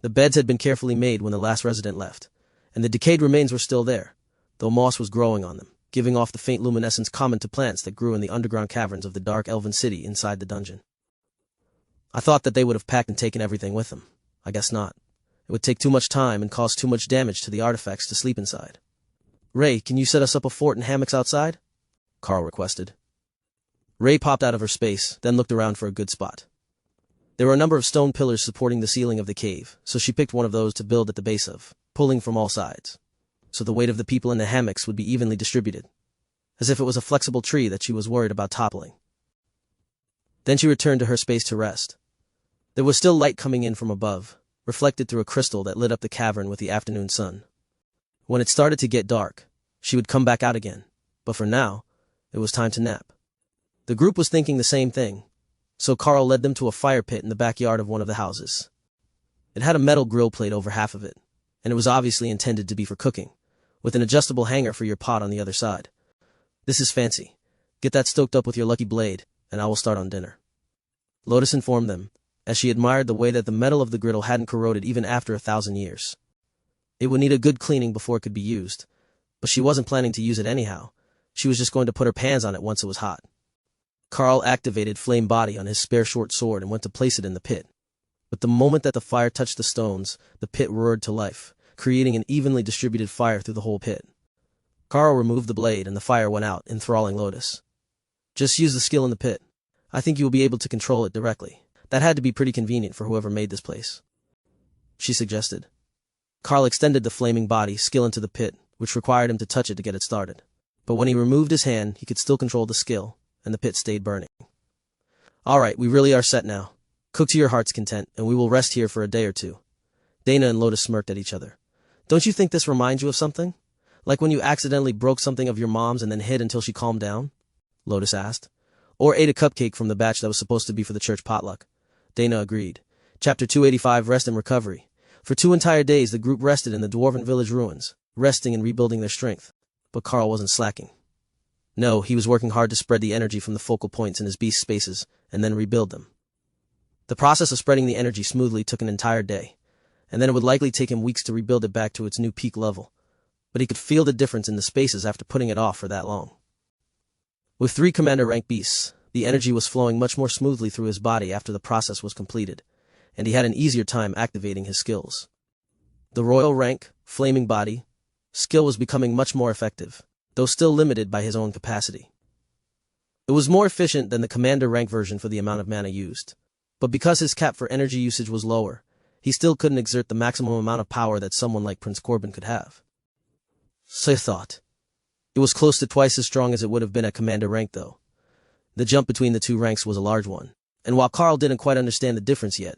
The beds had been carefully made when the last resident left, and the decayed remains were still there, though moss was growing on them, giving off the faint luminescence common to plants that grew in the underground caverns of the dark elven city inside the dungeon. I thought that they would have packed and taken everything with them. I guess not. It would take too much time and cause too much damage to the artifacts to sleep inside. Ray, can you set us up a fort and hammocks outside? Karl requested. Ray popped out of her space, then looked around for a good spot. There were a number of stone pillars supporting the ceiling of the cave, so she picked one of those to build at the base of, pulling from all sides, so the weight of the people in the hammocks would be evenly distributed, as if it was a flexible tree that she was worried about toppling. Then she returned to her space to rest. There was still light coming in from above, reflected through a crystal that lit up the cavern with the afternoon sun. When it started to get dark, she would come back out again, but for now, it was time to nap. The group was thinking the same thing, so Karl led them to a fire pit in the backyard of one of the houses. It had a metal grill plate over half of it, and it was obviously intended to be for cooking, with an adjustable hanger for your pot on the other side. This is fancy. Get that stoked up with your lucky blade, and I will start on dinner. Lotus informed them, as she admired the way that the metal of the griddle hadn't corroded even after 1,000 years. It would need a good cleaning before it could be used, but she wasn't planning to use it anyhow. She was just going to put her pans on it once it was hot. Karl activated Flame Body on his spare short sword and went to place it in the pit. But the moment that the fire touched the stones, the pit roared to life, creating an evenly distributed fire through the whole pit. Karl removed the blade and the fire went out, enthralling Lotus. Just use the skill in the pit. I think you will be able to control it directly. That had to be pretty convenient for whoever made this place, she suggested. Karl extended the flaming body skill into the pit, which required him to touch it to get it started. But when he removed his hand, he could still control the skill, and the pit stayed burning. All right, we really are set now. Cook to your heart's content, and we will rest here for a day or two. Dana and Lotus smirked at each other. Don't you think this reminds you of something? Like when you accidentally broke something of your mom's and then hid until she calmed down? Lotus asked. Or ate a cupcake from the batch that was supposed to be for the church potluck. Dana agreed. Chapter 285, Rest and Recovery. For 2 entire days the group rested in the dwarven village ruins, resting and rebuilding their strength. But Karl wasn't slacking. No, he was working hard to spread the energy from the focal points in his beast spaces, and then rebuild them. The process of spreading the energy smoothly took an entire day, and then it would likely take him weeks to rebuild it back to its new peak level. But he could feel the difference in the spaces after putting it off for that long. With 3 commander rank beasts, the energy was flowing much more smoothly through his body after the process was completed, and he had an easier time activating his skills. The royal rank, flaming body, skill was becoming much more effective, though still limited by his own capacity. It was more efficient than the commander rank version for the amount of mana used, but because his cap for energy usage was lower, he still couldn't exert the maximum amount of power that someone like Prince Corbin could have. So he thought. It was close to twice as strong as it would have been at commander rank though. The jump between the 2 ranks was a large one, and while Karl didn't quite understand the difference yet,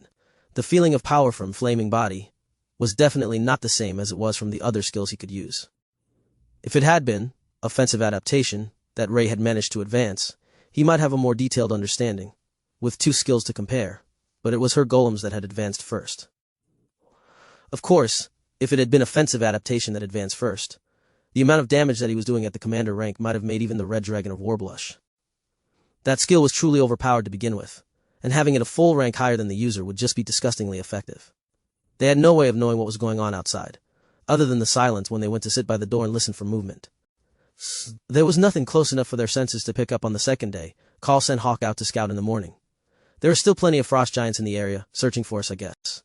the feeling of power from Flaming Body was definitely not the same as it was from the other skills he could use. If it had been offensive adaptation that Ray had managed to advance, he might have a more detailed understanding, with 2 skills to compare, but it was her golems that had advanced first. Of course, if it had been offensive adaptation that advanced first, the amount of damage that he was doing at the commander rank might have made even the Red Dragon of Warblush. That skill was truly overpowered to begin with, and having it a full rank higher than the user would just be disgustingly effective. They had no way of knowing what was going on outside, other than the silence when they went to sit by the door and listen for movement. There was nothing close enough for their senses to pick up on the second day. Karl sent Hawk out to scout in the morning. There are still plenty of frost giants in the area, searching for us, I guess.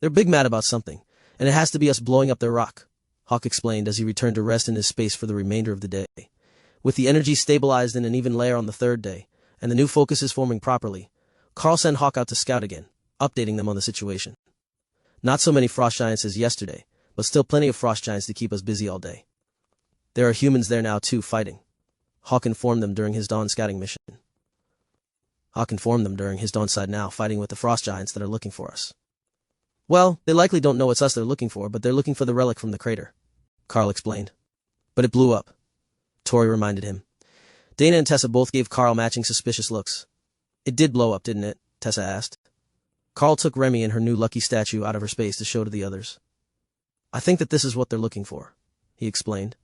They're big mad about something, and it has to be us blowing up their rock, Hawk explained as he returned to rest in his space for the remainder of the day. With the energy stabilized in an even layer on the 3rd day, and the new focuses forming properly, Karl sent Hawk out to scout again, updating them on the situation. Not so many frost giants as yesterday, but still plenty of frost giants to keep us busy all day. There are humans there now too, fighting. Hawk informed them during his dawn scouting mission. Hawk informed them during his dawn side now, fighting with the frost giants that are looking for us. Well, they likely don't know it's us they're looking for, but they're looking for the relic from the crater, Karl explained. But it blew up, Tori reminded him. Dana and Tessa both gave Karl matching suspicious looks. It did blow up, didn't it? Tessa asked. Karl took Remy and her new lucky statue out of her space to show to the others. I think that this is what they're looking for, he explained.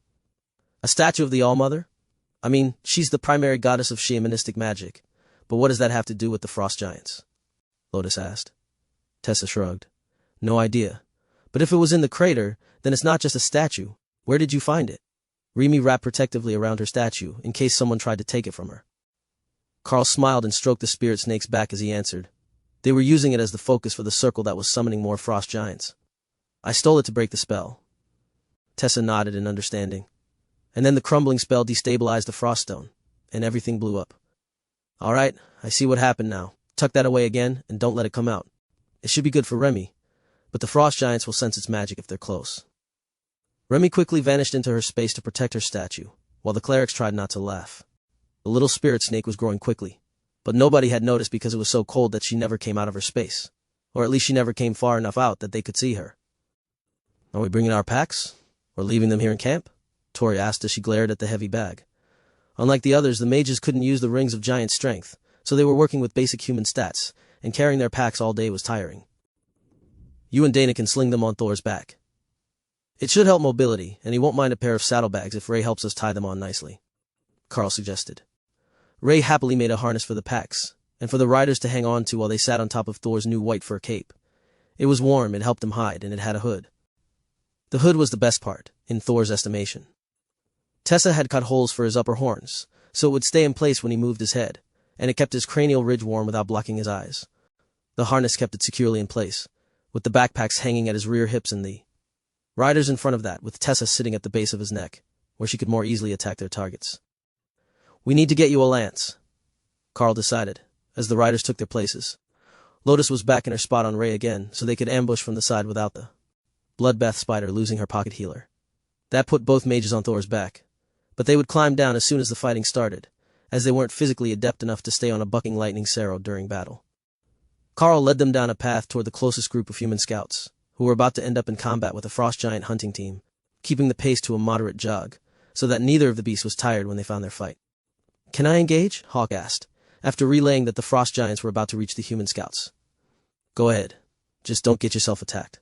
A statue of the All-Mother? I mean, she's the primary goddess of shamanistic magic, but what does that have to do with the frost giants? Lotus asked. Tessa shrugged. No idea. But if it was in the crater, then it's not just a statue. Where did you find it? Remy wrapped protectively around her statue, in case someone tried to take it from her. Karl smiled and stroked the spirit snake's back as he answered. They were using it as the focus for the circle that was summoning more frost giants. I stole it to break the spell. Tessa nodded in understanding. And then the crumbling spell destabilized the frost stone, and everything blew up. All right, I see what happened now. Tuck that away again, and don't let it come out. It should be good for Remy, but the frost giants will sense its magic if they're close. Remy quickly vanished into her space to protect her statue, while the clerics tried not to laugh. The little spirit snake was growing quickly, but nobody had noticed because it was so cold that she never came out of her space, or at least she never came far enough out that they could see her. Are we bringing our packs, or leaving them here in camp? Tori asked as she glared at the heavy bag. Unlike the others, the mages couldn't use the rings of giant strength, so they were working with basic human stats, and carrying their packs all day was tiring. You and Dana can sling them on Thor's back. It should help mobility, and he won't mind a pair of saddlebags if Ray helps us tie them on nicely, Karl suggested. Ray happily made a harness for the packs, and for the riders to hang on to while they sat on top of Thor's new white fur cape. It was warm, it helped them hide, and it had a hood. The hood was the best part, in Thor's estimation. Tessa had cut holes for his upper horns, so it would stay in place when he moved his head, and it kept his cranial ridge warm without blocking his eyes. The harness kept it securely in place, with the backpacks hanging at his rear hips and the riders in front of that, with Tessa sitting at the base of his neck, where she could more easily attack their targets. We need to get you a lance, Karl decided, as the riders took their places. Lotus was back in her spot on Ray again, so they could ambush from the side without the bloodbath spider losing her pocket healer. That put both mages on Thor's back, but they would climb down as soon as the fighting started, as they weren't physically adept enough to stay on a bucking lightning Sarrow during battle. Karl led them down a path toward the closest group of human scouts, who were about to end up in combat with a frost giant hunting team, keeping the pace to a moderate jog, so that neither of the beasts was tired when they found their fight. Can I engage? Hawk asked, after relaying that the frost giants were about to reach the human scouts. Go ahead. Just don't get yourself attacked.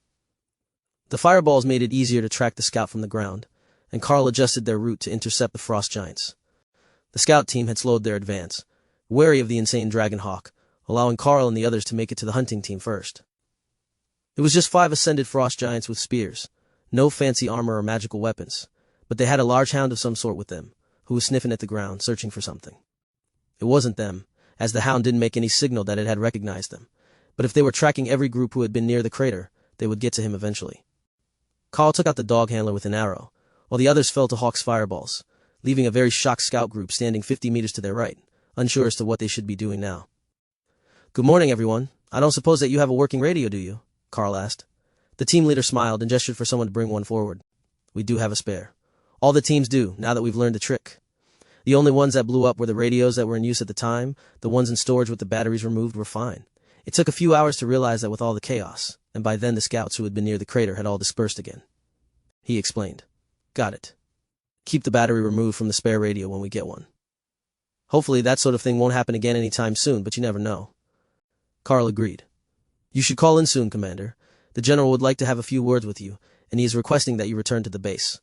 The fireballs made it easier to track the scout from the ground, and Karl adjusted their route to intercept the frost giants. The scout team had slowed their advance, wary of the insane dragon hawk, allowing Karl and the others to make it to the hunting team first. It was just 5 ascended frost giants with spears, no fancy armor or magical weapons, but they had a large hound of some sort with them, who was sniffing at the ground, searching for something. It wasn't them, as the hound didn't make any signal that it had recognized them, but if they were tracking every group who had been near the crater, they would get to him eventually. Karl took out the dog handler with an arrow, while the others fell to Hawk's fireballs, leaving a very shocked scout group standing 50 meters to their right, unsure as to what they should be doing now. Good morning, everyone. I don't suppose that you have a working radio, do you? Karl asked. The team leader smiled and gestured for someone to bring one forward. We do have a spare. All the teams do, now that we've learned the trick. The only ones that blew up were the radios that were in use at the time. The ones in storage with the batteries removed were fine. It took a few hours to realize that with all the chaos, and by then the scouts who had been near the crater had all dispersed again. He explained. Got it. Keep the battery removed from the spare radio when we get one. Hopefully that sort of thing won't happen again anytime soon, but you never know. Karl agreed. You should call in soon, Commander. The General would like to have a few words with you, and he is requesting that you return to the base.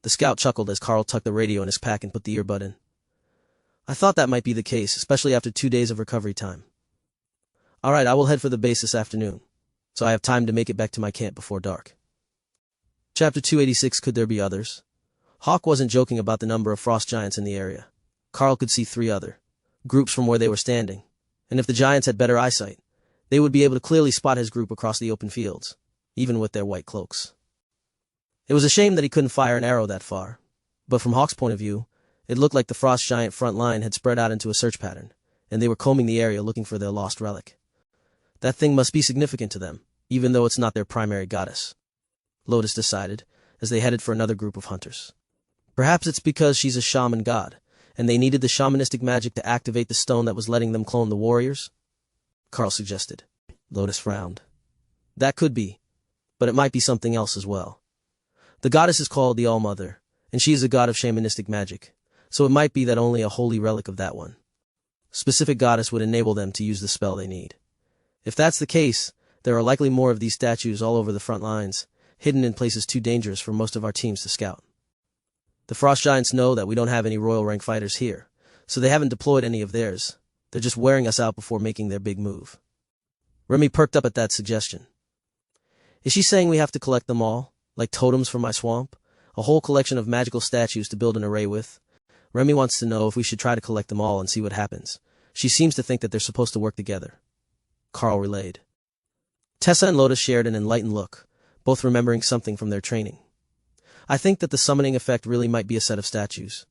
The scout chuckled as Karl tucked the radio in his pack and put the earbud in. I thought that might be the case, especially after 2 days of recovery time. All right, I will head for the base this afternoon, so I have time to make it back to my camp before dark. Chapter 286. Could there be others? Hawk wasn't joking about the number of frost giants in the area. Karl could see 3 other groups from where they were standing, and if the giants had better eyesight, they would be able to clearly spot his group across the open fields, even with their white cloaks. It was a shame that he couldn't fire an arrow that far, but from Hawk's point of view, it looked like the frost giant front line had spread out into a search pattern, and they were combing the area looking for their lost relic. That thing must be significant to them, even though it's not their primary goddess, Lotus decided, as they headed for another group of hunters. Perhaps it's because she's a shaman god, and they needed the shamanistic magic to activate the stone that was letting them clone the warriors? Karl suggested. Lotus frowned. That could be, but it might be something else as well. The goddess is called the All-Mother, and she is a god of shamanistic magic, so it might be that only a holy relic of that one specific goddess would enable them to use the spell they need. If that's the case, there are likely more of these statues all over the front lines, hidden in places too dangerous for most of our teams to scout. The Frost Giants know that we don't have any royal rank fighters here, so they haven't deployed any of theirs. They're just wearing us out before making their big move. Remy perked up at that suggestion. Is she saying we have to collect them all, like totems from my swamp? A whole collection of magical statues to build an array with? Remy wants to know if we should try to collect them all and see what happens. She seems to think that they're supposed to work together. Karl relayed. Tessa and Lotus shared an enlightened look, both remembering something from their training. I think that the summoning effect really might be a set of statues.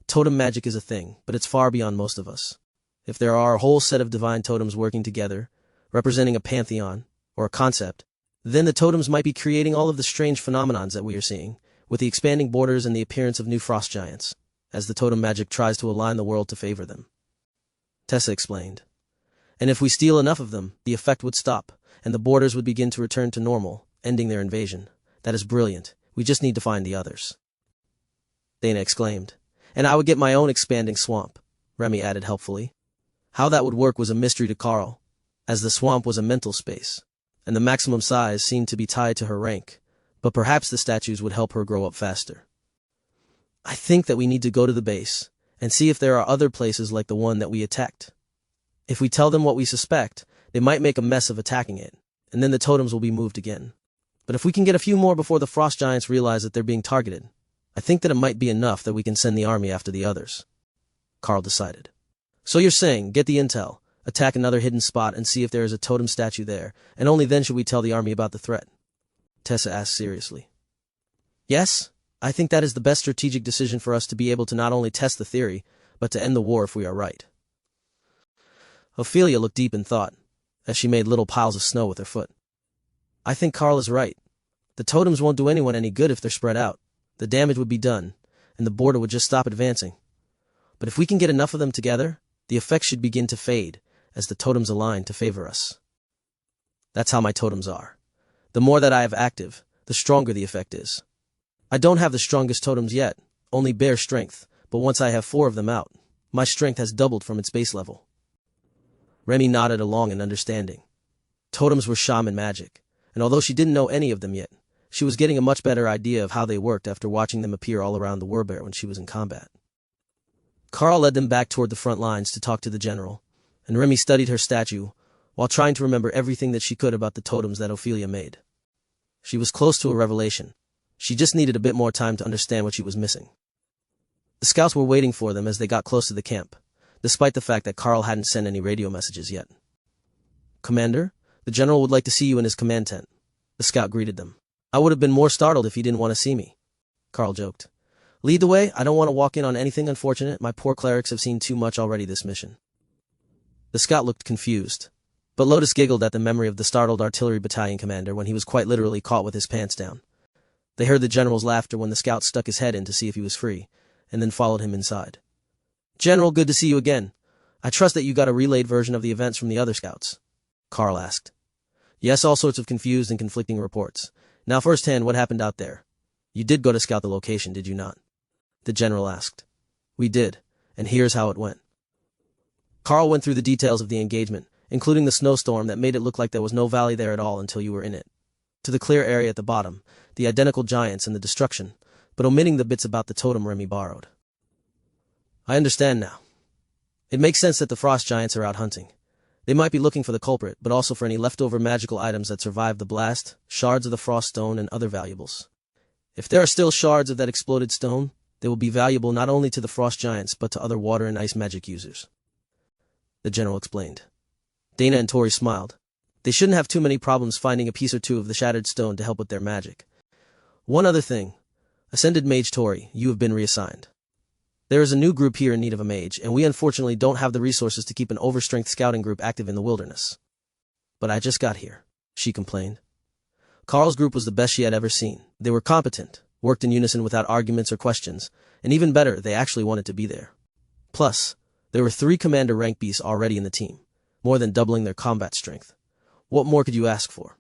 Totem magic is a thing, but it's far beyond most of us. If there are a whole set of divine totems working together, representing a pantheon, or a concept, then the totems might be creating all of the strange phenomenons that we are seeing, with the expanding borders and the appearance of new frost giants, as the totem magic tries to align the world to favor them. Tessa explained. And if we steal enough of them, the effect would stop, and the borders would begin to return to normal, ending their invasion. That is brilliant. We just need to find the others. Dana exclaimed. And I would get my own expanding swamp, Remy added helpfully. How that would work was a mystery to Karl, as the swamp was a mental space, and the maximum size seemed to be tied to her rank, but perhaps the statues would help her grow up faster. I think that we need to go to the base and see if there are other places like the one that we attacked. If we tell them what we suspect, they might make a mess of attacking it, and then the totems will be moved again. But if we can get a few more before the frost giants realize that they're being targeted, I think that it might be enough that we can send the army after the others. Karl decided. So you're saying, get the intel, attack another hidden spot and see if there is a totem statue there, and only then should we tell the army about the threat? Tessa asked seriously. Yes, I think that is the best strategic decision for us to be able to not only test the theory, but to end the war if we are right. Ophelia looked deep in thought, as she made little piles of snow with her foot. I think Karl is right. The totems won't do anyone any good if they're spread out. The damage would be done, and the border would just stop advancing. But if we can get enough of them together, the effects should begin to fade, as the totems align to favor us. That's how my totems are. The more that I have active, the stronger the effect is. I don't have the strongest totems yet, only bare strength, but once I have 4 of them out, my strength has doubled from its base level. Remy nodded along in understanding. Totems were shaman magic, and although she didn't know any of them yet, she was getting a much better idea of how they worked after watching them appear all around the Werbear when she was in combat. Karl led them back toward the front lines to talk to the general, and Remy studied her statue while trying to remember everything that she could about the totems that Ophelia made. She was close to a revelation. She just needed a bit more time to understand what she was missing. The scouts were waiting for them as they got close to the camp, despite the fact that Karl hadn't sent any radio messages yet. Commander, the general would like to see you in his command tent. The scout greeted them. I would have been more startled if he didn't want to see me, Karl joked. Lead the way, I don't want to walk in on anything unfortunate. My poor clerics have seen too much already this mission. The scout looked confused, but Lotus giggled at the memory of the startled artillery battalion commander when he was quite literally caught with his pants down. They heard the general's laughter when the scout stuck his head in to see if he was free, and then followed him inside. General, good to see you again. I trust that you got a relayed version of the events from the other scouts, Karl asked. Yes, all sorts of confused and conflicting reports. Now firsthand, what happened out there? You did go to scout the location, did you not? The general asked. We did, and here's how it went. Karl went through the details of the engagement, including the snowstorm that made it look like there was no valley there at all until you were in it, to the clear area at the bottom, the identical giants and the destruction, but omitting the bits about the totem Remy borrowed. I understand now. It makes sense that the frost giants are out hunting. They might be looking for the culprit, but also for any leftover magical items that survived the blast, shards of the frost stone, and other valuables. If there are still shards of that exploded stone, they will be valuable not only to the frost giants, but to other water and ice magic users. The general explained. Dana and Tori smiled. They shouldn't have too many problems finding a piece or two of the shattered stone to help with their magic. One other thing. Ascended Mage Tori, you have been reassigned. There is a new group here in need of a mage, and we unfortunately don't have the resources to keep an overstrength scouting group active in the wilderness. But I just got here, she complained. Karl's group was the best she had ever seen. They were competent, worked in unison without arguments or questions, and even better, they actually wanted to be there. Plus, there were 3 commander rank beasts already in the team, more than doubling their combat strength. What more could you ask for?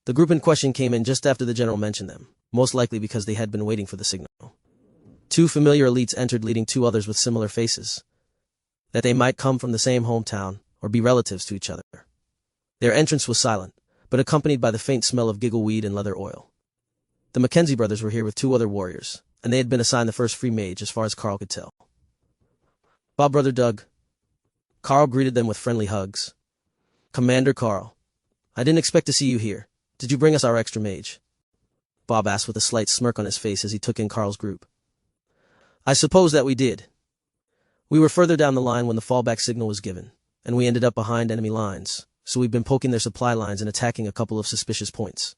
The group in question came in just after the general mentioned them, most likely because they had been waiting for the signal. 2 familiar elites entered leading 2 others with similar faces, that they might come from the same hometown or be relatives to each other. Their entrance was silent, but accompanied by the faint smell of giggleweed and leather oil. The Mackenzie brothers were here with 2 other warriors, and they had been assigned the first free mage as far as Karl could tell. Bob, Brother Doug. Karl greeted them with friendly hugs. Commander Karl, I didn't expect to see you here. Did you bring us our extra mage? Bob asked with a slight smirk on his face as he took in Karl's group. I suppose that we did. We were further down the line when the fallback signal was given, and we ended up behind enemy lines, so we've been poking their supply lines and attacking a couple of suspicious points.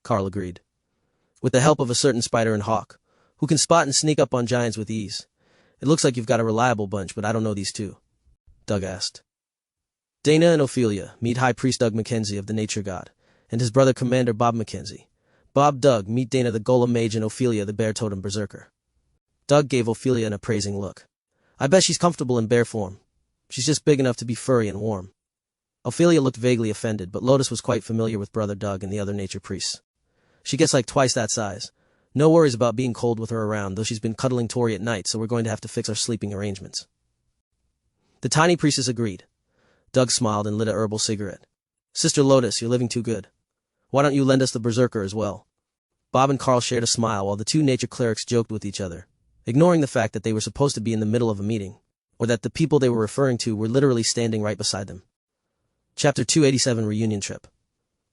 Karl agreed. With the help of a certain spider and hawk, who can spot and sneak up on giants with ease. It looks like you've got a reliable bunch, but I don't know these 2. Doug asked. Dana and Ophelia, meet High Priest Doug Mackenzie of the Nature God, and his brother Commander Bob Mackenzie. Bob, Doug, meet Dana the Golem Mage and Ophelia the Bear Totem Berserker. Doug gave Ophelia an appraising look. I bet she's comfortable in bear form. She's just big enough to be furry and warm. Ophelia looked vaguely offended, but Lotus was quite familiar with Brother Doug and the other nature priests. She gets like twice that size. No worries about being cold with her around, though she's been cuddling Tori at night, so we're going to have to fix our sleeping arrangements. The tiny priestess agreed. Doug smiled and lit a herbal cigarette. Sister Lotus, you're living too good. Why don't you lend us the Berserker as well? Bob and Karl shared a smile while the 2 nature clerics joked with each other, ignoring the fact that they were supposed to be in the middle of a meeting, or that the people they were referring to were literally standing right beside them. Chapter 287 Reunion Trip.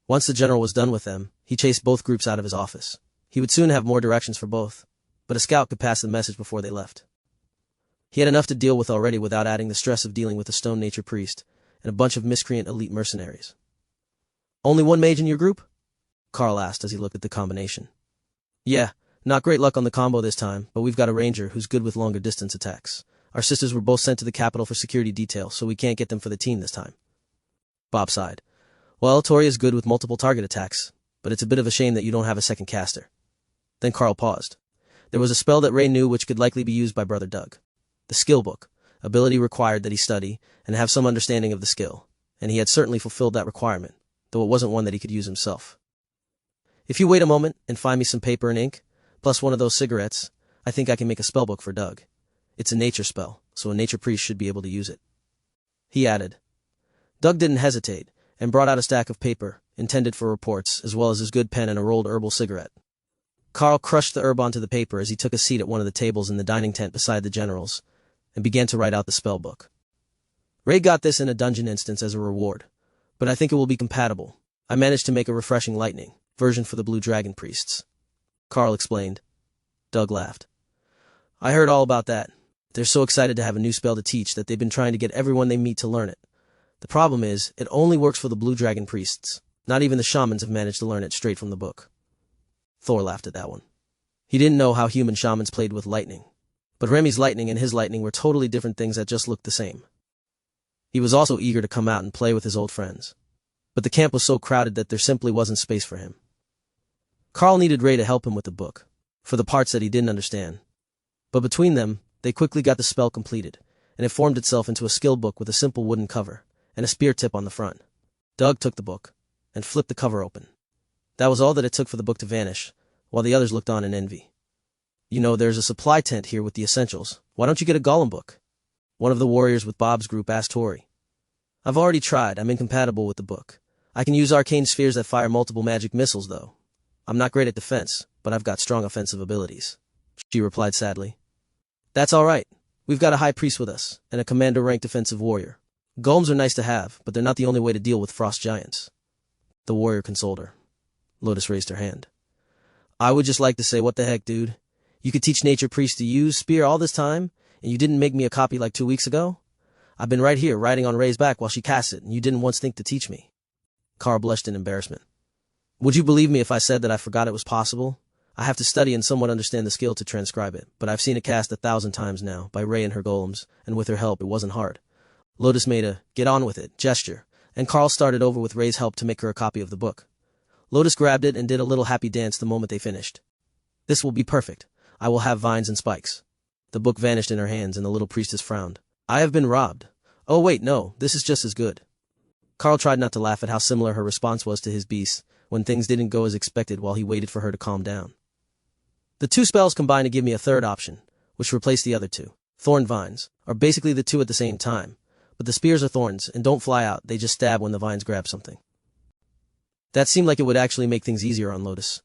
Once the general was done with them, he chased both groups out of his office. He would soon have more directions for both, but a scout could pass the message before they left. He had enough to deal with already without adding the stress of dealing with a stone nature priest and a bunch of miscreant elite mercenaries. Only 1 mage in your group? Karl asked as he looked at the combination. Yeah, not great luck on the combo this time, but we've got a ranger who's good with longer distance attacks. Our sisters were both sent to the capital for security detail, so we can't get them for the team this time. Bob sighed. Well, Tori is good with multiple target attacks, but it's a bit of a shame that you don't have a second caster. Then Karl paused. There was a spell that Ray knew which could likely be used by Brother Doug. The skill book, ability required that he study and have some understanding of the skill, and he had certainly fulfilled that requirement, though it wasn't one that he could use himself. If you wait a moment and find me some paper and ink, plus one of those cigarettes, I think I can make a spellbook for Doug. It's a nature spell, so a nature priest should be able to use it. He added. Doug didn't hesitate, and brought out a stack of paper, intended for reports, as well as his good pen and a rolled herbal cigarette. Karl crushed the herb onto the paper as he took a seat at one of the tables in the dining tent beside the general's, and began to write out the spellbook. Ray got this in a dungeon instance as a reward, but I think it will be compatible. I managed to make a refreshing lightning version for the Blue Dragon priests. Karl explained. Doug laughed. I heard all about that. They're so excited to have a new spell to teach that they've been trying to get everyone they meet to learn it. The problem is, it only works for the Blue Dragon priests. Not even the shamans have managed to learn it straight from the book. Thor laughed at that one. He didn't know how human shamans played with lightning. But Remy's lightning and his lightning were totally different things that just looked the same. He was also eager to come out and play with his old friends. But the camp was so crowded that there simply wasn't space for him. Karl needed Ray to help him with the book, for the parts that he didn't understand. But between them, they quickly got the spell completed, and it formed itself into a skill book with a simple wooden cover, and a spear tip on the front. Doug took the book, and flipped the cover open. That was all that it took for the book to vanish, while the others looked on in envy. You know, there's a supply tent here with the essentials. Why don't you get a golem book? One of the warriors with Bob's group asked Tori. I've already tried. I'm incompatible with the book. I can use arcane spheres that fire multiple magic missiles, though. I'm not great at defense, but I've got strong offensive abilities. She replied sadly. That's all right. We've got a high priest with us, and a commander-ranked defensive warrior. Golems are nice to have, but they're not the only way to deal with frost giants. The warrior consoled her. Lotus raised her hand. I would just like to say, what the heck, dude? You could teach nature priests to use spear all this time, and you didn't make me a copy like 2 weeks ago? I've been right here, riding on Ray's back while she casts it, and you didn't once think to teach me. Karl blushed in embarrassment. Would you believe me if I said that I forgot it was possible? I have to study and somewhat understand the skill to transcribe it, but I've seen it cast 1,000 times now, by Ray and her golems, and with her help it wasn't hard. Lotus made a get on with it gesture, and Karl started over with Ray's help to make her a copy of the book. Lotus grabbed it and did a little happy dance the moment they finished. This will be perfect. I will have vines and spikes. The book vanished in her hands and the little priestess frowned. I have been robbed. Oh wait, no, this is just as good. Karl tried not to laugh at how similar her response was to his beast's, when things didn't go as expected while he waited for her to calm down. The two spells combined to give me a third option, which replaced the other two. Thorn vines are basically the two at the same time, but the spears are thorns and don't fly out, they just stab when the vines grab something. That seemed like it would actually make things easier on Lotus.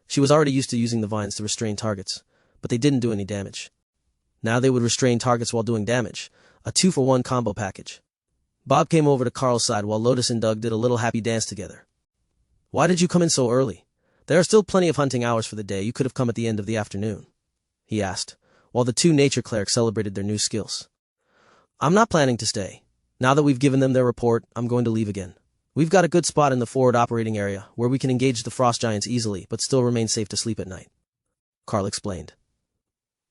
She was already used to using the vines to restrain targets, but they didn't do any damage. Now they would restrain targets while doing damage, a 2-for-1 combo package. Bob came over to Karl's side while Lotus and Doug did a little happy dance together. "Why did you come in so early? There are still plenty of hunting hours for the day, you could have come at the end of the afternoon," he asked, while the two nature clerics celebrated their new skills. "I'm not planning to stay. Now that we've given them their report, I'm going to leave again. We've got a good spot in the forward operating area where we can engage the frost giants easily but still remain safe to sleep at night," Karl explained.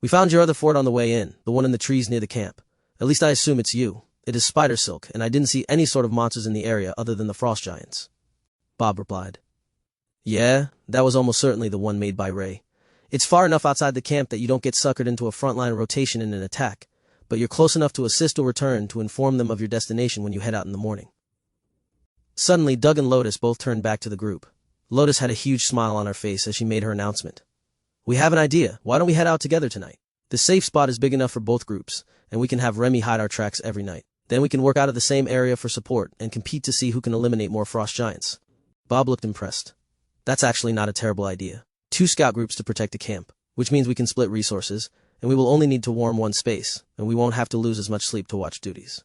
"We found your other fort on the way in, the one in the trees near the camp. At least I assume it's you. It is spider silk, and I didn't see any sort of monsters in the area other than the frost giants," Bob replied. "Yeah, that was almost certainly the one made by Ray. It's far enough outside the camp that you don't get suckered into a frontline rotation in an attack, but you're close enough to assist or return to inform them of your destination when you head out in the morning." Suddenly, Doug and Lotus both turned back to the group. Lotus had a huge smile on her face as she made her announcement. "We have an idea. Why don't we head out together tonight? The safe spot is big enough for both groups, and we can have Remy hide our tracks every night. Then we can work out of the same area for support and compete to see who can eliminate more frost giants." Bob looked impressed. "That's actually not a terrible idea. 2 scout groups to protect the camp, which means we can split resources, and we will only need to warm one space, and we won't have to lose as much sleep to watch duties.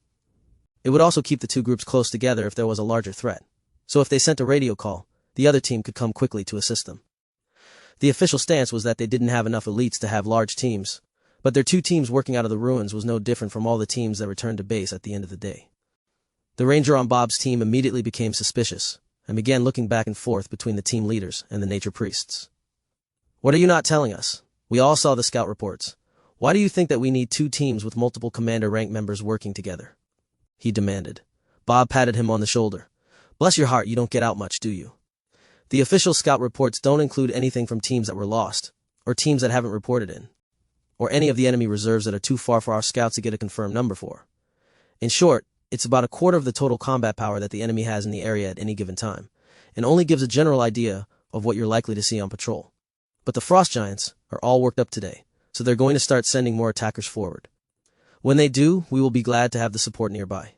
It would also keep the 2 groups close together if there was a larger threat, so if they sent a radio call, the other team could come quickly to assist them." The official stance was that they didn't have enough elites to have large teams, but their 2 teams working out of the ruins was no different from all the teams that returned to base at the end of the day. The ranger on Bob's team immediately became suspicious, and began looking back and forth between the team leaders and the nature priests. "What are you not telling us? We all saw the scout reports. Why do you think that we need 2 teams with multiple commander rank members working together?" he demanded. Bob patted him on the shoulder. "Bless your heart, you don't get out much, do you? The official scout reports don't include anything from teams that were lost, or teams that haven't reported in, or any of the enemy reserves that are too far for our scouts to get a confirmed number for. In short, it's about a quarter of the total combat power that the enemy has in the area at any given time, and only gives a general idea of what you're likely to see on patrol. But the frost giants are all worked up today, so they're going to start sending more attackers forward. When they do, we will be glad to have the support nearby.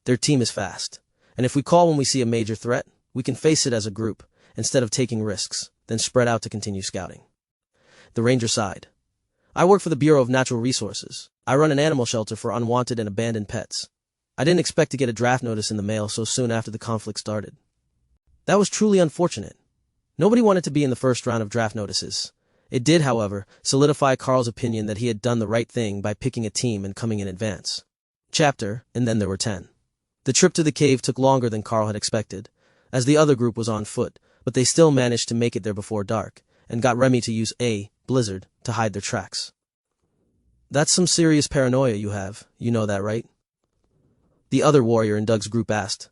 Their team is fast, and if we call when we see a major threat, we can face it as a group, instead of taking risks, then spread out to continue scouting." The ranger sighed. "I work for the Bureau of Natural Resources. I run an animal shelter for unwanted and abandoned pets. I didn't expect to get a draft notice in the mail so soon after the conflict started. That was truly unfortunate. Nobody wanted to be in the first round of draft notices. It did, however, solidify Karl's opinion that he had done the right thing by picking a team and coming in advance." Chapter, and then there were 10. The trip to the cave took longer than Karl had expected, as the other group was on foot, but they still managed to make it there before dark, and got Remy to use a blizzard to hide their tracks. "That's some serious paranoia you have, you know that, right?" the other warrior in Doug's group asked.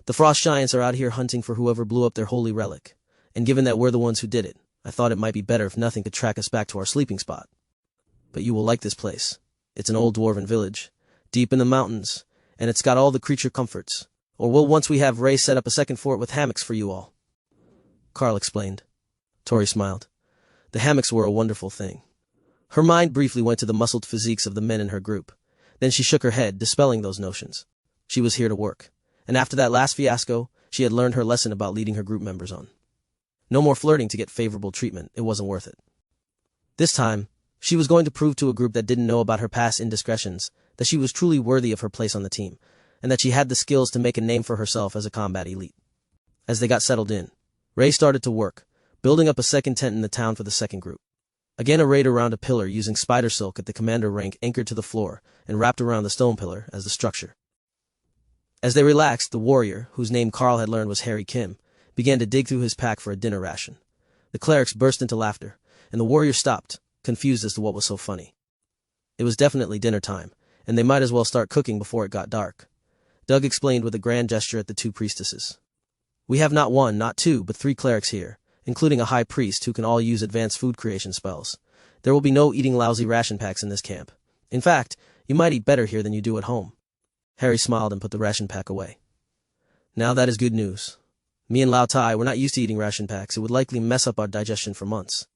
"The frost giants are out here hunting for whoever blew up their holy relic, and given that we're the ones who did it, I thought it might be better if nothing could track us back to our sleeping spot. But you will like this place. It's an old dwarven village, deep in the mountains, and it's got all the creature comforts. Or will once we have Ray set up a second fort with hammocks for you all," Karl explained. Tori smiled. The hammocks were a wonderful thing. Her mind briefly went to the muscled physiques of the men in her group. Then she shook her head, dispelling those notions. She was here to work, and after that last fiasco, she had learned her lesson about leading her group members on. No more flirting to get favorable treatment, it wasn't worth it. This time, she was going to prove to a group that didn't know about her past indiscretions that she was truly worthy of her place on the team, and that she had the skills to make a name for herself as a combat elite. As they got settled in, Ray started to work, building up a second tent in the town for the second group. Again arrayed around a pillar using spider silk at the commander rank anchored to the floor and wrapped around the stone pillar as the structure. As they relaxed, the warrior, whose name Karl had learned was Harry Kim, began to dig through his pack for a dinner ration. The clerics burst into laughter, and the warrior stopped, confused as to what was so funny. It was definitely dinner time, and they might as well start cooking before it got dark. Doug explained with a grand gesture at the 2 priestesses. "We have not 1, not 2, but 3 clerics here, including a high priest who can all use advanced food creation spells. There will be no eating lousy ration packs in this camp. In fact, you might eat better here than you do at home." Harry smiled and put the ration pack away. "Now that is good news. Me and Lao Tai were not used to eating ration packs. It would likely mess up our digestion for months.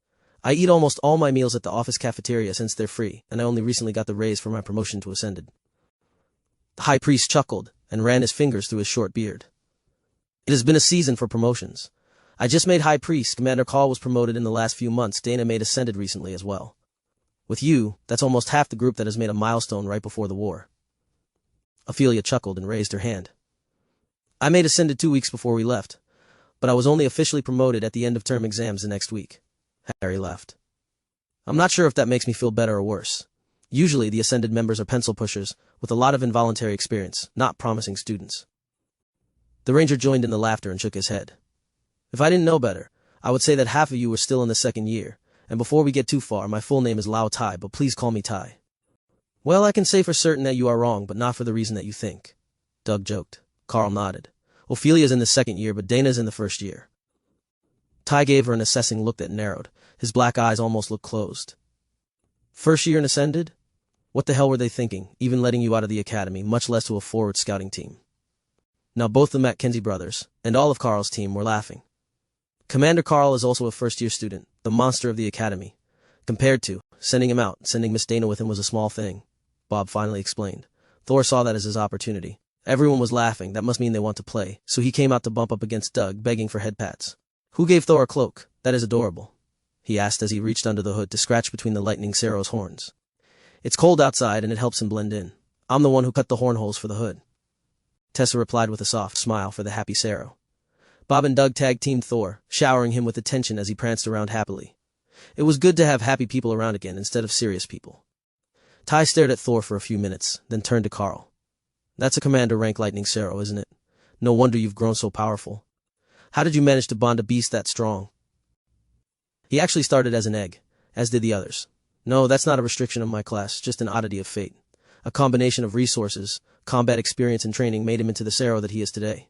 I eat almost all my meals at the office cafeteria since they're free, and I only recently got the raise for my promotion to Ascended. The high priest chuckled and ran his fingers through his short beard. It has been a season for promotions. I just made high priest. Commander Karl was promoted in the last few months. Dana made Ascended recently as well. With you, that's almost half the group that has made a milestone right before the war. Ophelia chuckled and raised her hand. I made Ascended 2 weeks before we left, but I was only officially promoted at the end of term exams the next week. Harry laughed. I'm not sure if that makes me feel better or worse. Usually the Ascended members are pencil pushers with a lot of involuntary experience, not promising students. The ranger joined in the laughter and shook his head. If I didn't know better, I would say that half of you were still in the second year, and before we get too far, my full name is Lao Tai, but please call me Tai. Well, I can say for certain that you are wrong, but not for the reason that you think. Doug joked. Karl nodded. Ophelia's in the second year, but Dana's in the first year. Tai gave her an assessing look that narrowed. His black eyes almost looked closed. First year in Ascended? What the hell were they thinking, even letting you out of the academy, much less to a forward scouting team? Now both the Mackenzie brothers, and all of Karl's team, were laughing. Commander Karl is also a first-year student, the monster of the academy. Compared to, sending him out, sending Miss Dana with him was a small thing, Bob finally explained. Thor saw that as his opportunity. Everyone was laughing. That must mean they want to play, so he came out to bump up against Doug, begging for head pats. Who gave Thor a cloak? That is adorable, he asked as he reached under the hood to scratch between the lightning Cero's horns. It's cold outside and it helps him blend in. I'm the one who cut the horn holes for the hood. Tessa replied with a soft smile for the happy Cero. Bob and Doug tag-teamed Thor, showering him with attention as he pranced around happily. It was good to have happy people around again instead of serious people. Tai stared at Thor for a few minutes, then turned to Karl. That's a commander rank lightning Cero, isn't it? No wonder you've grown so powerful. How did you manage to bond a beast that strong? He actually started as an egg, as did the others. No, that's not a restriction of my class, just an oddity of fate. A combination of resources, combat experience and training made him into the Cero that he is today.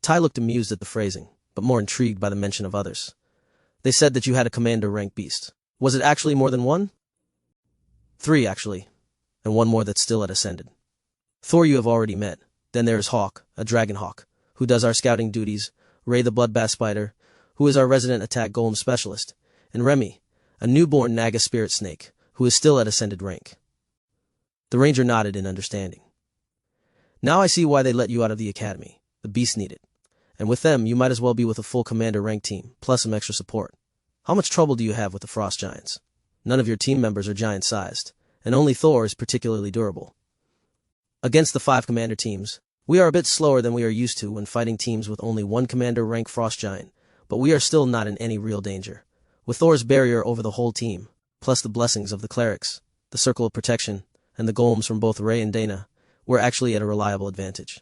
Tai looked amused at the phrasing, but more intrigued by the mention of others. They said that you had a commander rank beast. Was it actually more than one? 3, actually, and one more that's still at Ascended. Thor you have already met. Then there is Hawk, a dragon hawk, who does our scouting duties, Ray the bloodbath spider, who is our resident attack golem specialist, and Remy, a newborn Naga spirit snake, who is still at Ascended rank. The ranger nodded in understanding. Now I see why they let you out of the academy. The beast needed. And with them, you might as well be with a full commander rank team, plus some extra support. How much trouble do you have with the frost giants? None of your team members are giant-sized, and only Thor is particularly durable. Against the 5 commander teams, we are a bit slower than we are used to when fighting teams with only one commander rank frost giant, but we are still not in any real danger. With Thor's barrier over the whole team, plus the blessings of the clerics, the circle of protection, and the golems from both Ray and Dana, we're actually at a reliable advantage.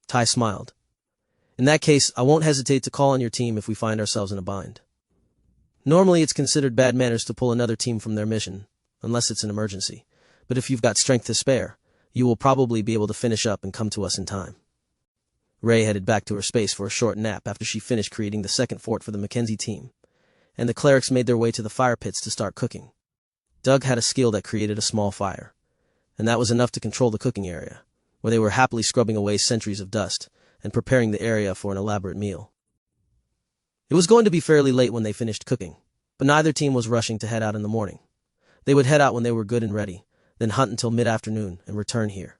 Tai smiled. In that case, I won't hesitate to call on your team if we find ourselves in a bind. Normally it's considered bad manners to pull another team from their mission, unless it's an emergency, but if you've got strength to spare, you will probably be able to finish up and come to us in time. Ray headed back to her space for a short nap after she finished creating the second fort for the Mackenzie team, and the clerics made their way to the fire pits to start cooking. Doug had a skill that created a small fire, and that was enough to control the cooking area, where they were happily scrubbing away centuries of dust and preparing the area for an elaborate meal. It was going to be fairly late when they finished cooking, but neither team was rushing to head out in the morning. They would head out when they were good and ready, then hunt until mid-afternoon and return here.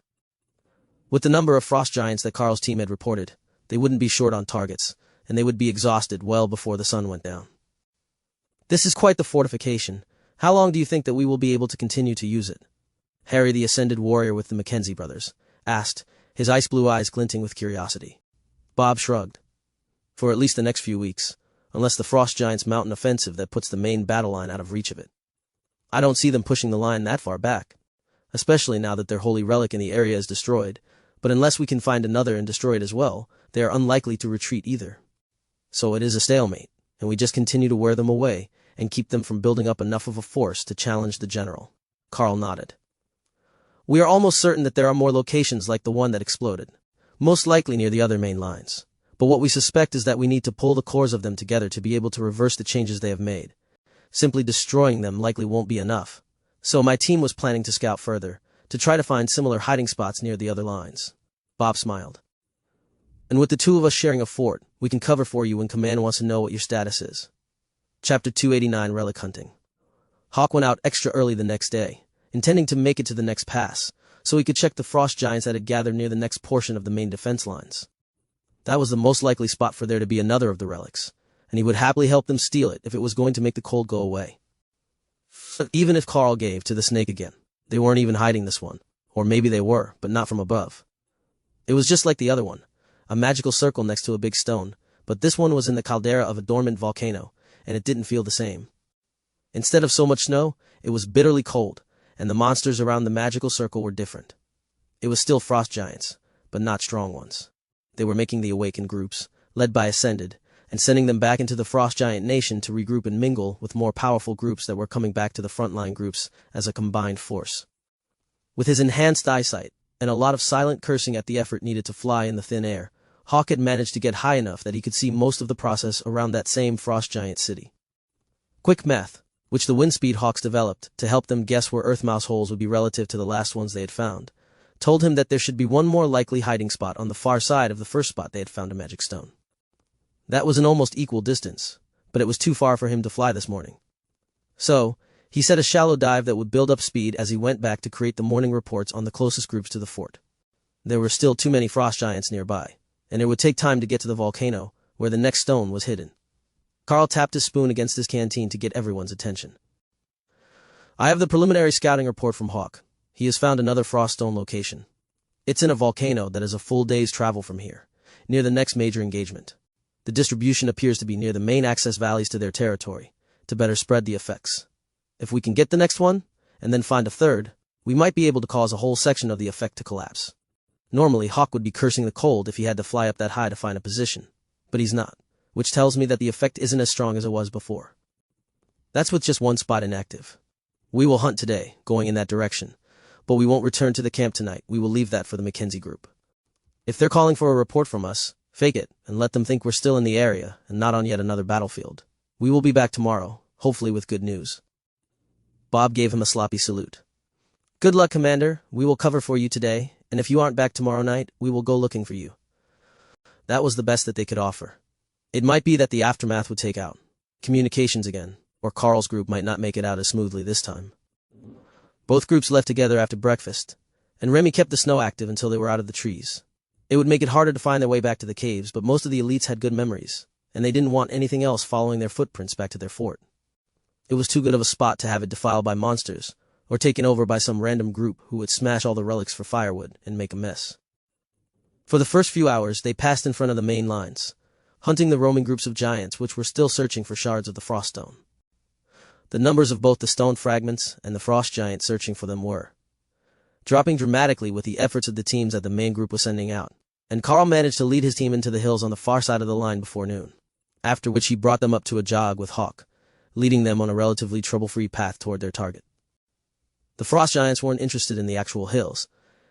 With the number of frost giants that Karl's team had reported, they wouldn't be short on targets, and they would be exhausted well before the sun went down. This is quite the fortification. How long do you think that we will be able to continue to use it? Harry, the Ascended warrior with the Mackenzie brothers, asked, his ice-blue eyes glinting with curiosity. Bob shrugged. For at least the next few weeks, unless the frost giants mount an offensive that puts the main battle line out of reach of it. I don't see them pushing the line that far back, especially now that their holy relic in the area is destroyed, but unless we can find another and destroy it as well, they are unlikely to retreat either. So it is a stalemate, and we just continue to wear them away and keep them from building up enough of a force to challenge the general. Karl nodded. We are almost certain that there are more locations like the one that exploded, most likely near the other main lines. But what we suspect is that we need to pull the cores of them together to be able to reverse the changes they have made. Simply destroying them likely won't be enough. So my team was planning to scout further, to try to find similar hiding spots near the other lines. Bob smiled. And with the two of us sharing a fort, we can cover for you when command wants to know what your status is. Chapter 289 Relic Hunting. Hawk went out extra early the next day, intending to make it to the next pass, so he could check the frost giants that had gathered near the next portion of the main defense lines. That was the most likely spot for there to be another of the relics, and he would happily help them steal it if it was going to make the cold go away. Even if Karl gave to the snake again, they weren't even hiding this one, or maybe they were, but not from above. It was just like the other one, a magical circle next to a big stone, but this one was in the caldera of a dormant volcano, and it didn't feel the same. Instead of so much snow, it was bitterly cold, and the monsters around the magical circle were different. It was still frost giants, but not strong ones. They were making the awaken groups, led by Ascended, and sending them back into the frost giant nation to regroup and mingle with more powerful groups that were coming back to the frontline groups as a combined force. With his enhanced eyesight, and a lot of silent cursing at the effort needed to fly in the thin air, Hawk had managed to get high enough that he could see most of the process around that same frost giant city. Quick math, which the wind speed hawks developed to help them guess where earth mouse holes would be relative to the last ones they had found, told him that there should be one more likely hiding spot on the far side of the first spot they had found a magic stone. That was an almost equal distance, but it was too far for him to fly this morning. So, he set a shallow dive that would build up speed as he went back to create the morning reports on the closest groups to the fort. There were still too many frost giants nearby, and it would take time to get to the volcano, where the next stone was hidden. Karl tapped his spoon against his canteen to get everyone's attention. I have the preliminary scouting report from Hawk. He has found another frost stone location. It's in a volcano that is a full day's travel from here, near the next major engagement. The distribution appears to be near the main access valleys to their territory, to better spread the effects. If we can get the next one, and then find a third, we might be able to cause a whole section of the effect to collapse. Normally, Hawk would be cursing the cold if he had to fly up that high to find a position, but he's not, which tells me that the effect isn't as strong as it was before. That's with just one spot inactive. We will hunt today, going in that direction, but we won't return to the camp tonight. We will leave that for the Mackenzie group. If they're calling for a report from us, fake it, and let them think we're still in the area and not on yet another battlefield. We will be back tomorrow, hopefully with good news. Bob gave him a sloppy salute. Good luck, Commander. We will cover for you today, and if you aren't back tomorrow night, we will go looking for you. That was the best that they could offer. It might be that the aftermath would take out communications again, or Karl's group might not make it out as smoothly this time. Both groups left together after breakfast, and Remy kept the snow active until they were out of the trees. It would make it harder to find their way back to the caves, but most of the elites had good memories, and they didn't want anything else following their footprints back to their fort. It was too good of a spot to have it defiled by monsters, or taken over by some random group who would smash all the relics for firewood and make a mess. For the first few hours, they passed in front of the main lines, hunting the roaming groups of giants which were still searching for shards of the frost stone. The numbers of both the stone fragments and the frost giant searching for them were dropping dramatically with the efforts of the teams that the main group was sending out, and Karl managed to lead his team into the hills on the far side of the line before noon, after which he brought them up to a jog with Hawk, leading them on a relatively trouble-free path toward their target. The frost giants weren't interested in the actual hills,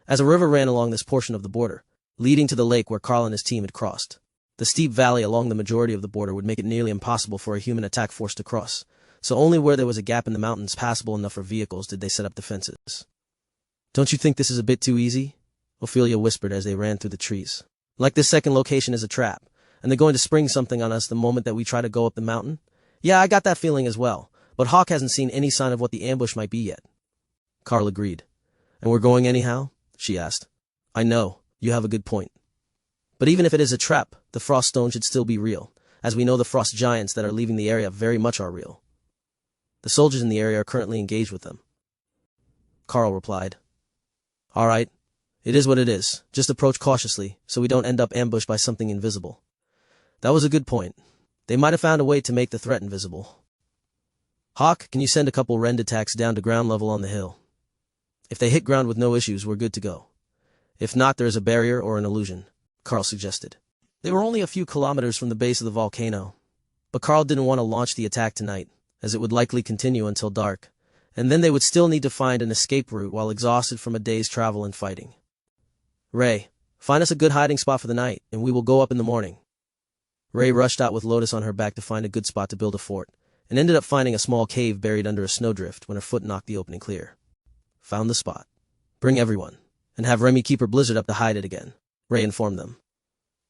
as a river ran along this portion of the border, leading to the lake where Karl and his team had crossed. The steep valley along the majority of the border would make it nearly impossible for a human attack force to cross, so only where there was a gap in the mountains passable enough for vehicles did they set up defenses. Don't you think this is a bit too easy? Ophelia whispered as they ran through the trees. Like this second location is a trap, and they're going to spring something on us the moment that we try to go up the mountain? Yeah, I got that feeling as well, but Hawk hasn't seen any sign of what the ambush might be yet. Karl agreed. And we're going anyhow? She asked. I know, you have a good point. But even if it is a trap, the frost stone should still be real, as we know the frost giants that are leaving the area very much are real. The soldiers in the area are currently engaged with them. Karl replied. All right. It is what it is. Just approach cautiously, so we don't end up ambushed by something invisible. That was a good point. They might have found a way to make the threat invisible. Hawk, can you send a couple rend attacks down to ground level on the hill? If they hit ground with no issues, we're good to go. If not, there is a barrier or an illusion, Karl suggested. They were only a few kilometers from the base of the volcano, but Karl didn't want to launch the attack tonight, as it would likely continue until dark, and then they would still need to find an escape route while exhausted from a day's travel and fighting. Ray, find us a good hiding spot for the night, and we will go up in the morning. Ray rushed out with Lotus on her back to find a good spot to build a fort, and ended up finding a small cave buried under a snowdrift when her foot knocked the opening clear. Found the spot. Bring everyone, and have Remy keep her blizzard up to hide it again, Ray informed them.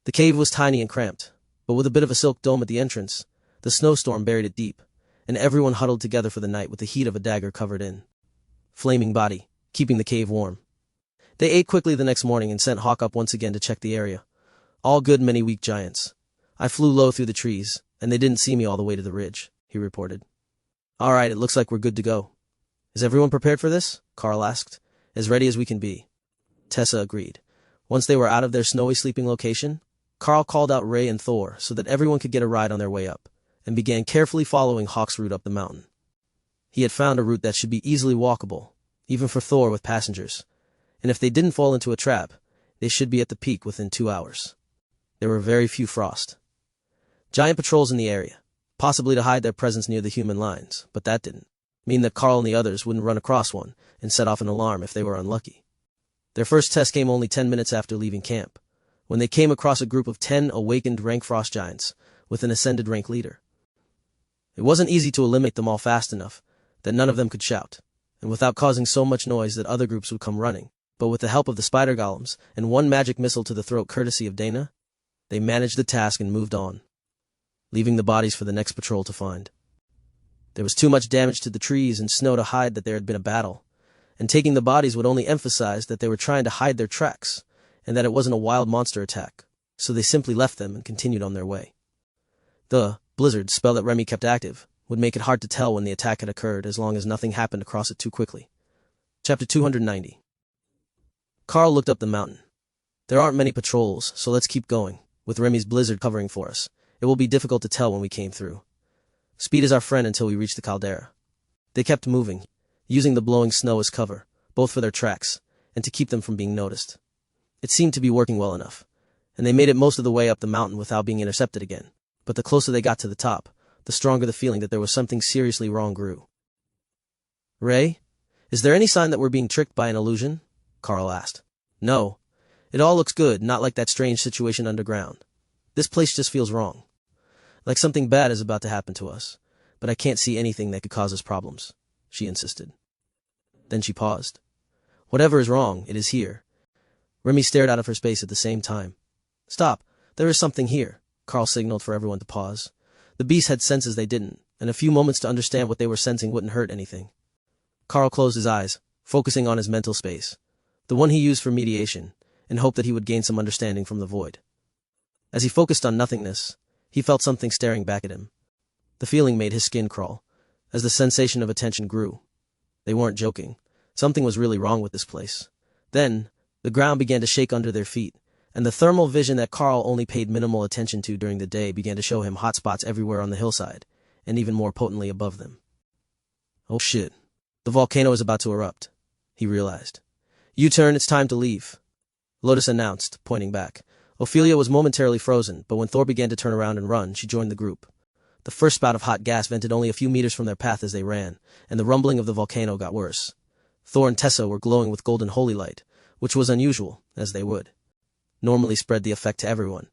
The cave was tiny and cramped, but with a bit of a silk dome at the entrance, the snowstorm buried it deep, and everyone huddled together for the night with the heat of a dagger covered in flaming body, keeping the cave warm. They ate quickly the next morning and sent Hawk up once again to check the area. All good, many weak giants. I flew low through the trees, and they didn't see me all the way to the ridge, he reported. All right, it looks like we're good to go. Is everyone prepared for this? Karl asked. As ready as we can be. Tessa agreed. Once they were out of their snowy sleeping location, Karl called out Ray and Thor so that everyone could get a ride on their way up, and began carefully following Hawk's route up the mountain. He had found a route that should be easily walkable, even for Thor with passengers, and if they didn't fall into a trap, they should be at the peak within 2 hours. There were very few frost giant patrols in the area, possibly to hide their presence near the human lines, but that didn't mean that Karl and the others wouldn't run across one and set off an alarm if they were unlucky. Their first test came only 10 minutes after leaving camp, when they came across a group of 10 awakened rank frost giants with an ascended rank leader. It wasn't easy to eliminate them all fast enough that none of them could shout, and without causing so much noise that other groups would come running, but with the help of the spider golems and one magic missile to the throat courtesy of Dana, they managed the task and moved on, leaving the bodies for the next patrol to find. There was too much damage to the trees and snow to hide that there had been a battle, and taking the bodies would only emphasize that they were trying to hide their tracks, and that it wasn't a wild monster attack, so they simply left them and continued on their way. The blizzard spell that Remy kept active would make it hard to tell when the attack had occurred as long as nothing happened across it too quickly. Chapter 290. Karl looked up the mountain. There aren't many patrols, so let's keep going. With Remy's blizzard covering for us, it will be difficult to tell when we came through. Speed is our friend until we reach the caldera. They kept moving, using the blowing snow as cover, both for their tracks and to keep them from being noticed. It seemed to be working well enough, and they made it most of the way up the mountain without being intercepted again. But the closer they got to the top, the stronger the feeling that there was something seriously wrong grew. Ray, is there any sign that we're being tricked by an illusion? Karl asked. No. It all looks good, not like that strange situation underground. This place just feels wrong. Like something bad is about to happen to us, but I can't see anything that could cause us problems, she insisted. Then she paused. Whatever is wrong, it is here. Remy stared out of her space at the same time. Stop, there is something here, Karl signaled for everyone to pause. The beasts had senses they didn't, and a few moments to understand what they were sensing wouldn't hurt anything. Karl closed his eyes, focusing on his mental space, the one he used for mediation, and hoped that he would gain some understanding from the void. As he focused on nothingness, he felt something staring back at him. The feeling made his skin crawl, as the sensation of attention grew. They weren't joking. Something was really wrong with this place. Then, the ground began to shake under their feet, and the thermal vision that Karl only paid minimal attention to during the day began to show him hot spots everywhere on the hillside, and even more potently above them. Oh shit. The volcano is about to erupt, he realized. U-turn, it's time to leave, Lotus announced, pointing back. Ophelia was momentarily frozen, but when Thor began to turn around and run, she joined the group. The first spout of hot gas vented only a few meters from their path as they ran, and the rumbling of the volcano got worse. Thor and Tessa were glowing with golden holy light, which was unusual, as they would normally spread the effect to everyone.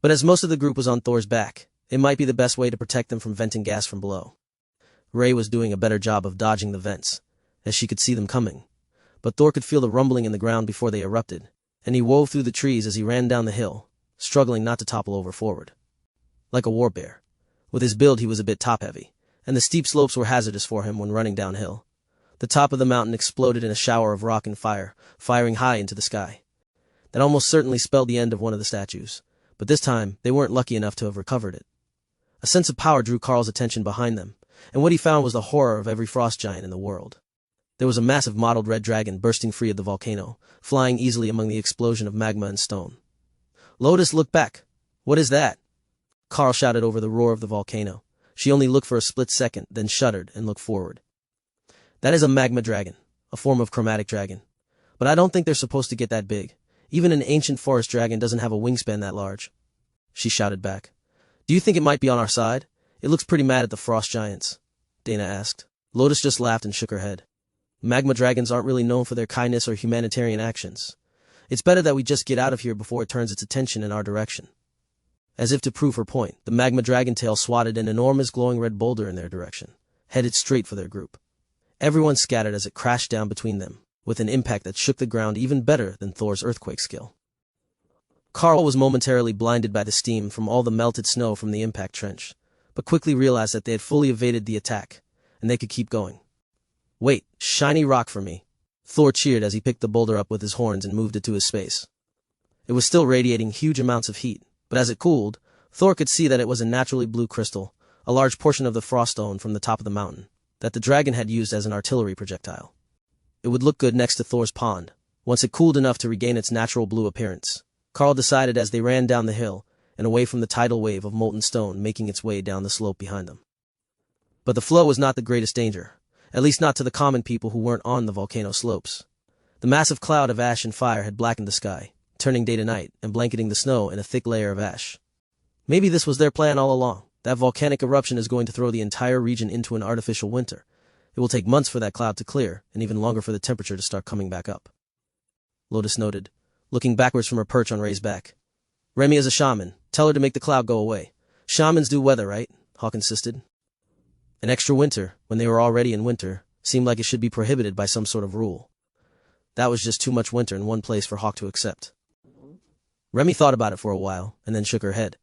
But as most of the group was on Thor's back, it might be the best way to protect them from venting gas from below. Ray was doing a better job of dodging the vents, as she could see them coming. But Thor could feel the rumbling in the ground before they erupted, and he wove through the trees as he ran down the hill, struggling not to topple over forward. Like a war bear. With his build he was a bit top-heavy, and the steep slopes were hazardous for him when running downhill. The top of the mountain exploded in a shower of rock and fire, firing high into the sky. That almost certainly spelled the end of one of the statues, but this time they weren't lucky enough to have recovered it. A sense of power drew Karl's attention behind them, and what he found was the horror of every frost giant in the world. There was a massive mottled red dragon bursting free of the volcano, flying easily among the explosion of magma and stone. Lotus, look back. What is that? Karl shouted over the roar of the volcano. She only looked for a split second, then shuddered and looked forward. That is a magma dragon, a form of chromatic dragon. But I don't think they're supposed to get that big. Even an ancient forest dragon doesn't have a wingspan that large. She shouted back. Do you think it might be on our side? It looks pretty mad at the frost giants, Dana asked. Lotus just laughed and shook her head. Magma dragons aren't really known for their kindness or humanitarian actions. It's better that we just get out of here before it turns its attention in our direction. As if to prove her point, the magma dragon tail swatted an enormous glowing red boulder in their direction, headed straight for their group. Everyone scattered as it crashed down between them, with an impact that shook the ground even better than Thor's earthquake skill. Karl was momentarily blinded by the steam from all the melted snow from the impact trench, but quickly realized that they had fully evaded the attack, and they could keep going. "Wait, shiny rock for me," Thor cheered as he picked the boulder up with his horns and moved it to his space. It was still radiating huge amounts of heat, but as it cooled, Thor could see that it was a naturally blue crystal, a large portion of the frost stone from the top of the mountain, that the dragon had used as an artillery projectile. It would look good next to Thor's pond, once it cooled enough to regain its natural blue appearance, Karl decided as they ran down the hill and away from the tidal wave of molten stone making its way down the slope behind them. But the flow was not the greatest danger, at least not to the common people who weren't on the volcano slopes. The massive cloud of ash and fire had blackened the sky, turning day to night and blanketing the snow in a thick layer of ash. Maybe this was their plan all along. That volcanic eruption is going to throw the entire region into an artificial winter. It will take months for that cloud to clear, and even longer for the temperature to start coming back up. Lotus noted, looking backwards from her perch on Ray's back. "Remy is a shaman. Tell her to make the cloud go away. Shamans do weather, right?" Hawk insisted. An extra winter, when they were already in winter, seemed like it should be prohibited by some sort of rule. That was just too much winter in one place for Hawk to accept. Remy thought about it for a while, and then shook her head.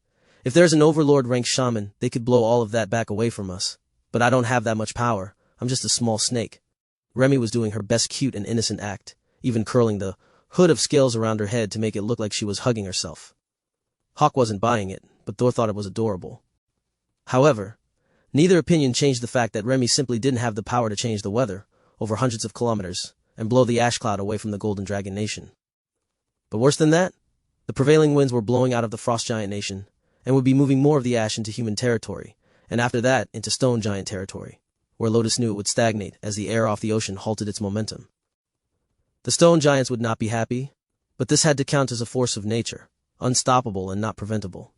"If there's an overlord-ranked shaman, they could blow all of that back away from us. But I don't have that much power. I'm just a small snake." Remy was doing her best cute and innocent act, even curling the hood of scales around her head to make it look like she was hugging herself. Hawk wasn't buying it, but Thor thought it was adorable. However, neither opinion changed the fact that Remy simply didn't have the power to change the weather, over hundreds of kilometers, and blow the ash cloud away from the Golden Dragon Nation. But worse than that, the prevailing winds were blowing out of the Frost Giant Nation, and would be moving more of the ash into human territory, and after that into Stone Giant territory, where Lotus knew it would stagnate as the air off the ocean halted its momentum. The Stone Giants would not be happy, but this had to count as a force of nature, unstoppable and not preventable.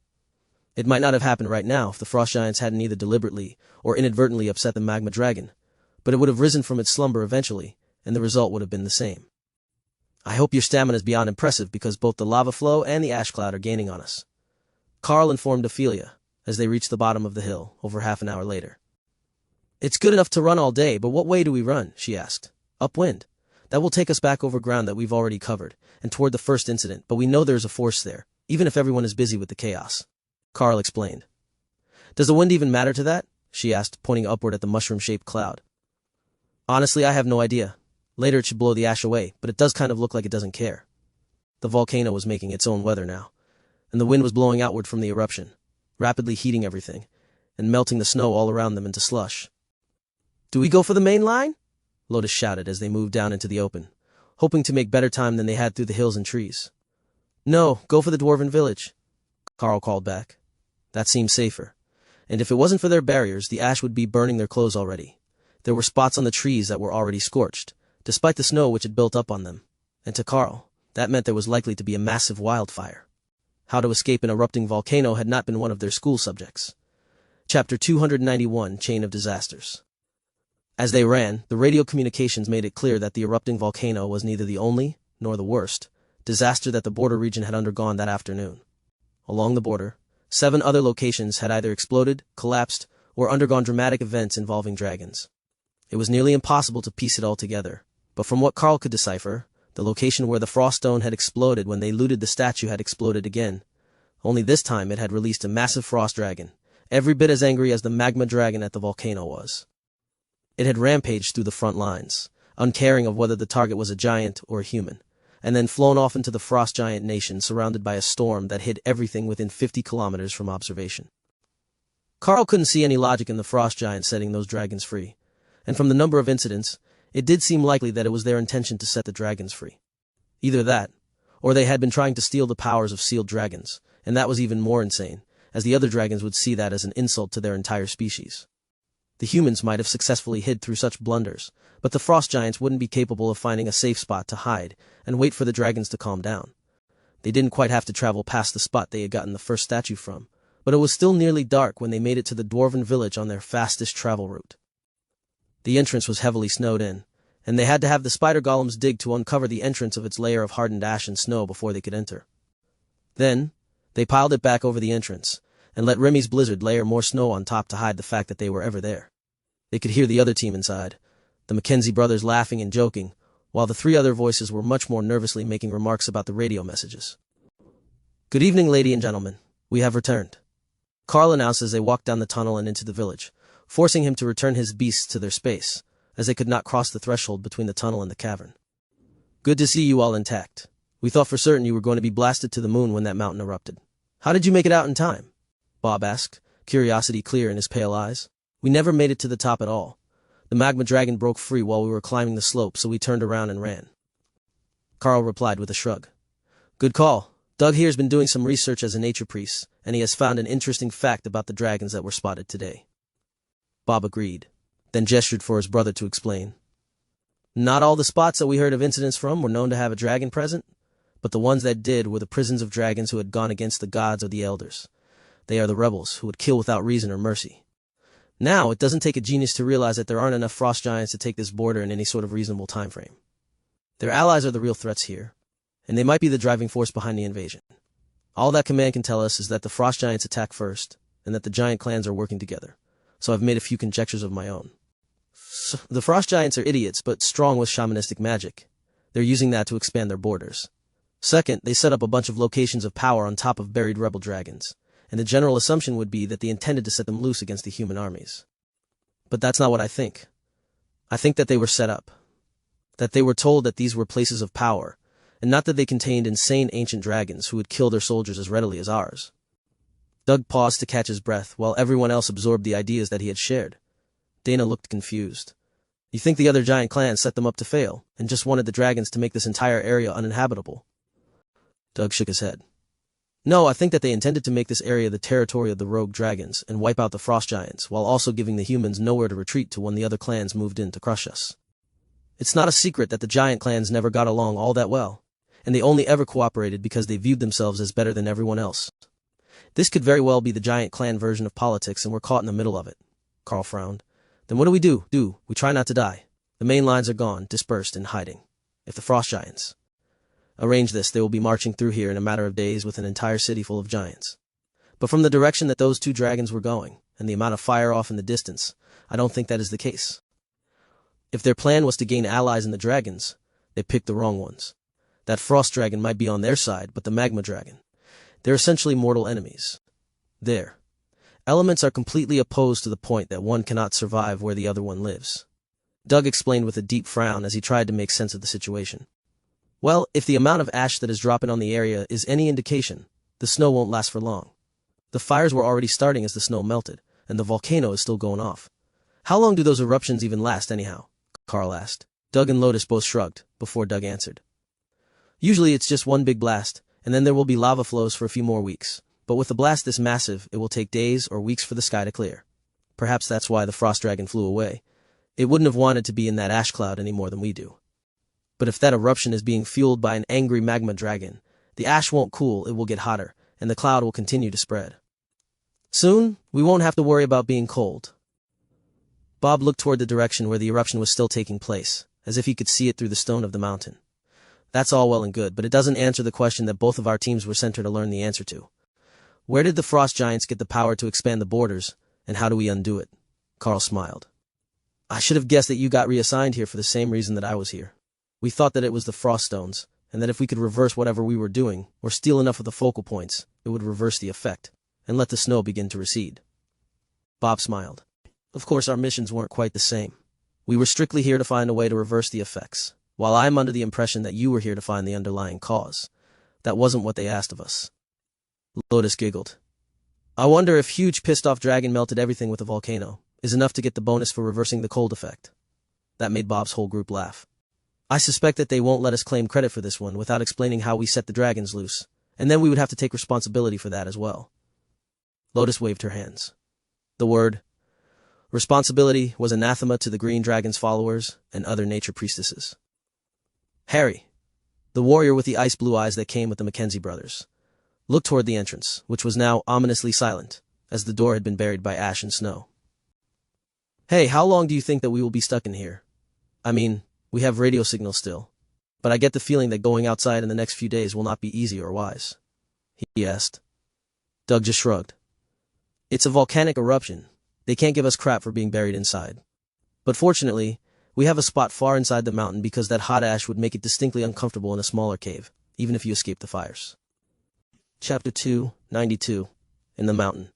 It might not have happened right now if the Frost Giants hadn't either deliberately or inadvertently upset the magma dragon, but it would have risen from its slumber eventually, and the result would have been the same. "I hope your stamina is beyond impressive because both the lava flow and the ash cloud are gaining on us," Karl informed Ophelia as they reached the bottom of the hill over half an hour later. "It's good enough to run all day, but what way do we run?" she asked. "Upwind. That will take us back over ground that we've already covered, and toward the first incident, but we know there's a force there, even if everyone is busy with the chaos," Karl explained. "Does the wind even matter to that?" she asked, pointing upward at the mushroom-shaped cloud. "Honestly, I have no idea. Later it should blow the ash away, but it does kind of look like it doesn't care." The volcano was making its own weather now, and the wind was blowing outward from the eruption, rapidly heating everything, and melting the snow all around them into slush. "Do we go for the main line?" Lotus shouted as they moved down into the open, hoping to make better time than they had through the hills and trees. "No, go for the dwarven village," Karl called back. That seemed safer, and if it wasn't for their barriers, the ash would be burning their clothes already. There were spots on the trees that were already scorched, despite the snow which had built up on them, and to Karl, that meant there was likely to be a massive wildfire. How to escape an erupting volcano had not been one of their school subjects. Chapter 291, Chain of Disasters. As they ran, the radio communications made it clear that the erupting volcano was neither the only, nor the worst, disaster that the border region had undergone that afternoon. Along the border, 7 other locations had either exploded, collapsed, or undergone dramatic events involving dragons. It was nearly impossible to piece it all together, but from what Karl could decipher, the location where the frost stone had exploded when they looted the statue had exploded again. Only this time it had released a massive frost dragon, every bit as angry as the magma dragon at the volcano was. It had rampaged through the front lines, uncaring of whether the target was a giant or a human, and then flown off into the Frost Giant Nation surrounded by a storm that hid everything within 50 kilometers from observation. Karl couldn't see any logic in the Frost Giant setting those dragons free, and from the number of incidents, it did seem likely that it was their intention to set the dragons free. Either that, or they had been trying to steal the powers of sealed dragons, and that was even more insane, as the other dragons would see that as an insult to their entire species. The humans might have successfully hid through such blunders, but the frost giants wouldn't be capable of finding a safe spot to hide and wait for the dragons to calm down. They didn't quite have to travel past the spot they had gotten the first statue from, but it was still nearly dark when they made it to the dwarven village on their fastest travel route. The entrance was heavily snowed in, and they had to have the spider golems dig to uncover the entrance of its layer of hardened ash and snow before they could enter. Then, they piled it back over the entrance, and let Remy's blizzard layer more snow on top to hide the fact that they were ever there. They could hear the other team inside, the Mackenzie brothers laughing and joking, while the 3 other voices were much more nervously making remarks about the radio messages. Good evening, lady and gentlemen. We have returned. Karl announced as they walked down the tunnel and into the village, forcing him to return his beasts to their space, as they could not cross the threshold between the tunnel and the cavern. Good to see you all intact. We thought for certain you were going to be blasted to the moon when that mountain erupted. How did you make it out in time? Bob asked, curiosity clear in his pale eyes. We never made it to the top at all. The magma dragon broke free while we were climbing the slope, so we turned around and ran. Karl replied with a shrug. Good call. Doug here's been doing some research as a nature priest, and he has found an interesting fact about the dragons that were spotted today. Bob agreed, then gestured for his brother to explain. Not all the spots that we heard of incidents from were known to have a dragon present, but the ones that did were the prisons of dragons who had gone against the gods or the elders. They are the rebels who would kill without reason or mercy. Now, it doesn't take a genius to realize that there aren't enough frost giants to take this border in any sort of reasonable time frame. Their allies are the real threats here, and they might be the driving force behind the invasion. All that command can tell us is that the frost giants attack first, and that the giant clans are working together, so I've made a few conjectures of my own. So, the frost giants are idiots, but strong with shamanistic magic. They're using that to expand their borders. Second, they set up a bunch of locations of power on top of buried rebel dragons, and the general assumption would be that they intended to set them loose against the human armies. But that's not what I think. I think that they were set up. That they were told that these were places of power, and not that they contained insane ancient dragons who would kill their soldiers as readily as ours. Doug paused to catch his breath while everyone else absorbed the ideas that he had shared. Dana looked confused. You think the other giant clans set them up to fail, and just wanted the dragons to make this entire area uninhabitable? Doug shook his head. No, I think that they intended to make this area the territory of the rogue dragons and wipe out the frost giants, while also giving the humans nowhere to retreat to when the other clans moved in to crush us. It's not a secret that the giant clans never got along all that well, and they only ever cooperated because they viewed themselves as better than everyone else. This could very well be the giant clan version of politics, and we're caught in the middle of it. Karl frowned. Then what do? We try not to die. The main lines are gone, dispersed, and hiding. If the frost giants arrange this, they will be marching through here in a matter of days with an entire city full of giants. But from the direction that those two dragons were going, and the amount of fire off in the distance, I don't think that is the case. If their plan was to gain allies in the dragons, they picked the wrong ones. That frost dragon might be on their side, but the magma dragon, they're essentially mortal enemies. Their elements are completely opposed to the point that one cannot survive where the other one lives. Doug explained with a deep frown as he tried to make sense of the situation. Well, if the amount of ash that is dropping on the area is any indication, the snow won't last for long. The fires were already starting as the snow melted, and the volcano is still going off. How long do those eruptions even last anyhow? Karl asked. Doug and Lotus both shrugged, before Doug answered. Usually it's just one big blast, and then there will be lava flows for a few more weeks. But with a blast this massive, it will take days or weeks for the sky to clear. Perhaps that's why the frost dragon flew away. It wouldn't have wanted to be in that ash cloud any more than we do. But if that eruption is being fueled by an angry magma dragon, the ash won't cool, it will get hotter, and the cloud will continue to spread. Soon, we won't have to worry about being cold. Bob looked toward the direction where the eruption was still taking place, as if he could see it through the stone of the mountain. That's all well and good, but it doesn't answer the question that both of our teams were sent here to learn the answer to. Where did the frost giants get the power to expand the borders, and how do we undo it? Karl smiled. I should have guessed that you got reassigned here for the same reason that I was here. We thought that it was the frost stones, and that if we could reverse whatever we were doing, or steal enough of the focal points, it would reverse the effect, and let the snow begin to recede. Bob smiled. Of course, our missions weren't quite the same. We were strictly here to find a way to reverse the effects, while I'm under the impression that you were here to find the underlying cause. That wasn't what they asked of us. Lotus giggled. I wonder if huge pissed-off dragon melted everything with a volcano is enough to get the bonus for reversing the cold effect. That made Bob's whole group laugh. I suspect that they won't let us claim credit for this one without explaining how we set the dragons loose, and then we would have to take responsibility for that as well. Lotus waved her hands. The word responsibility was anathema to the green dragon's followers and other nature priestesses. Harry, the warrior with the ice-blue eyes that came with the Mackenzie brothers, looked toward the entrance, which was now ominously silent, as the door had been buried by ash and snow. Hey, how long do you think that we will be stuck in here? I mean, we have radio signals still, but I get the feeling that going outside in the next few days will not be easy or wise. He asked. Doug just shrugged. It's a volcanic eruption. They can't give us crap for being buried inside. But fortunately, we have a spot far inside the mountain because that hot ash would make it distinctly uncomfortable in a smaller cave, even if you escape the fires. Chapter 292. In the Mountain.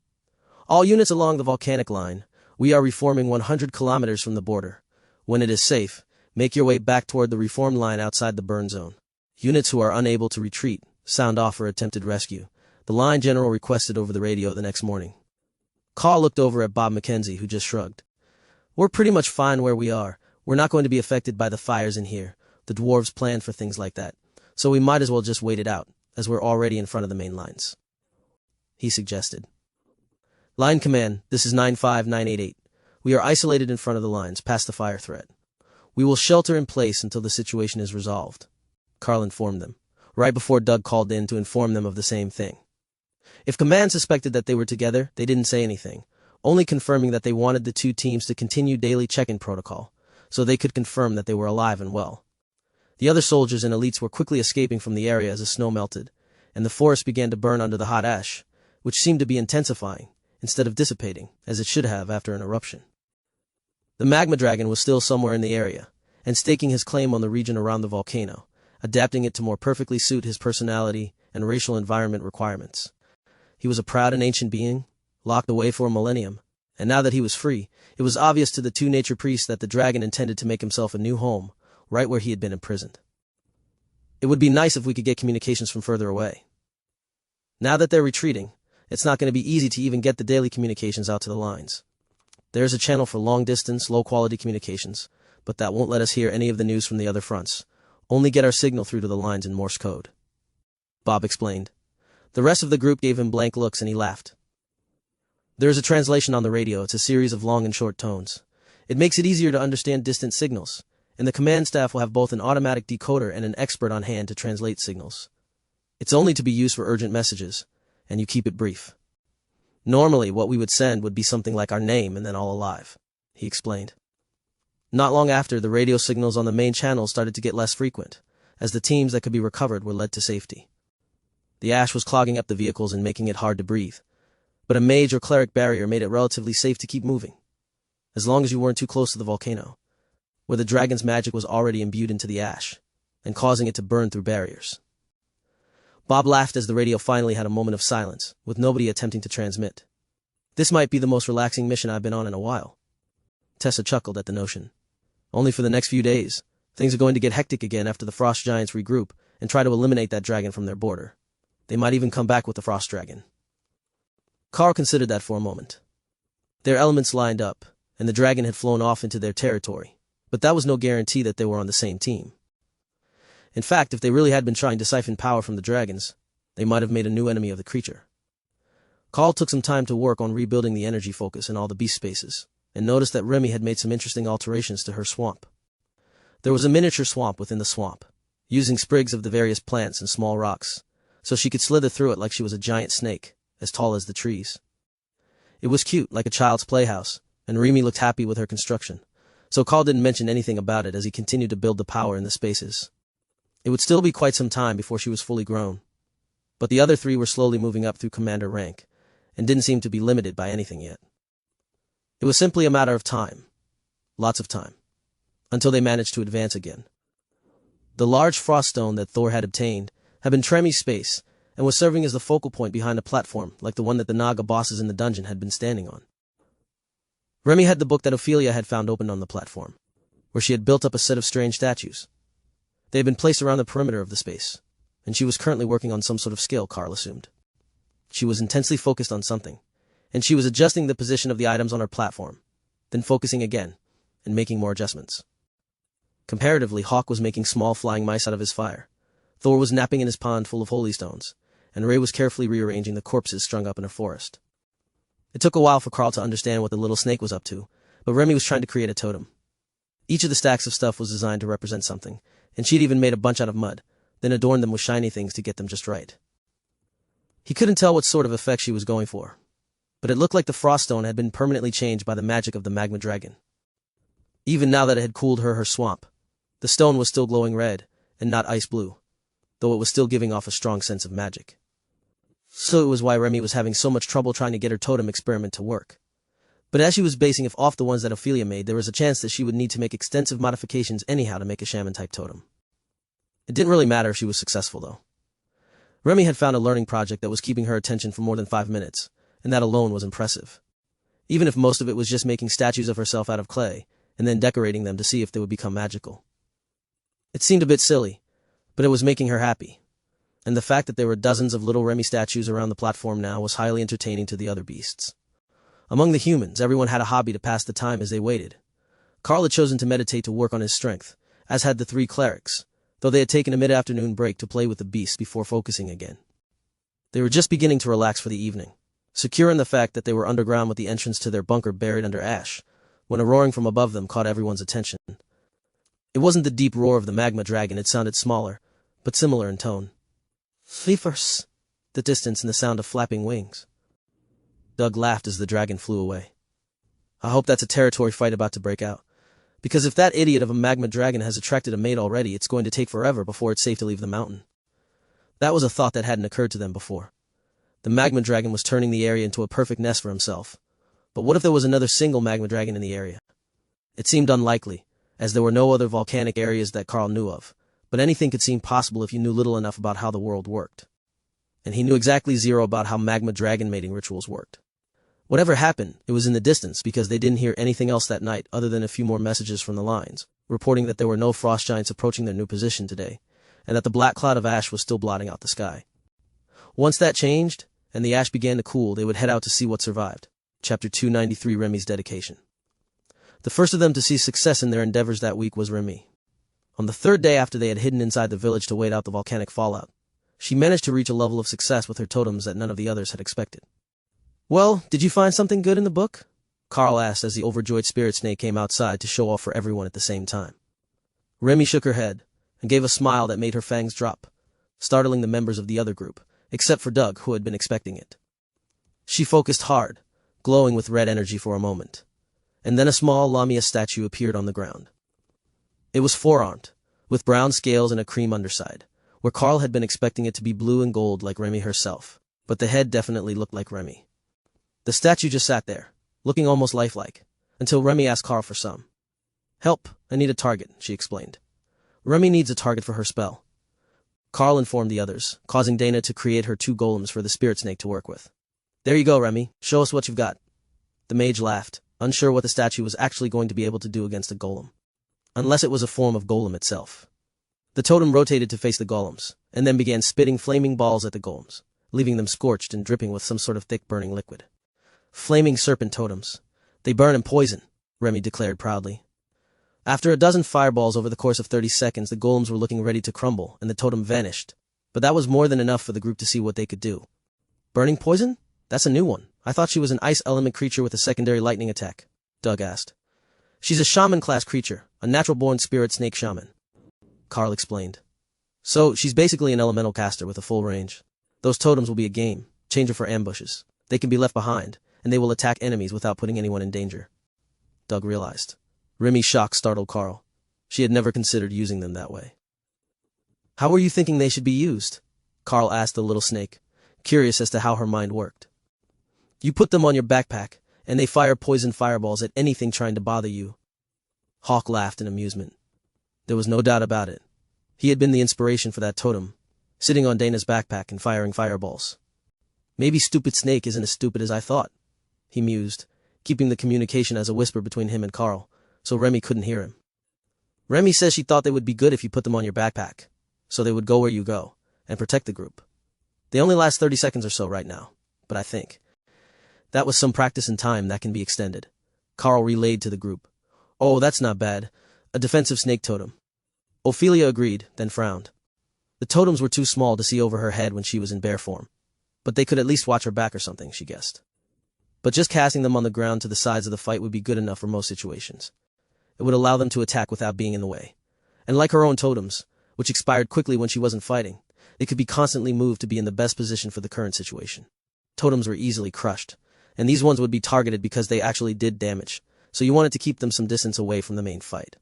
All units along the volcanic line, we are reforming 100 kilometers from the border. When it is safe, make your way back toward the reform line outside the burn zone. Units who are unable to retreat, sound off for attempted rescue. The line general requested over the radio the next morning. Karl looked over at Bob Mackenzie, who just shrugged. We're pretty much fine where we are. We're not going to be affected by the fires in here. The dwarves planned for things like that. So we might as well just wait it out, as we're already in front of the main lines. He suggested. Line command, this is 95988. We are isolated in front of the lines, past the fire threat. We will shelter in place until the situation is resolved. Karl informed them, right before Doug called in to inform them of the same thing. If command suspected that they were together, they didn't say anything, only confirming that they wanted the two teams to continue daily check-in protocol, so they could confirm that they were alive and well. The other soldiers and elites were quickly escaping from the area as the snow melted, and the forest began to burn under the hot ash, which seemed to be intensifying, instead of dissipating, as it should have after an eruption. The magma dragon was still somewhere in the area, and staking his claim on the region around the volcano, adapting it to more perfectly suit his personality and racial environment requirements. He was a proud and ancient being, locked away for a millennium, and now that he was free, it was obvious to the two nature priests that the dragon intended to make himself a new home, right where he had been imprisoned. It would be nice if we could get communications from further away. Now that they're retreating, it's not going to be easy to even get the daily communications out to the lines. There's a channel for long-distance, low-quality communications, but that won't let us hear any of the news from the other fronts. Only get our signal through to the lines in Morse code. Bob explained. The rest of the group gave him blank looks and he laughed. There is a translation on the radio. It's a series of long and short tones. It makes it easier to understand distant signals, and the command staff will have both an automatic decoder and an expert on hand to translate signals. It's only to be used for urgent messages, and you keep it brief. Normally, what we would send would be something like our name and then all alive, he explained. Not long after, the radio signals on the main channel started to get less frequent, as the teams that could be recovered were led to safety. The ash was clogging up the vehicles and making it hard to breathe, but a mage or cleric barrier made it relatively safe to keep moving, as long as you weren't too close to the volcano, where the dragon's magic was already imbued into the ash, and causing it to burn through barriers. Bob laughed as the radio finally had a moment of silence, with nobody attempting to transmit. This might be the most relaxing mission I've been on in a while. Tessa chuckled at the notion. Only for the next few days, things are going to get hectic again after the frost giants regroup and try to eliminate that dragon from their border. They might even come back with the frost dragon. Karl considered that for a moment. Their elements lined up, and the dragon had flown off into their territory, but that was no guarantee that they were on the same team. In fact, if they really had been trying to siphon power from the dragons, they might have made a new enemy of the creature. Karl took some time to work on rebuilding the energy focus in all the beast spaces, and noticed that Remy had made some interesting alterations to her swamp. There was a miniature swamp within the swamp, using sprigs of the various plants and small rocks, so she could slither through it like she was a giant snake, as tall as the trees. It was cute, like a child's playhouse, and Remy looked happy with her construction, so Karl didn't mention anything about it as he continued to build the power in the spaces. It would still be quite some time before she was fully grown, but the other three were slowly moving up through commander rank, and didn't seem to be limited by anything yet. It was simply a matter of time, lots of time, until they managed to advance again. The large frost stone that Thor had obtained had been Tremi's space, and was serving as the focal point behind a platform like the one that the Naga bosses in the dungeon had been standing on. Remy had the book that Ophelia had found open on the platform, where she had built up a set of strange statues. They had been placed around the perimeter of the space, and she was currently working on some sort of skill, Karl assumed. She was intensely focused on something, and she was adjusting the position of the items on her platform, then focusing again, and making more adjustments. Comparatively, Hawk was making small flying mice out of his fire. Thor was napping in his pond full of holy stones, and Ray was carefully rearranging the corpses strung up in a forest. It took a while for Karl to understand what the little snake was up to, but Remy was trying to create a totem. Each of the stacks of stuff was designed to represent something, and she'd even made a bunch out of mud, then adorned them with shiny things to get them just right. He couldn't tell what sort of effect she was going for, but it looked like the frost stone had been permanently changed by the magic of the magma dragon. Even now that it had cooled her swamp, the stone was still glowing red, and not ice blue, though it was still giving off a strong sense of magic. So it was why Remy was having so much trouble trying to get her totem experiment to work. But as she was basing it off the ones that Ophelia made, there was a chance that she would need to make extensive modifications anyhow to make a shaman-type totem. It didn't really matter if she was successful, though. Remy had found a learning project that was keeping her attention for more than 5 minutes, and that alone was impressive. Even if most of it was just making statues of herself out of clay, and then decorating them to see if they would become magical. It seemed a bit silly, but it was making her happy. And the fact that there were dozens of little Remy statues around the platform now was highly entertaining to the other beasts. Among the humans, everyone had a hobby to pass the time as they waited. Karl had chosen to meditate to work on his strength, as had the 3 clerics, though they had taken a mid-afternoon break to play with the beasts before focusing again. They were just beginning to relax for the evening, secure in the fact that they were underground with the entrance to their bunker buried under ash, when a roaring from above them caught everyone's attention. It wasn't the deep roar of the magma dragon, it sounded smaller, but similar in tone. Fleefers, the distance and the sound of flapping wings. Doug laughed as the dragon flew away. I hope that's a territory fight about to break out, because if that idiot of a magma dragon has attracted a mate already, it's going to take forever before it's safe to leave the mountain. That was a thought that hadn't occurred to them before. The magma dragon was turning the area into a perfect nest for himself. But what if there was another single magma dragon in the area? It seemed unlikely, as there were no other volcanic areas that Karl knew of, but anything could seem possible if you knew little enough about how the world worked. And he knew exactly zero about how magma dragon mating rituals worked. Whatever happened, it was in the distance because they didn't hear anything else that night other than a few more messages from the lines, reporting that there were no frost giants approaching their new position today, and that the black cloud of ash was still blotting out the sky. Once that changed, and the ash began to cool, they would head out to see what survived. Chapter 293, Remy's Dedication. The first of them to see success in their endeavors that week was Remy. On the 3rd day after they had hidden inside the village to wait out the volcanic fallout, she managed to reach a level of success with her totems that none of the others had expected. Well, did you find something good in the book? Karl asked as the overjoyed spirit snake came outside to show off for everyone at the same time. Remy shook her head and gave a smile that made her fangs drop, startling the members of the other group, except for Doug, who had been expecting it. She focused hard, glowing with red energy for a moment, and then a small Lamia statue appeared on the ground. It was 4-armed, with brown scales and a cream underside, where Karl had been expecting it to be blue and gold like Remy herself, but the head definitely looked like Remy. The statue just sat there, looking almost lifelike, until Remy asked Karl for some. Help, I need a target, she explained. Remy needs a target for her spell. Karl informed the others, causing Dana to create her 2 golems for the spirit snake to work with. There you go, Remy, show us what you've got. The mage laughed, unsure what the statue was actually going to be able to do against a golem. Unless it was a form of golem itself. The totem rotated to face the golems, and then began spitting flaming balls at the golems, leaving them scorched and dripping with some sort of thick burning liquid. Flaming serpent totems. They burn and poison, Remy declared proudly. After a dozen fireballs over the course of 30 seconds, the golems were looking ready to crumble, and the totem vanished. But that was more than enough for the group to see what they could do. Burning poison? That's a new one. I thought she was an ice element creature with a secondary lightning attack, Doug asked. She's a shaman-class creature, a natural-born spirit snake shaman, Karl explained. So, she's basically an elemental caster with a full range. Those totems will be a game changer for ambushes. They can be left behind, and they will attack enemies without putting anyone in danger. Doug realized. Remy's shock startled Karl. She had never considered using them that way. How were you thinking they should be used? Karl asked the little snake, curious as to how her mind worked. You put them on your backpack, and they fire poison fireballs at anything trying to bother you. Hawk laughed in amusement. There was no doubt about it. He had been the inspiration for that totem, sitting on Dana's backpack and firing fireballs. Maybe stupid snake isn't as stupid as I thought, he mused, keeping the communication as a whisper between him and Karl, so Remy couldn't hear him. Remy says she thought they would be good if you put them on your backpack, so they would go where you go, and protect the group. They only last 30 seconds or so right now, but I think that was some practice and time that can be extended. Karl relayed to the group. Oh, that's not bad. A defensive snake totem. Ophelia agreed, then frowned. The totems were too small to see over her head when she was in bear form, but they could at least watch her back or something, she guessed. But just casting them on the ground to the sides of the fight would be good enough for most situations. It would allow them to attack without being in the way. And like her own totems, which expired quickly when she wasn't fighting, they could be constantly moved to be in the best position for the current situation. Totems were easily crushed, and these ones would be targeted because they actually did damage, so you wanted to keep them some distance away from the main fight.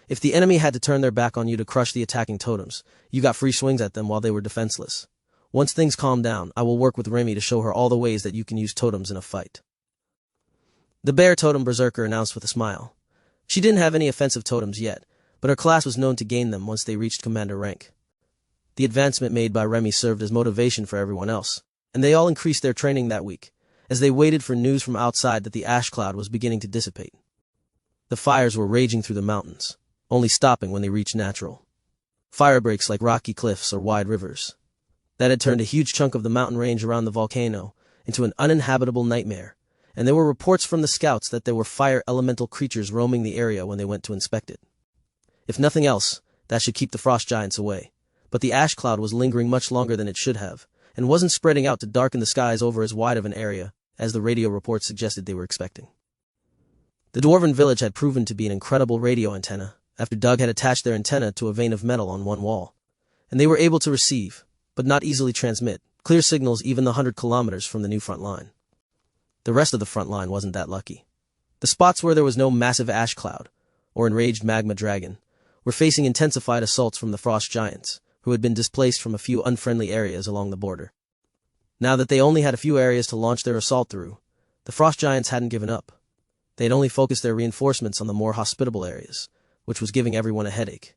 If the enemy had to turn their back on you to crush the attacking totems, you got free swings at them while they were defenseless. Once things calm down, I will work with Remy to show her all the ways that you can use totems in a fight. The bear totem berserker announced with a smile. She didn't have any offensive totems yet, but her class was known to gain them once they reached commander rank. The advancement made by Remy served as motivation for everyone else, and they all increased their training that week, as they waited for news from outside that the ash cloud was beginning to dissipate. The fires were raging through the mountains, only stopping when they reached natural fire breaks like rocky cliffs or wide rivers. That had turned a huge chunk of the mountain range around the volcano into an uninhabitable nightmare, and there were reports from the scouts that there were fire elemental creatures roaming the area when they went to inspect it. If nothing else, that should keep the frost giants away, but the ash cloud was lingering much longer than it should have, and wasn't spreading out to darken the skies over as wide of an area as the radio reports suggested they were expecting. The dwarven village had proven to be an incredible radio antenna, after Doug had attached their antenna to a vein of metal on one wall, and they were able to receive, but not easily transmit, clear signals even the 100 kilometers from the new front line. The rest of the front line wasn't that lucky. The spots where there was no massive ash cloud, or enraged magma dragon, were facing intensified assaults from the frost giants, who had been displaced from a few unfriendly areas along the border. Now that they only had a few areas to launch their assault through, the frost giants hadn't given up. They had only focused their reinforcements on the more hospitable areas, which was giving everyone a headache.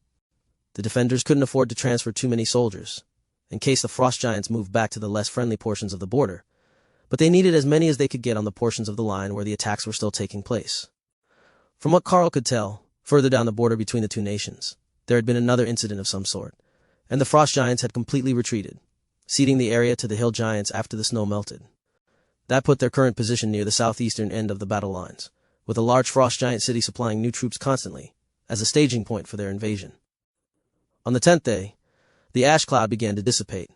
The defenders couldn't afford to transfer too many soldiers, in case the frost giants moved back to the less friendly portions of the border, but they needed as many as they could get on the portions of the line where the attacks were still taking place. From what Karl could tell, further down the border between the two nations, there had been another incident of some sort, and the frost giants had completely retreated, ceding the area to the hill giants after the snow melted. That put their current position near the southeastern end of the battle lines, with a large frost giant city supplying new troops constantly, as a staging point for their invasion. On the 10th day, the ash cloud began to dissipate,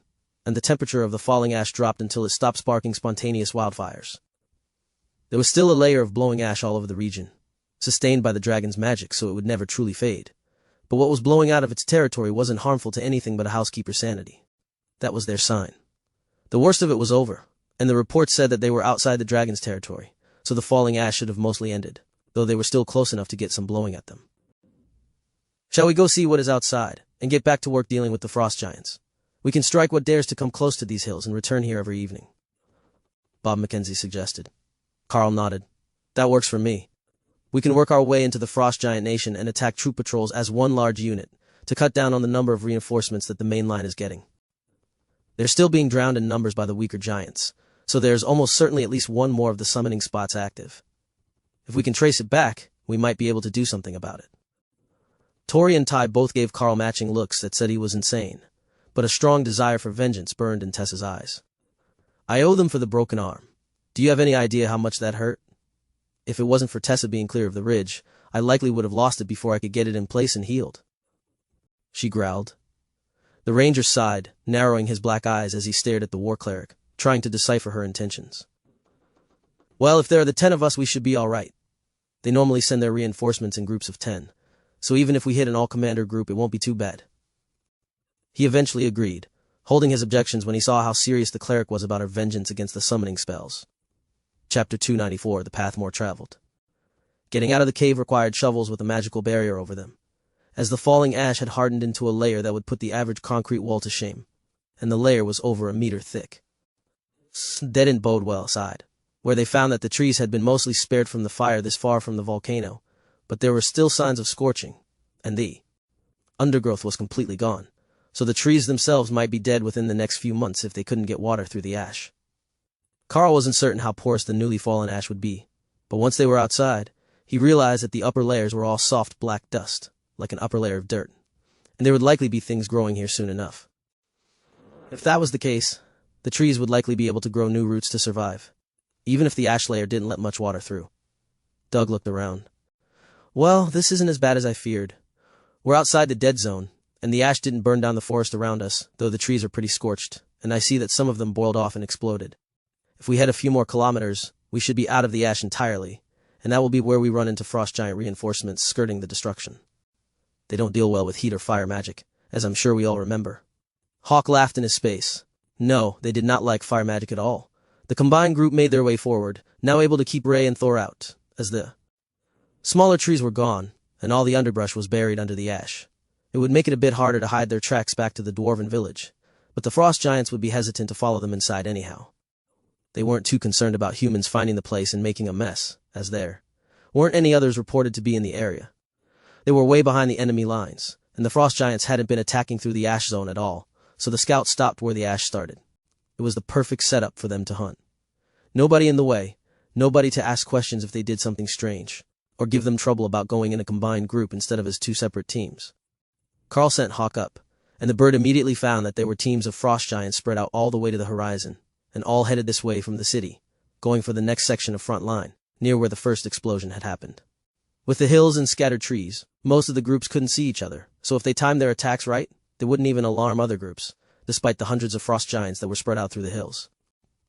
and the temperature of the falling ash dropped until it stopped sparking spontaneous wildfires. There was still a layer of blowing ash all over the region, sustained by the dragon's magic so it would never truly fade, but what was blowing out of its territory wasn't harmful to anything but a housekeeper's sanity. That was their sign. The worst of it was over, and the reports said that they were outside the dragon's territory, so the falling ash should have mostly ended, though they were still close enough to get some blowing at them. Shall we go see what is outside, and get back to work dealing with the frost giants? We can strike what dares to come close to these hills and return here every evening, Bob Mackenzie suggested. Karl nodded. That works for me. We can work our way into the frost giant nation and attack troop patrols as one large unit, to cut down on the number of reinforcements that the main line is getting. They're still being drowned in numbers by the weaker giants, so there's almost certainly at least one more of the summoning spots active. If we can trace it back, we might be able to do something about it. Tori and Ty both gave Karl matching looks that said he was insane, but a strong desire for vengeance burned in Tessa's eyes. I owe them for the broken arm. Do you have any idea how much that hurt? If it wasn't for Tessa being clear of the ridge, I likely would have lost it before I could get it in place and healed. She growled. The ranger sighed, narrowing his black eyes as he stared at the war cleric, trying to decipher her intentions. Well, if there are the 10 of us, we should be all right. They normally send their reinforcements in groups of 10, so even if we hit an all-commander group, it won't be too bad. He eventually agreed, holding his objections when he saw how serious the cleric was about her vengeance against the summoning spells. Chapter 294, The Path More Traveled. Getting out of the cave required shovels with a magical barrier over them, as the falling ash had hardened into a layer that would put the average concrete wall to shame, and the layer was over a meter thick. That didn't bode well outside, where they found that the trees had been mostly spared from the fire this far from the volcano, but there were still signs of scorching, and the undergrowth was completely gone, so the trees themselves might be dead within the next few months if they couldn't get water through the ash. Karl wasn't certain how porous the newly fallen ash would be, but once they were outside, he realized that the upper layers were all soft black dust, like an upper layer of dirt, and there would likely be things growing here soon enough. If that was the case, the trees would likely be able to grow new roots to survive, even if the ash layer didn't let much water through. Doug looked around. Well, this isn't as bad as I feared. We're outside the dead zone, and the ash didn't burn down the forest around us, though the trees are pretty scorched, and I see that some of them boiled off and exploded. If we head a few more kilometers, we should be out of the ash entirely, and that will be where we run into frost giant reinforcements skirting the destruction. They don't deal well with heat or fire magic, as I'm sure we all remember. Hawk laughed in his space. No, they did not like fire magic at all. The combined group made their way forward, now able to keep Ray and Thor out, as the smaller trees were gone, and all the underbrush was buried under the ash. It would make it a bit harder to hide their tracks back to the dwarven village, but the frost giants would be hesitant to follow them inside anyhow. They weren't too concerned about humans finding the place and making a mess, as there weren't any others reported to be in the area. They were way behind the enemy lines, and the frost giants hadn't been attacking through the ash zone at all, so the scouts stopped where the ash started. It was the perfect setup for them to hunt. Nobody in the way, nobody to ask questions if they did something strange, or give them trouble about going in a combined group instead of as two separate teams. Karl sent Hawk up, and the bird immediately found that there were teams of frost giants spread out all the way to the horizon, and all headed this way from the city, going for the next section of front line, near where the first explosion had happened. With the hills and scattered trees, most of the groups couldn't see each other, so if they timed their attacks right, they wouldn't even alarm other groups, despite the hundreds of frost giants that were spread out through the hills.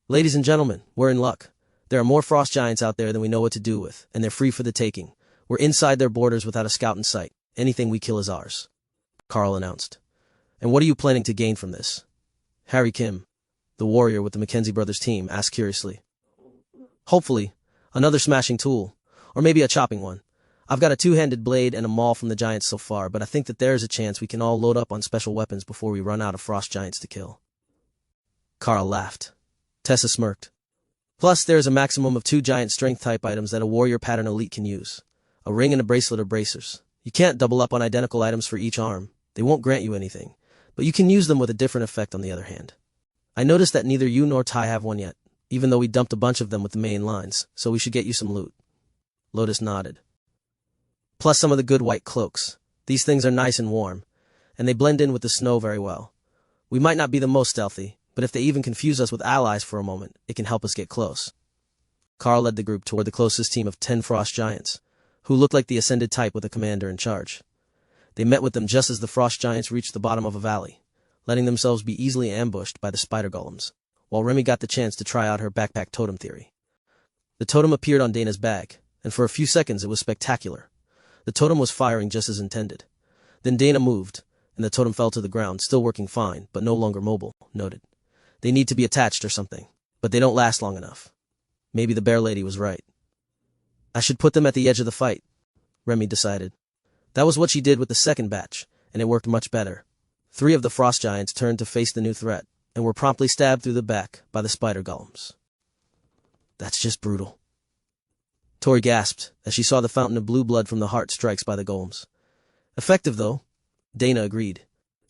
Ladies and gentlemen, we're in luck. There are more frost giants out there than we know what to do with, and they're free for the taking. We're inside their borders without a scout in sight. Anything we kill is ours, Karl announced. And what are you planning to gain from this? Harry Kim, the warrior with the Mackenzie brothers team, asked curiously. Hopefully, another smashing tool, or maybe a chopping one. I've got a two-handed blade and a maul from the giants so far, but I think that there's a chance we can all load up on special weapons before we run out of frost giants to kill. Karl laughed. Tessa smirked. Plus, there's a maximum of 2 giant strength-type items that a warrior pattern elite can use. A ring and a bracelet or bracers. You can't double up on identical items for each arm. They won't grant you anything, but you can use them with a different effect on the other hand. I noticed that neither you nor Ty have one yet, even though we dumped a bunch of them with the main lines, so we should get you some loot. Lotus nodded. Plus some of the good white cloaks. These things are nice and warm, and they blend in with the snow very well. We might not be the most stealthy, but if they even confuse us with allies for a moment, it can help us get close. Karl led the group toward the closest team of 10 frost giants, who looked like the ascended type with a commander in charge. They met with them just as the frost giants reached the bottom of a valley, letting themselves be easily ambushed by the spider golems, while Remy got the chance to try out her backpack totem theory. The totem appeared on Dana's bag, and for a few seconds it was spectacular. The totem was firing just as intended. Then Dana moved, and the totem fell to the ground, still working fine, but no longer mobile, noted. They need to be attached or something, but they don't last long enough. Maybe the bear lady was right. I should put them at the edge of the fight, Remy decided. That was what she did with the second batch, and it worked much better. 3 of the frost giants turned to face the new threat, and were promptly stabbed through the back by the spider golems. That's just brutal. Tori gasped as she saw the fountain of blue blood from the heart strikes by the golems. Effective, though, Dana agreed.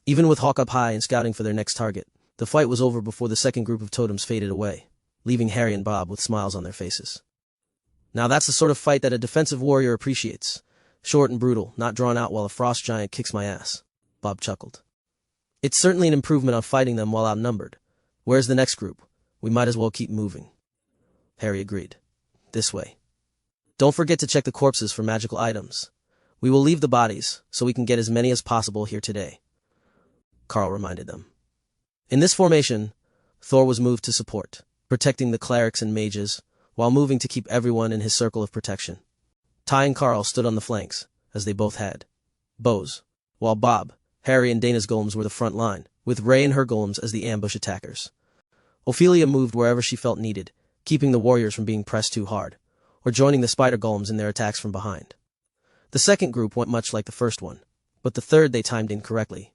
Even with Hawk up high and scouting for their next target, the fight was over before the second group of totems faded away, leaving Harry and Bob with smiles on their faces. Now that's the sort of fight that a defensive warrior appreciates. Short and brutal, not drawn out while a frost giant kicks my ass, Bob chuckled. It's certainly an improvement on fighting them while outnumbered. Where's the next group? We might as well keep moving. Harry agreed. This way. Don't forget to check the corpses for magical items. We will leave the bodies, so we can get as many as possible here today, Karl reminded them. In this formation, Thor was moved to support, protecting the clerics and mages, while moving to keep everyone in his circle of protection. Ty and Karl stood on the flanks, as they both had bows, while Bob, Harry and Dana's golems were the front line, with Ray and her golems as the ambush attackers. Ophelia moved wherever she felt needed, keeping the warriors from being pressed too hard, or joining the spider golems in their attacks from behind. The second group went much like the first one, but the third they timed incorrectly,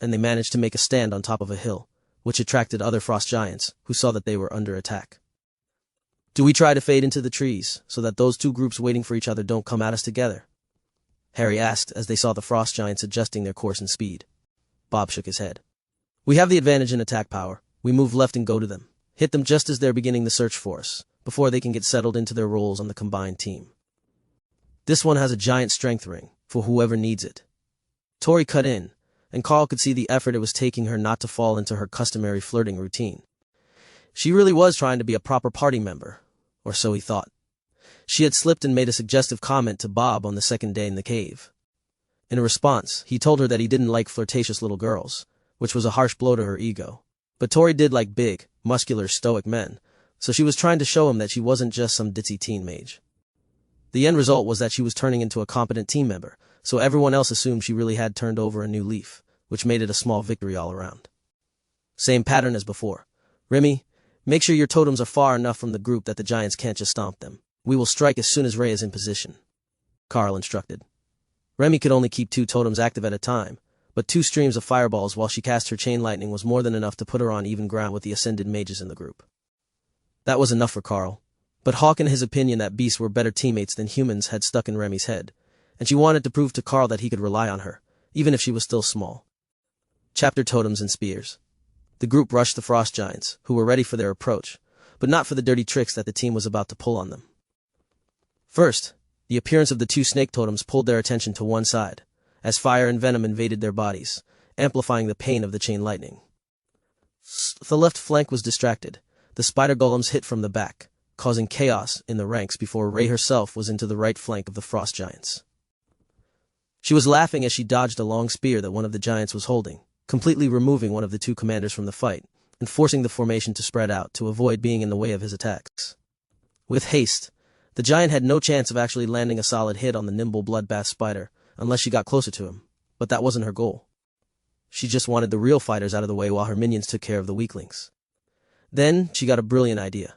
and they managed to make a stand on top of a hill, which attracted other frost giants, who saw that they were under attack. Do we try to fade into the trees, so that those 2 groups waiting for each other don't come at us together? Harry asked as they saw the frost giants adjusting their course and speed. Bob shook his head. We have the advantage in attack power. We move left and go to them. Hit them just as they're beginning the search for us, before they can get settled into their roles on the combined team. This one has a giant strength ring, for whoever needs it. Tori cut in, and Karl could see the effort it was taking her not to fall into her customary flirting routine. She really was trying to be a proper party member, or so he thought. She had slipped and made a suggestive comment to Bob on the second day in the cave. In response, he told her that he didn't like flirtatious little girls, which was a harsh blow to her ego. But Tori did like big, muscular, stoic men, so she was trying to show him that she wasn't just some ditzy teen mage. The end result was that she was turning into a competent team member, so everyone else assumed she really had turned over a new leaf, which made it a small victory all around. Same pattern as before. Remy, make sure your totems are far enough from the group that the giants can't just stomp them. We will strike as soon as Ray is in position, Karl instructed. Remy could only keep 2 totems active at a time, but 2 streams of fireballs while she cast her chain lightning was more than enough to put her on even ground with the ascended mages in the group. That was enough for Karl, but Hawk and his opinion that beasts were better teammates than humans had stuck in Remy's head, and she wanted to prove to Karl that he could rely on her, even if she was still small. Chapter Totems and Spears. The group rushed the frost giants, who were ready for their approach, but not for the dirty tricks that the team was about to pull on them. First, the appearance of the two snake totems pulled their attention to one side, as fire and venom invaded their bodies, amplifying the pain of the chain lightning. The left flank was distracted. The spider golems hit from the back, causing chaos in the ranks before Rei herself was into the right flank of the frost giants. She was laughing as she dodged a long spear that one of the giants was holding, completely removing one of the two commanders from the fight, and forcing the formation to spread out to avoid being in the way of his attacks. With haste, the giant had no chance of actually landing a solid hit on the nimble bloodbath spider unless she got closer to him, but that wasn't her goal. She just wanted the real fighters out of the way while her minions took care of the weaklings. Then, she got a brilliant idea.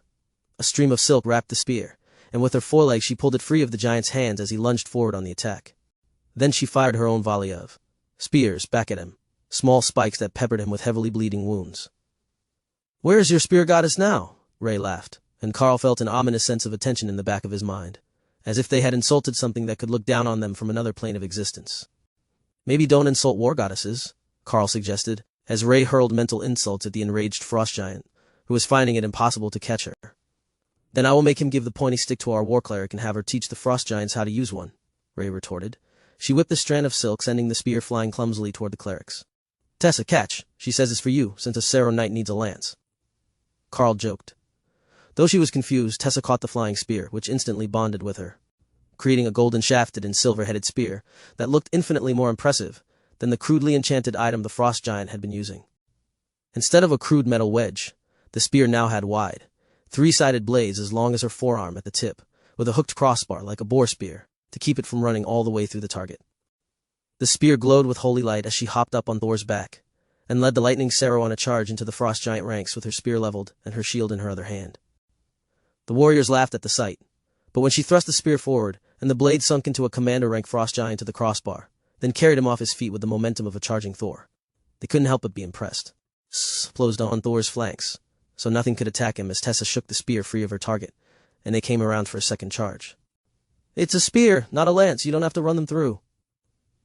A stream of silk wrapped the spear, and with her foreleg she pulled it free of the giant's hands as he lunged forward on the attack. Then she fired her own volley of spears back at him, small spikes that peppered him with heavily bleeding wounds. "Where is your spear goddess now?" Rei laughed, and Karl felt an ominous sense of attention in the back of his mind, as if they had insulted something that could look down on them from another plane of existence. "Maybe don't insult war goddesses," Karl suggested, as Rei hurled mental insults at the enraged frost giant, who was finding it impossible to catch her. "Then I will make him give the pointy stick to our war cleric and have her teach the frost giants how to use one," Rei retorted. She whipped the strand of silk, sending the spear flying clumsily toward the clerics. "Tessa, catch. She says it's for you, since a Sero knight needs a lance." Karl joked. Though she was confused, Tessa caught the flying spear, which instantly bonded with her, creating a golden shafted and silver-headed spear that looked infinitely more impressive than the crudely enchanted item the frost giant had been using. Instead of a crude metal wedge, the spear now had wide, three-sided blades as long as her forearm at the tip, with a hooked crossbar like a boar spear, to keep it from running all the way through the target. The spear glowed with holy light as she hopped up on Thor's back, and led the lightning Sero on a charge into the frost giant ranks with her spear leveled and her shield in her other hand. The warriors laughed at the sight, but when she thrust the spear forward, and the blade sunk into a commander-rank frost giant to the crossbar, then carried him off his feet with the momentum of a charging Thor, they couldn't help but be impressed. Closed on Thor's flanks, so nothing could attack him as Tessa shook the spear free of her target, and they came around for a second charge. "It's a spear, not a lance. You don't have to run them through,"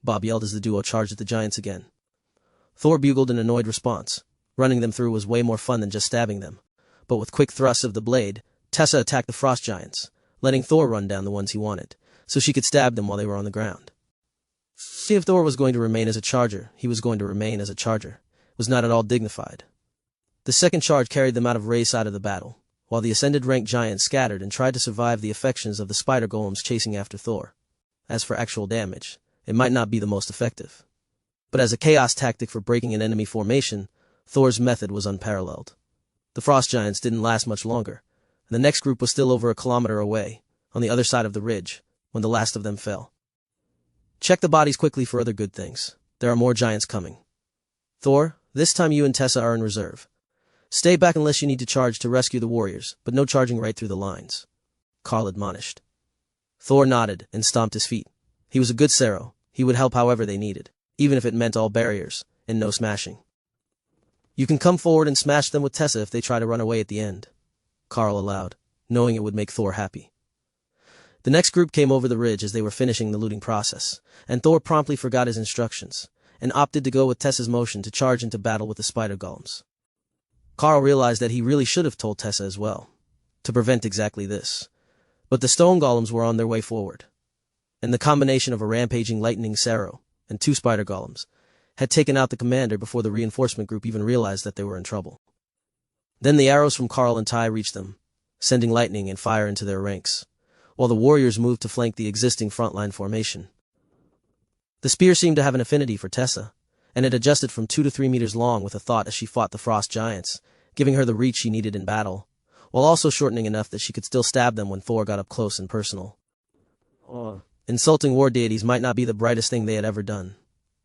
Bob yelled as the duo charged at the giants again. Thor bugled an annoyed response. Running them through was way more fun than just stabbing them, but with quick thrusts of the blade, Tessa attacked the frost giants, letting Thor run down the ones he wanted, so she could stab them while they were on the ground. See, if Thor was going to remain as a charger, he was going to remain as a charger. It was not at all dignified. The second charge carried them out of Rei's side of the battle, while the ascended rank giants scattered and tried to survive the affections of the spider golems chasing after Thor. As for actual damage, it might not be the most effective. But as a chaos tactic for breaking an enemy formation, Thor's method was unparalleled. The frost giants didn't last much longer, and the next group was still over a kilometer away, on the other side of the ridge, when the last of them fell. "Check the bodies quickly for other good things. There are more giants coming. Thor, this time you and Tessa are in reserve. Stay back unless you need to charge to rescue the warriors, but no charging right through the lines," Karl admonished. Thor nodded and stomped his feet. He was a good Sero. He would help however they needed, even if it meant all barriers, and no smashing. "You can come forward and smash them with Tessa if they try to run away at the end," Karl allowed, knowing it would make Thor happy. The next group came over the ridge as they were finishing the looting process, and Thor promptly forgot his instructions, and opted to go with Tessa's motion to charge into battle with the spider golems. Karl realized that he really should have told Tessa as well, to prevent exactly this. But the stone golems were on their way forward, and the combination of a rampaging lightning Sero and two spider golems had taken out the commander before the reinforcement group even realized that they were in trouble. Then the arrows from Karl and Tai reached them, sending lightning and fire into their ranks, while the warriors moved to flank the existing frontline formation. The spear seemed to have an affinity for Tessa, and it adjusted from 2 to 3 meters long with a thought as she fought the frost giants, giving her the reach she needed in battle, while also shortening enough that she could still stab them when Thor got up close and personal. Insulting war deities might not be the brightest thing they had ever done,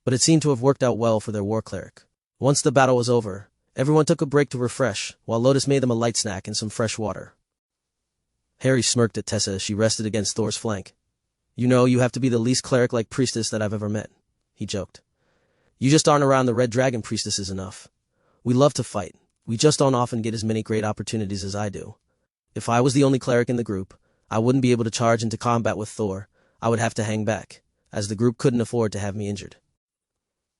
but it seemed to have worked out well for their war cleric. Once the battle was over, everyone took a break to refresh, while Lotus made them a light snack and some fresh water. Harry smirked at Tessa as she rested against Thor's flank. "You know, you have to be the least cleric-like priestess that I've ever met," he joked. "You just aren't around the Red Dragon priestesses enough. We love to fight. We just don't often get as many great opportunities as I do. If I was the only cleric in the group, I wouldn't be able to charge into combat with Thor. I would have to hang back, as the group couldn't afford to have me injured.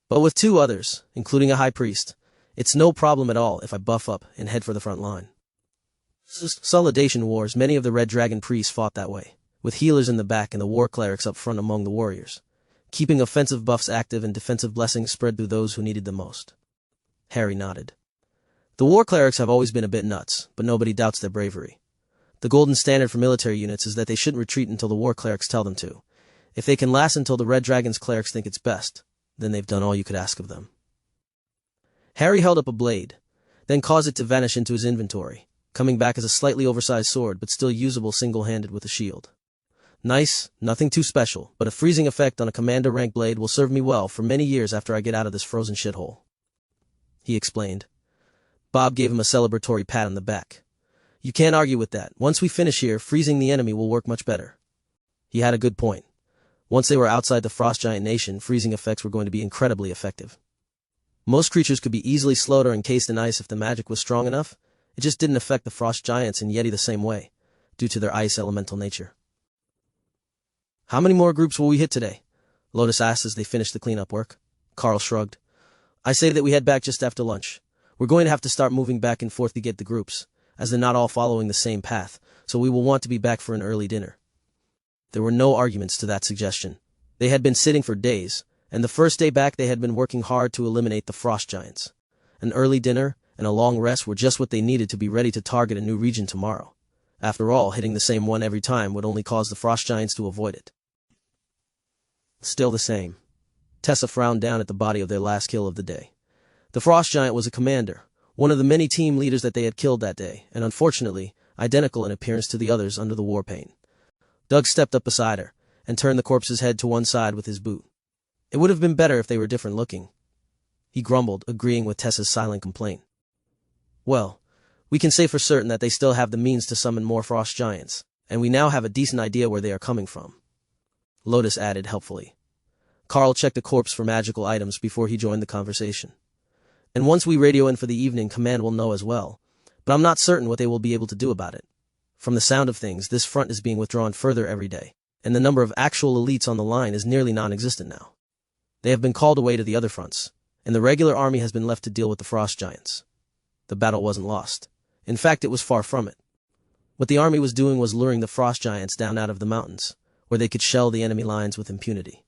But with 2 others, including a high priest, It's no problem at all if I buff up and head for the front line. Solidation wars, many of the Red Dragon priests fought that way, with healers in the back and the war clerics up front among the warriors, keeping offensive buffs active and defensive blessings spread through those who needed them most. Harry nodded. The war clerics have always been a bit nuts, but nobody doubts their bravery. The golden standard for military units is that they shouldn't retreat until the war clerics tell them to. If they can last until the Red Dragon's clerics think it's best, then they've done all you could ask of them. Harry held up a blade, then caused it to vanish into his inventory, coming back as a slightly oversized sword but still usable single-handed with a shield. Nice, nothing too special, but a freezing effect on a commander-rank blade will serve me well for many years after I get out of this frozen shithole, he explained. Bob gave him a celebratory pat on the back. You can't argue with that. Once we finish here, freezing the enemy will work much better. He had a good point. Once they were outside the Frost Giant Nation, freezing effects were going to be incredibly effective. Most creatures could be easily slowed or encased in ice if the magic was strong enough. It just didn't affect the Frost Giants and Yeti the same way, due to their ice elemental nature. How many more groups will we hit today? Lotus asked as they finished the cleanup work. Karl shrugged. I say that we head back just after lunch. We're going to have to start moving back and forth to get the groups, as they're not all following the same path, so we will want to be back for an early dinner. There were no arguments to that suggestion. They had been sitting for days, and the first day back they had been working hard to eliminate the Frost Giants. An early dinner and a long rest were just what they needed to be ready to target a new region tomorrow. After all, hitting the same one every time would only cause the Frost Giants to avoid it. Still the same. Tessa frowned down at the body of their last kill of the day. The Frost Giant was a commander, one of the many team leaders that they had killed that day, and unfortunately, identical in appearance to the others under the war paint. Doug stepped up beside her, and turned the corpse's head to one side with his boot. It would have been better if they were different looking, he grumbled, agreeing with Tessa's silent complaint. Well, we can say for certain that they still have the means to summon more Frost Giants, and we now have a decent idea where they are coming from, Lotus added helpfully. Karl checked the corpse for magical items before he joined the conversation. And once we radio in for the evening, Command will know as well, but I'm not certain what they will be able to do about it. From the sound of things, this front is being withdrawn further every day, and the number of actual elites on the line is nearly non-existent now. They have been called away to the other fronts, and the regular army has been left to deal with the Frost Giants. The battle wasn't lost. In fact, it was far from it. What the army was doing was luring the Frost Giants down out of the mountains, where they could shell the enemy lines with impunity.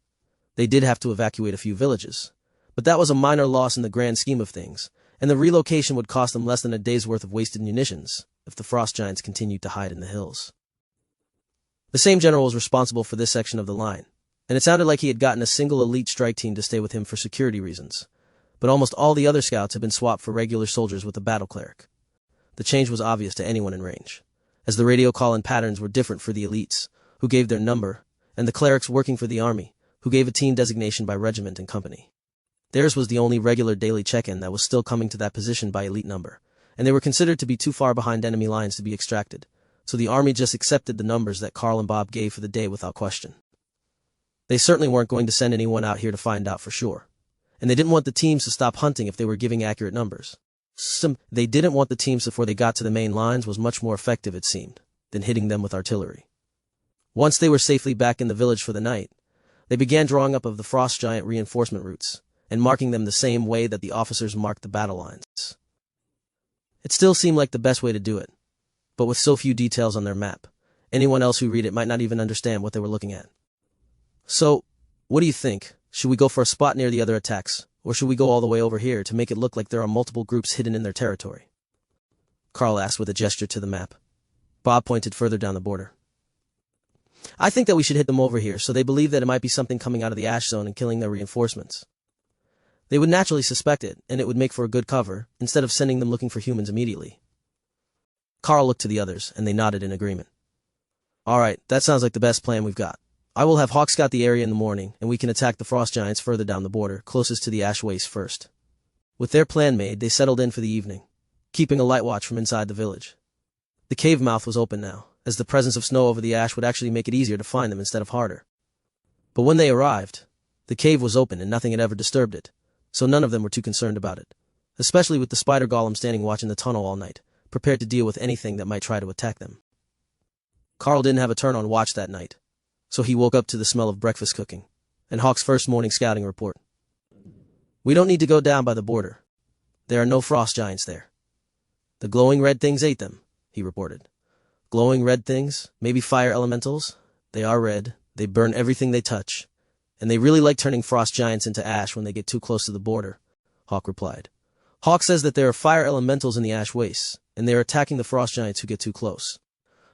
They did have to evacuate a few villages, but that was a minor loss in the grand scheme of things, and the relocation would cost them less than a day's worth of wasted munitions if the Frost Giants continued to hide in the hills. The same general was responsible for this section of the line, and it sounded like he had gotten a single elite strike team to stay with him for security reasons, but almost all the other scouts had been swapped for regular soldiers with a battle cleric. The change was obvious to anyone in range, as the radio call-in patterns were different for the elites, who gave their number, and the clerics working for the army, who gave a team designation by regiment and company. Theirs was the only regular daily check-in that was still coming to that position by elite number, and they were considered to be too far behind enemy lines to be extracted, so the army just accepted the numbers that Karl and Bob gave for the day without question. They certainly weren't going to send anyone out here to find out for sure, and they didn't want the teams to stop hunting if they were giving accurate numbers. They didn't want the teams before they got to the main lines was much more effective, it seemed, than hitting them with artillery. Once they were safely back in the village for the night, they began drawing up of the Frost Giant reinforcement routes, and marking them the same way that the officers marked the battle lines. It still seemed like the best way to do it, but with so few details on their map, anyone else who read it might not even understand what they were looking at. So, what do you think? Should we go for a spot near the other attacks, or should we go all the way over here to make it look like there are multiple groups hidden in their territory? Karl asked with a gesture to the map. Bob pointed further down the border. I think that we should hit them over here so they believe that it might be something coming out of the ash zone and killing their reinforcements. They would naturally suspect it, and it would make for a good cover, instead of sending them looking for humans immediately. Karl looked to the others, and they nodded in agreement. All right, that sounds like the best plan we've got. I will have Hawk scout the area in the morning, and we can attack the Frost Giants further down the border, closest to the ash waste first. With their plan made, they settled in for the evening, keeping a light watch from inside the village. The cave mouth was open now, as the presence of snow over the ash would actually make it easier to find them instead of harder. But when they arrived, the cave was open and nothing had ever disturbed it, so none of them were too concerned about it, especially with the spider golem standing watch in the tunnel all night, prepared to deal with anything that might try to attack them. Karl didn't have a turn on watch that night, so he woke up to the smell of breakfast cooking, and Hawk's first morning scouting report. We don't need to go down by the border. There are no frost giants there. The glowing red things ate them, he reported. Glowing red things? Maybe fire elementals? They are red, they burn everything they touch, and they really like turning frost giants into ash when they get too close to the border, Hawk replied. Hawk says that there are fire elementals in the ash wastes, and they are attacking the frost giants who get too close.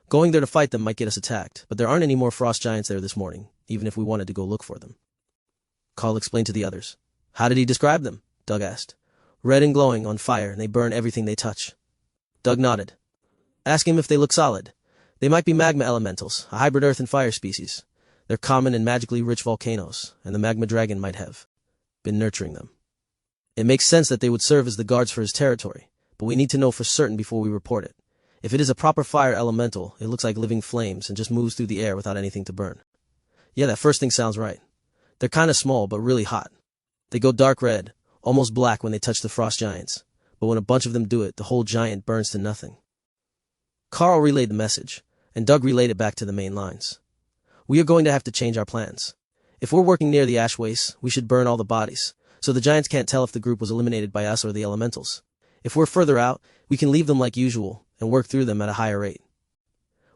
Going there to fight them might get us attacked, but there aren't any more frost giants there this morning, even if we wanted to go look for them. Karl explained to the others. How did he describe them? Doug asked. Red and glowing, on fire, and they burn everything they touch. Doug nodded. Ask him if they look solid. They might be magma elementals, a hybrid earth and fire species. They're common in magically rich volcanoes, and the magma dragon might have been nurturing them. It makes sense that they would serve as the guards for his territory, but we need to know for certain before we report it. If it is a proper fire elemental, it looks like living flames and just moves through the air without anything to burn. Yeah, that first thing sounds right. They're kinda small, but really hot. They go dark red, almost black when they touch the frost giants, but when a bunch of them do it, the whole giant burns to nothing. Karl relayed the message, and Doug relayed it back to the main lines. We are going to have to change our plans. If we're working near the ash wastes, we should burn all the bodies, so the giants can't tell if the group was eliminated by us or the elementals. If we're further out, we can leave them like usual and work through them at a higher rate.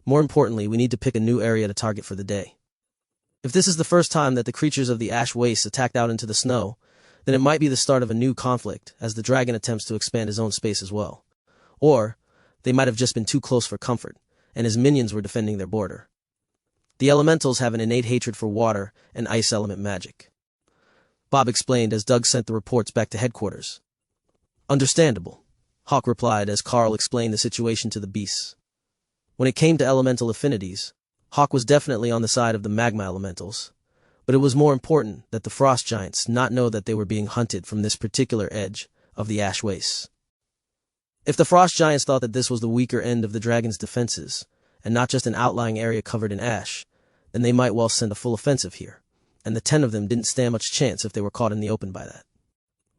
More importantly, we need to pick a new area to target for the day. If this is the first time that the creatures of the ash wastes attacked out into the snow, then it might be the start of a new conflict as the dragon attempts to expand his own space as well. Or, they might have just been too close for comfort, and his minions were defending their border. The elementals have an innate hatred for water and ice element magic. Bob explained as Doug sent the reports back to headquarters. Understandable, Hawk replied as Karl explained the situation to the beasts. When it came to elemental affinities, Hawk was definitely on the side of the magma elementals, but it was more important that the frost giants not know that they were being hunted from this particular edge of the ash wastes. If the frost giants thought that this was the weaker end of the dragon's defenses, and not just an outlying area covered in ash, then they might well send a full offensive here, and the 10 of them didn't stand much chance if they were caught in the open by that.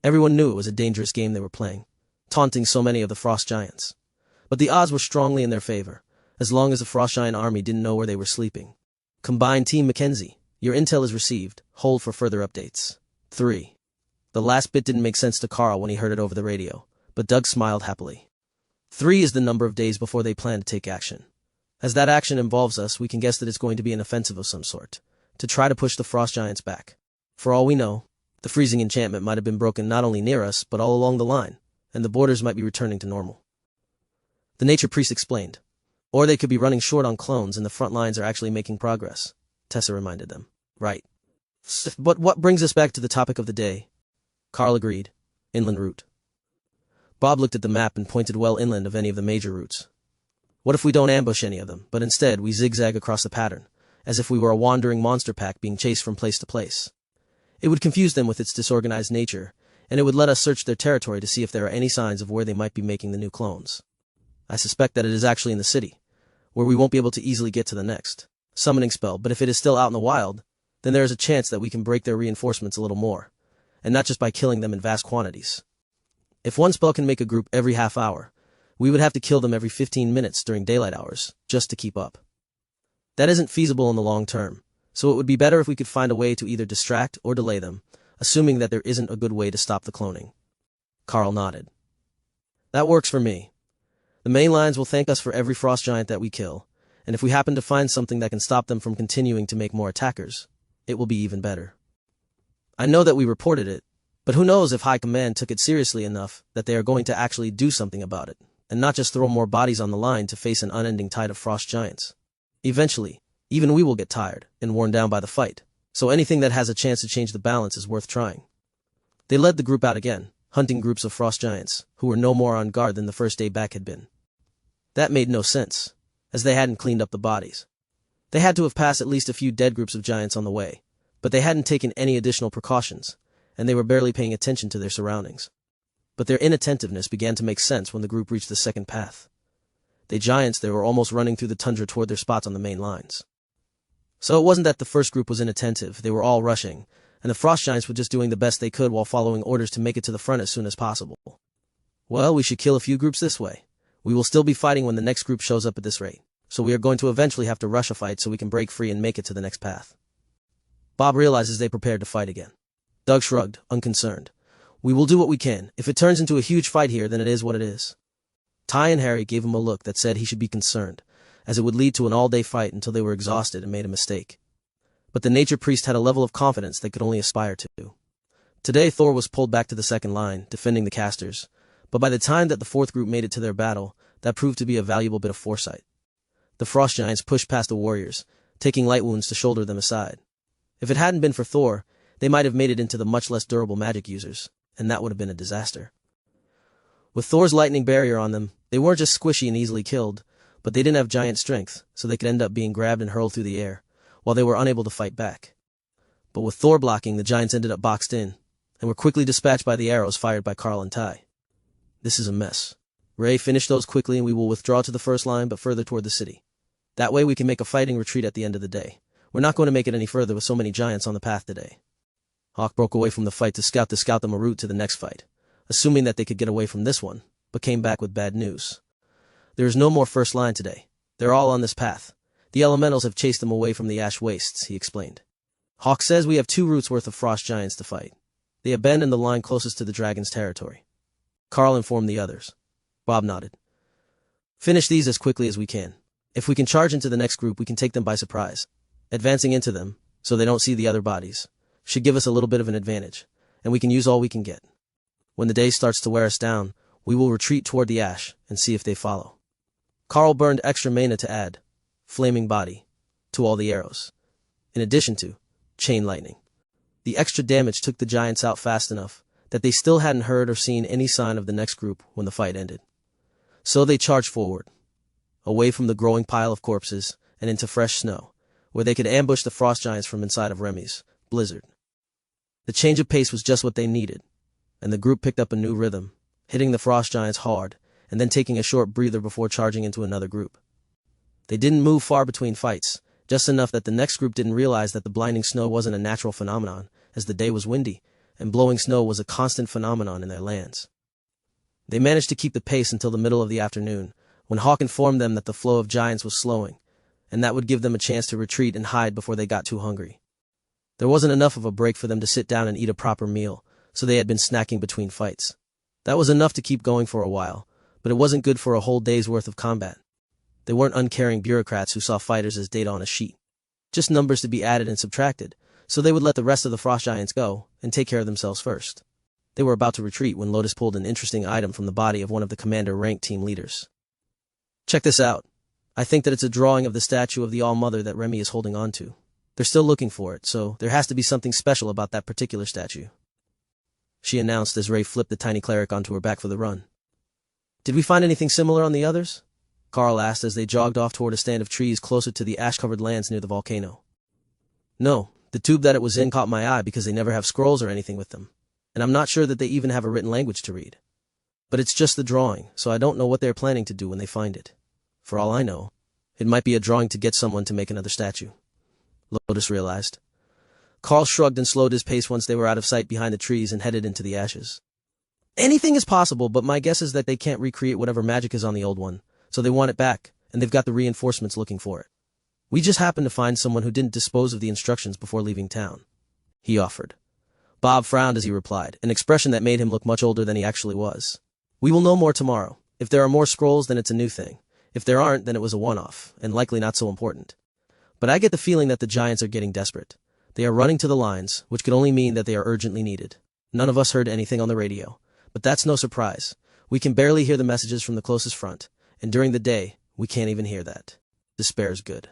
Everyone knew it was a dangerous game they were playing, taunting so many of the frost giants. But the odds were strongly in their favor, as long as the frost giant army didn't know where they were sleeping. Combined Team Mackenzie, your intel is received. Hold for further updates. 3. The last bit didn't make sense to Karl when he heard it over the radio, but Doug smiled happily. 3 is the number of days before they plan to take action. As that action involves us, we can guess that it's going to be an offensive of some sort, to try to push the frost giants back. For all we know, the freezing enchantment might have been broken not only near us, but all along the line, and the borders might be returning to normal. The nature priest explained. Or they could be running short on clones and the front lines are actually making progress, Tessa reminded them. Right. But what brings us back to the topic of the day? Karl agreed. Inland route. Bob looked at the map and pointed well inland of any of the major routes. What if we don't ambush any of them, but instead we zigzag across the pattern, as if we were a wandering monster pack being chased from place to place? It would confuse them with its disorganized nature, and it would let us search their territory to see if there are any signs of where they might be making the new clones. I suspect that it is actually in the city, where we won't be able to easily get to the next summoning spell, but if it is still out in the wild, then there is a chance that we can break their reinforcements a little more, and not just by killing them in vast quantities. If one spell can make a group every half hour, we would have to kill them every 15 minutes during daylight hours, just to keep up. That isn't feasible in the long term, so it would be better if we could find a way to either distract or delay them, assuming that there isn't a good way to stop the cloning. Karl nodded. That works for me. The main lines will thank us for every frost giant that we kill, and if we happen to find something that can stop them from continuing to make more attackers, it will be even better. I know that we reported it, but who knows if High Command took it seriously enough that they are going to actually do something about it, and not just throw more bodies on the line to face an unending tide of frost giants. Eventually, even we will get tired and worn down by the fight, so anything that has a chance to change the balance is worth trying. They led the group out again, hunting groups of frost giants, who were no more on guard than the first day back had been. That made no sense, as they hadn't cleaned up the bodies. They had to have passed at least a few dead groups of giants on the way, but they hadn't taken any additional precautions, and they were barely paying attention to their surroundings. But their inattentiveness began to make sense when the group reached the second path. They were almost running through the tundra toward their spots on the main lines. So it wasn't that the first group was inattentive, they were all rushing, and the frost giants were just doing the best they could while following orders to make it to the front as soon as possible. Well, we should kill a few groups this way. We will still be fighting when the next group shows up at this rate, so we are going to eventually have to rush a fight so we can break free and make it to the next path. Bob realizes they prepared to fight again. Doug shrugged, unconcerned. We will do what we can. If it turns into a huge fight here, then it is what it is. Ty and Harry gave him a look that said he should be concerned, as it would lead to an all-day fight until they were exhausted and made a mistake. But the nature priest had a level of confidence they could only aspire to. Today Thor was pulled back to the second line, defending the casters, but by the time that the fourth group made it to their battle, that proved to be a valuable bit of foresight. The frost giants pushed past the warriors, taking light wounds to shoulder them aside. If it hadn't been for Thor, they might have made it into the much less durable magic users, and that would have been a disaster. With Thor's lightning barrier on them, they weren't just squishy and easily killed, but they didn't have giant strength, so they could end up being grabbed and hurled through the air, while they were unable to fight back. But with Thor blocking, the giants ended up boxed in, and were quickly dispatched by the arrows fired by Karl and Ty. This is a mess. Ray, finish those quickly and we will withdraw to the first line but further toward the city. That way we can make a fighting retreat at the end of the day. We're not going to make it any further with so many giants on the path today. Hawk broke away from the fight to scout them a route to the next fight, assuming that they could get away from this one, but came back with bad news. There is no more first line today. They're all on this path. The elementals have chased them away from the ash wastes, he explained. Hawk says we have 2 routes worth of frost giants to fight. They abandoned the line closest to the dragon's territory. Karl informed the others. Bob nodded. Finish these as quickly as we can. If we can charge into the next group, we can take them by surprise. Advancing into them, so they don't see the other bodies, should give us a little bit of an advantage, and we can use all we can get. When the day starts to wear us down, we will retreat toward the ash and see if they follow. Karl burned extra mana to add flaming body to all the arrows, in addition to chain lightning. The extra damage took the giants out fast enough that they still hadn't heard or seen any sign of the next group when the fight ended. So they charged forward, away from the growing pile of corpses and into fresh snow, where they could ambush the frost giants from inside of Remy's blizzard. The change of pace was just what they needed, and the group picked up a new rhythm, hitting the frost giants hard and then taking a short breather before charging into another group. They didn't move far between fights, just enough that the next group didn't realize that the blinding snow wasn't a natural phenomenon, as the day was windy, and blowing snow was a constant phenomenon in their lands. They managed to keep the pace until the middle of the afternoon, when Hawk informed them that the flow of giants was slowing, and that would give them a chance to retreat and hide before they got too hungry. There wasn't enough of a break for them to sit down and eat a proper meal, so they had been snacking between fights. That was enough to keep going for a while, but it wasn't good for a whole day's worth of combat. They weren't uncaring bureaucrats who saw fighters as data on a sheet, just numbers to be added and subtracted, so they would let the rest of the frost giants go and take care of themselves first. They were about to retreat when Lotus pulled an interesting item from the body of one of the commander-ranked team leaders. Check this out. I think that it's a drawing of the statue of the All-Mother that Remy is holding on to. They're still looking for it, so there has to be something special about that particular statue, she announced as Ray flipped the tiny cleric onto her back for the run. Did we find anything similar on the others? Karl asked as they jogged off toward a stand of trees closer to the ash-covered lands near the volcano. No, the tube that it was in caught my eye because they never have scrolls or anything with them, and I'm not sure that they even have a written language to read. But it's just the drawing, so I don't know what they're planning to do when they find it. For all I know, it might be a drawing to get someone to make another statue, Lotus realized. Karl shrugged and slowed his pace once they were out of sight behind the trees and headed into the ashes. Anything is possible, but my guess is that they can't recreate whatever magic is on the old one, so they want it back, and they've got the reinforcements looking for it. We just happened to find someone who didn't dispose of the instructions before leaving town, he offered. Bob frowned as he replied, an expression that made him look much older than he actually was. We will know more tomorrow. If there are more scrolls, then it's a new thing. If there aren't, then it was a one-off, and likely not so important. But I get the feeling that the giants are getting desperate. They are running to the lines, which could only mean that they are urgently needed. None of us heard anything on the radio, but that's no surprise. We can barely hear the messages from the closest front, and during the day, we can't even hear that. Despair is good.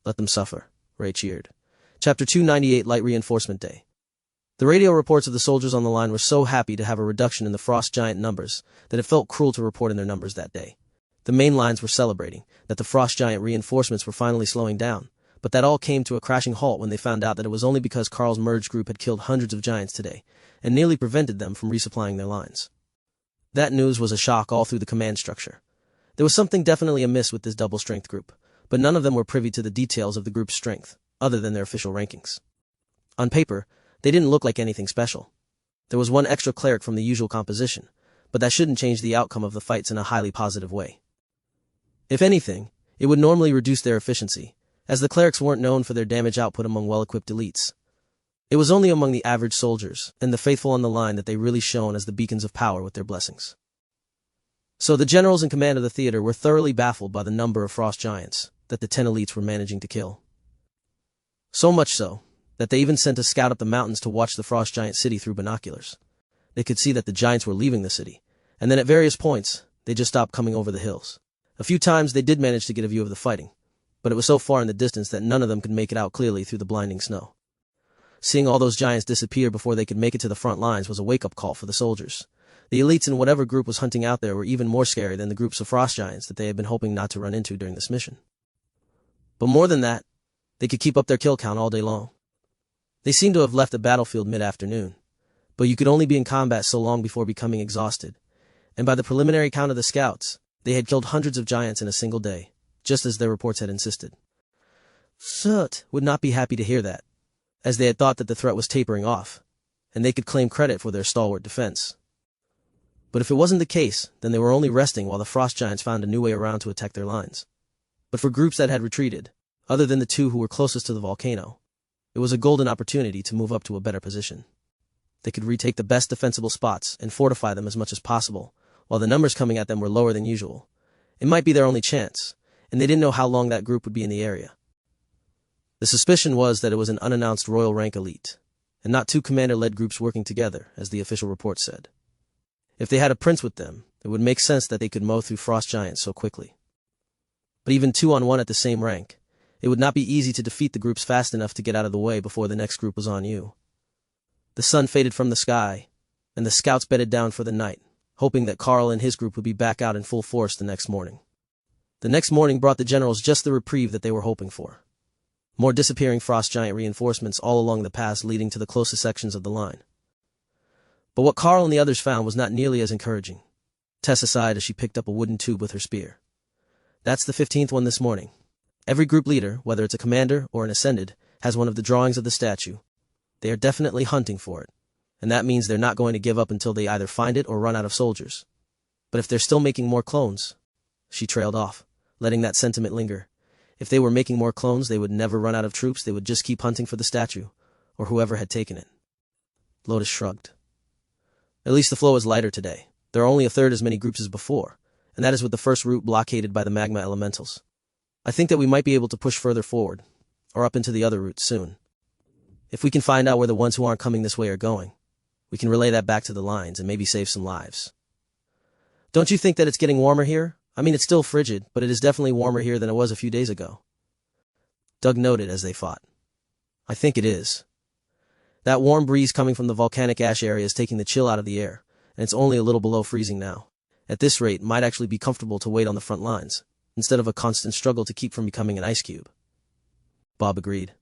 Let them suffer, Ray cheered. Chapter 298, Light Reinforcement Day. The radio reports of the soldiers on the line were so happy to have a reduction in the frost giant numbers that it felt cruel to report in their numbers that day. The main lines were celebrating that the frost giant reinforcements were finally slowing down, but that all came to a crashing halt when they found out that it was only because Karl's merged group had killed hundreds of giants today, and nearly prevented them from resupplying their lines. That news was a shock all through the command structure. There was something definitely amiss with this double-strength group, but none of them were privy to the details of the group's strength, other than their official rankings. On paper, they didn't look like anything special. There was one extra cleric from the usual composition, but that shouldn't change the outcome of the fights in a highly positive way. If anything, it would normally reduce their efficiency, as the clerics weren't known for their damage output among well-equipped elites. It was only among the average soldiers and the faithful on the line that they really shone as the beacons of power with their blessings. So the generals in command of the theater were thoroughly baffled by the number of frost giants that the 10 elites were managing to kill. So much so that they even sent a scout up the mountains to watch the frost giant city through binoculars. They could see that the giants were leaving the city, and then at various points, they just stopped coming over the hills. A few times they did manage to get a view of the fighting, but it was so far in the distance that none of them could make it out clearly through the blinding snow. Seeing all those giants disappear before they could make it to the front lines was a wake-up call for the soldiers. The elites in whatever group was hunting out there were even more scary than the groups of frost giants that they had been hoping not to run into during this mission. But more than that, they could keep up their kill count all day long. They seemed to have left the battlefield mid-afternoon, but you could only be in combat so long before becoming exhausted, and by the preliminary count of the scouts, they had killed hundreds of giants in a single day, just as their reports had insisted. Soot would not be happy to hear that, as they had thought that the threat was tapering off, and they could claim credit for their stalwart defense. But if it wasn't the case, then they were only resting while the frost giants found a new way around to attack their lines. But for groups that had retreated, other than the two who were closest to the volcano, it was a golden opportunity to move up to a better position. They could retake the best defensible spots and fortify them as much as possible, while the numbers coming at them were lower than usual. It might be their only chance, and they didn't know how long that group would be in the area. The suspicion was that it was an unannounced royal rank elite, and not two commander-led groups working together, as the official report said. If they had a prince with them, it would make sense that they could mow through frost giants so quickly. But even 2-on-1 at the same rank, it would not be easy to defeat the groups fast enough to get out of the way before the next group was on you. The sun faded from the sky, and the scouts bedded down for the night, hoping that Karl and his group would be back out in full force the next morning. The next morning brought the generals just the reprieve that they were hoping for. More disappearing frost giant reinforcements all along the paths leading to the closest sections of the line. But what Karl and the others found was not nearly as encouraging. Tessa sighed as she picked up a wooden tube with her spear. That's the 15th one this morning. Every group leader, whether it's a commander or an ascended, has one of the drawings of the statue. They are definitely hunting for it, and that means they're not going to give up until they either find it or run out of soldiers. But if they're still making more clones, she trailed off, letting that sentiment linger. If they were making more clones, they would never run out of troops, they would just keep hunting for the statue, or whoever had taken it. Lotus shrugged. At least the flow is lighter today. There are only a third as many groups as before, and that is with the first route blockaded by the magma elementals. I think that we might be able to push further forward, or up into the other route soon. If we can find out where the ones who aren't coming this way are going, we can relay that back to the lines and maybe save some lives. Don't you think that it's getting warmer here? I mean, it's still frigid, but it is definitely warmer here than it was a few days ago. Doug noted as they fought. I think it is. That warm breeze coming from the volcanic ash area is taking the chill out of the air, and it's only a little below freezing now. At this rate, it might actually be comfortable to wait on the front lines, instead of a constant struggle to keep from becoming an ice cube. Bob agreed.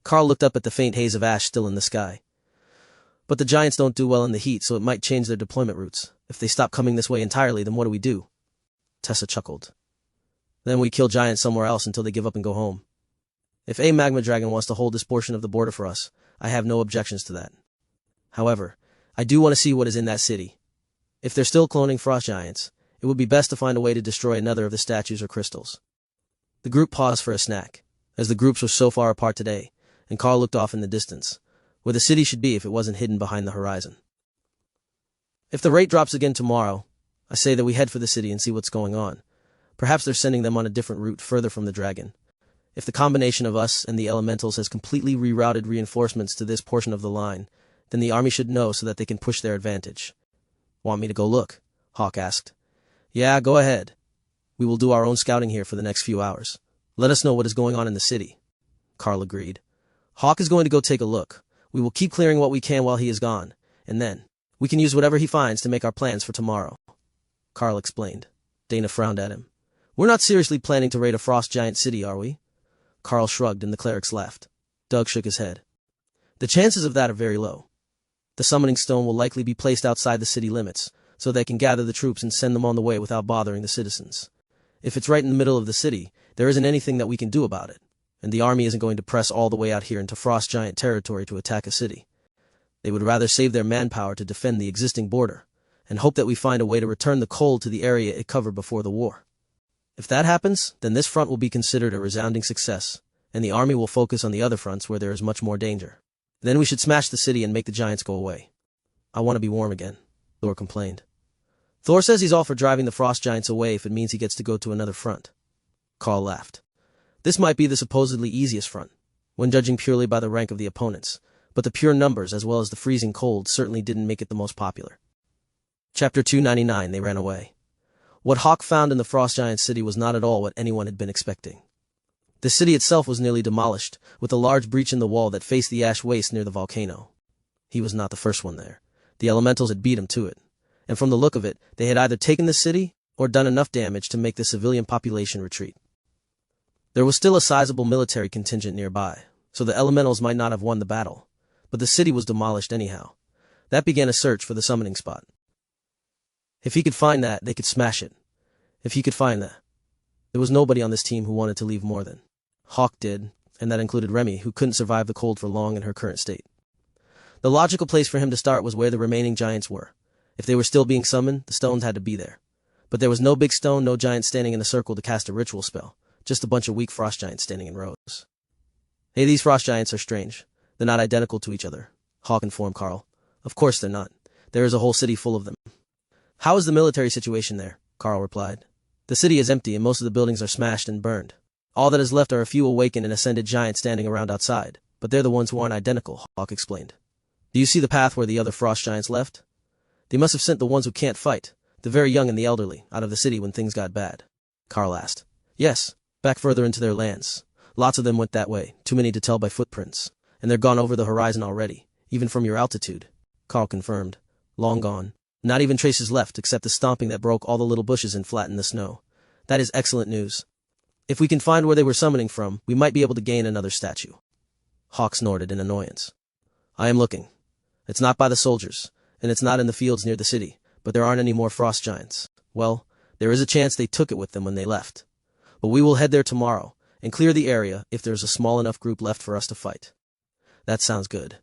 Karl looked up at the faint haze of ash still in the sky. But the giants don't do well in the heat, so it might change their deployment routes. If they stop coming this way entirely, then what do? Tessa chuckled. Then we kill giants somewhere else until they give up and go home. If a magma dragon wants to hold this portion of the border for us, I have no objections to that. However, I do want to see what is in that city. If they're still cloning frost giants, it would be best to find a way to destroy another of the statues or crystals. The group paused for a snack, as the groups were so far apart today, and Karl looked off in the distance, where the city should be if it wasn't hidden behind the horizon. If the rate drops again tomorrow, I say that we head for the city and see what's going on. Perhaps they're sending them on a different route further from the dragon. If the combination of us and the elementals has completely rerouted reinforcements to this portion of the line, then the army should know so that they can push their advantage. Want me to go look? Hawk asked. Yeah, go ahead. We will do our own scouting here for the next few hours. Let us know what is going on in the city. Karl agreed. Hawk is going to go take a look. We will keep clearing what we can while he is gone, and then we can use whatever he finds to make our plans for tomorrow. Karl explained. Dana frowned at him. We're not seriously planning to raid a frost giant city, are we? Karl shrugged and the clerics laughed. Doug shook his head. The chances of that are very low. The summoning stone will likely be placed outside the city limits, so they can gather the troops and send them on the way without bothering the citizens. If it's right in the middle of the city, there isn't anything that we can do about it, and the army isn't going to press all the way out here into frost giant territory to attack a city. They would rather save their manpower to defend the existing border, and hope that we find a way to return the cold to the area it covered before the war. If that happens, then this front will be considered a resounding success, and the army will focus on the other fronts where there is much more danger. Then we should smash the city and make the giants go away. I want to be warm again, Thor complained. Thor says he's all for driving the frost giants away if it means he gets to go to another front. Karl laughed. This might be the supposedly easiest front, when judging purely by the rank of the opponents, but the pure numbers as well as the freezing cold certainly didn't make it the most popular. Chapter 299. They ran away. What Hawk found in the frost giant city was not at all what anyone had been expecting. The city itself was nearly demolished, with a large breach in the wall that faced the ash waste near the volcano. He was not the first one there. The elementals had beat him to it, and from the look of it, they had either taken the city or done enough damage to make the civilian population retreat. There was still a sizable military contingent nearby, so the elementals might not have won the battle, but the city was demolished anyhow. That began a search for the summoning spot. If he could find that, they could smash it. If he could find that. There was nobody on this team who wanted to leave more than Hawk did, and that included Remy, who couldn't survive the cold for long in her current state. The logical place for him to start was where the remaining giants were. If they were still being summoned, the stones had to be there. But there was no big stone, no giant standing in a circle to cast a ritual spell, just a bunch of weak frost giants standing in rows. Hey, these frost giants are strange. They're not identical to each other, Hawk informed Karl. Of course they're not. There is a whole city full of them. How is the military situation there? Karl replied. The city is empty and most of the buildings are smashed and burned. All that is left are a few awakened and ascended giants standing around outside, but they're the ones who aren't identical, Hawk explained. Do you see the path where the other frost giants left? They must have sent the ones who can't fight, the very young and the elderly, out of the city when things got bad. Karl asked. Yes, back further into their lands. Lots of them went that way, too many to tell by footprints, and they're gone over the horizon already, even from your altitude, Karl confirmed. Long gone. Not even traces left except the stomping that broke all the little bushes and flattened the snow. That is excellent news. If we can find where they were summoning from, we might be able to gain another statue. Hawk snorted in annoyance. I am looking. It's not by the soldiers, and it's not in the fields near the city, but there aren't any more frost giants. Well, there is a chance they took it with them when they left. But we will head there tomorrow, and clear the area if there's a small enough group left for us to fight. That sounds good.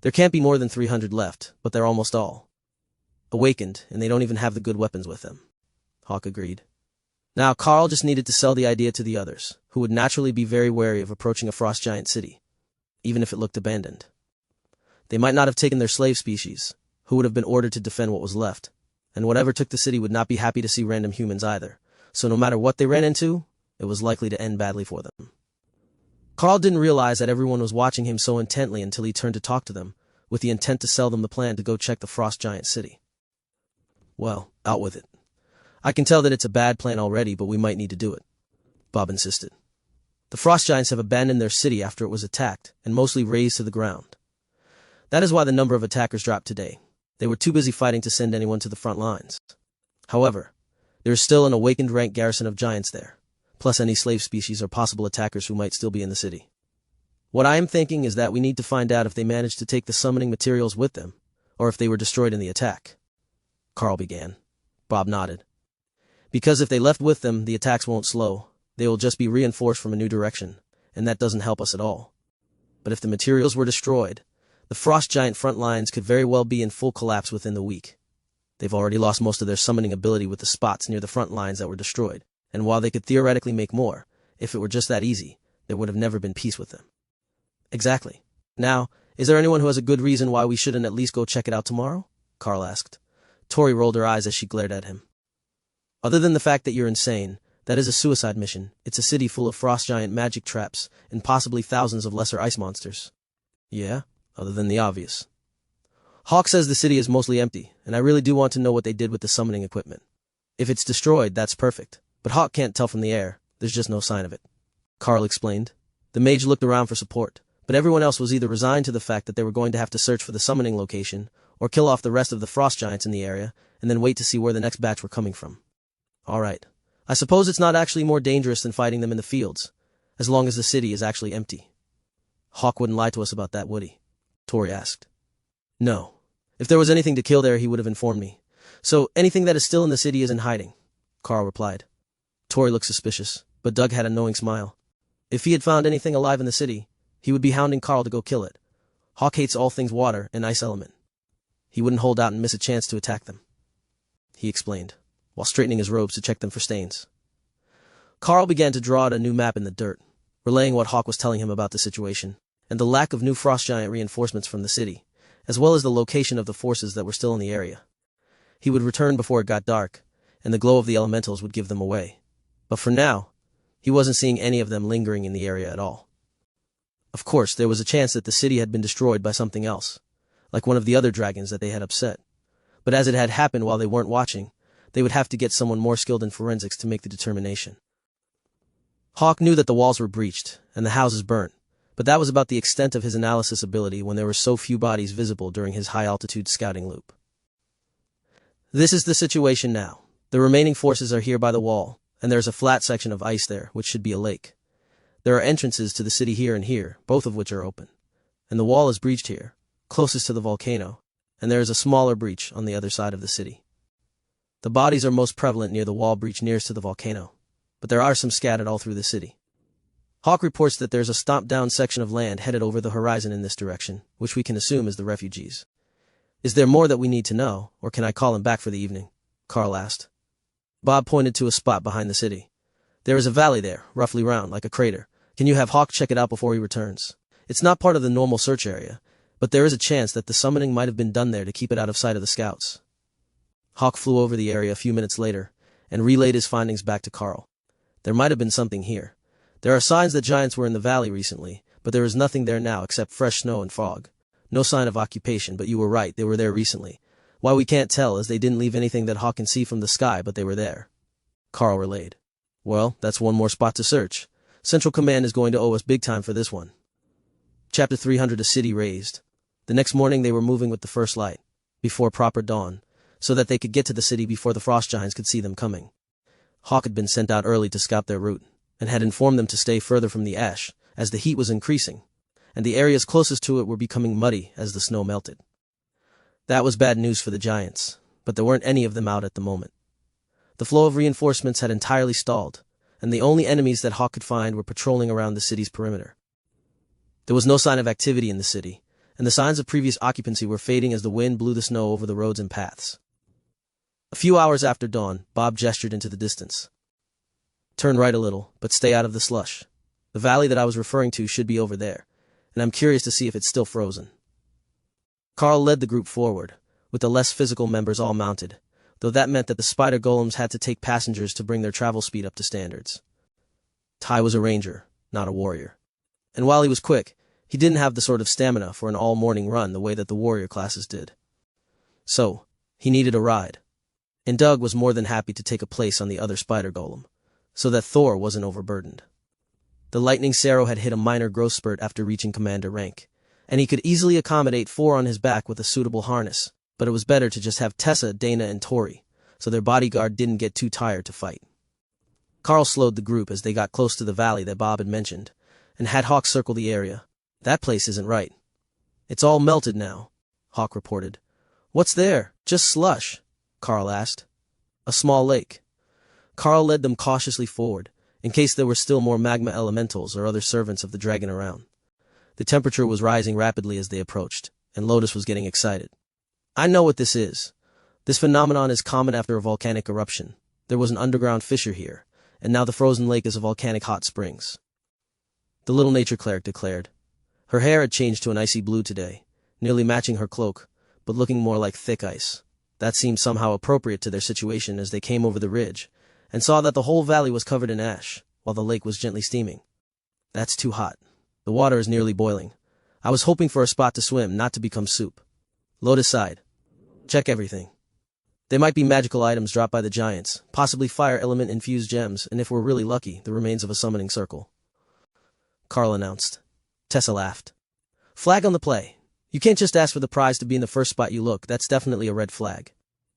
There can't be more than 300 left, but they're almost all awakened, and they don't even have the good weapons with them. Hawk agreed. Now, Karl just needed to sell the idea to the others, who would naturally be very wary of approaching a frost giant city, even if it looked abandoned. They might not have taken their slave species, who would have been ordered to defend what was left, and whatever took the city would not be happy to see random humans either, so no matter what they ran into, it was likely to end badly for them. Karl didn't realize that everyone was watching him so intently until he turned to talk to them, with the intent to sell them the plan to go check the frost giant city. Well, out with it. I can tell that it's a bad plan already, but we might need to do it, Bob insisted. The frost giants have abandoned their city after it was attacked, and mostly razed to the ground. That is why the number of attackers dropped today. They were too busy fighting to send anyone to the front lines. However, there is still an awakened rank garrison of giants there, plus any slave species or possible attackers who might still be in the city. What I am thinking is that we need to find out if they managed to take the summoning materials with them, or if they were destroyed in the attack. Karl began. Bob nodded. Because if they left with them, the attacks won't slow. They will just be reinforced from a new direction, and that doesn't help us at all. But if the materials were destroyed, the frost giant front lines could very well be in full collapse within the week. They've already lost most of their summoning ability with the spots near the front lines that were destroyed, and while they could theoretically make more, if it were just that easy, there would have never been peace with them. Exactly. Now, is there anyone who has a good reason why we shouldn't at least go check it out tomorrow? Karl asked. Tori rolled her eyes as she glared at him. Other than the fact that you're insane, that is a suicide mission. It's a city full of frost giant magic traps, and possibly thousands of lesser ice monsters. Yeah, other than the obvious. Hawk says the city is mostly empty, and I really do want to know what they did with the summoning equipment. If it's destroyed, that's perfect, but Hawk can't tell from the air. There's just no sign of it. Karl explained. The mage looked around for support, but everyone else was either resigned to the fact that they were going to have to search for the summoning location, or kill off the rest of the frost giants in the area, and then wait to see where the next batch were coming from. All right. I suppose it's not actually more dangerous than fighting them in the fields, as long as the city is actually empty. Hawk wouldn't lie to us about that, would he? Tori asked. No. If there was anything to kill there, he would have informed me. So anything that is still in the city is in hiding, Karl replied. Tori looked suspicious, but Doug had a knowing smile. If he had found anything alive in the city, he would be hounding Karl to go kill it. Hawk hates all things water and ice element. He wouldn't hold out and miss a chance to attack them, he explained, while straightening his robes to check them for stains. Karl began to draw out a new map in the dirt, relaying what Hawk was telling him about the situation, and the lack of new frost giant reinforcements from the city, as well as the location of the forces that were still in the area. He would return before it got dark, and the glow of the elementals would give them away. But for now, he wasn't seeing any of them lingering in the area at all. Of course, there was a chance that the city had been destroyed by something else, like one of the other dragons that they had upset. But as it had happened while they weren't watching, they would have to get someone more skilled in forensics to make the determination. Hawk knew that the walls were breached, and the houses burnt, but that was about the extent of his analysis ability when there were so few bodies visible during his high-altitude scouting loop. This is the situation now. The remaining forces are here by the wall, and there's a flat section of ice there, which should be a lake. There are entrances to the city here and here, both of which are open. And the wall is breached here, closest to the volcano, and there is a smaller breach on the other side of the city. The bodies are most prevalent near the wall breach nearest to the volcano, but there are some scattered all through the city. Hawk reports that there's a stomped-down section of land headed over the horizon in this direction, which we can assume is the refugees. Is there more that we need to know, or can I call him back for the evening? Karl asked. Bob pointed to a spot behind the city. There is a valley there, roughly round, like a crater. Can you have Hawk check it out before he returns? It's not part of the normal search area, but there is a chance that the summoning might have been done there to keep it out of sight of the scouts. Hawk flew over the area a few minutes later, and relayed his findings back to Karl. There might have been something here. There are signs that giants were in the valley recently, but there is nothing there now except fresh snow and fog. No sign of occupation, but you were right, they were there recently. Why we can't tell is they didn't leave anything that Hawk can see from the sky, but they were there. Karl relayed. Well, that's one more spot to search. Central Command is going to owe us big time for this one. Chapter 300. A city razed. The next morning they were moving with the first light, before proper dawn, so that they could get to the city before the frost giants could see them coming. Hawk had been sent out early to scout their route, and had informed them to stay further from the ash, as the heat was increasing, and the areas closest to it were becoming muddy as the snow melted. That was bad news for the giants, but there weren't any of them out at the moment. The flow of reinforcements had entirely stalled, and the only enemies that Hawk could find were patrolling around the city's perimeter. There was no sign of activity in the city, and the signs of previous occupancy were fading as the wind blew the snow over the roads and paths. A few hours after dawn, Bob gestured into the distance. Turn right a little, but stay out of the slush. The valley that I was referring to should be over there, and I'm curious to see if it's still frozen. Karl led the group forward, with the less physical members all mounted, though that meant that the spider golems had to take passengers to bring their travel speed up to standards. Ty was a ranger, not a warrior. And while he was quick, he didn't have the sort of stamina for an all-morning run the way that the warrior classes did. So, he needed a ride. And Doug was more than happy to take a place on the other spider golem, so that Thor wasn't overburdened. The lightning Sarrow had hit a minor growth spurt after reaching commander rank, and he could easily accommodate 4 on his back with a suitable harness, but it was better to just have Tessa, Dana, and Tori, so their bodyguard didn't get too tired to fight. Karl slowed the group as they got close to the valley that Bob had mentioned, and had Hawk circle the area. That place isn't right. It's all melted now, Hawk reported. What's there? Just slush, Karl asked. A small lake. Karl led them cautiously forward, in case there were still more magma elementals or other servants of the dragon around. The temperature was rising rapidly as they approached, and Lotus was getting excited. I know what this is. This phenomenon is common after a volcanic eruption. There was an underground fissure here, and now the frozen lake is a volcanic hot springs. The little nature cleric declared. Her hair had changed to an icy blue today, nearly matching her cloak, but looking more like thick ice. That seemed somehow appropriate to their situation as they came over the ridge, and saw that the whole valley was covered in ash, while the lake was gently steaming. That's too hot. The water is nearly boiling. I was hoping for a spot to swim, not to become soup. Lotus sighed. Check everything. They might be magical items dropped by the giants, possibly fire element-infused gems, and if we're really lucky, the remains of a summoning circle. Karl announced. Tessa laughed. Flag on the play. You can't just ask for the prize to be in the first spot you look. That's definitely a red flag.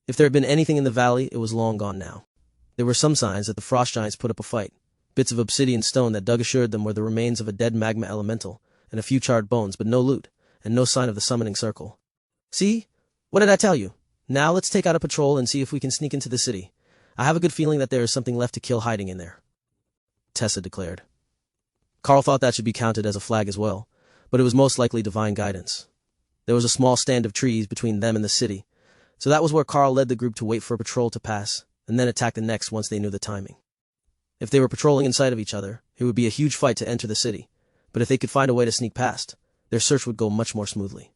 If there had been anything in the valley, it was long gone now. There were some signs that the frost giants put up a fight. Bits of obsidian stone that Doug assured them were the remains of a dead magma elemental, and a few charred bones, but no loot, and no sign of the summoning circle. See? What did I tell you? Now let's take out a patrol and see if we can sneak into the city. I have a good feeling that there is something left to kill hiding in there. Tessa declared. Karl thought that should be counted as a flag as well, but it was most likely divine guidance. There was a small stand of trees between them and the city, so that was where Karl led the group to wait for a patrol to pass, and then attack the next once they knew the timing. If they were patrolling in sight of each other, it would be a huge fight to enter the city, but if they could find a way to sneak past, their search would go much more smoothly.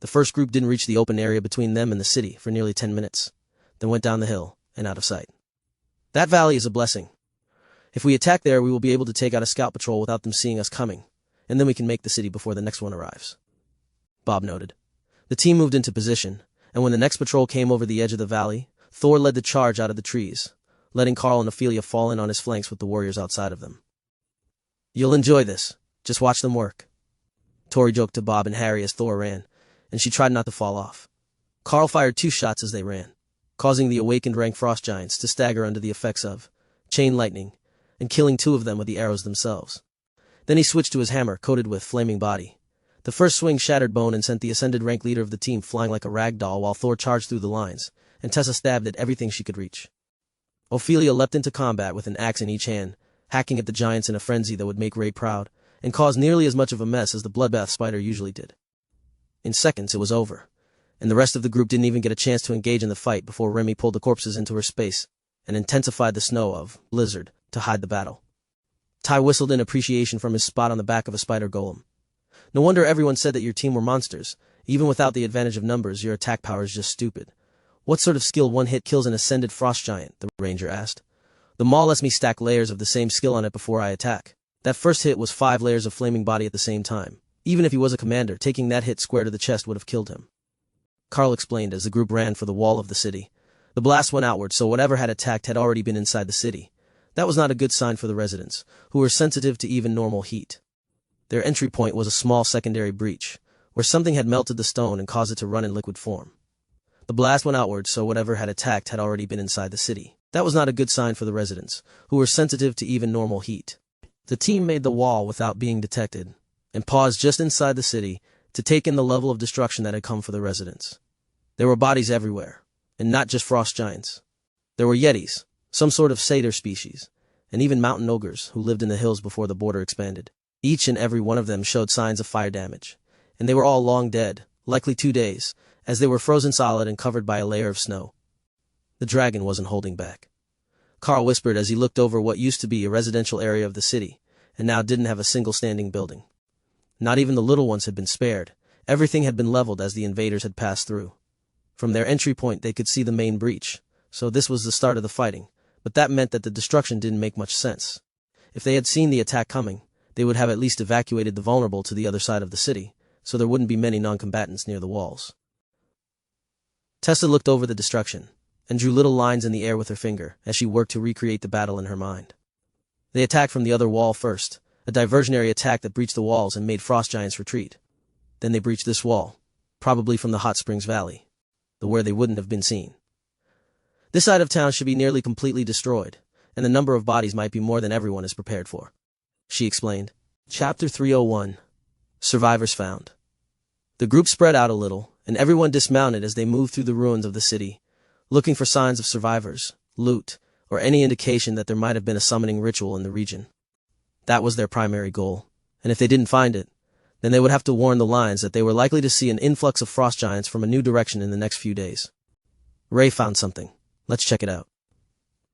The first group didn't reach the open area between them and the city for nearly 10 minutes, then went down the hill and out of sight. That valley is a blessing. If we attack there, we will be able to take out a scout patrol without them seeing us coming, and then we can make the city before the next one arrives. Bob noted. The team moved into position, and when the next patrol came over the edge of the valley, Thor led the charge out of the trees, letting Karl and Ophelia fall in on his flanks with the warriors outside of them. You'll enjoy this. Just watch them work. Tori joked to Bob and Harry as Thor ran, and she tried not to fall off. Karl fired 2 shots as they ran, causing the awakened rank frost giants to stagger under the effects of chain lightning, and killing 2 of them with the arrows themselves. Then he switched to his hammer, coated with flaming body. The first swing shattered bone and sent the ascended rank leader of the team flying like a rag doll while Thor charged through the lines, and Tessa stabbed at everything she could reach. Ophelia leapt into combat with an axe in each hand, hacking at the giants in a frenzy that would make Ray proud, and cause nearly as much of a mess as the bloodbath spider usually did. In seconds it was over, and the rest of the group didn't even get a chance to engage in the fight before Remy pulled the corpses into her space and intensified the snow of blizzard to hide the battle. Ty whistled in appreciation from his spot on the back of a spider golem. No wonder everyone said that your team were monsters. Even without the advantage of numbers, your attack power is just stupid. What sort of skill one hit kills an ascended frost giant? The ranger asked. The maul lets me stack layers of the same skill on it before I attack. That first hit was 5 layers of flaming body at the same time. Even if he was a commander, taking that hit square to the chest would have killed him. Karl explained as the group ran for the wall of the city. The blast went outward, so whatever had attacked had already been inside the city. That was not a good sign for the residents, who were sensitive to even normal heat. Their entry point was a small secondary breach, where something had melted the stone and caused it to run in liquid form. The blast went outward, so whatever had attacked had already been inside the city. That was not a good sign for the residents, who were sensitive to even normal heat. The team made the wall without being detected, and paused just inside the city to take in the level of destruction that had come for the residents. There were bodies everywhere, and not just frost giants. There were yetis, some sort of satyr species, and even mountain ogres who lived in the hills before the border expanded. Each and every one of them showed signs of fire damage, and they were all long dead, likely 2 days, as they were frozen solid and covered by a layer of snow. The dragon wasn't holding back. Karl whispered as he looked over what used to be a residential area of the city, and now didn't have a single standing building. Not even the little ones had been spared. Everything had been leveled as the invaders had passed through. From their entry point they could see the main breach, so this was the start of the fighting, but that meant that the destruction didn't make much sense. If they had seen the attack coming, they would have at least evacuated the vulnerable to the other side of the city, so there wouldn't be many non-combatants near the walls. Tessa looked over the destruction, and drew little lines in the air with her finger as she worked to recreate the battle in her mind. They attacked from the other wall first, a diversionary attack that breached the walls and made frost giants retreat. Then they breached this wall, probably from the Hot Springs Valley, where they wouldn't have been seen. This side of town should be nearly completely destroyed, and the number of bodies might be more than everyone is prepared for, she explained. Chapter 301. Survivors Found. The group spread out a little, and everyone dismounted as they moved through the ruins of the city, looking for signs of survivors, loot, or any indication that there might have been a summoning ritual in the region. That was their primary goal, and if they didn't find it, then they would have to warn the lines that they were likely to see an influx of frost giants from a new direction in the next few days. Ray found something. Let's check it out.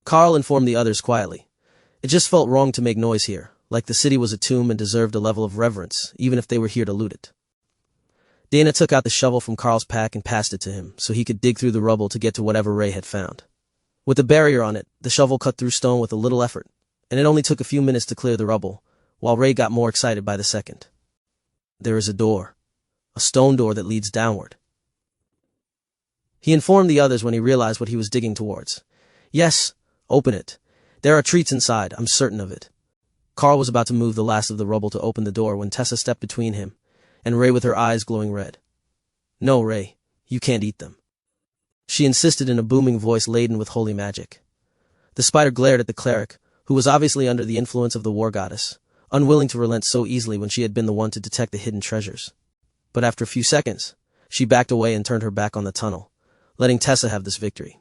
Karl informed the others quietly. It just felt wrong to make noise here, like the city was a tomb and deserved a level of reverence, even if they were here to loot it. Dana took out the shovel from Karl's pack and passed it to him, so he could dig through the rubble to get to whatever Ray had found. With a barrier on it, the shovel cut through stone with a little effort, and it only took a few minutes to clear the rubble, while Ray got more excited by the second. There is a door. A stone door that leads downward. He informed the others when he realized what he was digging towards. Yes, open it. There are treats inside, I'm certain of it. Karl was about to move the last of the rubble to open the door when Tessa stepped between him, and Ray with her eyes glowing red. No, Ray, you can't eat them, she insisted in a booming voice laden with holy magic. The spider glared at the cleric, who was obviously under the influence of the war goddess, unwilling to relent so easily when she had been the one to detect the hidden treasures. But after a few seconds, she backed away and turned her back on the tunnel, letting Tessa have this victory.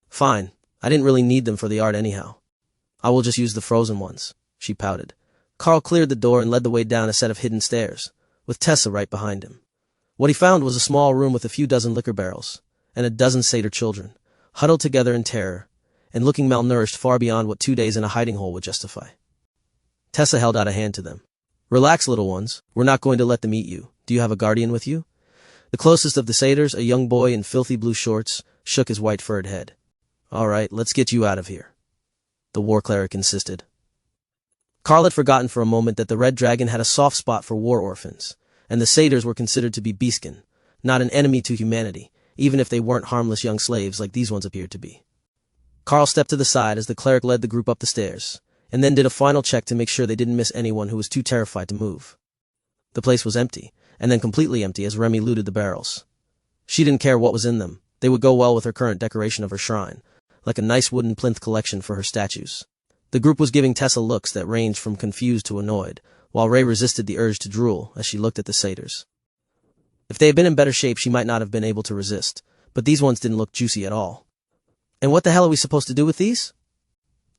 Fine, I didn't really need them for the art anyhow. I will just use the frozen ones, she pouted. Karl cleared the door and led the way down a set of hidden stairs, with Tessa right behind him. What he found was a small room with a few dozen liquor barrels, and a dozen satyr children, huddled together in terror, and looking malnourished far beyond what 2 days in a hiding hole would justify. Tessa held out a hand to them. Relax, little ones. We're not going to let them eat you. Do you have a guardian with you? The closest of the satyrs, a young boy in filthy blue shorts, shook his white furred head. All right, let's get you out of here, the war cleric insisted. Karl had forgotten for a moment that the red dragon had a soft spot for war orphans, and the satyrs were considered to be beastkin, not an enemy to humanity, even if they weren't harmless young slaves like these ones appeared to be. Karl stepped to the side as the cleric led the group up the stairs, and then did a final check to make sure they didn't miss anyone who was too terrified to move. The place was empty, and then completely empty as Remy looted the barrels. She didn't care what was in them. They would go well with her current decoration of her shrine, like a nice wooden plinth collection for her statues. The group was giving Tessa looks that ranged from confused to annoyed, while Ray resisted the urge to drool as she looked at the satyrs. If they had been in better shape, she might not have been able to resist, but these ones didn't look juicy at all. And what the hell are we supposed to do with these?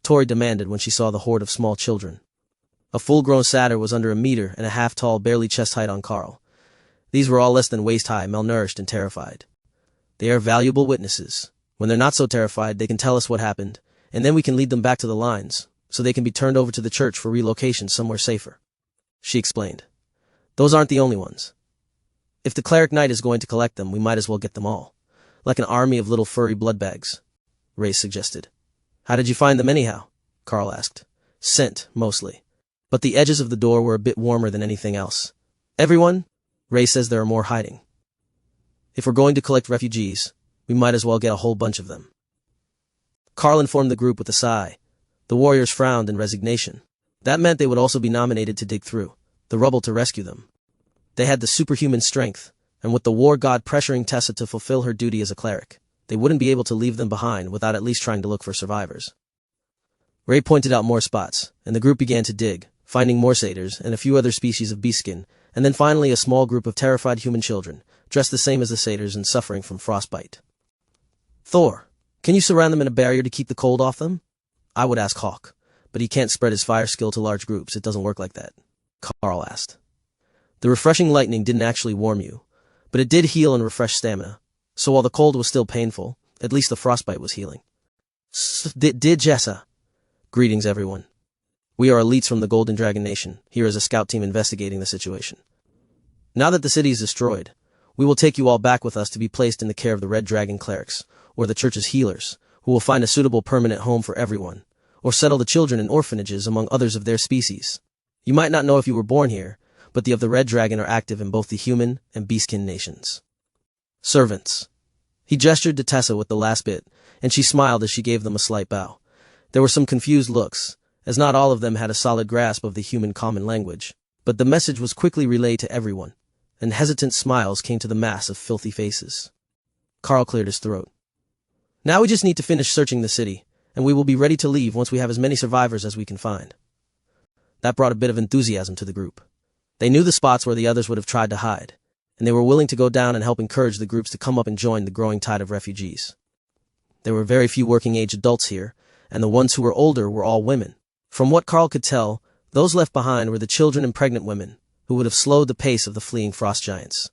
Tori demanded when she saw the horde of small children. A full-grown satyr was under 1.5 meters tall, barely chest-height on Karl. These were all less than waist-high, malnourished and terrified. They are valuable witnesses. When they're not so terrified, they can tell us what happened, and then we can lead them back to the lines, so they can be turned over to the church for relocation somewhere safer. She explained. Those aren't the only ones. If the cleric knight is going to collect them, we might as well get them all. Like an army of little furry blood bags, Ray suggested. How did you find them anyhow? Karl asked. Scent, mostly. But the edges of the door were a bit warmer than anything else. Everyone? Ray says there are more hiding. If we're going to collect refugees, we might as well get a whole bunch of them. Karl informed the group with a sigh. The warriors frowned in resignation. That meant they would also be nominated to dig through the rubble to rescue them. They had the superhuman strength, and with the war god pressuring Tessa to fulfill her duty as a cleric, they wouldn't be able to leave them behind without at least trying to look for survivors. Ray pointed out more spots, and the group began to dig, finding more satyrs and a few other species of beastskin, and then finally a small group of terrified human children, dressed the same as the satyrs and suffering from frostbite. Thor, can you surround them in a barrier to keep the cold off them? I would ask Hawk, but he can't spread his fire skill to large groups. It doesn't work like that, Karl asked. The refreshing lightning didn't actually warm you, but it did heal and refresh stamina, so while the cold was still painful, at least the frostbite was healing. Did Jessa? Greetings, everyone. We are elites from the Golden Dragon Nation, here as a scout team investigating the situation. Now that the city is destroyed, we will take you all back with us to be placed in the care of the Red Dragon clerics, or the church's healers, who will find a suitable permanent home for everyone, or settle the children in orphanages among others of their species. You might not know if you were born here, but the of the Red Dragon are active in both the human and beastkin nations. Servants. He gestured to Tessa with the last bit, and she smiled as she gave them a slight bow. There were some confused looks, as not all of them had a solid grasp of the human common language, but the message was quickly relayed to everyone, and hesitant smiles came to the mass of filthy faces. Karl cleared his throat. Now we just need to finish searching the city, and we will be ready to leave once we have as many survivors as we can find. That brought a bit of enthusiasm to the group. They knew the spots where the others would have tried to hide, and they were willing to go down and help encourage the groups to come up and join the growing tide of refugees. There were very few working-age adults here, and the ones who were older were all women. From what Karl could tell, those left behind were the children and pregnant women, who would have slowed the pace of the fleeing frost giants.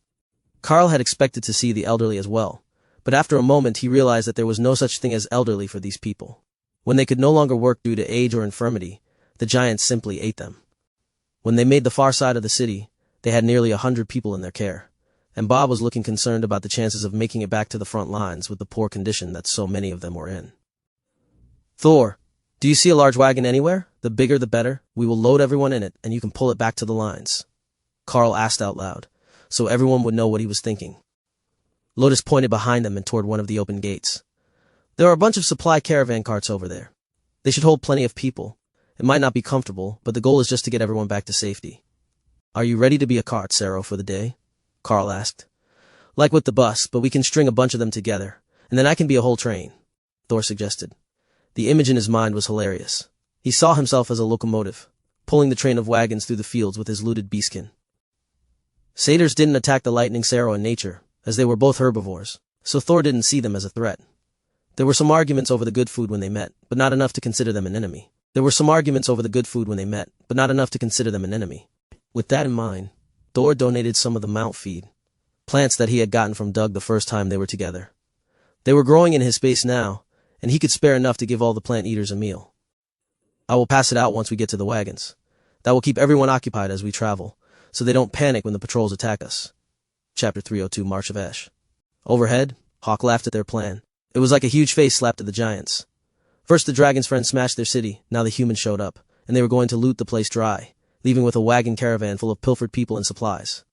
Karl had expected to see the elderly as well, but after a moment he realized that there was no such thing as elderly for these people. When they could no longer work due to age or infirmity, the giants simply ate them. When they made the far side of the city, they had nearly 100 people in their care, and Bob was looking concerned about the chances of making it back to the front lines with the poor condition that so many of them were in. Thor, do you see a large wagon anywhere? The bigger the better. We will load everyone in it, and you can pull it back to the lines. Karl asked out loud, so everyone would know what he was thinking. Lotus pointed behind them and toward one of the open gates. There are a bunch of supply caravan carts over there. They should hold plenty of people. It might not be comfortable, but the goal is just to get everyone back to safety. Are you ready to be a cart, Sero, for the day? Karl asked. Like with the bus, but we can string a bunch of them together, and then I can be a whole train, Thor suggested. The image in his mind was hilarious. He saw himself as a locomotive, pulling the train of wagons through the fields with his looted beastkin. Satyrs didn't attack the lightning Sero in nature, as they were both herbivores, so Thor didn't see them as a threat. There were some arguments over the good food when they met, but not enough to consider them an enemy. With that in mind, Thor donated some of the mount feed, plants that he had gotten from Doug the first time they were together. They were growing in his space now, and he could spare enough to give all the plant eaters a meal. I will pass it out once we get to the wagons. That will keep everyone occupied as we travel, so they don't panic when the patrols attack us. Chapter 302, March of Ash. Overhead, Hawk laughed at their plan. It was like a huge face slapped at the giants. First the dragon's friends smashed their city, now the humans showed up, and they were going to loot the place dry, leaving with a wagon caravan full of pilfered people and supplies.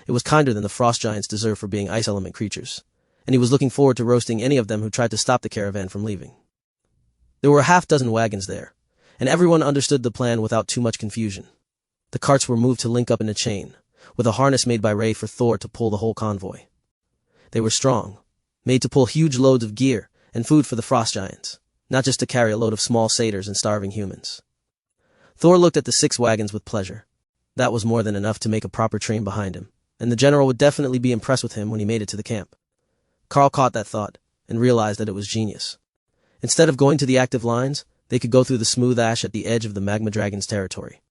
It was kinder than the frost giants deserve for being ice element creatures, and he was looking forward to roasting any of them who tried to stop the caravan from leaving. There were a half-dozen wagons there, and everyone understood the plan without too much confusion. The carts were moved to link up in a chain, with a harness made by Ray for Thor to pull the whole convoy. They were strong, made to pull huge loads of gear and food for the frost giants, not just to carry a load of small satyrs and starving humans. Thor looked at the 6 wagons with pleasure. That was more than enough to make a proper train behind him, and the general would definitely be impressed with him when he made it to the camp. Karl caught that thought, and realized that it was genius. Instead of going to the active lines, they could go through the smooth ash at the edge of the magma dragon's territory.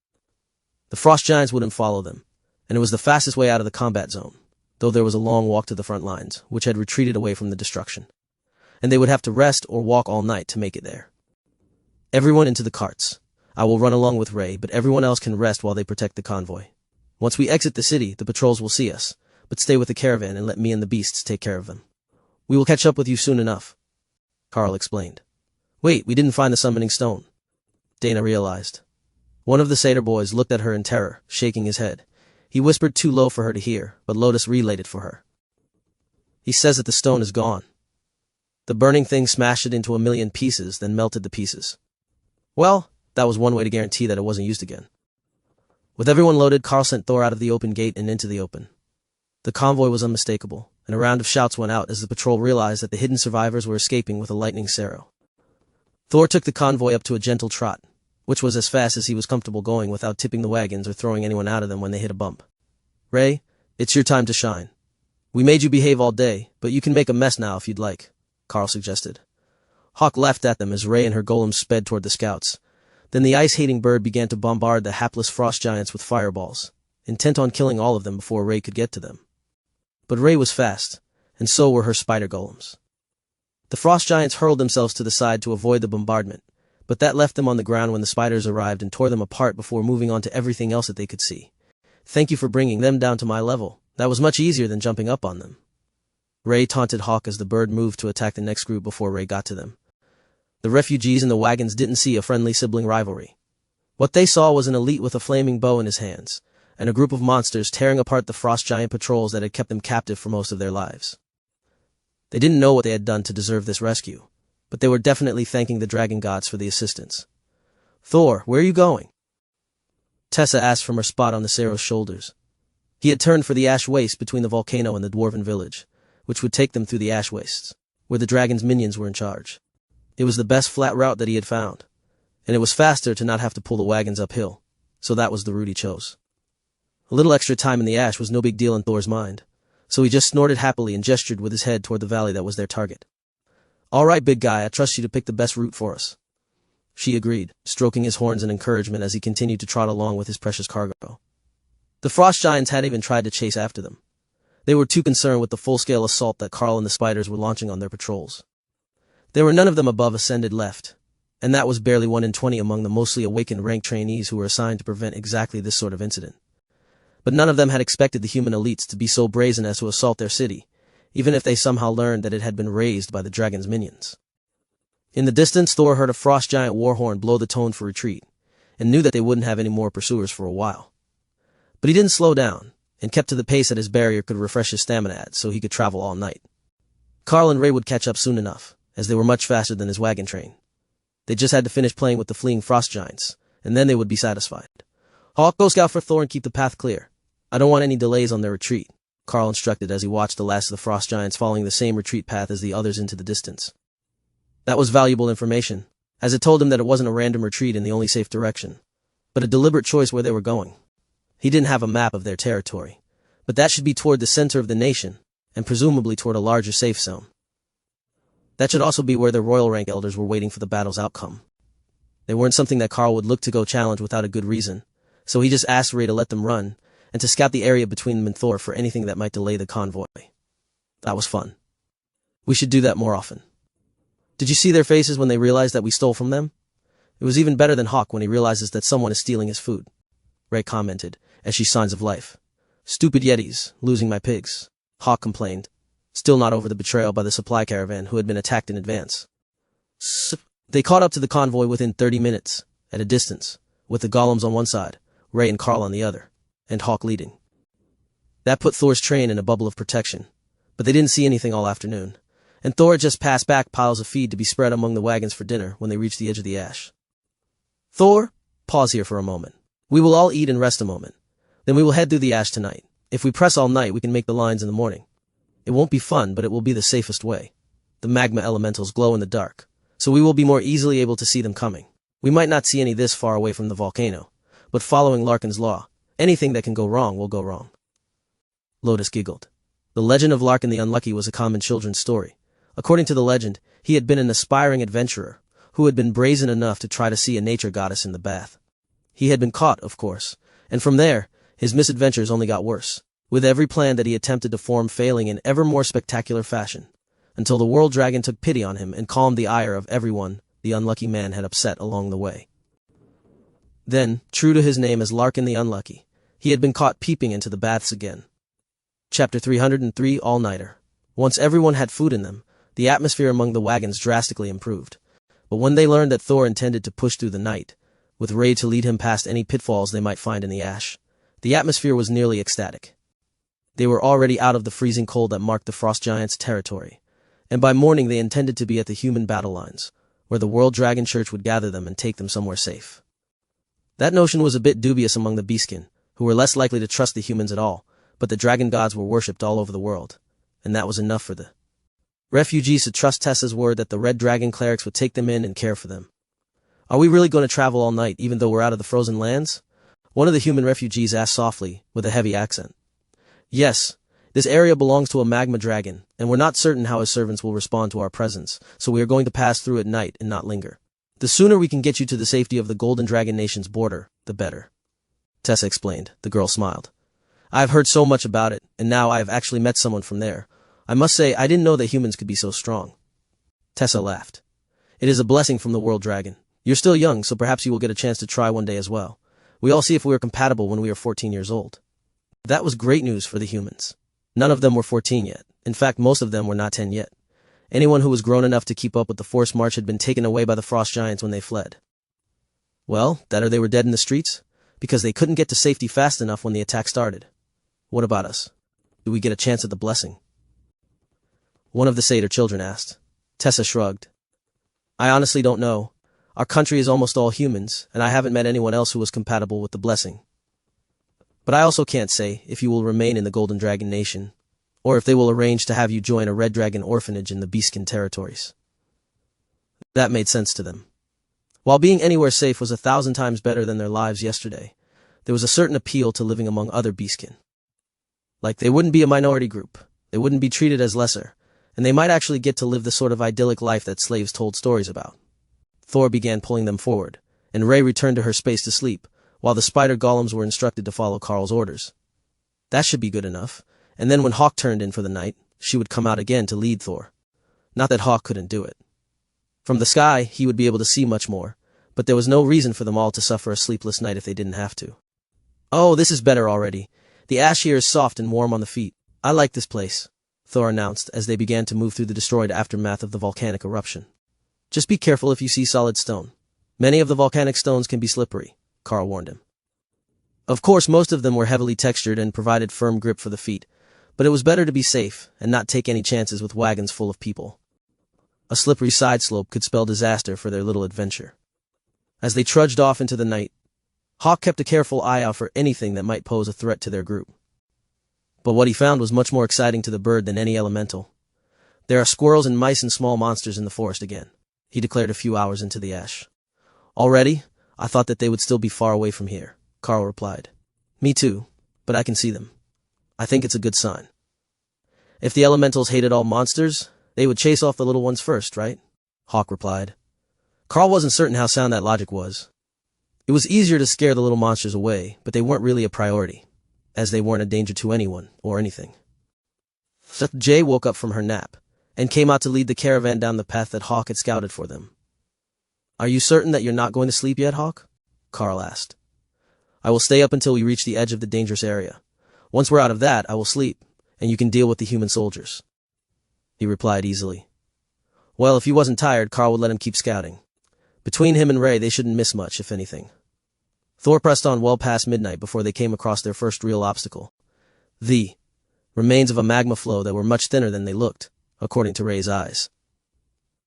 The frost giants wouldn't follow them, and it was the fastest way out of the combat zone, though there was a long walk to the front lines, which had retreated away from the destruction. And they would have to rest or walk all night to make it there. Everyone into the carts. I will run along with Ray, but everyone else can rest while they protect the convoy. Once we exit the city, the patrols will see us, but stay with the caravan and let me and the beasts take care of them. We will catch up with you soon enough, Karl explained. Wait, we didn't find the summoning stone, Dana realized. One of the satyr boys looked at her in terror, shaking his head. He whispered too low for her to hear, but Lotus relayed it for her. He says that the stone is gone. The burning thing smashed it into a million pieces, then melted the pieces. Well, that was one way to guarantee that it wasn't used again. With everyone loaded, Karl sent Thor out of the open gate and into the open. The convoy was unmistakable, and a round of shouts went out as the patrol realized that the hidden survivors were escaping with a lightning arrow. Thor took the convoy up to a gentle trot, which was as fast as he was comfortable going without tipping the wagons or throwing anyone out of them when they hit a bump. Ray, it's your time to shine. We made you behave all day, but you can make a mess now if you'd like, Karl suggested. Hawk laughed at them as Ray and her golems sped toward the scouts. Then the ice-hating bird began to bombard the hapless frost giants with fireballs, intent on killing all of them before Ray could get to them. But Ray was fast, and so were her spider golems. The frost giants hurled themselves to the side to avoid the bombardment, but that left them on the ground when the spiders arrived and tore them apart before moving on to everything else that they could see. Thank you for bringing them down to my level. That was much easier than jumping up on them. Ray taunted Hawk as the bird moved to attack the next group before Ray got to them. The refugees in the wagons didn't see a friendly sibling rivalry. What they saw was an elite with a flaming bow in his hands, and a group of monsters tearing apart the frost giant patrols that had kept them captive for most of their lives. They didn't know what they had done to deserve this rescue, but they were definitely thanking the dragon gods for the assistance. Thor, where are you going? Tessa asked from her spot on the Cero's shoulders. He had turned for the ash waste between the volcano and the dwarven village, which would take them through the ash wastes, where the dragon's minions were in charge. It was the best flat route that he had found, and it was faster to not have to pull the wagons uphill, so that was the route he chose. A little extra time in the ash was no big deal in Thor's mind, so he just snorted happily and gestured with his head toward the valley that was their target. All right, big guy, I trust you to pick the best route for us. She agreed, stroking his horns in encouragement as he continued to trot along with his precious cargo. The frost giants hadn't even tried to chase after them. They were too concerned with the full-scale assault that Karl and the spiders were launching on their patrols. There were none of them above ascended left, and that was barely 1 in 20 among the mostly awakened rank trainees who were assigned to prevent exactly this sort of incident. But none of them had expected the human elites to be so brazen as to assault their city, even if they somehow learned that it had been razed by the dragon's minions. In the distance, Thor heard a frost giant war horn blow the tone for retreat, and knew that they wouldn't have any more pursuers for a while. But he didn't slow down, and kept to the pace that his barrier could refresh his stamina at so he could travel all night. Karl and Ray would catch up soon enough, as they were much faster than his wagon train. They just had to finish playing with the fleeing frost giants, and then they would be satisfied. Hawk, go scout for Thor and keep the path clear. I don't want any delays on their retreat, Karl instructed as he watched the last of the frost giants following the same retreat path as the others into the distance. That was valuable information, as it told him that it wasn't a random retreat in the only safe direction, but a deliberate choice where they were going. He didn't have a map of their territory, but that should be toward the center of the nation, and presumably toward a larger safe zone. That should also be where their royal rank elders were waiting for the battle's outcome. They weren't something that Karl would look to go challenge without a good reason, so he just asked Ray to let them run, and to scout the area between them and Thor for anything that might delay the convoy. That was fun. We should do that more often. Did you see their faces when they realized that we stole from them? It was even better than Hawk when he realizes that someone is stealing his food. Ray commented, as she signs of life. Stupid Yetis, losing my pigs, Hawk complained, still not over the betrayal by the supply caravan who had been attacked in advance. They caught up to the convoy within 30 minutes, at a distance, with the golems on one side, Ray and Karl on the other, and Hawk leading. That put Thor's train in a bubble of protection, but they didn't see anything all afternoon, and Thor had just passed back piles of feed to be spread among the wagons for dinner when they reached the edge of the ash. Thor, pause here for a moment. We will all eat and rest a moment. Then we will head through the ash tonight. If we press all night, we can make the lines in the morning. It won't be fun, but it will be the safest way. The magma elementals glow in the dark, so we will be more easily able to see them coming. We might not see any this far away from the volcano, but following Larkin's law, anything that can go wrong will go wrong. Lotus giggled. The legend of Larkin the Unlucky was a common children's story. According to the legend, he had been an aspiring adventurer, who had been brazen enough to try to see a nature goddess in the bath. He had been caught, of course, and from there, his misadventures only got worse, with every plan that he attempted to form failing in ever more spectacular fashion, until the world dragon took pity on him and calmed the ire of everyone the unlucky man had upset along the way. Then, true to his name as Larkin the Unlucky, he had been caught peeping into the baths again. Chapter 303 All-Nighter. Once everyone had food in them, the atmosphere among the wagons drastically improved. But when they learned that Thor intended to push through the night, with Ray to lead him past any pitfalls they might find in the ash, the atmosphere was nearly ecstatic. They were already out of the freezing cold that marked the Frost Giants' territory, and by morning they intended to be at the human battle lines, where the World Dragon Church would gather them and take them somewhere safe. That notion was a bit dubious among the beastkin, who were less likely to trust the humans at all, but the dragon gods were worshipped all over the world, and that was enough for the refugees to trust Tessa's word that the Red Dragon clerics would take them in and care for them. Are we really going to travel all night even though we're out of the frozen lands? One of the human refugees asked softly, with a heavy accent. Yes, this area belongs to a magma dragon, and we're not certain how his servants will respond to our presence, so we are going to pass through at night and not linger. The sooner we can get you to the safety of the Golden Dragon Nation's border, the better. Tessa explained. The girl smiled. I've heard so much about it, and now I have actually met someone from there. I must say, I didn't know that humans could be so strong. Tessa laughed. It is a blessing from the World Dragon. You're still young, so perhaps you will get a chance to try one day as well. We all see if we were compatible when we were 14 years old. That was great news for the humans. None of them were 14 yet. In fact, most of them were not 10 yet. Anyone who was grown enough to keep up with the forced march had been taken away by the Frost Giants when they fled. Well, that or they were dead in the streets, because they couldn't get to safety fast enough when the attack started. What about us? Do we get a chance at the blessing? One of the satyr children asked. Tessa shrugged. I honestly don't know. Our country is almost all humans, and I haven't met anyone else who was compatible with the blessing. But I also can't say if you will remain in the Golden Dragon Nation, or if they will arrange to have you join a Red Dragon orphanage in the Beastkin territories. That made sense to them. While being anywhere safe was 1,000 times better than their lives yesterday, there was a certain appeal to living among other Beastkin. Like, they wouldn't be a minority group, they wouldn't be treated as lesser, and they might actually get to live the sort of idyllic life that slaves told stories about. Thor began pulling them forward, and Ray returned to her space to sleep, while the spider golems were instructed to follow Karl's orders. That should be good enough, and then when Hawk turned in for the night, she would come out again to lead Thor. Not that Hawk couldn't do it. From the sky, he would be able to see much more, but there was no reason for them all to suffer a sleepless night if they didn't have to. Oh, this is better already. The ash here is soft and warm on the feet. I like this place, Thor announced as they began to move through the destroyed aftermath of the volcanic eruption. Just be careful if you see solid stone. Many of the volcanic stones can be slippery, Karl warned him. Of course, most of them were heavily textured and provided firm grip for the feet, but it was better to be safe and not take any chances with wagons full of people. A slippery side slope could spell disaster for their little adventure. As they trudged off into the night, Hawk kept a careful eye out for anything that might pose a threat to their group. But what he found was much more exciting to the bird than any elemental. There are squirrels and mice and small monsters in the forest again, he declared a few hours into the ash. Already? I thought that they would still be far away from here, Karl replied. Me too, but I can see them. I think it's a good sign. If the elementals hated all monsters, they would chase off the little ones first, right? Hawk replied. Karl wasn't certain how sound that logic was. It was easier to scare the little monsters away, but they weren't really a priority, as they weren't a danger to anyone or anything. Jay woke up from her nap, and came out to lead the caravan down the path that Hawk had scouted for them. Are you certain that you're not going to sleep yet, Hawk? Karl asked. I will stay up until we reach the edge of the dangerous area. Once we're out of that, I will sleep, and you can deal with the human soldiers." He replied easily. Well, if he wasn't tired, Karl would let him keep scouting. Between him and Ray, they shouldn't miss much, if anything. Thor pressed on well past midnight before they came across their first real obstacle. The remains of a magma flow that were much thinner than they looked, according to Ray's eyes.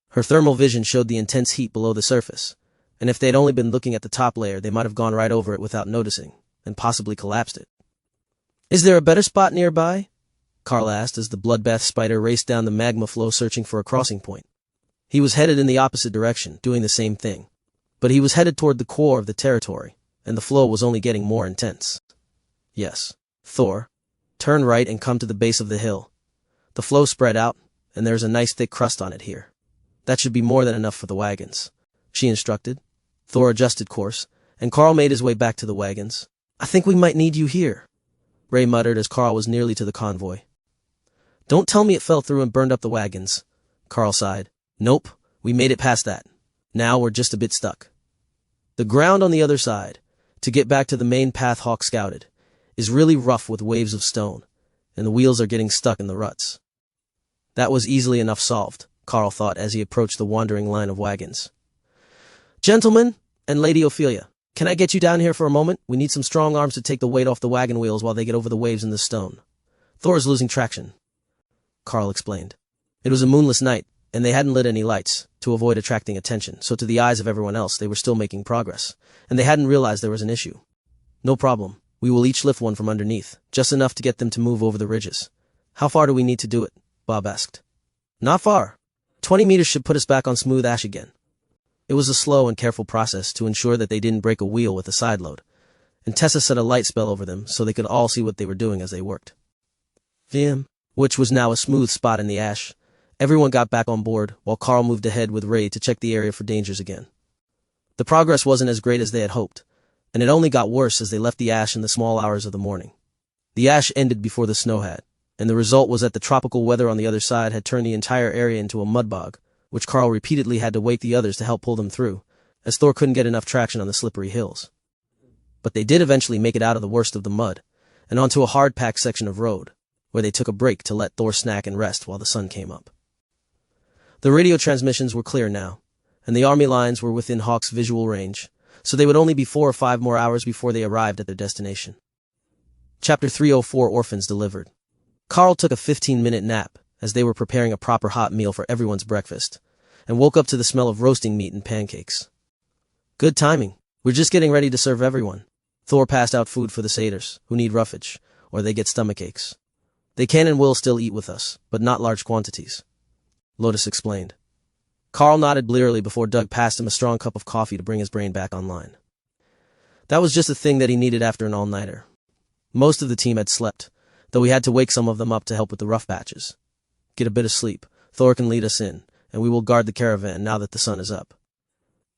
Her thermal vision showed the intense heat below the surface, and if they'd only been looking at the top layer, they might have gone right over it without noticing, and possibly collapsed it. "Is there a better spot nearby?" Karl asked as the bloodbath spider raced down the magma flow searching for a crossing point. He was headed in the opposite direction, doing the same thing. But he was headed toward the core of the territory, and the flow was only getting more intense. "Yes, Thor. Turn right and come to the base of the hill. The flow spread out, and there's a nice thick crust on it here. That should be more than enough for the wagons," she instructed. Thor adjusted course, and Karl made his way back to the wagons. "I think we might need you here," Ray muttered as Karl was nearly to the convoy. "Don't tell me it fell through and burned up the wagons," Karl sighed. "Nope, we made it past that. Now we're just a bit stuck. The ground on the other side, to get back to the main path Hawk scouted, is really rough with waves of stone, and the wheels are getting stuck in the ruts." That was easily enough solved, Karl thought as he approached the wandering line of wagons. "Gentlemen, and Lady Ophelia, can I get you down here for a moment? We need some strong arms to take the weight off the wagon wheels while they get over the waves in the stone. Thor is losing traction," Karl explained. It was a moonless night, and they hadn't lit any lights, to avoid attracting attention, so to the eyes of everyone else they were still making progress, and they hadn't realized there was an issue. "No problem, we will each lift one from underneath, just enough to get them to move over the ridges." "How far do we need to do it?" Bob asked. "Not far. 20 meters should put us back on smooth ash again." It was a slow and careful process to ensure that they didn't break a wheel with a side load, and Tessa set a light spell over them so they could all see what they were doing as they worked. Which was now a smooth spot in the ash. Everyone got back on board, while Karl moved ahead with Ray to check the area for dangers again. The progress wasn't as great as they had hoped, and it only got worse as they left the ash in the small hours of the morning. The ash ended before the snow had, and the result was that the tropical weather on the other side had turned the entire area into a mud bog, which Karl repeatedly had to wake the others to help pull them through, as Thor couldn't get enough traction on the slippery hills. But they did eventually make it out of the worst of the mud, and onto a hard-packed section of road, where they took a break to let Thor snack and rest while the sun came up. The radio transmissions were clear now, and the army lines were within Hawk's visual range, so they would only be 4 or 5 more hours before they arrived at their destination. Chapter 304 Orphans Delivered. Karl took a 15-minute nap as they were preparing a proper hot meal for everyone's breakfast, and woke up to the smell of roasting meat and pancakes. "Good timing. We're just getting ready to serve everyone." Thor passed out food for the satyrs, who need roughage, or they get stomach aches. "They can and will still eat with us, but not large quantities," Lotus explained. Karl nodded blearily before Doug passed him a strong cup of coffee to bring his brain back online. That was just the thing that he needed after an all-nighter. Most of the team had slept, though he had to wake some of them up to help with the rough patches. "Get a bit of sleep. Thor can lead us in, and we will guard the caravan now that the sun is up.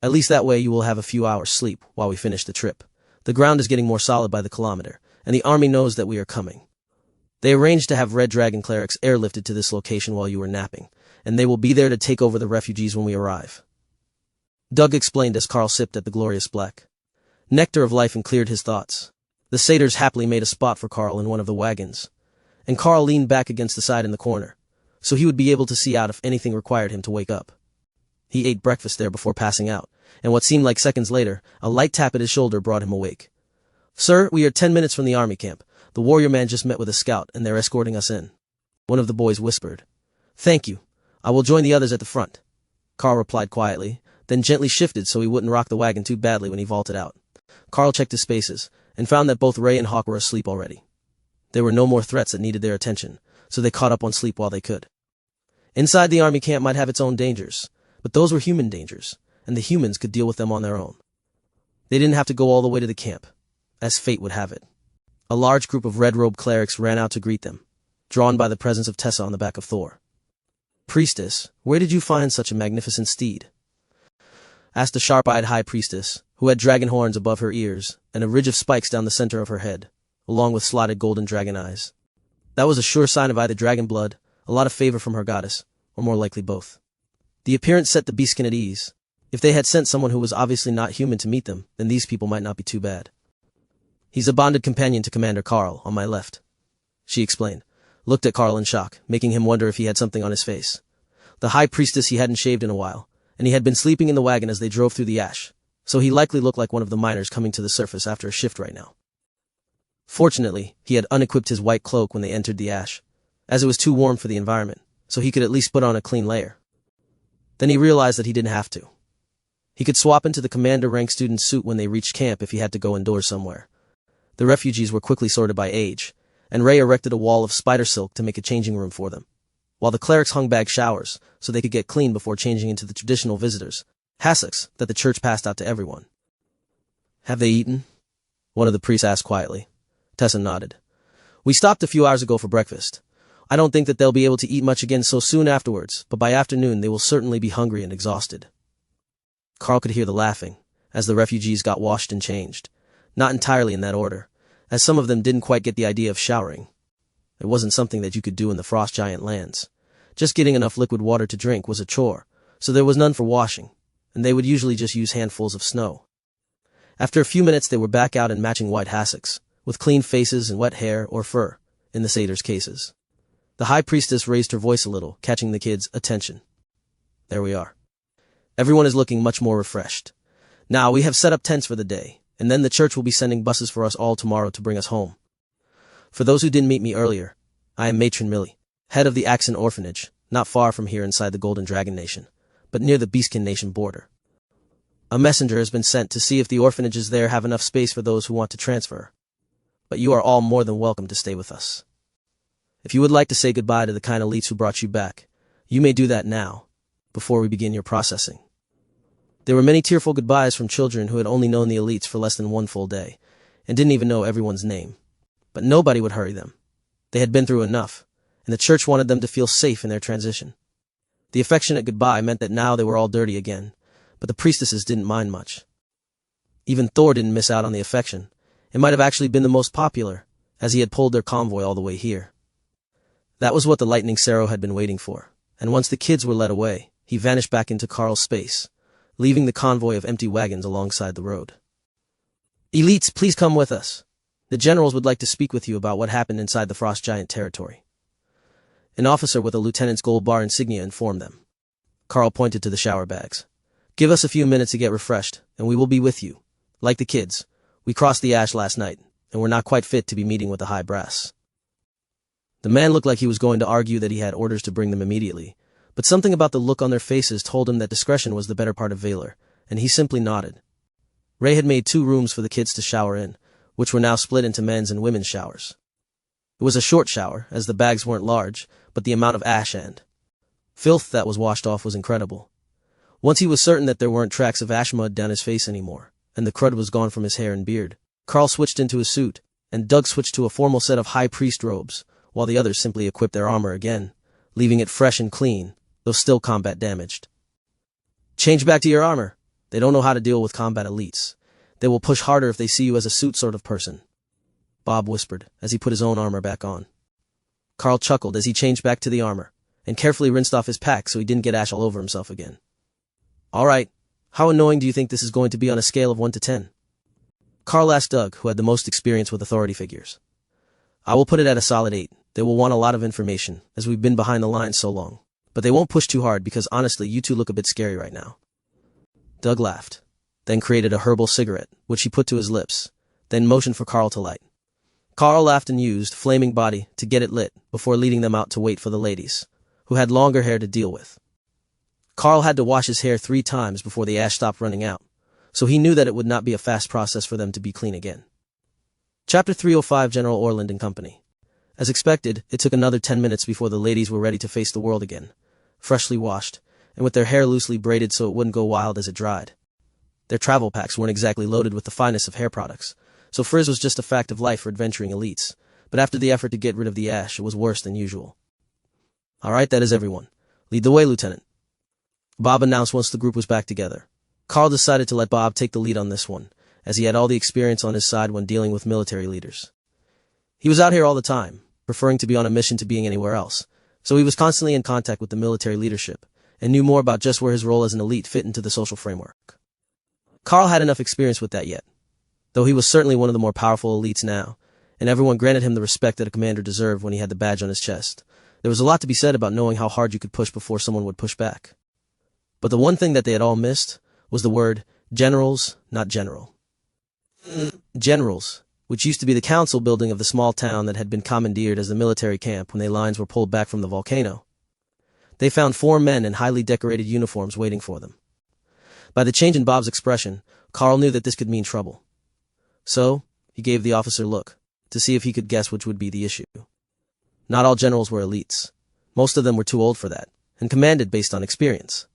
At least that way you will have a few hours' sleep while we finish the trip. The ground is getting more solid by the kilometer, and the army knows that we are coming. They arranged to have Red Dragon clerics airlifted to this location while you were napping, and they will be there to take over the refugees when we arrive," Doug explained as Karl sipped at the glorious black nectar of life and cleared his thoughts. The satyrs happily made a spot for Karl in one of the wagons, and Karl leaned back against the side in the corner, so he would be able to see out if anything required him to wake up. He ate breakfast there before passing out, and what seemed like seconds later, a light tap at his shoulder brought him awake. "Sir, we are 10 minutes from the army camp. The warrior man just met with a scout, and they're escorting us in," one of the boys whispered. "Thank you. I will join the others at the front," Karl replied quietly, then gently shifted so he wouldn't rock the wagon too badly when he vaulted out. Karl checked his spaces, and found that both Ray and Hawk were asleep already. There were no more threats that needed their attention, so they caught up on sleep while they could. Inside the army camp might have its own dangers, but those were human dangers, and the humans could deal with them on their own. They didn't have to go all the way to the camp, as fate would have it. A large group of red-robed clerics ran out to greet them, drawn by the presence of Tessa on the back of Thor. "Priestess, where did you find such a magnificent steed?" asked the sharp-eyed high priestess, who had dragon horns above her ears and a ridge of spikes down the center of her head, along with slotted golden dragon eyes. That was a sure sign of either dragon blood, a lot of favor from her goddess, or more likely both. The appearance set the beastkin at ease. If they had sent someone who was obviously not human to meet them, then these people might not be too bad. He's a bonded companion to Commander Karl, on my left. She explained, looked at Karl in shock, making him wonder if he had something on his face. The high priestess he hadn't shaved in a while, and he had been sleeping in the wagon as they drove through the ash, so he likely looked like one of the miners coming to the surface after a shift right now. Fortunately, he had unequipped his white cloak when they entered the ash, as it was too warm for the environment, so he could at least put on a clean layer. Then he realized that he didn't have to. He could swap into the commander-rank student suit when they reached camp if he had to go indoors somewhere. The refugees were quickly sorted by age, and Ray erected a wall of spider silk to make a changing room for them, while the clerics hung bag showers so they could get clean before changing into the traditional visitors' hassocks that the church passed out to everyone. "Have they eaten?" one of the priests asked quietly. Tessa nodded. "We stopped a few hours ago for breakfast. I don't think that they'll be able to eat much again so soon afterwards, but by afternoon they will certainly be hungry and exhausted." Karl could hear the laughing, as the refugees got washed and changed, not entirely in that order, as some of them didn't quite get the idea of showering. It wasn't something that you could do in the frost giant lands. Just getting enough liquid water to drink was a chore, so there was none for washing, and they would usually just use handfuls of snow. After a few minutes they were back out in matching white hassocks, with clean faces and wet hair or fur, in the satyrs' cases. The high priestess raised her voice a little, catching the kids' attention. "There we are. Everyone is looking much more refreshed. Now we have set up tents for the day, and then the church will be sending buses for us all tomorrow to bring us home. For those who didn't meet me earlier, I am Matron Millie, head of the Axon Orphanage, not far from here inside the Golden Dragon Nation, but near the Beastkin Nation border. A messenger has been sent to see if the orphanages there have enough space for those who want to transfer. But you are all more than welcome to stay with us. If you would like to say goodbye to the kind elites who brought you back, you may do that now, before we begin your processing." There were many tearful goodbyes from children who had only known the elites for less than one full day, and didn't even know everyone's name. But nobody would hurry them. They had been through enough, and the church wanted them to feel safe in their transition. The affectionate goodbye meant that now they were all dirty again, but the priestesses didn't mind much. Even Thor didn't miss out on the affection. It might have actually been the most popular, as he had pulled their convoy all the way here. That was what the lightning Sero had been waiting for, and once the kids were led away, he vanished back into Karl's space, leaving the convoy of empty wagons alongside the road. "Elites, please come with us. The generals would like to speak with you about what happened inside the Frost Giant territory." An officer with a lieutenant's gold bar insignia informed them. Karl pointed to the shower bags. "Give us a few minutes to get refreshed, and we will be with you. Like the kids, we crossed the ash last night, and were not quite fit to be meeting with the high brass." The man looked like he was going to argue that he had orders to bring them immediately, but something about the look on their faces told him that discretion was the better part of valor, and he simply nodded. Ray had made 2 rooms for the kids to shower in, which were now split into men's and women's showers. It was a short shower, as the bags weren't large, but the amount of ash and filth that was washed off was incredible. Once he was certain that there weren't tracks of ash mud down his face anymore, and the crud was gone from his hair and beard, Karl switched into his suit, and Doug switched to a formal set of high priest robes, while the others simply equipped their armor again, leaving it fresh and clean, though still combat damaged. "Change back to your armor. They don't know how to deal with combat elites. They will push harder if they see you as a suit sort of person," Bob whispered, as he put his own armor back on. Karl chuckled as he changed back to the armor, and carefully rinsed off his pack so he didn't get ash all over himself again. "All right, how annoying do you think this is going to be on a scale of 1 to 10? Karl asked Doug, who had the most experience with authority figures. "I will put it at a solid 8. They will want a lot of information, as we've been behind the lines so long. But they won't push too hard because honestly, you two look a bit scary right now." Doug laughed, then created a herbal cigarette, which he put to his lips, then motioned for Karl to light. Karl laughed and used Flaming Body to get it lit before leading them out to wait for the ladies, who had longer hair to deal with. Karl had to wash his hair 3 times before the ash stopped running out, so he knew that it would not be a fast process for them to be clean again. Chapter 305 General Orland and Company. As expected, it took another 10 minutes before the ladies were ready to face the world again, freshly washed, and with their hair loosely braided so it wouldn't go wild as it dried. Their travel packs weren't exactly loaded with the finest of hair products, so frizz was just a fact of life for adventuring elites, but after the effort to get rid of the ash, it was worse than usual. "All right, that is everyone. Lead the way, Lieutenant," Bob announced once the group was back together. Karl decided to let Bob take the lead on this one, as he had all the experience on his side when dealing with military leaders. He was out here all the time, preferring to be on a mission to being anywhere else, so he was constantly in contact with the military leadership, and knew more about just where his role as an elite fit into the social framework. Karl had enough experience with that yet. though he was certainly one of the more powerful elites now, and everyone granted him the respect that a commander deserved when he had the badge on his chest. There was a lot to be said about knowing how hard you could push before someone would push back. But the one thing that they had all missed was the word generals, not general. Generals, which used to be the council building of the small town that had been commandeered as the military camp when the lines were pulled back from the volcano. They found 4 men in highly decorated uniforms waiting for them. By the change in Bob's expression, Karl knew that this could mean trouble. So, he gave the officer a look, to see if he could guess which would be the issue. Not all generals were elites. Most of them were too old for that, and commanded based on experience.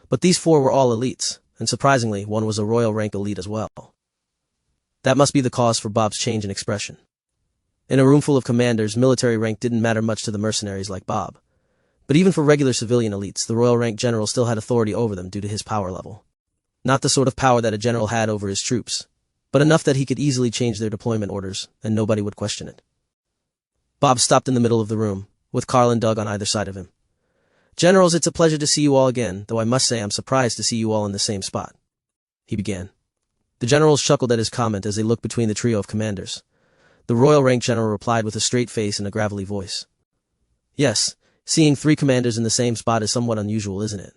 But these 4 were all elites, and surprisingly, one was a royal rank elite as well. That must be the cause for Bob's change in expression. In a room full of commanders, military rank didn't matter much to the mercenaries like Bob. But even for regular civilian elites, the royal rank general still had authority over them due to his power level. Not the sort of power that a general had over his troops, but enough that he could easily change their deployment orders, and nobody would question it. Bob stopped in the middle of the room, with Karl and Doug on either side of him. "Generals, it's a pleasure to see you all again, though I must say I'm surprised to see you all in the same spot," he began. The generals chuckled at his comment as they looked between the trio of commanders. The royal rank general replied with a straight face and a gravelly voice. "Yes, seeing 3 commanders in the same spot is somewhat unusual, isn't it?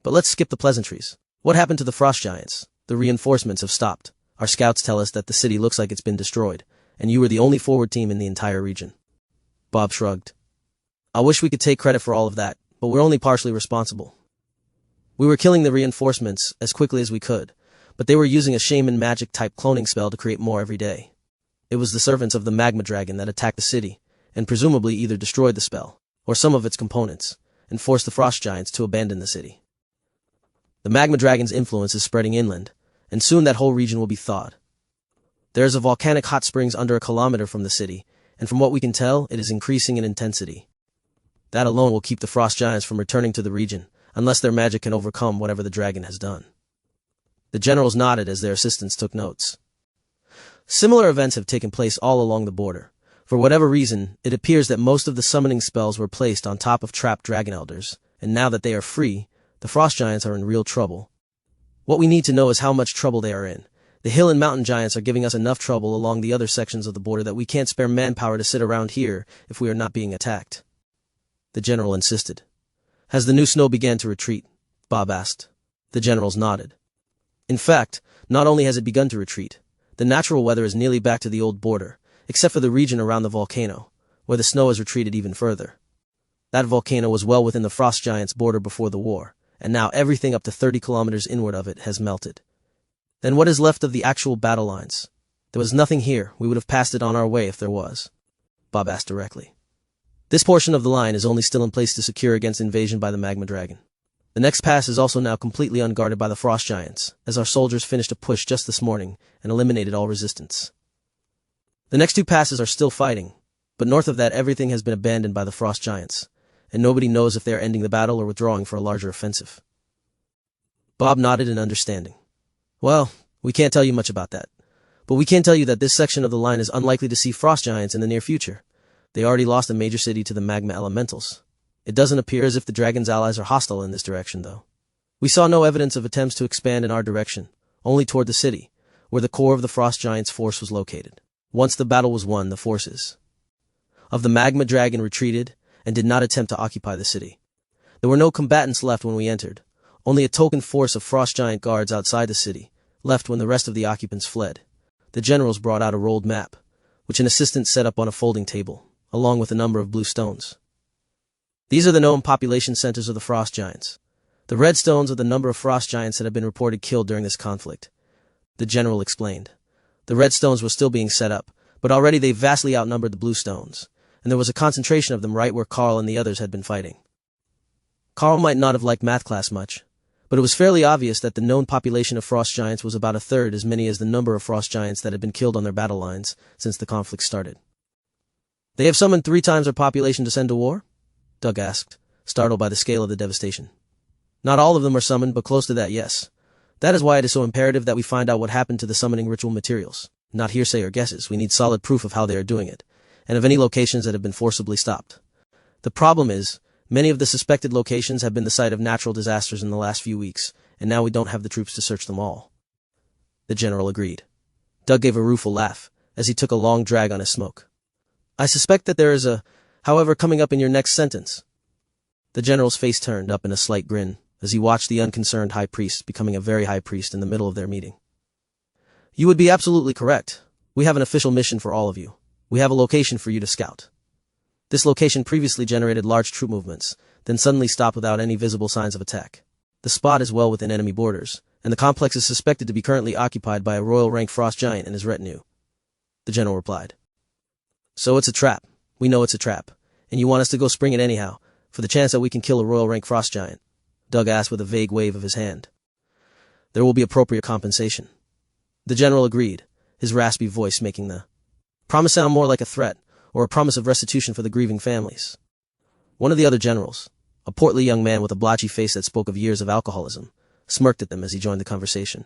But let's skip the pleasantries. What happened to the frost giants? The reinforcements have stopped. Our scouts tell us that the city looks like it's been destroyed, and you were the only forward team in the entire region." Bob shrugged. "I wish we could take credit for all of that, but we're only partially responsible. We were killing the reinforcements as quickly as we could, but they were using a shaman magic-type cloning spell to create more every day. It was the servants of the magma dragon that attacked the city, and presumably either destroyed the spell, or some of its components, and forced the frost giants to abandon the city. The magma dragon's influence is spreading inland, and soon that whole region will be thawed. There is a volcanic hot springs under a kilometer from the city, and from what we can tell, it is increasing in intensity. That alone will keep the frost giants from returning to the region, unless their magic can overcome whatever the dragon has done." The generals nodded as their assistants took notes. Similar events have taken place all along the border. For whatever reason, it appears that most of the summoning spells were placed on top of trapped dragon elders, and now that they are free, the frost giants are in real trouble. What we need to know is how much trouble they are in. The hill and mountain giants are giving us enough trouble along the other sections of the border that we can't spare manpower to sit around here if we are not being attacked. The general insisted. "Has the new snow begun to retreat?" Bob asked. The generals nodded. "In fact, not only has it begun to retreat, the natural weather is nearly back to the old border, except for the region around the volcano, where the snow has retreated even further. That volcano was well within the frost giants' border before the war, and now everything up to 30 kilometers inward of it has melted. Then what is left of the actual battle lines? There was nothing here. We would have passed it on our way if there was," Bob asked directly. "This portion of the line is only still in place to secure against invasion by the magma dragon. The next pass is also now completely unguarded by the frost giants, as our soldiers finished a push just this morning and eliminated all resistance. The next 2 passes are still fighting, but north of that everything has been abandoned by the frost giants, and nobody knows if they are ending the battle or withdrawing for a larger offensive." Bob nodded in understanding. "Well, we can't tell you much about that, but we can tell you that this section of the line is unlikely to see frost giants in the near future. They already lost a major city to the magma elementals. It doesn't appear as if the dragon's allies are hostile in this direction, though. We saw no evidence of attempts to expand in our direction, only toward the city, where the core of the frost giants' force was located. Once the battle was won, the forces of the magma dragon retreated and did not attempt to occupy the city. There were no combatants left when we entered, only a token force of frost giant guards outside the city, left when the rest of the occupants fled. The generals brought out a rolled map, which an assistant set up on a folding table, along with a number of blue stones. "These are the known population centers of the frost giants. The red stones are the number of frost giants that have been reported killed during this conflict," the general explained. The red stones were still being set up, but already they vastly outnumbered the blue stones, and there was a concentration of them right where Karl and the others had been fighting. Karl might not have liked math class much, but it was fairly obvious that the known population of frost giants was about a third as many as the number of frost giants that had been killed on their battle lines since the conflict started. "They have summoned 3 times their population to send to war?" Doug asked, startled by the scale of the devastation. "Not all of them are summoned, but close to that, yes. That is why it is so imperative that we find out what happened to the summoning ritual materials. Not hearsay or guesses. We need solid proof of how they are doing it, and of any locations that have been forcibly stopped. The problem is, many of the suspected locations have been the site of natural disasters in the last few weeks, and now we don't have the troops to search them all." The general agreed. Doug gave a rueful laugh, as he took a long drag on his smoke. I suspect that there is a however coming up in your next sentence. The general's face turned up in a slight grin, as he watched the unconcerned high priest becoming a very high priest in the middle of their meeting. You would be absolutely correct. We have an official mission for all of you. We have a location for you to scout. This location previously generated large troop movements, then suddenly stopped without any visible signs of attack. The spot is well within enemy borders, and the complex is suspected to be currently occupied by a royal rank frost giant and his retinue. The general replied. So it's a trap. We know it's a trap, and you want us to go spring it anyhow, for the chance that we can kill a royal rank frost giant? Doug asked with a vague wave of his hand. There will be appropriate compensation. The general agreed, his raspy voice making the promise sound more like a threat, or a promise of restitution for the grieving families. One of the other generals, a portly young man with a blotchy face that spoke of years of alcoholism, smirked at them as he joined the conversation.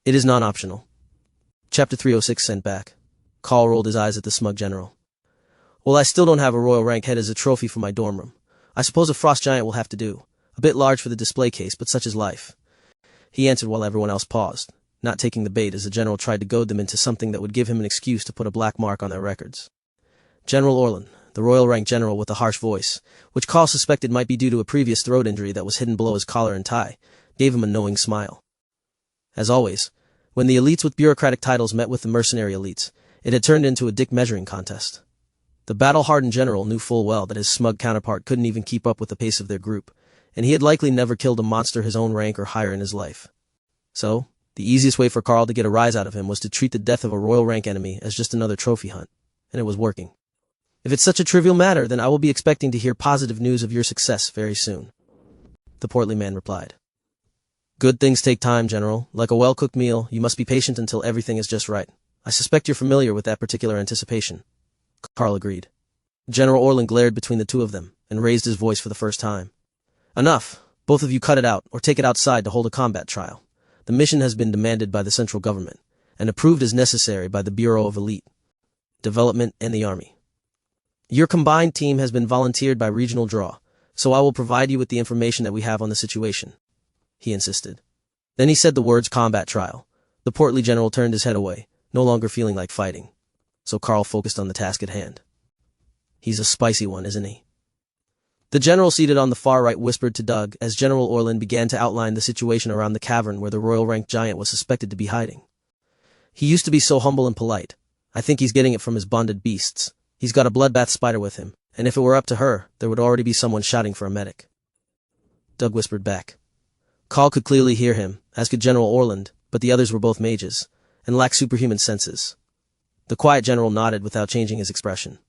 It is non-optional. Chapter 306 sent back. Karl rolled his eyes at the smug general. Well, I still don't have a royal rank head as a trophy for my dorm room. I suppose a frost giant will have to do. A bit large for the display case, but such is life. He answered while everyone else paused, not taking the bait as the general tried to goad them into something that would give him an excuse to put a black mark on their records. General Orlin, the royal rank general with a harsh voice, which Karl suspected might be due to a previous throat injury that was hidden below his collar and tie, gave him a knowing smile. As always, when the elites with bureaucratic titles met with the mercenary elites, it had turned into a dick measuring contest. The battle-hardened general knew full well that his smug counterpart couldn't even keep up with the pace of their group, and he had likely never killed a monster his own rank or higher in his life. So, the easiest way for Karl to get a rise out of him was to treat the death of a royal rank enemy as just another trophy hunt, and it was working. If it's such a trivial matter, then I will be expecting to hear positive news of your success very soon. The portly man replied. Good things take time, General. Like a well-cooked meal, you must be patient until everything is just right. I suspect you're familiar with that particular anticipation. Karl agreed. General Orlin glared between the two of them, and raised his voice for the first time. Enough. Both of you cut it out, or take it outside to hold a combat trial. The mission has been demanded by the central government, and approved as necessary by the Bureau of Elite Development and the Army. Your combined team has been volunteered by regional draw, so I will provide you with the information that we have on the situation, he insisted. Then he said the words combat trial. The portly general turned his head away, no longer feeling like fighting. So Karl focused on the task at hand. He's a spicy one, isn't he? The general seated on the far right whispered to Doug as General Orlin began to outline the situation around the cavern where the royal rank giant was suspected to be hiding. He used to be so humble and polite. I think he's getting it from his bonded beasts. He's got a bloodbath spider with him, and if it were up to her, there would already be someone shouting for a medic. Doug whispered back. Karl could clearly hear him, as could General Orland, but the others were both mages, and lacked superhuman senses. The quiet general nodded without changing his expression.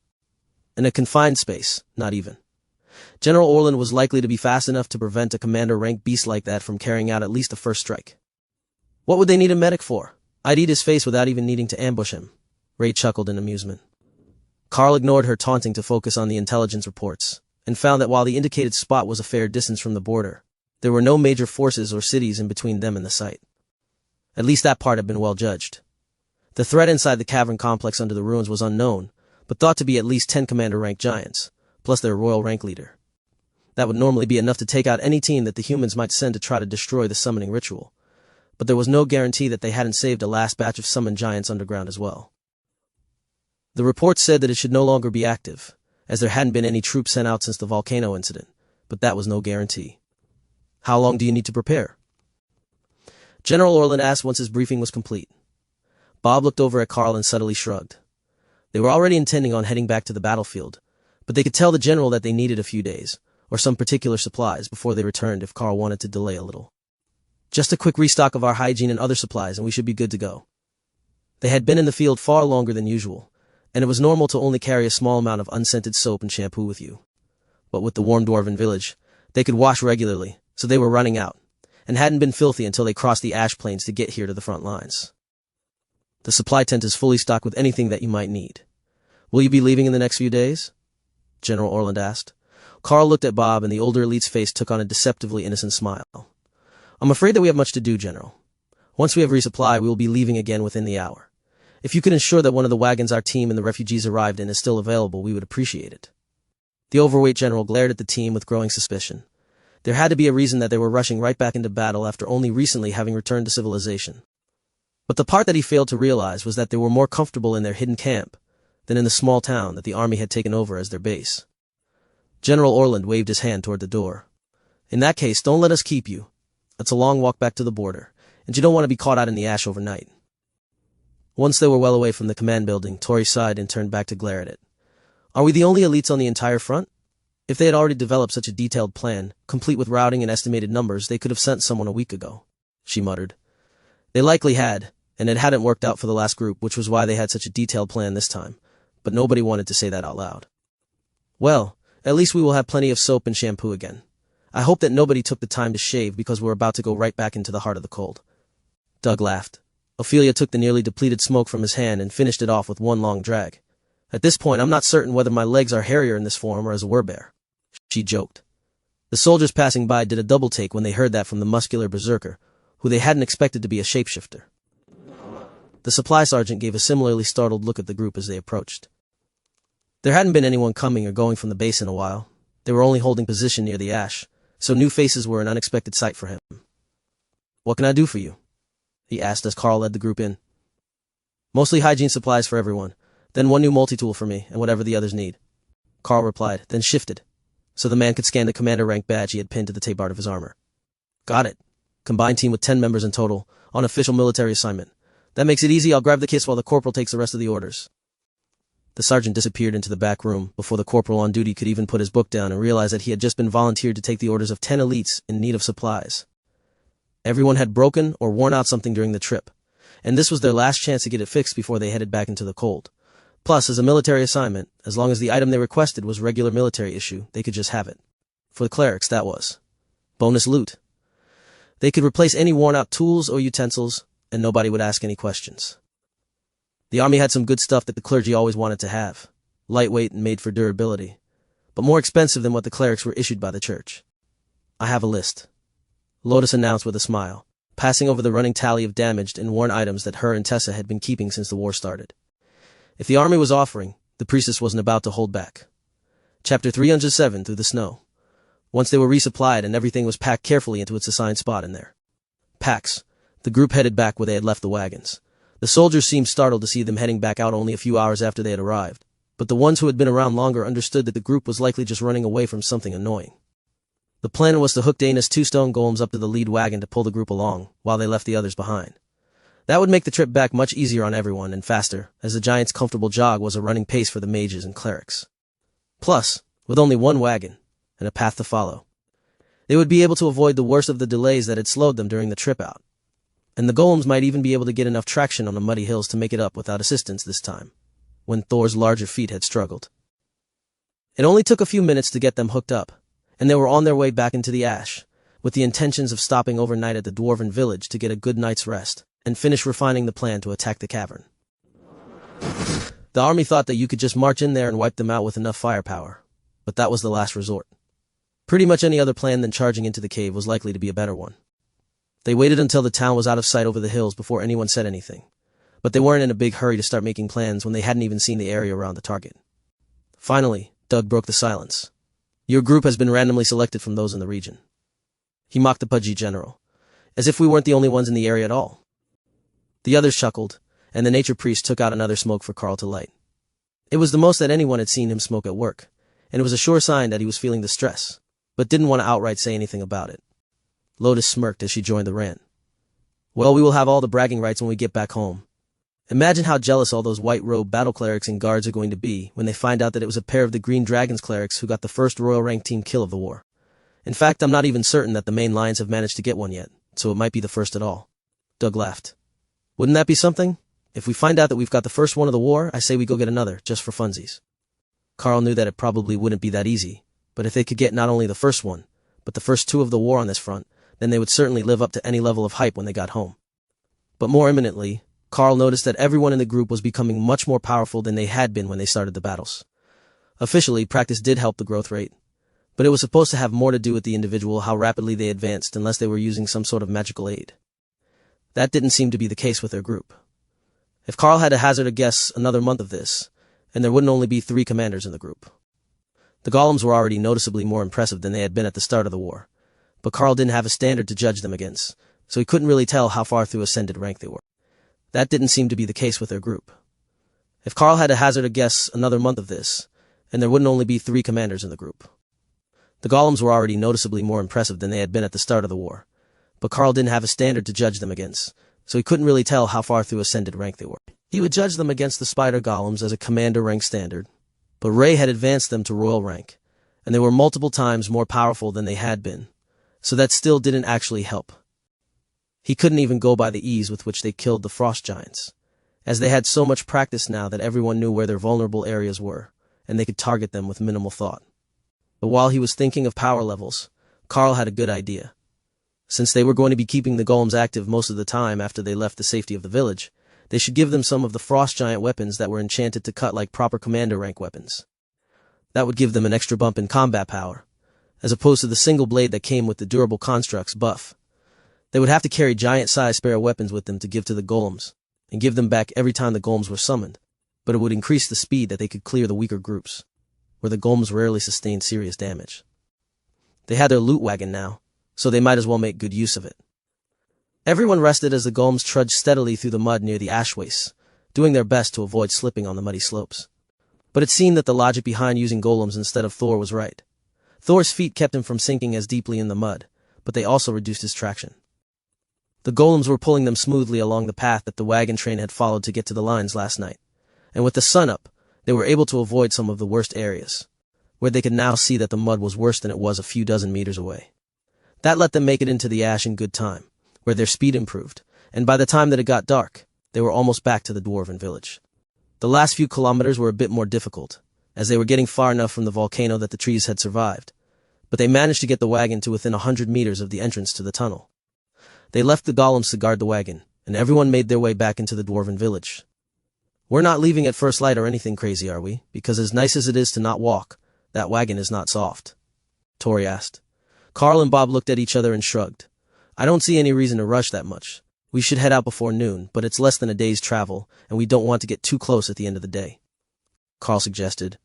In a confined space, not even. General Orland was likely to be fast enough to prevent a commander-ranked beast like that from carrying out at least a first strike. What would they need a medic for? I'd eat his face without even needing to ambush him. Ray chuckled in amusement. Karl ignored her taunting to focus on the intelligence reports, and found that while the indicated spot was a fair distance from the border, there were no major forces or cities in between them and the site. At least that part had been well judged. The threat inside the cavern complex under the ruins was unknown, but thought to be at least 10 commander-ranked giants, plus their royal rank leader. That would normally be enough to take out any team that the humans might send to try to destroy the summoning ritual, but there was no guarantee that they hadn't saved a last batch of summoned giants underground as well. The report said that it should no longer be active, as there hadn't been any troops sent out since the volcano incident, but that was no guarantee. How long do you need to prepare? General Orlin asked once his briefing was complete. Bob looked over at Karl and subtly shrugged. They were already intending on heading back to the battlefield, but they could tell the general that they needed a few days, or some particular supplies before they returned if Karl wanted to delay a little. Just a quick restock of our hygiene and other supplies and we should be good to go. They had been in the field far longer than usual, and it was normal to only carry a small amount of unscented soap and shampoo with you. But with the warm dwarven village, they could wash regularly, so they were running out, and hadn't been filthy until they crossed the ash plains to get here to the front lines. The supply tent is fully stocked with anything that you might need. Will you be leaving in the next few days? General Orland asked. Karl looked at Bob and the older elite's face took on a deceptively innocent smile. I'm afraid that we have much to do, General. Once we have resupply, we will be leaving again within the hour. If you could ensure that one of the wagons our team and the refugees arrived in is still available, we would appreciate it. The overweight general glared at the team with growing suspicion. There had to be a reason that they were rushing right back into battle after only recently having returned to civilization. But the part that he failed to realize was that they were more comfortable in their hidden camp than in the small town that the army had taken over as their base. General Orland waved his hand toward the door. In that case, don't let us keep you. It's a long walk back to the border, and you don't want to be caught out in the ash overnight. Once they were well away from the command building, Tori sighed and turned back to glare at it. Are we the only elites on the entire front? If they had already developed such a detailed plan, complete with routing and estimated numbers, they could have sent someone a week ago, she muttered. They likely had, and it hadn't worked out for the last group, which was why they had such a detailed plan this time, but nobody wanted to say that out loud. Well, at least we will have plenty of soap and shampoo again. I hope that nobody took the time to shave because we're about to go right back into the heart of the cold. Doug laughed. Ophelia took the nearly depleted smoke from his hand and finished it off with one long drag. At this point, I'm not certain whether my legs are hairier in this form or as a werebear, she joked. The soldiers passing by did a double take when they heard that from the muscular berserker, who they hadn't expected to be a shapeshifter. The supply sergeant gave a similarly startled look at the group as they approached. There hadn't been anyone coming or going from the base in a while. They were only holding position near the ash, so new faces were an unexpected sight for him. What can I do for you? He asked as Karl led the group in. Mostly hygiene supplies for everyone, then one new multi-tool for me and whatever the others need. Karl replied, then shifted, so the man could scan the commander rank badge he had pinned to the tabard of his armor. Got it. Combined team with 10 members in total, on official military assignment. That makes it easy. I'll grab the kits while the corporal takes the rest of the orders. The sergeant disappeared into the back room before the corporal on duty could even put his book down and realize that he had just been volunteered to take the orders of 10 elites in need of supplies. Everyone had broken or worn out something during the trip, and this was their last chance to get it fixed before they headed back into the cold. Plus, as a military assignment, as long as the item they requested was regular military issue, they could just have it. For the clerics, that was bonus loot. They could replace any worn-out tools or utensils, and nobody would ask any questions. The army had some good stuff that the clergy always wanted to have, lightweight and made for durability, but more expensive than what the clerics were issued by the church. I have a list, Lotus announced with a smile, passing over the running tally of damaged and worn items that her and Tessa had been keeping since the war started. If the army was offering, the priestess wasn't about to hold back. Chapter 307, Through the Snow. Once they were resupplied and everything was packed carefully into its assigned spot in their packs, the group headed back where they had left the wagons. The soldiers seemed startled to see them heading back out only a few hours after they had arrived, but the ones who had been around longer understood that the group was likely just running away from something annoying. The plan was to hook Dana's 2 stone golems up to the lead wagon to pull the group along, while they left the others behind. That would make the trip back much easier on everyone and faster, as the giant's comfortable jog was a running pace for the mages and clerics. Plus, with only one wagon, and a path to follow, they would be able to avoid the worst of the delays that had slowed them during the trip out. And the golems might even be able to get enough traction on the muddy hills to make it up without assistance this time, when Thor's larger feet had struggled. It only took a few minutes to get them hooked up, and they were on their way back into the ash, with the intentions of stopping overnight at the dwarven village to get a good night's rest, and finish refining the plan to attack the cavern. The army thought that you could just march in there and wipe them out with enough firepower, but that was the last resort. Pretty much any other plan than charging into the cave was likely to be a better one. They waited until the town was out of sight over the hills before anyone said anything, but they weren't in a big hurry to start making plans when they hadn't even seen the area around the target. Finally, Doug broke the silence. Your group has been randomly selected from those in the region. He mocked the pudgy general, as if we weren't the only ones in the area at all. The others chuckled, and the nature priest took out another smoke for Karl to light. It was the most that anyone had seen him smoke at work, and it was a sure sign that he was feeling the stress, but didn't want to outright say anything about it. Lotus smirked as she joined the rant. Well, we will have all the bragging rights when we get back home. Imagine how jealous all those white-robed battle clerics and guards are going to be when they find out that it was a pair of the Green Dragons clerics who got the first Royal Rank team kill of the war. In fact, I'm not even certain that the main lines have managed to get one yet, so it might be the first at all. Doug laughed. Wouldn't that be something? If we find out that we've got the first one of the war, I say we go get another, just for funsies. Karl knew that it probably wouldn't be that easy, but if they could get not only the first one, but the first 2 of the war on this front, then they would certainly live up to any level of hype when they got home. But more imminently, Karl noticed that everyone in the group was becoming much more powerful than they had been when they started the battles. Officially, practice did help the growth rate, but it was supposed to have more to do with the individual how rapidly they advanced unless they were using some sort of magical aid. That didn't seem to be the case with their group. If Karl had to hazard a guess, another month of this, and there wouldn't only be 3 commanders in the group. The golems were already noticeably more impressive than they had been at the start of the war, but Karl didn't have a standard to judge them against, so he couldn't really tell how far through ascended rank they were. That didn't seem to be the case with their group. If Karl had to hazard a guess, another month of this, and there wouldn't only be 3 commanders in the group. The golems were already noticeably more impressive than they had been at the start of the war, but Karl didn't have a standard to judge them against, so he couldn't really tell how far through ascended rank they were. He would judge them against the spider golems as a commander rank standard, but Ray had advanced them to royal rank, and they were multiple times more powerful than they had been, so that still didn't actually help. He couldn't even go by the ease with which they killed the frost giants, as they had so much practice now that everyone knew where their vulnerable areas were, and they could target them with minimal thought. But while he was thinking of power levels, Karl had a good idea. Since they were going to be keeping the golems active most of the time after they left the safety of the village, they should give them some of the frost giant weapons that were enchanted to cut like proper commander rank weapons. That would give them an extra bump in combat power, as opposed to the single blade that came with the durable constructs buff. They would have to carry giant-sized spare weapons with them to give to the golems, and give them back every time the golems were summoned, but it would increase the speed that they could clear the weaker groups, where the golems rarely sustained serious damage. They had their loot wagon now, so they might as well make good use of it. Everyone rested as the golems trudged steadily through the mud near the ash wastes, doing their best to avoid slipping on the muddy slopes. But it seemed that the logic behind using golems instead of Thor was right. Thor's feet kept him from sinking as deeply in the mud, but they also reduced his traction. The golems were pulling them smoothly along the path that the wagon train had followed to get to the lines last night, and with the sun up, they were able to avoid some of the worst areas, where they could now see that the mud was worse than it was a few dozen meters away. That let them make it into the ash in good time, where their speed improved, and by the time that it got dark, they were almost back to the dwarven village. The last few kilometers were a bit more difficult, as they were getting far enough from the volcano that the trees had survived, but they managed to get the wagon to within 100 meters of the entrance to the tunnel. They left the golems to guard the wagon, and everyone made their way back into the dwarven village. We're not leaving at first light or anything crazy, are we? Because as nice as it is to not walk, that wagon is not soft. Tori asked. Karl and Bob looked at each other and shrugged. I don't see any reason to rush that much. We should head out before noon, but it's less than a day's travel, and we don't want to get too close at the end of the day. Karl suggested.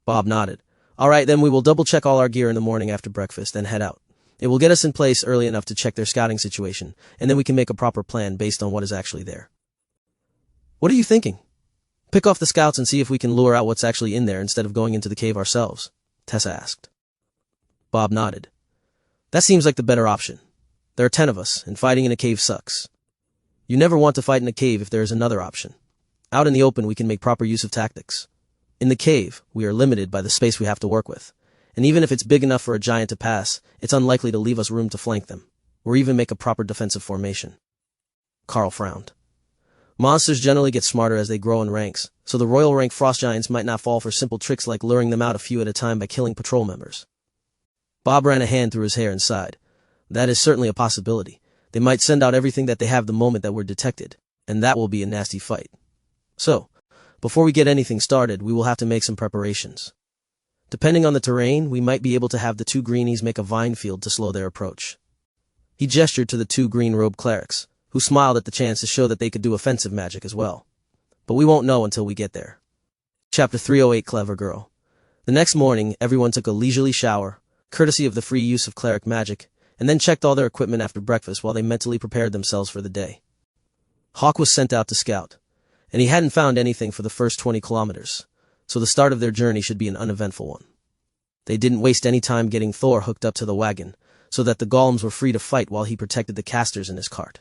Bob nodded. All right, then we will double-check all our gear in the morning after breakfast, then head out. It will get us in place early enough to check their scouting situation, and then we can make a proper plan based on what is actually there. What are you thinking? Pick off the scouts and see if we can lure out what's actually in there instead of going into the cave ourselves, Tessa asked. Bob nodded. That seems like the better option. There are 10 of us, and fighting in a cave sucks. You never want to fight in a cave if there is another option. Out in the open we can make proper use of tactics. In the cave, we are limited by the space we have to work with. And even if it's big enough for a giant to pass, it's unlikely to leave us room to flank them, or even make a proper defensive formation. Karl frowned. Monsters generally get smarter as they grow in ranks, so the royal rank frost giants might not fall for simple tricks like luring them out a few at a time by killing patrol members. Bob ran a hand through his hair and sighed. That is certainly a possibility. They might send out everything that they have the moment that we're detected, and that will be a nasty fight. So, before we get anything started, we will have to make some preparations. Depending on the terrain, we might be able to have the 2 greenies make a vine field to slow their approach. He gestured to the 2 green-robed clerics, who smiled at the chance to show that they could do offensive magic as well. But we won't know until we get there. Chapter 308 Clever Girl. The next morning, everyone took a leisurely shower, courtesy of the free use of cleric magic, and then checked all their equipment after breakfast while they mentally prepared themselves for the day. Hawk was sent out to scout, and he hadn't found anything for the first 20 kilometers. So the start of their journey should be an uneventful one. They didn't waste any time getting Thor hooked up to the wagon, so that the golems were free to fight while he protected the casters in his cart.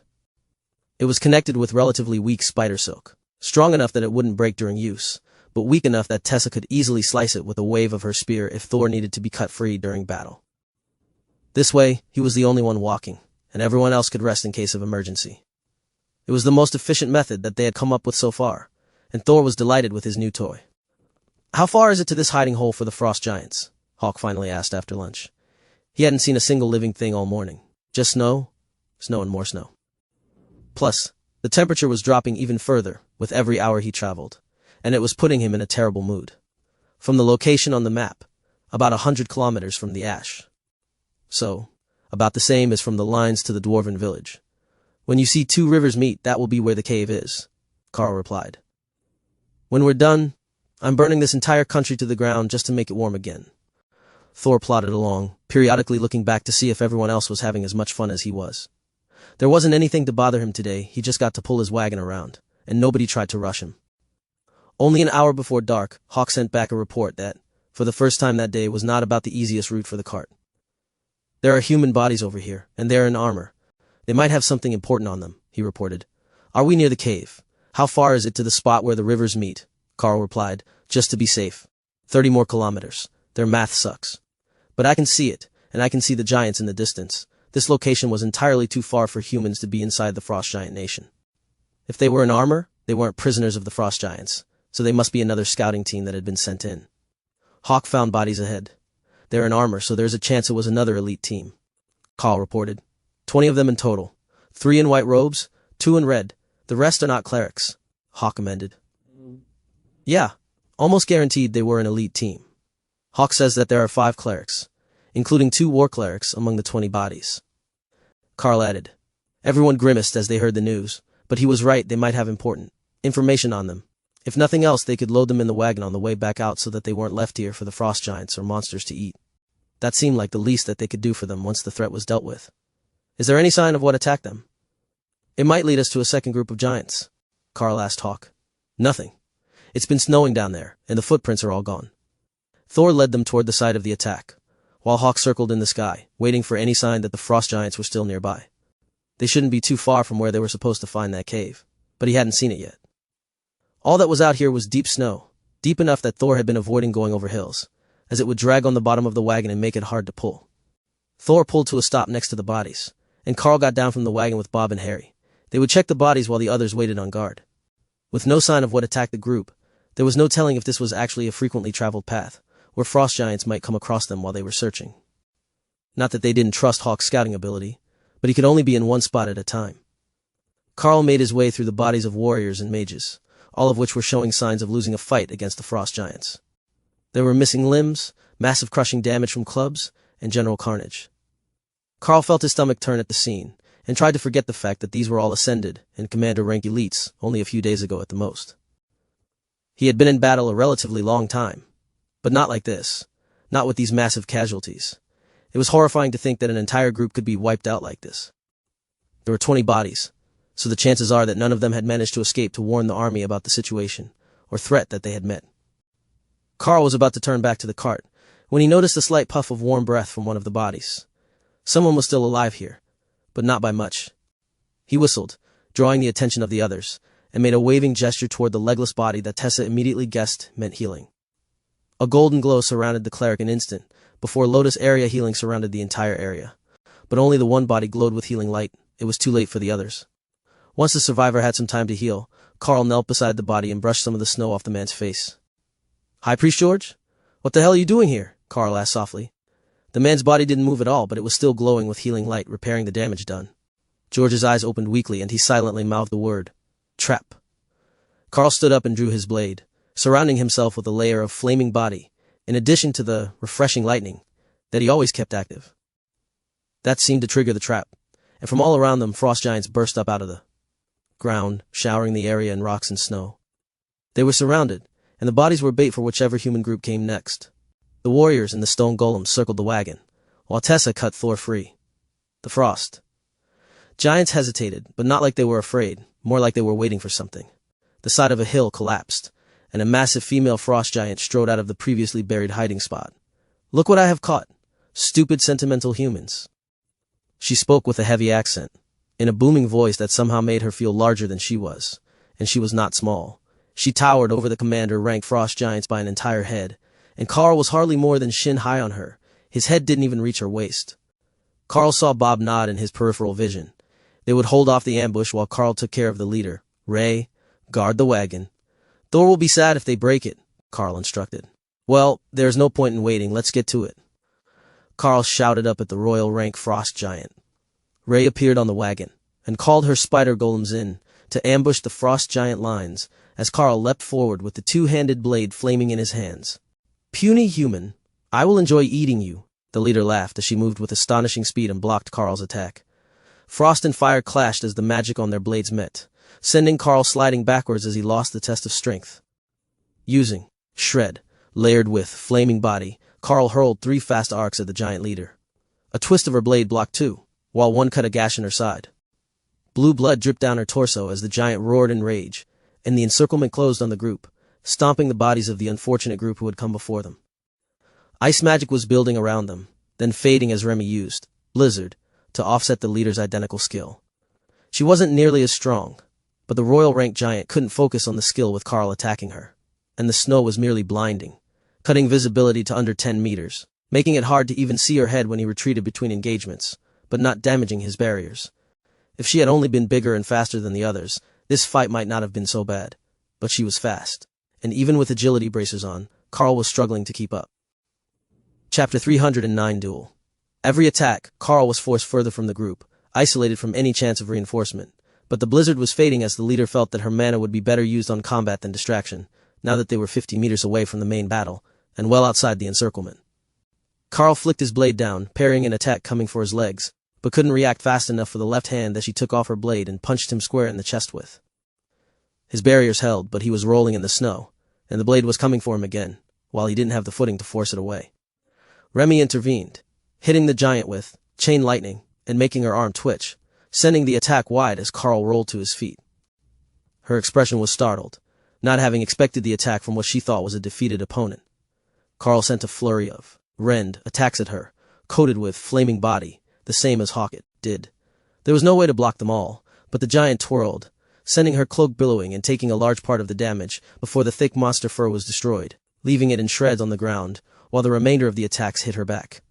It was connected with relatively weak spider silk, strong enough that it wouldn't break during use, but weak enough that Tessa could easily slice it with a wave of her spear if Thor needed to be cut free during battle. This way, he was the only one walking, and everyone else could rest in case of emergency. It was the most efficient method that they had come up with so far, and Thor was delighted with his new toy. How far is it to this hiding hole for the frost giants? Hawk finally asked after lunch. He hadn't seen a single living thing all morning. Just snow, snow and more snow. Plus, the temperature was dropping even further with every hour he traveled, and it was putting him in a terrible mood. From the location on the map, about 100 kilometers from the ash. So, about the same as from the lines to the dwarven village. When you see 2 rivers meet, that will be where the cave is, Karl replied. When we're done, I'm burning this entire country to the ground just to make it warm again. Thor plodded along, periodically looking back to see if everyone else was having as much fun as he was. There wasn't anything to bother him today, he just got to pull his wagon around, and nobody tried to rush him. Only an hour before dark, Hawk sent back a report that, for the first time that day, was not about the easiest route for the cart. There are human bodies over here, and they're in armor. They might have something important on them, he reported. Are we near the cave? How far is it to the spot where the rivers meet? Karl replied, just to be safe. 30 more kilometers. Their math sucks. But I can see it, and I can see the giants in the distance. This location was entirely too far for humans to be inside the Frost Giant Nation. If they were in armor, they weren't prisoners of the Frost Giants, so they must be another scouting team that had been sent in. Hawk found bodies ahead. They're in armor, so there's a chance it was another elite team. Karl reported. 20 of them in total. 3 in white robes, 2 in red. The rest are not clerics, Hawk amended. Yeah, almost guaranteed they were an elite team. Hawk says that there are 5 clerics, including 2 war clerics among the 20 bodies. Karl added. Everyone grimaced as they heard the news, but he was right, they might have important information on them. If nothing else, they could load them in the wagon on the way back out so that they weren't left here for the frost giants or monsters to eat. That seemed like the least that they could do for them once the threat was dealt with. Is there any sign of what attacked them? It might lead us to a second group of giants, Karl asked Hawk. Nothing. It's been snowing down there, and the footprints are all gone. Thor led them toward the site of the attack, while Hawk circled in the sky, waiting for any sign that the frost giants were still nearby. They shouldn't be too far from where they were supposed to find that cave, but he hadn't seen it yet. All that was out here was deep snow, deep enough that Thor had been avoiding going over hills, as it would drag on the bottom of the wagon and make it hard to pull. Thor pulled to a stop next to the bodies, and Karl got down from the wagon with Bob and Harry. They would check the bodies while the others waited on guard. With no sign of what attacked the group, there was no telling if this was actually a frequently traveled path, where frost giants might come across them while they were searching. Not that they didn't trust Hawk's scouting ability, but he could only be in one spot at a time. Karl made his way through the bodies of warriors and mages, all of which were showing signs of losing a fight against the frost giants. There were missing limbs, massive crushing damage from clubs, and general carnage. Karl felt his stomach turn at the scene, and tried to forget the fact that these were all ascended and commander rank elites only a few days ago at the most. He had been in battle a relatively long time, but not like this, not with these massive casualties. It was horrifying to think that an entire group could be wiped out like this. There were 20 bodies, so the chances are that none of them had managed to escape to warn the army about the situation or threat that they had met. Karl was about to turn back to the cart when he noticed a slight puff of warm breath from one of the bodies. Someone was still alive here, but not by much. He whistled, drawing the attention of the others, and made a waving gesture toward the legless body that Tessa immediately guessed meant healing. A golden glow surrounded the cleric an instant, before Lotus area healing surrounded the entire area. But only the one body glowed with healing light. It was too late for the others. Once the survivor had some time to heal, Karl knelt beside the body and brushed some of the snow off the man's face. High Priest George? What the hell are you doing here? Karl asked softly. The man's body didn't move at all, but it was still glowing with healing light, repairing the damage done. George's eyes opened weakly, and he silently mouthed the word, trap. Karl stood up and drew his blade, surrounding himself with a layer of flaming body, in addition to the refreshing lightning that he always kept active. That seemed to trigger the trap, and from all around them frost giants burst up out of the ground, showering the area in rocks and snow. They were surrounded, and the bodies were bait for whichever human group came next. The warriors and the stone golems circled the wagon, while Tessa cut Thor free. The frost giants hesitated, but not like they were afraid, more like they were waiting for something. The side of a hill collapsed, and a massive female frost giant strode out of the previously buried hiding spot. Look what I have caught, stupid sentimental humans. She spoke with a heavy accent, in a booming voice that somehow made her feel larger than she was, and she was not small. She towered over the commander-ranked frost giants by an entire head, and Karl was hardly more than shin-high on her. His head didn't even reach her waist. Karl saw Bob nod in his peripheral vision. They would hold off the ambush while Karl took care of the leader. Ray, guard the wagon. Thor will be sad if they break it, Karl instructed. Well, there's no point in waiting, let's get to it. Karl shouted up at the royal rank frost giant. Ray appeared on the wagon, and called her spider golems in, to ambush the frost giant lines, as Karl leapt forward with the two-handed blade flaming in his hands. Puny human, I will enjoy eating you, the leader laughed as she moved with astonishing speed and blocked Karl's attack. Frost and fire clashed as the magic on their blades met, sending Karl sliding backwards as he lost the test of strength. Using shred, layered with flaming body, Karl hurled 3 fast arcs at the giant leader. A twist of her blade blocked 2, while one cut a gash in her side. Blue blood dripped down her torso as the giant roared in rage, and the encirclement closed on the group, stomping the bodies of the unfortunate group who had come before them. Ice magic was building around them, then fading as Remy used Blizzard to offset the leader's identical skill. She wasn't nearly as strong, but the royal rank giant couldn't focus on the skill with Karl attacking her, and the snow was merely blinding, cutting visibility to under 10 meters, making it hard to even see her head when he retreated between engagements, but not damaging his barriers. If she had only been bigger and faster than the others, this fight might not have been so bad, but she was fast, and even with agility bracers on, Karl was struggling to keep up. Chapter 309 Duel. Every attack, Karl was forced further from the group, isolated from any chance of reinforcement, but the blizzard was fading as the leader felt that her mana would be better used on combat than distraction, now that they were 50 meters away from the main battle, and well outside the encirclement. Karl flicked his blade down, parrying an attack coming for his legs, but couldn't react fast enough for the left hand that she took off her blade and punched him square in the chest with. His barriers held, but he was rolling in the snow, and the blade was coming for him again, while he didn't have the footing to force it away. Remy intervened, hitting the giant with chain lightning and making her arm twitch, sending the attack wide as Karl rolled to his feet. Her expression was startled, not having expected the attack from what she thought was a defeated opponent. Karl sent a flurry of rend attacks at her, coated with flaming body, the same as Hawkett did. There was no way to block them all, but the giant twirled, sending her cloak billowing and taking a large part of the damage before the thick monster fur was destroyed, leaving it in shreds on the ground, while the remainder of the attacks hit her back.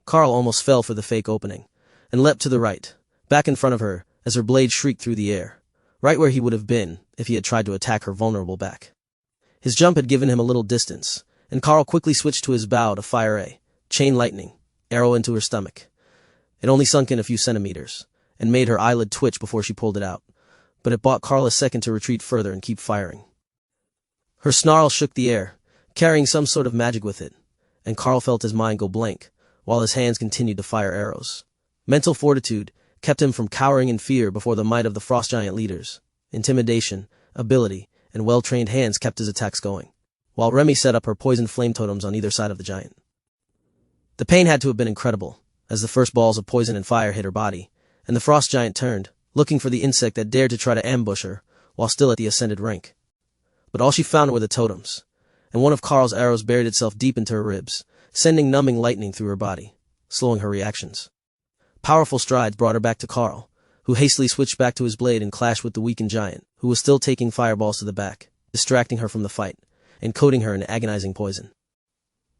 Karl almost fell for the fake opening, and leapt to the right, back in front of her, as her blade shrieked through the air, right where he would have been if he had tried to attack her vulnerable back. His jump had given him a little distance, and Karl quickly switched to his bow to fire a chain lightning arrow into her stomach. It only sunk in a few centimeters, and made her eyelid twitch before she pulled it out, but it bought Karl a second to retreat further and keep firing. Her snarl shook the air, carrying some sort of magic with it, and Karl felt his mind go blank, while his hands continued to fire arrows. Mental fortitude kept him from cowering in fear before the might of the frost giant leaders. Intimidation, ability, and well-trained hands kept his attacks going, while Remy set up her poison flame totems on either side of the giant. The pain had to have been incredible, as the first balls of poison and fire hit her body, and the frost giant turned, looking for the insect that dared to try to ambush her, while still at the ascended rank. But all she found were the totems, and one of Karl's arrows buried itself deep into her ribs, sending numbing lightning through her body, slowing her reactions. Powerful strides brought her back to Karl, who hastily switched back to his blade and clashed with the weakened giant, who was still taking fireballs to the back, distracting her from the fight, and coating her in agonizing poison.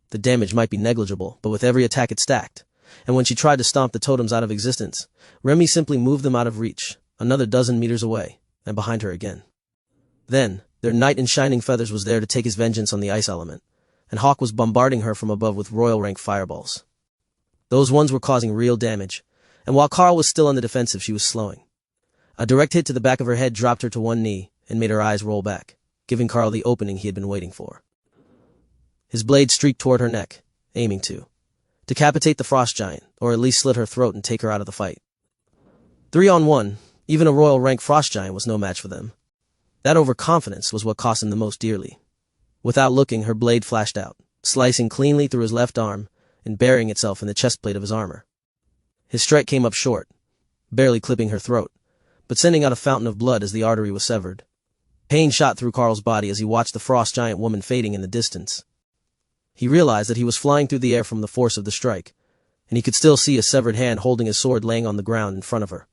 The damage might be negligible, but with every attack it stacked, and when she tried to stomp the totems out of existence, Remy simply moved them out of reach, another dozen meters away, and behind her again. Then, their knight in shining feathers was there to take his vengeance on the ice element, and Hawk was bombarding her from above with royal rank fireballs. Those ones were causing real damage, and while Karl was still on the defensive, she was slowing. A direct hit to the back of her head dropped her to one knee and made her eyes roll back, giving Karl the opening he had been waiting for. His blade streaked toward her neck, aiming to decapitate the frost giant, or at least slit her throat and take her out of the fight. 3-on-1, even a royal rank frost giant was no match for them. That overconfidence was what cost him the most dearly. Without looking, her blade flashed out, slicing cleanly through his left arm and burying itself in the chest plate of his armor. His strike came up short, barely clipping her throat, but sending out a fountain of blood as the artery was severed. Pain shot through Karl's body as he watched the frost giant woman fading in the distance. He realized that he was flying through the air from the force of the strike, and he could still see a severed hand holding his sword laying on the ground in front of her.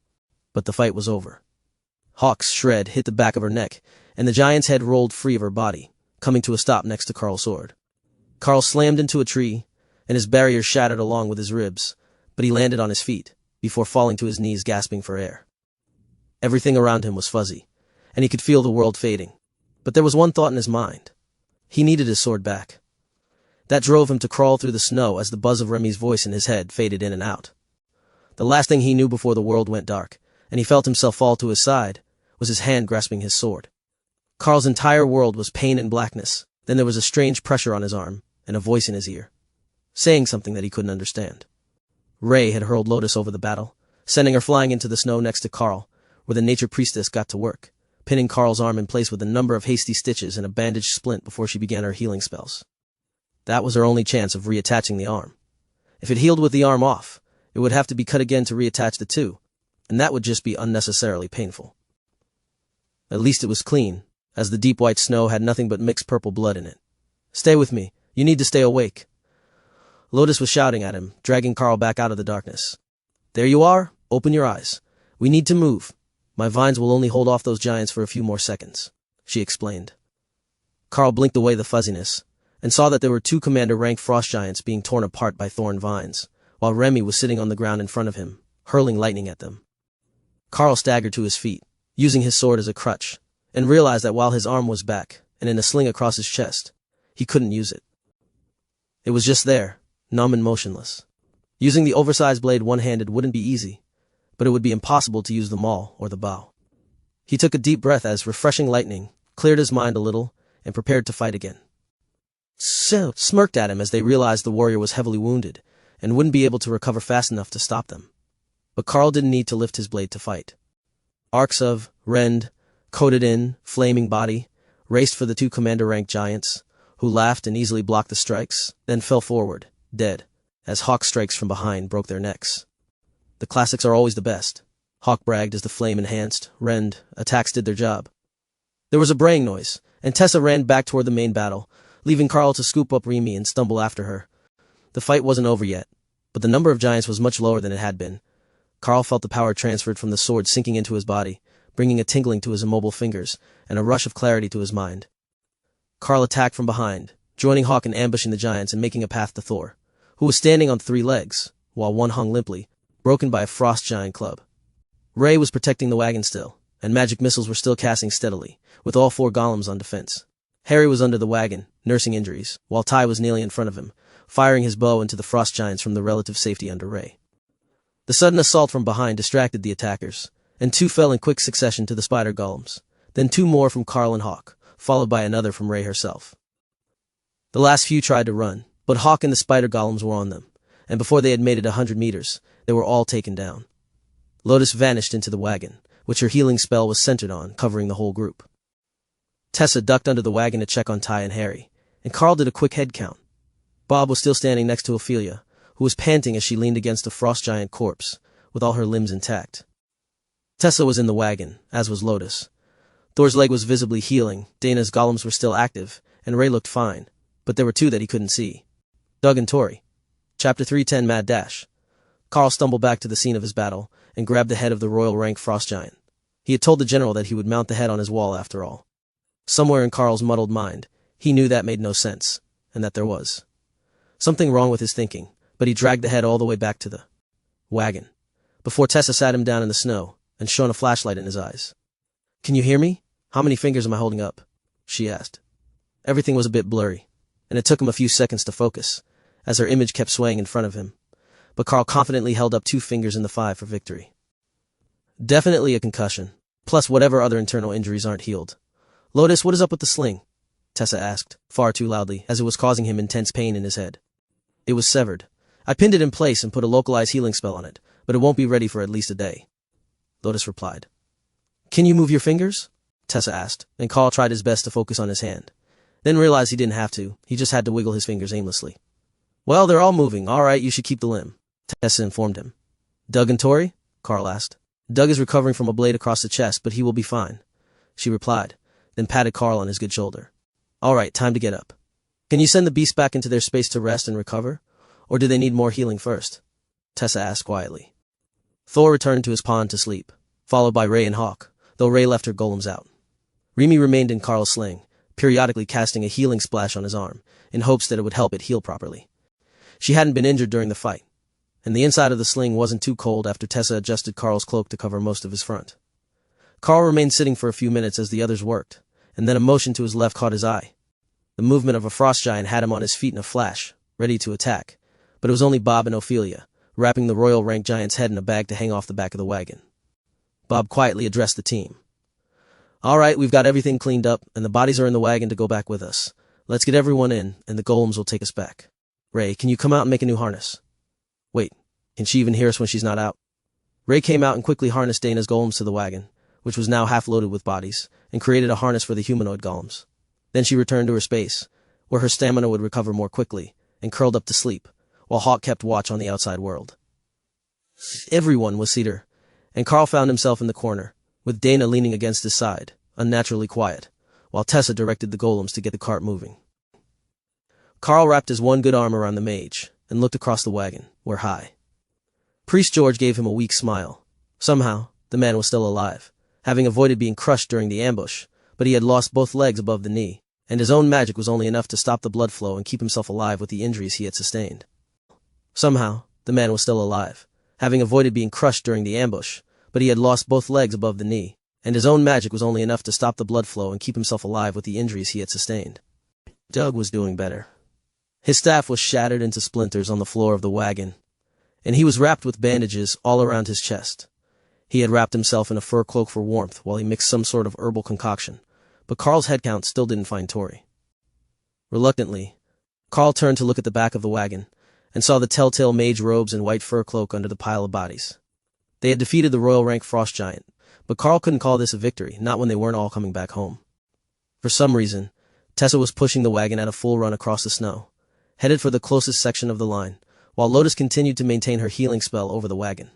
But the fight was over. Hawk's shred hit the back of her neck, and the giant's head rolled free of her body, coming to a stop next to Karl's sword. Karl slammed into a tree, and his barrier shattered along with his ribs, but he landed on his feet, before falling to his knees gasping for air. Everything around him was fuzzy, and he could feel the world fading. But there was one thought in his mind. He needed his sword back. That drove him to crawl through the snow as the buzz of Remy's voice in his head faded in and out. The last thing he knew before the world went dark, and he felt himself fall to his side, was his hand grasping his sword. Karl's entire world was pain and blackness. Then there was a strange pressure on his arm, and a voice in his ear, saying something that he couldn't understand. Ray had hurled Lotus over the battle, sending her flying into the snow next to Karl, where the nature priestess got to work, pinning Karl's arm in place with a number of hasty stitches and a bandaged splint before she began her healing spells. That was her only chance of reattaching the arm. If it healed with the arm off, it would have to be cut again to reattach the two, and that would just be unnecessarily painful. At least it was clean, as the deep white snow had nothing but mixed purple blood in it. "Stay with me. You need to stay awake." Lotus was shouting at him, dragging Karl back out of the darkness. "There you are. Open your eyes. We need to move. My vines will only hold off those giants for a few more seconds," she explained. Karl blinked away the fuzziness, and saw that there were 2 commander-rank frost giants being torn apart by thorn vines, while Remy was sitting on the ground in front of him, hurling lightning at them. Karl staggered to his feet, using his sword as a crutch, and realized that while his arm was back, and in a sling across his chest, he couldn't use it. It was just there, numb and motionless. Using the oversized blade one-handed wouldn't be easy, but it would be impossible to use the maul or the bow. He took a deep breath as refreshing lightning cleared his mind a little and prepared to fight again. Smirked at him as they realized the warrior was heavily wounded and wouldn't be able to recover fast enough to stop them. But Karl didn't need to lift his blade to fight. Arcs of, rend, coated-in, flaming body raced for the 2 commander-rank giants, who laughed and easily blocked the strikes, then fell forward, dead, as Hawk strikes from behind broke their necks. The classics are always the best, Hawk bragged as the flame-enhanced, rend, attacks did their job. There was a braying noise, and Tessa ran back toward the main battle, leaving Karl to scoop up Remy and stumble after her. The fight wasn't over yet, but the number of giants was much lower than it had been. Karl felt the power transferred from the sword sinking into his body, bringing a tingling to his immobile fingers and a rush of clarity to his mind. Karl attacked from behind, joining Hawk in ambushing the giants and making a path to Thor, who was standing on 3 legs, while one hung limply, broken by a frost giant club. Ray was protecting the wagon still, and magic missiles were still casting steadily, with all 4 golems on defense. Harry was under the wagon, nursing injuries, while Ty was kneeling in front of him, firing his bow into the frost giants from the relative safety under Ray. The sudden assault from behind distracted the attackers, and 2 fell in quick succession to the spider golems, then 2 more from Karl and Hawk, followed by another from Ray herself. The last few tried to run, but Hawk and the spider golems were on them, and before they had made it 100 meters, they were all taken down. Lotus vanished into the wagon, which her healing spell was centered on, covering the whole group. Tessa ducked under the wagon to check on Ty and Harry, and Karl did a quick head count. Bob was still standing next to Ophelia, who was panting as she leaned against a frost giant corpse, with all her limbs intact. Tessa was in the wagon, as was Lotus. Thor's leg was visibly healing, Dana's golems were still active, and Ray looked fine, but there were 2 that he couldn't see. Doug and Tori. Chapter 310 Mad Dash. Karl stumbled back to the scene of his battle, and grabbed the head of the royal rank frost giant. He had told the general that he would mount the head on his wall after all. Somewhere in Karl's muddled mind, he knew that made no sense, and that there was something wrong with his thinking, but he dragged the head all the way back to the wagon, before Tessa sat him down in the snow and shone a flashlight in his eyes. "Can you hear me? How many fingers am I holding up?" she asked. Everything was a bit blurry, and it took him a few seconds to focus, as her image kept swaying in front of him, but Karl confidently held up 2 fingers in the 5 for victory. "Definitely a concussion, plus whatever other internal injuries aren't healed." "Lotus, what is up with the sling?" Tessa asked, far too loudly, as it was causing him intense pain in his head. "It was severed. I pinned it in place and put a localized healing spell on it, but it won't be ready for at least a day," Lotus replied. "Can you move your fingers?" Tessa asked, and Karl tried his best to focus on his hand, then realized he didn't have to, he just had to wiggle his fingers aimlessly. "Well, they're all moving, all right, you should keep the limb," Tessa informed him. "Doug and Tori?" Karl asked. "Doug is recovering from a blade across the chest, but he will be fine," she replied, then patted Karl on his good shoulder. "All right, time to get up. Can you send the beasts back into their space to rest and recover, or do they need more healing first?" Tessa asked quietly. Thor returned to his pond to sleep, followed by Ray and Hawk, though Ray left her golems out. Remy remained in Karl's sling, periodically casting a healing splash on his arm, in hopes that it would help it heal properly. She hadn't been injured during the fight, and the inside of the sling wasn't too cold after Tessa adjusted Karl's cloak to cover most of his front. Karl remained sitting for a few minutes as the others worked, and then a motion to his left caught his eye. The movement of a frost giant had him on his feet in a flash, ready to attack, but it was only Bob and Ophelia, wrapping the royal rank giant's head in a bag to hang off the back of the wagon. Bob quietly addressed the team. "All right, we've got everything cleaned up, and the bodies are in the wagon to go back with us. Let's get everyone in, and the golems will take us back. Ray, can you come out and make a new harness?" "Wait, can she even hear us when she's not out?" Ray came out and quickly harnessed Dana's golems to the wagon, which was now half loaded with bodies, and created a harness for the humanoid golems. Then she returned to her space, where her stamina would recover more quickly, and curled up to sleep, while Hawk kept watch on the outside world. Everyone was cedar, and Karl found himself in the corner, with Dana leaning against his side, unnaturally quiet, while Tessa directed the golems to get the cart moving. Karl wrapped his one good arm around the mage and looked across the wagon, where high Priest George gave him a weak smile. Somehow, the man was still alive, having avoided being crushed during the ambush, but he had lost both legs above the knee, and his own magic was only enough to stop the blood flow and keep himself alive with the injuries he had sustained. Somehow, the man was still alive, having avoided being crushed during the ambush, but he had lost both legs above the knee, and his own magic was only enough to stop the blood flow and keep himself alive with the injuries he had sustained. Doug was doing better. His staff was shattered into splinters on the floor of the wagon, and he was wrapped with bandages all around his chest. He had wrapped himself in a fur cloak for warmth while he mixed some sort of herbal concoction, but Karl's head count still didn't find Tori. Reluctantly, Karl turned to look at the back of the wagon, and saw the telltale mage robes and white fur cloak under the pile of bodies. They had defeated the royal rank frost giant, but Karl couldn't call this a victory, not when they weren't all coming back home. For some reason, Tessa was pushing the wagon at a full run across the snow, headed for the closest section of the line, while Lotus continued to maintain her healing spell over the wagon.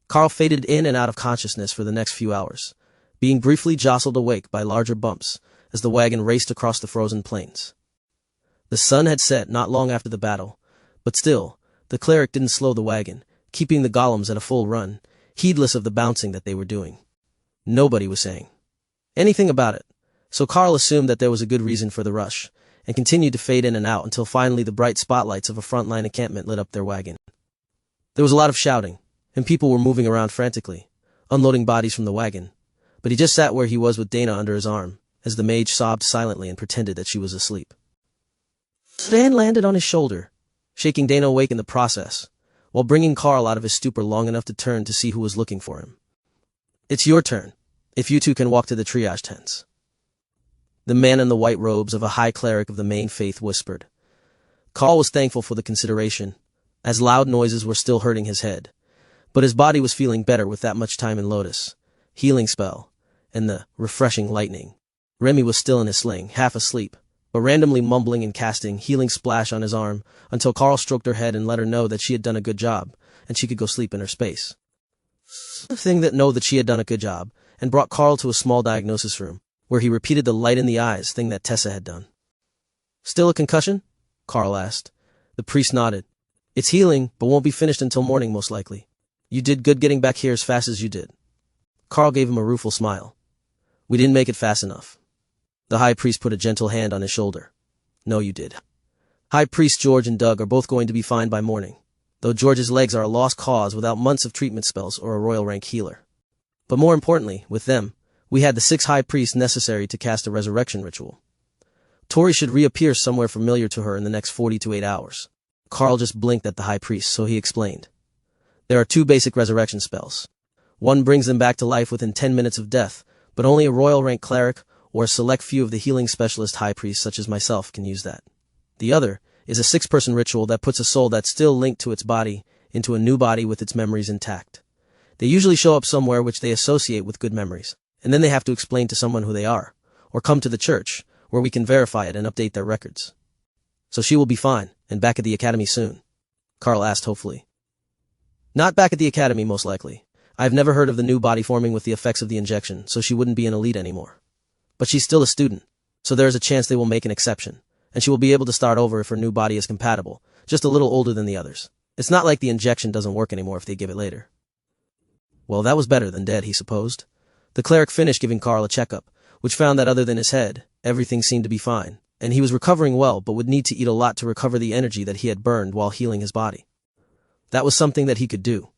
Karl faded in and out of consciousness for the next few hours, being briefly jostled awake by larger bumps as the wagon raced across the frozen plains. The sun had set not long after the battle, but still, the cleric didn't slow the wagon, keeping the golems at a full run, heedless of the bouncing that they were doing. Nobody was saying anything about it, so Karl assumed that there was a good reason for the rush, and continued to fade in and out until finally the bright spotlights of a frontline encampment lit up their wagon. There was a lot of shouting, and people were moving around frantically, unloading bodies from the wagon, but he just sat where he was with Dana under his arm, as the mage sobbed silently and pretended that she was asleep. Stan landed on his shoulder, shaking Dana awake in the process, while bringing Karl out of his stupor long enough to turn to see who was looking for him. It's your turn, if you two can walk to the triage tents. The man in the white robes of a high cleric of the main faith whispered. Karl was thankful for the consideration, as loud noises were still hurting his head, but his body was feeling better with that much time in Lotus, healing spell, and the refreshing lightning. Remy was still in his sling, half asleep, but randomly mumbling and casting healing splash on his arm until Karl stroked her head and let her know that she had done a good job, and she could go sleep in her space. The thing that know that she had done a good job, and brought Karl to a small diagnosis room, where he repeated the light in the eyes thing that Tessa had done. Still a concussion? Karl asked. The priest nodded. It's healing, but won't be finished until morning most likely. You did good getting back here as fast as you did. Karl gave him a rueful smile. We didn't make it fast enough. The high priest put a gentle hand on his shoulder. No, you did. High priest George and Doug are both going to be fine by morning, though George's legs are a lost cause without months of treatment spells or a royal rank healer. But more importantly, with them, we had the 6 high priests necessary to cast a resurrection ritual. Tori should reappear somewhere familiar to her in the next 40 to 8 hours. Karl just blinked at the high priest, so he explained. There are 2 basic resurrection spells. One brings them back to life within 10 minutes of death, but only a royal rank cleric or a select few of the healing specialist high priests such as myself can use that. The other is a 6-person ritual that puts a soul that's still linked to its body into a new body with its memories intact. They usually show up somewhere which they associate with good memories, and then they have to explain to someone who they are, or come to the church, where we can verify it and update their records. So she will be fine, and back at the academy soon? Karl asked hopefully. Not back at the academy most likely. I've never heard of the new body forming with the effects of the injection, so she wouldn't be an elite anymore. But she's still a student, so there is a chance they will make an exception, and she will be able to start over if her new body is compatible, just a little older than the others. It's not like the injection doesn't work anymore if they give it later. Well, that was better than dead, he supposed. The cleric finished giving Karl a checkup, which found that other than his head, everything seemed to be fine, and he was recovering well but would need to eat a lot to recover the energy that he had burned while healing his body. That was something that he could do.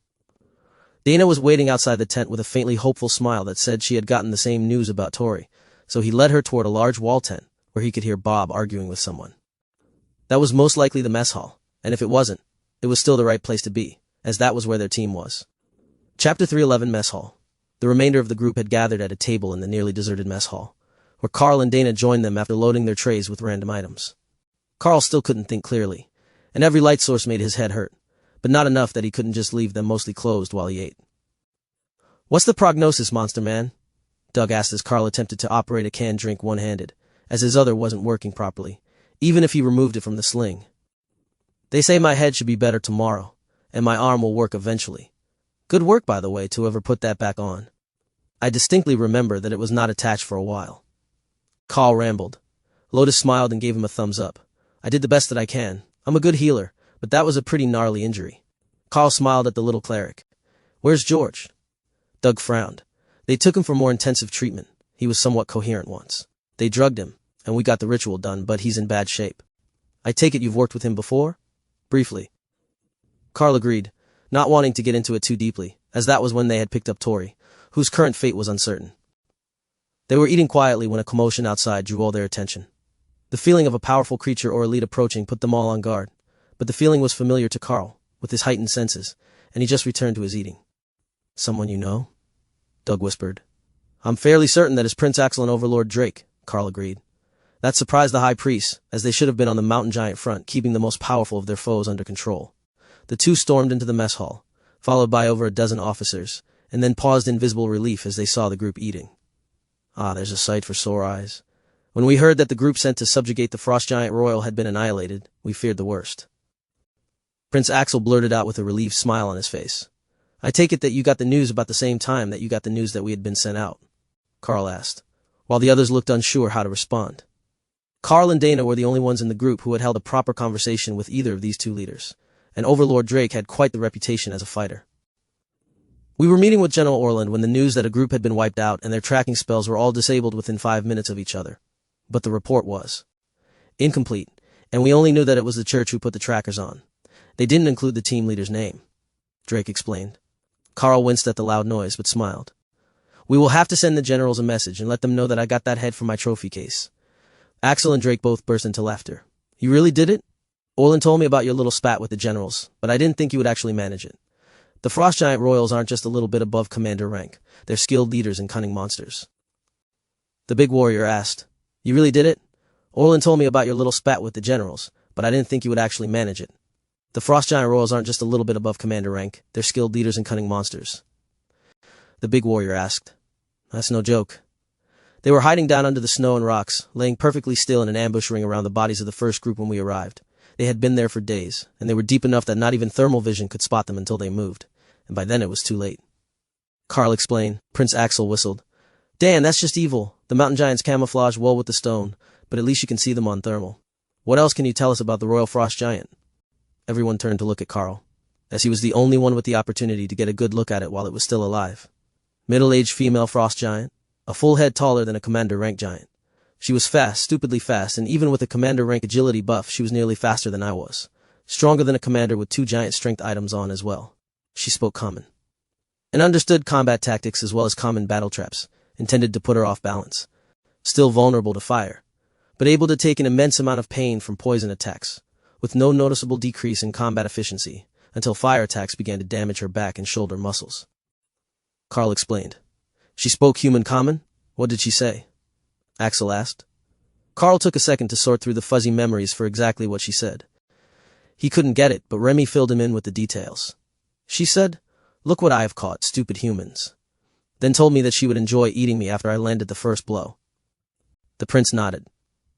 Dana was waiting outside the tent with a faintly hopeful smile that said she had gotten the same news about Tori, so he led her toward a large wall tent, where he could hear Bob arguing with someone. That was most likely the mess hall, and if it wasn't, it was still the right place to be, as that was where their team was. Chapter 311 Mess Hall. The remainder of the group had gathered at a table in the nearly deserted mess hall, where Karl and Dana joined them after loading their trays with random items. Karl still couldn't think clearly, and every light source made his head hurt, but not enough that he couldn't just leave them mostly closed while he ate. What's the prognosis, monster man? Doug asked as Karl attempted to operate a canned drink one-handed, as his other wasn't working properly, even if he removed it from the sling. They say my head should be better tomorrow, and my arm will work eventually. Good work, by the way, to whoever put that back on. I distinctly remember that it was not attached for a while. Karl rambled. Lotus smiled and gave him a thumbs up. I did the best that I can. I'm a good healer, but that was a pretty gnarly injury. Karl smiled at the little cleric. Where's George? Doug frowned. They took him for more intensive treatment. He was somewhat coherent once. They drugged him, and we got the ritual done, but he's in bad shape. I take it you've worked with him before? Briefly. Karl agreed, not wanting to get into it too deeply, as that was when they had picked up Tori, whose current fate was uncertain. They were eating quietly when a commotion outside drew all their attention. The feeling of a powerful creature or elite approaching put them all on guard, but the feeling was familiar to Karl, with his heightened senses, and he just returned to his eating. Someone you know? Doug whispered. I'm fairly certain that it's Prince Axel and Overlord Drake, Karl agreed. That surprised the high priest, as they should have been on the mountain giant front, keeping the most powerful of their foes under control. The two stormed into the mess hall, followed by over a dozen officers, and then paused in visible relief as they saw the group eating. Ah, there's a sight for sore eyes. When we heard that the group sent to subjugate the frost giant royal had been annihilated, we feared the worst. Prince Axel blurted out with a relieved smile on his face. I take it that you got the news about the same time that you got the news that we had been sent out? Karl asked, while the others looked unsure how to respond. Karl and Dana were the only ones in the group who had held a proper conversation with either of these two leaders, and Overlord Drake had quite the reputation as a fighter. We were meeting with General Orland when the news that a group had been wiped out and their tracking spells were all disabled within 5 minutes of each other. But the report was incomplete, and we only knew that it was the church who put the trackers on. They didn't include the team leader's name, Drake explained. Karl winced at the loud noise, but smiled. We will have to send the generals a message and let them know that I got that head from my trophy case. Axel and Drake both burst into laughter. You really did it? Orland told me about your little spat with the generals, but I didn't think you would actually manage it. The Frost Giant Royals aren't just a little bit above commander rank. They're skilled leaders and cunning monsters. The big warrior asked, You really did it? Orland told me about your little spat with the generals, but I didn't think you would actually manage it. The Frost Giant Royals aren't just a little bit above commander rank. They're skilled leaders and cunning monsters. The big warrior asked. That's no joke. They were hiding down under the snow and rocks, laying perfectly still in an ambush ring around the bodies of the first group when we arrived. They had been there for days, and they were deep enough that not even thermal vision could spot them until they moved, and by then it was too late. Karl explained. Prince Axel whistled. Dan, that's just evil. The mountain giants camouflage well with the stone, but at least you can see them on thermal. What else can you tell us about the Royal Frost Giant? Everyone turned to look at Karl, as he was the only one with the opportunity to get a good look at it while it was still alive. Middle-aged female frost giant, a full head taller than a commander rank giant. She was fast, stupidly fast, and even with a commander rank agility buff, she was nearly faster than I was. Stronger than a commander with 2 giant strength items on as well. She spoke common, and understood combat tactics as well as common battle traps, intended to put her off balance. Still vulnerable to fire, but able to take an immense amount of pain from poison attacks, with no noticeable decrease in combat efficiency, until fire attacks began to damage her back and shoulder muscles. Karl explained. She spoke human common? What did she say? Axel asked. Karl took a second to sort through the fuzzy memories for exactly what she said. He couldn't get it, but Remy filled him in with the details. She said, Look what I have caught, stupid humans. Then told me that she would enjoy eating me after I landed the first blow. The prince nodded.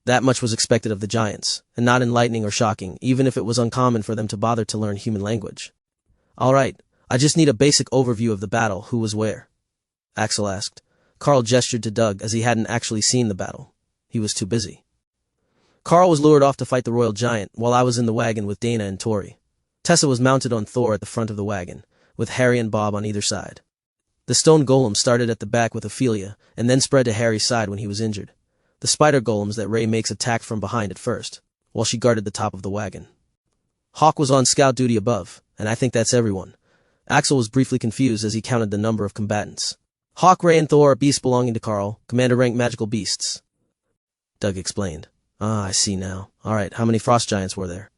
That much was expected of the giants, and not enlightening or shocking, even if it was uncommon for them to bother to learn human language. All right, I just need a basic overview of the battle. Who was where? Axel asked. Karl gestured to Doug as he hadn't actually seen the battle. He was too busy. Karl was lured off to fight the royal giant, while I was in the wagon with Dana and Tori. Tessa was mounted on Thor at the front of the wagon, with Harry and Bob on either side. The stone golem started at the back with Ophelia, and then spread to Harry's side when he was injured. The spider golems that Ray makes attacked from behind at first, while she guarded the top of the wagon. Hawk was on scout duty above, and I think that's everyone. Axel was briefly confused as he counted the number of combatants. Hawk, Ray, and Thor are beasts belonging to Karl, commander-rank magical beasts. Doug explained. Ah, I see now. All right, how many frost giants were there?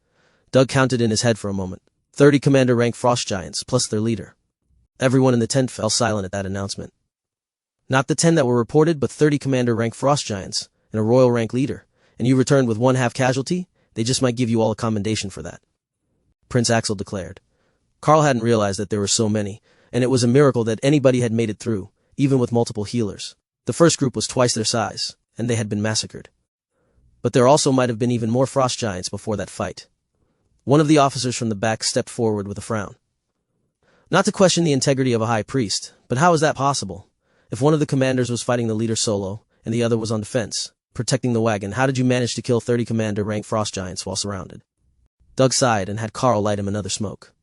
Doug counted in his head for a moment. 30 commander-rank frost giants, plus their leader. Everyone in the tent fell silent at that announcement. Not the 10 that were reported, but 30 commander-rank frost giants, and a royal rank leader, and you returned with 1/2 casualty? They just might give you all a commendation for that. Prince Axel declared. Karl hadn't realized that there were so many, and it was a miracle that anybody had made it through, even with multiple healers. The first group was twice their size, and they had been massacred. But there also might have been even more frost giants before that fight. One of the officers from the back stepped forward with a frown. Not to question the integrity of a high priest, but how is that possible? If one of the commanders was fighting the leader solo, and the other was on defense, protecting the wagon. How did you manage to kill 30 commander-rank frost giants while surrounded? Doug sighed and had Karl light him another smoke.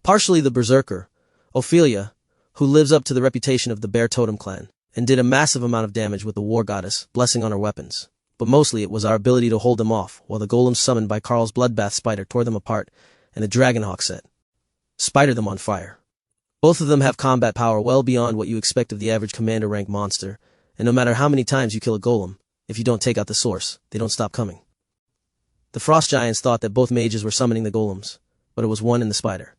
Partially the berserker, Ophelia, who lives up to the reputation of the Bear Totem clan, and did a massive amount of damage with the war goddess, blessing on her weapons. But mostly it was our ability to hold them off, while the golems summoned by Karl's bloodbath spider tore them apart, and the Dragonhawk set spider them on fire. Both of them have combat power well beyond what you expect of the average commander-rank monster, and no matter how many times you kill a golem, if you don't take out the source, they don't stop coming. The frost giants thought that both mages were summoning the golems, but it was one in the spider.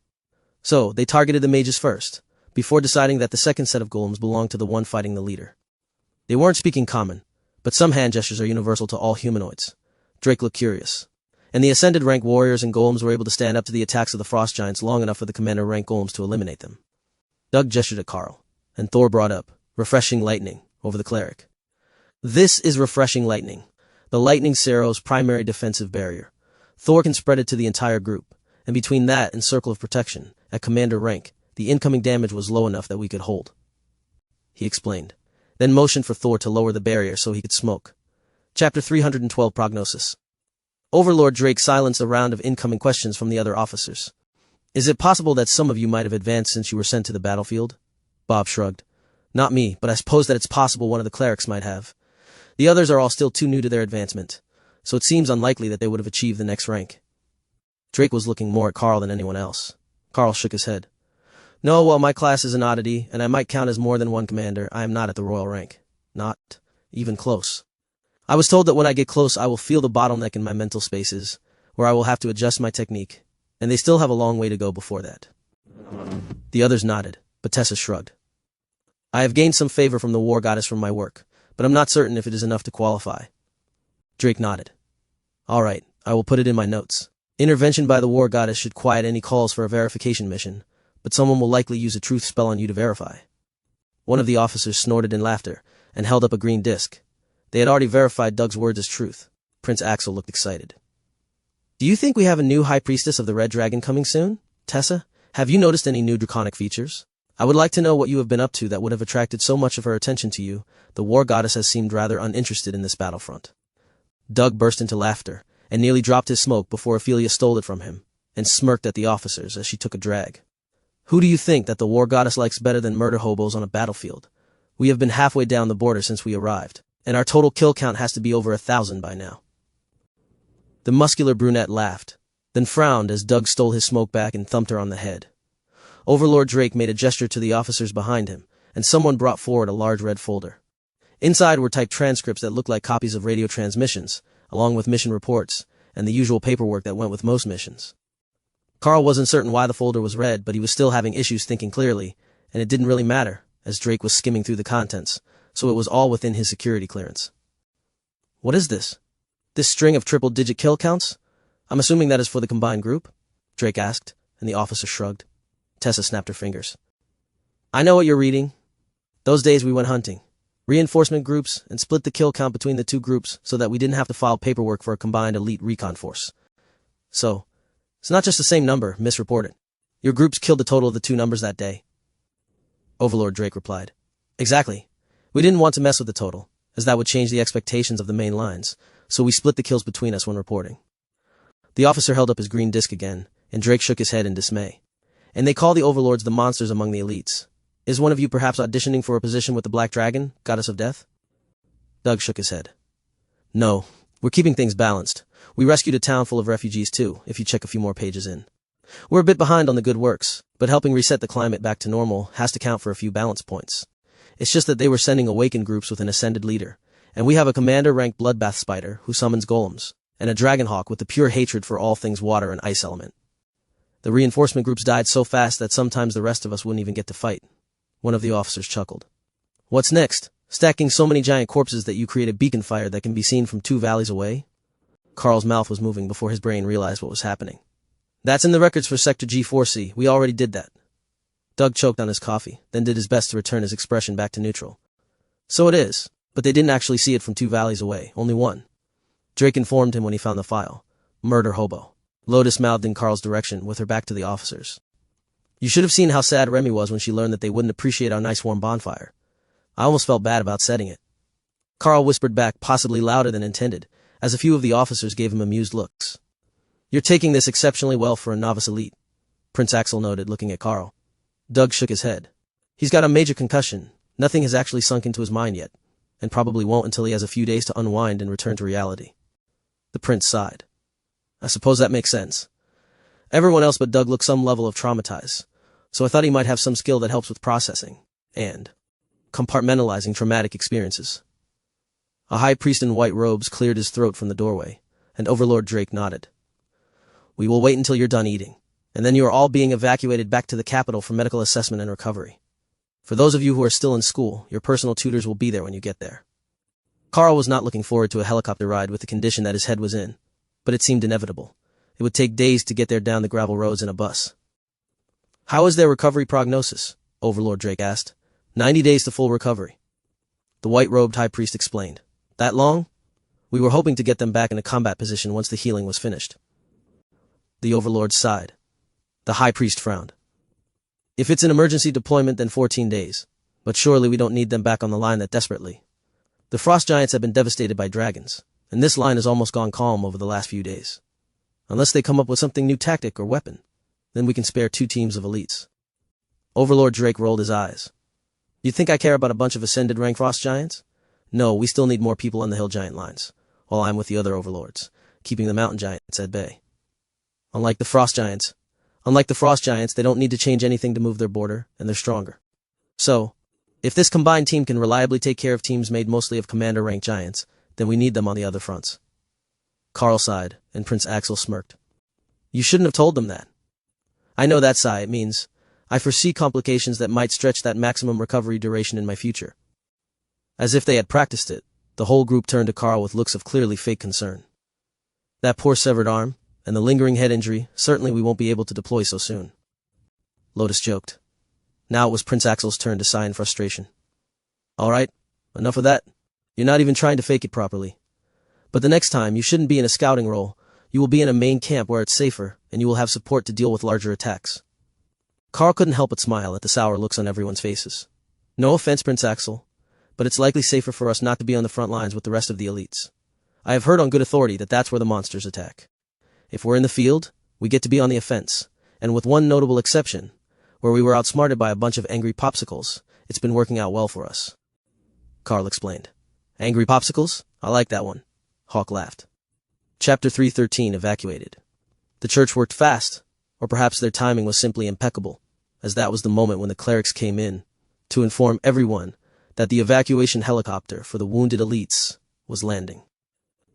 So, they targeted the mages first, before deciding that the second set of golems belonged to the one fighting the leader. They weren't speaking common, but some hand gestures are universal to all humanoids. Drake looked curious. And the ascended rank warriors and golems were able to stand up to the attacks of the frost giants long enough for the commander rank golems to eliminate them. Doug gestured at Karl, and Thor brought up, refreshing lightning, over the cleric. This is refreshing lightning, the lightning Cero's primary defensive barrier. Thor can spread it to the entire group, and between that and circle of protection, at commander rank, the incoming damage was low enough that we could hold. He explained, then motioned for Thor to lower the barrier so he could smoke. Chapter 312 Prognosis. Overlord Drake silenced a round of incoming questions from the other officers. Is it possible that some of you might have advanced since you were sent to the battlefield? Bob shrugged. Not me, but I suppose that it's possible one of the clerics might have. The others are all still too new to their advancement, so it seems unlikely that they would have achieved the next rank. Drake was looking more at Karl than anyone else. Karl shook his head. No, while my class is an oddity, and I might count as more than one commander, I am not at the royal rank. Not even close. I was told that when I get close I will feel the bottleneck in my mental spaces, where I will have to adjust my technique, and they still have a long way to go before that. The others nodded, but Tessa shrugged. I have gained some favor from the war goddess from my work, but I'm not certain if it is enough to qualify. Drake nodded. All right, I will put it in my notes. Intervention by the war goddess should quiet any calls for a verification mission, but someone will likely use a truth spell on you to verify. One of the officers snorted in laughter and held up a green disc. They had already verified Doug's words as truth. Prince Axel looked excited. Do you think we have a new high priestess of the Red Dragon coming soon? Tessa, have you noticed any new draconic features? I would like to know what you have been up to that would have attracted so much of her attention to you. The war goddess has seemed rather uninterested in this battlefront. Doug burst into laughter and nearly dropped his smoke before Ophelia stole it from him and smirked at the officers as she took a drag. Who do you think that the war goddess likes better than murder hobos on a battlefield? We have been halfway down the border since we arrived, and our total kill count has to be over 1,000 by now. The muscular brunette laughed, then frowned as Doug stole his smoke back and thumped her on the head. Overlord Drake made a gesture to the officers behind him, and someone brought forward a large red folder. Inside were typed transcripts that looked like copies of radio transmissions, along with mission reports, and the usual paperwork that went with most missions. Karl wasn't certain why the folder was red, but he was still having issues thinking clearly, and it didn't really matter, as Drake was skimming through the contents, so it was all within his security clearance. What is this? This string of triple-digit kill counts? I'm assuming that is for the combined group? Drake asked, and the officer shrugged. Tessa snapped her fingers. I know what you're reading. Those days we went hunting. Reinforcement groups, and split the kill count between the two groups so that we didn't have to file paperwork for a combined elite recon force. So, it's not just the same number, misreported. Your groups killed the total of the two numbers that day. Overlord Drake replied. Exactly. We didn't want to mess with the total, as that would change the expectations of the main lines, so we split the kills between us when reporting. The officer held up his green disc again, and Drake shook his head in dismay. And they call the overlords the monsters among the elites. Is one of you perhaps auditioning for a position with the Black Dragon, Goddess of Death? Doug shook his head. No, we're keeping things balanced. We rescued a town full of refugees too, if you check a few more pages in. We're a bit behind on the good works, but helping reset the climate back to normal has to count for a few balance points. It's just that they were sending awakened groups with an ascended leader, and we have a commander-ranked bloodbath spider who summons golems, and a dragonhawk with the pure hatred for all things water and ice element. The reinforcement groups died so fast that sometimes the rest of us wouldn't even get to fight. One of the officers chuckled. What's next? Stacking so many giant corpses that you create a beacon fire that can be seen from 2 valleys away? Karl's mouth was moving before his brain realized what was happening. That's in the records for Sector G4C. We already did that. Doug choked on his coffee, then did his best to return his expression back to neutral. So it is, but they didn't actually see it from 2 valleys away, only one. Drake informed him when he found the file. Murder hobo. Lotus mouthed in Karl's direction, with her back to the officers. You should have seen how sad Remy was when she learned that they wouldn't appreciate our nice warm bonfire. I almost felt bad about setting it. Karl whispered back, possibly louder than intended, as a few of the officers gave him amused looks. You're taking this exceptionally well for a novice elite, Prince Axel noted, looking at Karl. Doug shook his head. He's got a major concussion. Nothing has actually sunk into his mind yet, and probably won't until he has a few days to unwind and return to reality. The prince sighed. I suppose that makes sense. Everyone else but Doug looked some level of traumatized, so I thought he might have some skill that helps with processing and compartmentalizing traumatic experiences. A high priest in white robes cleared his throat from the doorway, and Overlord Drake nodded. We will wait until you're done eating, and then you are all being evacuated back to the capital for medical assessment and recovery. For those of you who are still in school, your personal tutors will be there when you get there. Karl was not looking forward to a helicopter ride with the condition that his head was in, but it seemed inevitable. It would take days to get there down the gravel roads in a bus. How is their recovery prognosis? Overlord Drake asked. 90 days to full recovery. The white-robed high priest explained. That long? We were hoping to get them back in a combat position once the healing was finished. The overlord sighed. The high priest frowned. If it's an emergency deployment, then 14 days. But surely we don't need them back on the line that desperately. The frost giants have been devastated by dragons, and this line has almost gone calm over the last few days. Unless they come up with something new tactic or weapon, then we can spare 2 teams of elites. Overlord Drake rolled his eyes. You think I care about a bunch of ascended rank frost giants? No, we still need more people on the hill giant lines, while I'm with the other overlords, keeping the mountain giants at bay. Unlike the frost giants, they don't need to change anything to move their border, and they're stronger. So, if this combined team can reliably take care of teams made mostly of commander-rank giants, then we need them on the other fronts. Karl sighed, and Prince Axel smirked. You shouldn't have told them that. I know that sigh. It means I foresee complications that might stretch that maximum recovery duration in my future. As if they had practiced it, the whole group turned to Karl with looks of clearly fake concern. That poor severed arm, and the lingering head injury, certainly we won't be able to deploy so soon. Lotus joked. Now it was Prince Axel's turn to sigh in frustration. All right, enough of that. You're not even trying to fake it properly. But the next time, you shouldn't be in a scouting role. You will be in a main camp where it's safer, and you will have support to deal with larger attacks. Karl couldn't help but smile at the sour looks on everyone's faces. No offense, Prince Axel, but it's likely safer for us not to be on the front lines with the rest of the elites. I have heard on good authority that that's where the monsters attack. If we're in the field, we get to be on the offense, and with one notable exception, where we were outsmarted by a bunch of angry popsicles, it's been working out well for us. Karl explained. Angry popsicles? I like that one. Hawk laughed. Chapter 313 Evacuated. The church worked fast, or perhaps their timing was simply impeccable, as that was the moment when the clerics came in to inform everyone that the evacuation helicopter for the wounded elites was landing,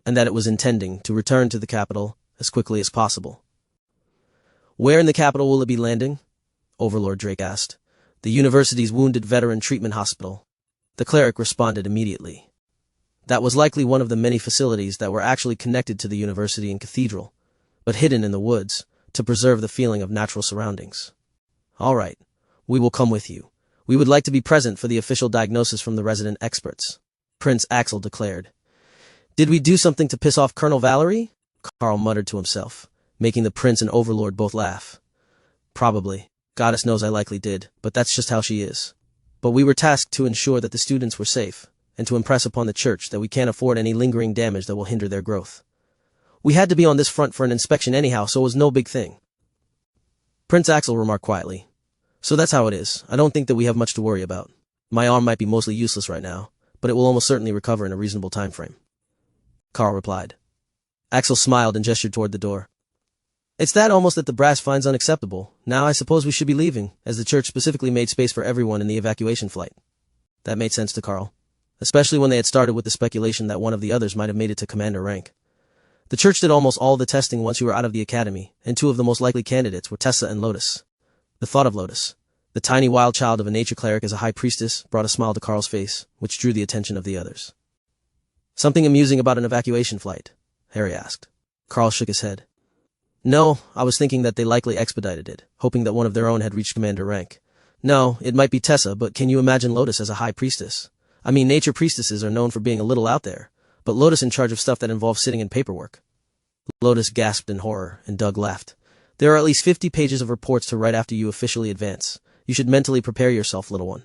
and that it was intending to return to the capital as quickly as possible. Where in the capital will it be landing? Overlord Drake asked. The university's Wounded Veteran Treatment Hospital. The cleric responded immediately. That was likely one of the many facilities that were actually connected to the university and cathedral, but hidden in the woods to preserve the feeling of natural surroundings. All right, we will come with you. We would like to be present for the official diagnosis from the resident experts, Prince Axel declared. Did we do something to piss off Colonel Valerie? Karl muttered to himself, making the prince and overlord both laugh. Probably. Goddess knows I likely did, but that's just how she is. But we were tasked to ensure that the students were safe, and to impress upon the church that we can't afford any lingering damage that will hinder their growth. We had to be on this front for an inspection anyhow, so it was no big thing. Prince Axel remarked quietly. So that's how it is. I don't think that we have much to worry about. My arm might be mostly useless right now, but it will almost certainly recover in a reasonable time frame. Karl replied. Axel smiled and gestured toward the door. It's that almost that the brass finds unacceptable. Now I suppose we should be leaving, as the church specifically made space for everyone in the evacuation flight. That made sense to Karl, especially when they had started with the speculation that one of the others might have made it to commander rank. The church did almost all the testing once you were out of the academy, and 2 of the most likely candidates were Tessa and Lotus. The thought of Lotus, the tiny wild child of a nature cleric as a high priestess, brought a smile to Karl's face, which drew the attention of the others. Something amusing about an evacuation flight? Harry asked. Karl shook his head. No, I was thinking that they likely expedited it, hoping that one of their own had reached commander rank. No, it might be Tessa, but can you imagine Lotus as a high priestess? I mean, nature priestesses are known for being a little out there, but Lotus in charge of stuff that involves sitting in paperwork. Lotus gasped in horror, and Doug laughed. There are at least 50 pages of reports to write after you officially advance. You should mentally prepare yourself, little one.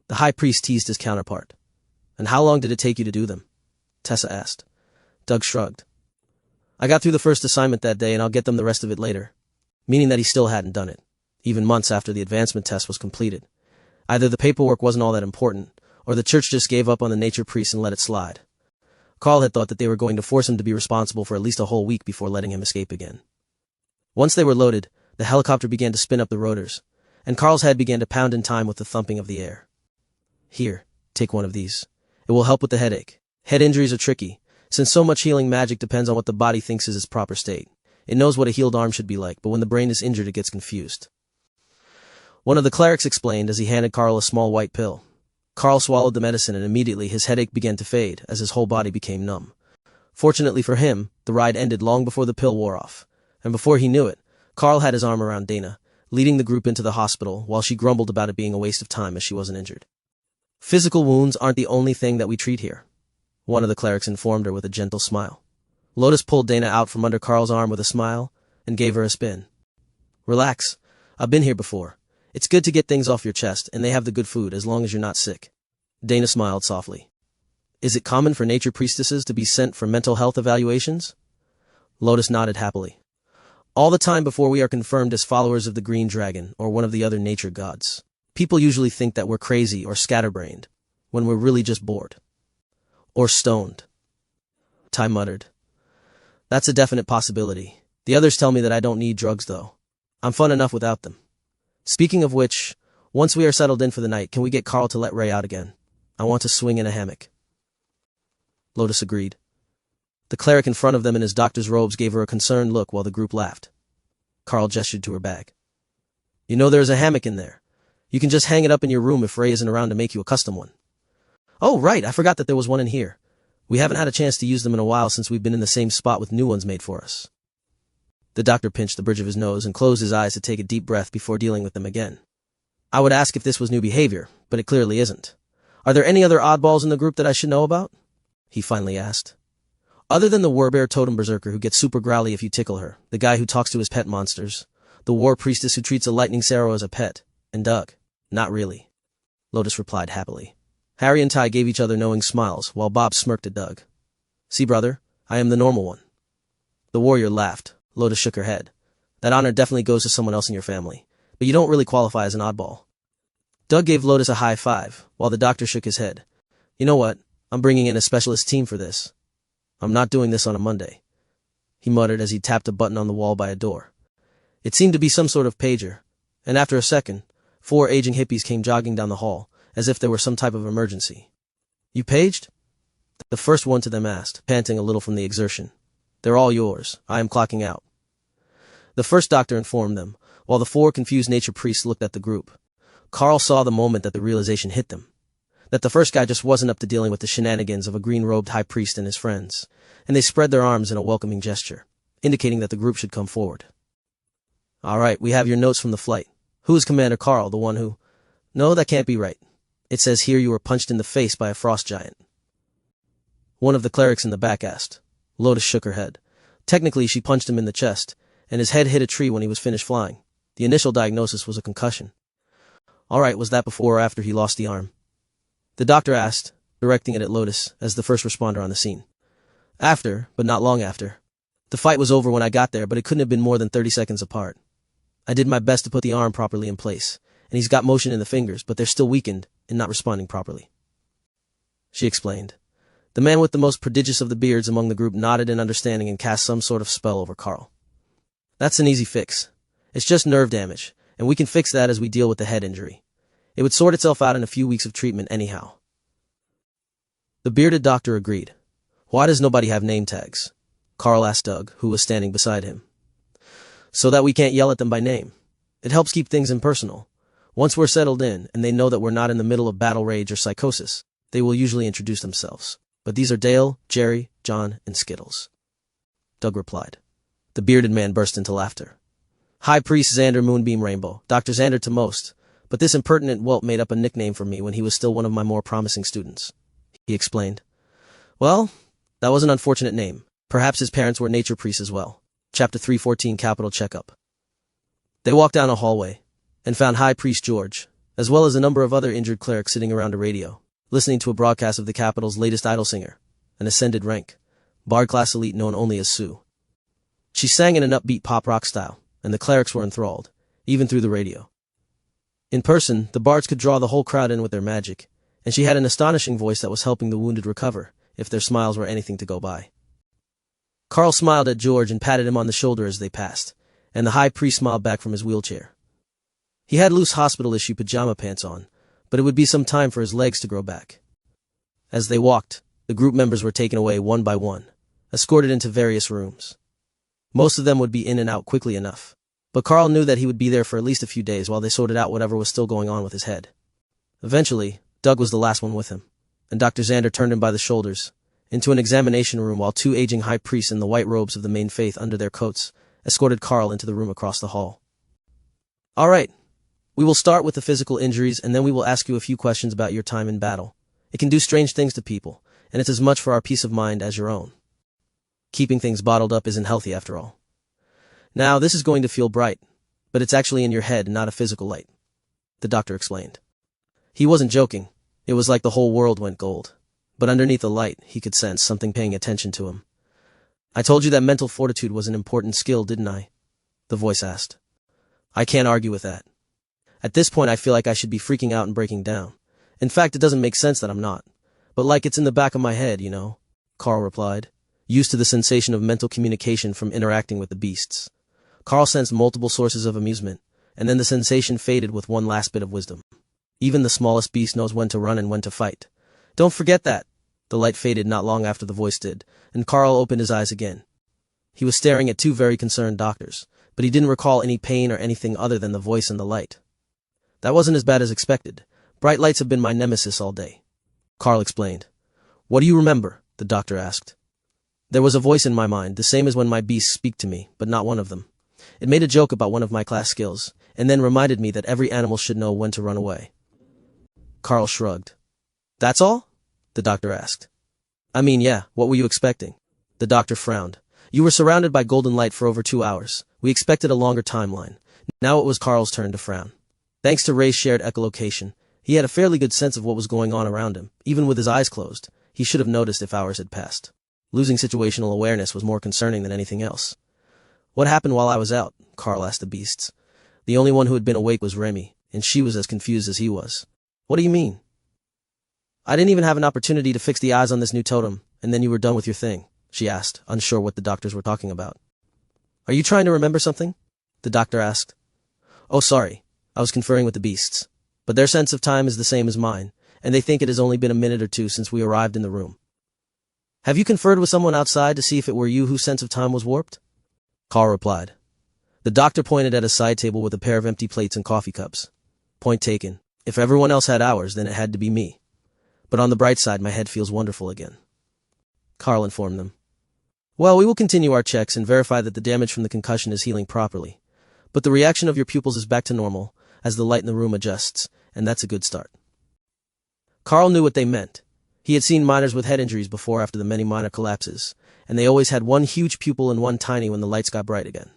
The high priest teased his counterpart. And how long did it take you to do them? Tessa asked. Doug shrugged. I got through the first assignment that day and I'll get them the rest of it later. Meaning that he still hadn't done it, even months after the advancement test was completed. Either the paperwork wasn't all that important, or the church just gave up on the nature priest and let it slide. Karl had thought that they were going to force him to be responsible for at least a whole week before letting him escape again. Once they were loaded, the helicopter began to spin up the rotors, and Karl's head began to pound in time with the thumping of the air. Here, take one of these. It will help with the headache. Head injuries are tricky, since so much healing magic depends on what the body thinks is its proper state. It knows what a healed arm should be like, but when the brain is injured it gets confused. One of the clerics explained as he handed Karl a small white pill. Karl swallowed the medicine and immediately his headache began to fade as his whole body became numb. Fortunately for him, the ride ended long before the pill wore off, and before he knew it, Karl had his arm around Dana, leading the group into the hospital while she grumbled about it being a waste of time as she wasn't injured. Physical wounds aren't the only thing that we treat here, one of the clerics informed her with a gentle smile. Lotus pulled Dana out from under Karl's arm with a smile and gave her a spin. Relax, I've been here before. It's good to get things off your chest, and they have the good food as long as you're not sick. Dana smiled softly. Is it common for nature priestesses to be sent for mental health evaluations? Lotus nodded happily. All the time before we are confirmed as followers of the green dragon or one of the other nature gods. People usually think that we're crazy or scatterbrained, when we're really just bored. Or stoned. Ty muttered. That's a definite possibility. The others tell me that I don't need drugs though. I'm fun enough without them. Speaking of which, once we are settled in for the night, can we get Karl to let Ray out again? I want to swing in a hammock. Lotus agreed. The cleric in front of them in his doctor's robes gave her a concerned look while the group laughed. Karl gestured to her bag. You know there's a hammock in there. You can just hang it up in your room if Ray isn't around to make you a custom one. Oh, right, I forgot that there was one in here. We haven't had a chance to use them in a while since we've been in the same spot with new ones made for us. The doctor pinched the bridge of his nose and closed his eyes to take a deep breath before dealing with them again. I would ask if this was new behavior, but it clearly isn't. Are there any other oddballs in the group that I should know about? He finally asked. Other than the warbear totem berserker who gets super growly if you tickle her, the guy who talks to his pet monsters, the war priestess who treats a lightning sarrow as a pet, and Doug. Not really. Lotus replied happily. Harry and Ty gave each other knowing smiles, while Bob smirked at Doug. See, brother, I am the normal one. The warrior laughed. Lotus shook her head. That honor definitely goes to someone else in your family, but you don't really qualify as an oddball. Doug gave Lotus a high five, while the doctor shook his head. You know what? I'm bringing in a specialist team for this. I'm not doing this on a Monday, he muttered as he tapped a button on the wall by a door. It seemed to be some sort of pager, and after a second, 4 aging hippies came jogging down the hall, as if there were some type of emergency. You paged? The first one to them asked, panting a little from the exertion. They're all yours. I am clocking out. The first doctor informed them, while the 4 confused nature priests looked at the group. Karl saw the moment that the realization hit them. That the first guy just wasn't up to dealing with the shenanigans of a green-robed high priest and his friends, and they spread their arms in a welcoming gesture, indicating that the group should come forward. All right, we have your notes from the flight. Who is Commander Karl, the one who... No, that can't be right. It says here you were punched in the face by a frost giant. One of the clerics in the back asked. Lotus shook her head. Technically, she punched him in the chest, and his head hit a tree when he was finished flying. The initial diagnosis was a concussion. All right, was that before or after he lost the arm? The doctor asked, directing it at Lotus as the first responder on the scene. After, but not long after. The fight was over when I got there, but it couldn't have been more than 30 seconds apart. I did my best to put the arm properly in place, and he's got motion in the fingers, but they're still weakened and not responding properly. She explained. The man with the most prodigious of the beards among the group nodded in understanding and cast some sort of spell over Karl. That's an easy fix. It's just nerve damage, and we can fix that as we deal with the head injury. It would sort itself out in a few weeks of treatment anyhow. The bearded doctor agreed. Why does nobody have name tags? Karl asked Doug, who was standing beside him. So that we can't yell at them by name. It helps keep things impersonal. Once we're settled in, and they know that we're not in the middle of battle rage or psychosis, they will usually introduce themselves. But these are Dale, Jerry, John, and Skittles. Doug replied. The bearded man burst into laughter. High Priest Xander Moonbeam Rainbow, Dr. Xander to most, but this impertinent whelp made up a nickname for me when he was still one of my more promising students. He explained. Well, that was an unfortunate name. Perhaps his parents were nature priests as well. Chapter 314 Capital Checkup. They walked down a hallway and found High Priest George, as well as a number of other injured clerics sitting around a radio. listening to a broadcast of the capital's latest idol singer, an ascended rank, bard class elite known only as Sue. She sang in an upbeat pop rock style, and the clerics were enthralled, even through the radio. In person, the bards could draw the whole crowd in with their magic, and she had an astonishing voice that was helping the wounded recover, if their smiles were anything to go by. Karl smiled at George and patted him on the shoulder as they passed, and the high priest smiled back from his wheelchair. He had loose hospital-issue pajama pants on, but it would be some time for his legs to grow back. As they walked, the group members were taken away one by one, escorted into various rooms. Most of them would be in and out quickly enough, but Karl knew that he would be there for at least a few days while they sorted out whatever was still going on with his head. Eventually, Doug was the last one with him, and Dr. Xander turned him by the shoulders into an examination room while two aging high priests in the white robes of the main faith under their coats escorted Karl into the room across the hall. "All right. We will start with the physical injuries, and then we will ask you a few questions about your time in battle. It can do strange things to people, and it's as much for our peace of mind as your own. Keeping things bottled up isn't healthy after all. Now, this is going to feel bright, but it's actually in your head and not a physical light," the doctor explained. He wasn't joking. It was like the whole world went gold. But underneath the light, he could sense something paying attention to him. "I told you that mental fortitude was an important skill, didn't I?" the voice asked. "I can't argue with that. At this point I feel like I should be freaking out and breaking down. In fact, it doesn't make sense that I'm not. But like it's in the back of my head, you know," Karl replied, used to the sensation of mental communication from interacting with the beasts. Karl sensed multiple sources of amusement, and then the sensation faded with one last bit of wisdom. Even the smallest beast knows when to run and when to fight. "Don't forget that." The light faded not long after the voice did, and Karl opened his eyes again. He was staring at two very concerned doctors, but he didn't recall any pain or anything other than the voice and the light. "That wasn't as bad as expected. Bright lights have been my nemesis all day," Karl explained. "What do you remember?" the doctor asked. "There was a voice in my mind, the same as when my beasts speak to me, but not one of them. It made a joke about one of my class skills, and then reminded me that every animal should know when to run away." Karl shrugged. "That's all?" the doctor asked. "I mean, yeah, what were you expecting?" The doctor frowned. "You were surrounded by golden light for over 2 hours. We expected a longer timeline." Now it was Karl's turn to frown. Thanks to Ray's shared echolocation, he had a fairly good sense of what was going on around him. Even with his eyes closed, he should have noticed if hours had passed. Losing situational awareness was more concerning than anything else. "What happened while I was out?" Karl asked the beasts. The only one who had been awake was Remy, and she was as confused as he was. "What do you mean?" "I didn't even have an opportunity to fix the eyes on this new totem, and then you were done with your thing," she asked, unsure what the doctors were talking about. "Are you trying to remember something?" the doctor asked. "Oh, sorry. I was conferring with the beasts. But their sense of time is the same as mine, and they think it has only been a minute or two since we arrived in the room." "Have you conferred with someone outside to see if it were you whose sense of time was warped?" Karl replied. The doctor pointed at a side table with a pair of empty plates and coffee cups. "Point taken. If everyone else had hours, then it had to be me. But on the bright side, my head feels wonderful again," Karl informed them. "Well, we will continue our checks and verify that the damage from the concussion is healing properly. But the reaction of your pupils is back to normal, as the light in the room adjusts, and that's a good start." Karl knew what they meant. He had seen miners with head injuries before after the many minor collapses, and they always had one huge pupil and one tiny when the lights got bright again.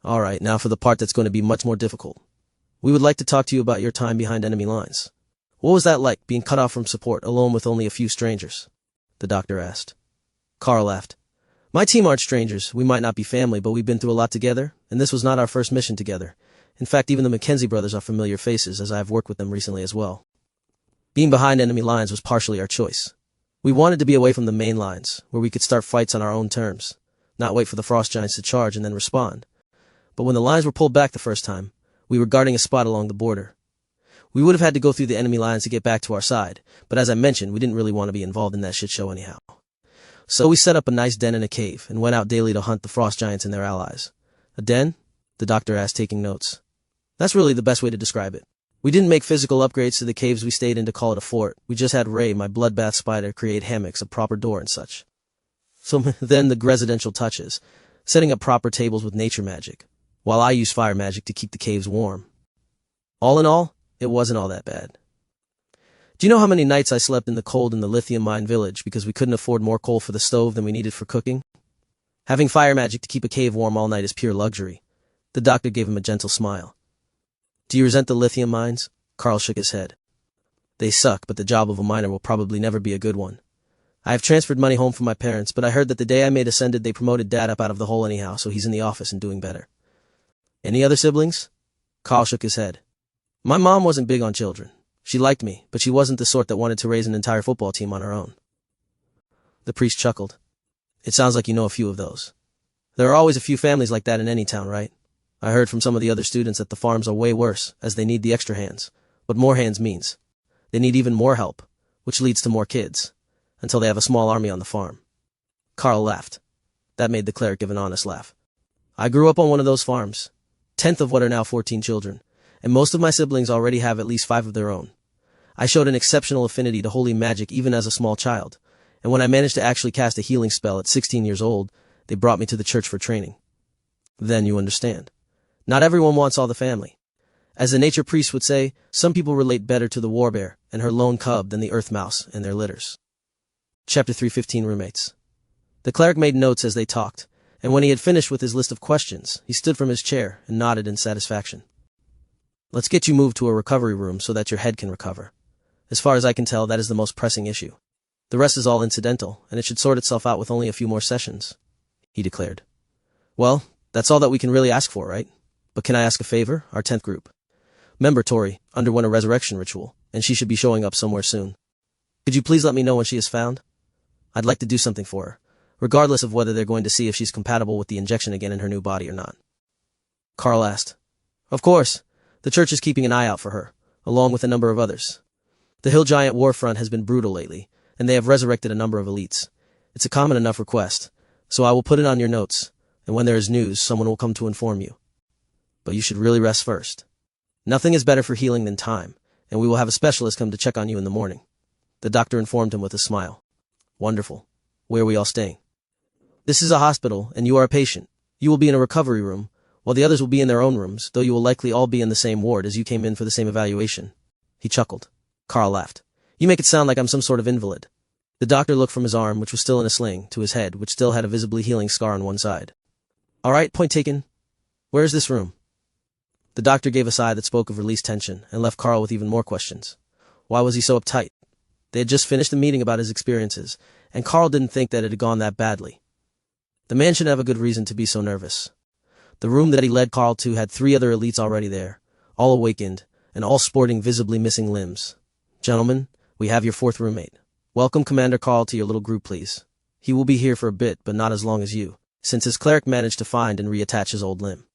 "All right, now for the part that's going to be much more difficult. We would like to talk to you about your time behind enemy lines. What was that like, being cut off from support, alone with only a few strangers?" the doctor asked. Karl laughed. "My team aren't strangers. We might not be family, but we've been through a lot together, and this was not our first mission together. In fact, even the Mackenzie brothers are familiar faces, as I have worked with them recently as well. Being behind enemy lines was partially our choice. We wanted to be away from the main lines, where we could start fights on our own terms, not wait for the frost giants to charge and then respond. But when the lines were pulled back the first time, we were guarding a spot along the border. We would have had to go through the enemy lines to get back to our side, but as I mentioned, we didn't really want to be involved in that shit show anyhow. So we set up a nice den in a cave and went out daily to hunt the frost giants and their allies." "A den?" the doctor asked, taking notes. "That's really the best way to describe it. We didn't make physical upgrades to the caves we stayed in to call it a fort. We just had Ray, my bloodbath spider, create hammocks, a proper door and such. So then the residential touches, setting up proper tables with nature magic, while I use fire magic to keep the caves warm. All in all, it wasn't all that bad. Do you know how many nights I slept in the cold in the lithium mine village because we couldn't afford more coal for the stove than we needed for cooking? Having fire magic to keep a cave warm all night is pure luxury." The doctor gave him a gentle smile. "Do you resent the lithium mines?" Karl shook his head. They suck, but the job of a miner will probably never be a good one. I have transferred money home from my parents, but I heard that the day I made ascended they promoted Dad up out of the hole anyhow, so he's in the office and doing better. Any other siblings? Karl shook his head. My mom wasn't big on children. She liked me, but she wasn't the sort that wanted to raise an entire football team on her own. The priest chuckled. It sounds like you know a few of those. There are always a few families like that in any town, right? I heard from some of the other students that the farms are way worse, as they need the extra hands. But more hands means they need even more help, which leads to more kids, until they have a small army on the farm. Karl laughed. That made the cleric give an honest laugh. I grew up on one of those farms, 10th of what are now 14 children, and most of my siblings already have at least 5 of their own. I showed an exceptional affinity to holy magic even as a small child, and when I managed to actually cast a healing spell at 16 years old, they brought me to the church for training. Then you understand. Not everyone wants all the family. As the nature priest would say, some people relate better to the warbear and her lone cub than the earth mouse and their litters. Chapter 3:15 Roommates. The cleric made notes as they talked, and when he had finished with his list of questions, he stood from his chair and nodded in satisfaction. Let's get you moved to a recovery room so that your head can recover. As far as I can tell, that is the most pressing issue. The rest is all incidental, and it should sort itself out with only a few more sessions, he declared. Well, that's all that we can really ask for, right? But can I ask a favor? Our 10th group member, Tori, underwent a resurrection ritual, and she should be showing up somewhere soon. Could you please let me know when she is found? I'd like to do something for her, regardless of whether they're going to see if she's compatible with the injection again in her new body or not. Karl asked. Of course. The church is keeping an eye out for her, along with a number of others. The Hill Giant war front has been brutal lately, and they have resurrected a number of elites. It's a common enough request, so I will put it on your notes, and when there is news, someone will come to inform you. But you should really rest first. Nothing is better for healing than time, and we will have a specialist come to check on you in the morning. The doctor informed him with a smile. Wonderful. Where are we all staying? This is a hospital, and you are a patient. You will be in a recovery room, while the others will be in their own rooms, though you will likely all be in the same ward as you came in for the same evaluation. He chuckled. Karl laughed. You make it sound like I'm some sort of invalid. The doctor looked from his arm, which was still in a sling, to his head, which still had a visibly healing scar on one side. All right, point taken. Where is this room? The doctor gave a sigh that spoke of released tension, and left Karl with even more questions. Why was he so uptight? They had just finished a meeting about his experiences, and Karl didn't think that it had gone that badly. The man should have a good reason to be so nervous. The room that he led Karl to had 3 other elites already there, all awakened, and all sporting visibly missing limbs. Gentlemen, we have your 4th roommate. Welcome Commander Karl to your little group, please. He will be here for a bit, but not as long as you, since his cleric managed to find and reattach his old limb.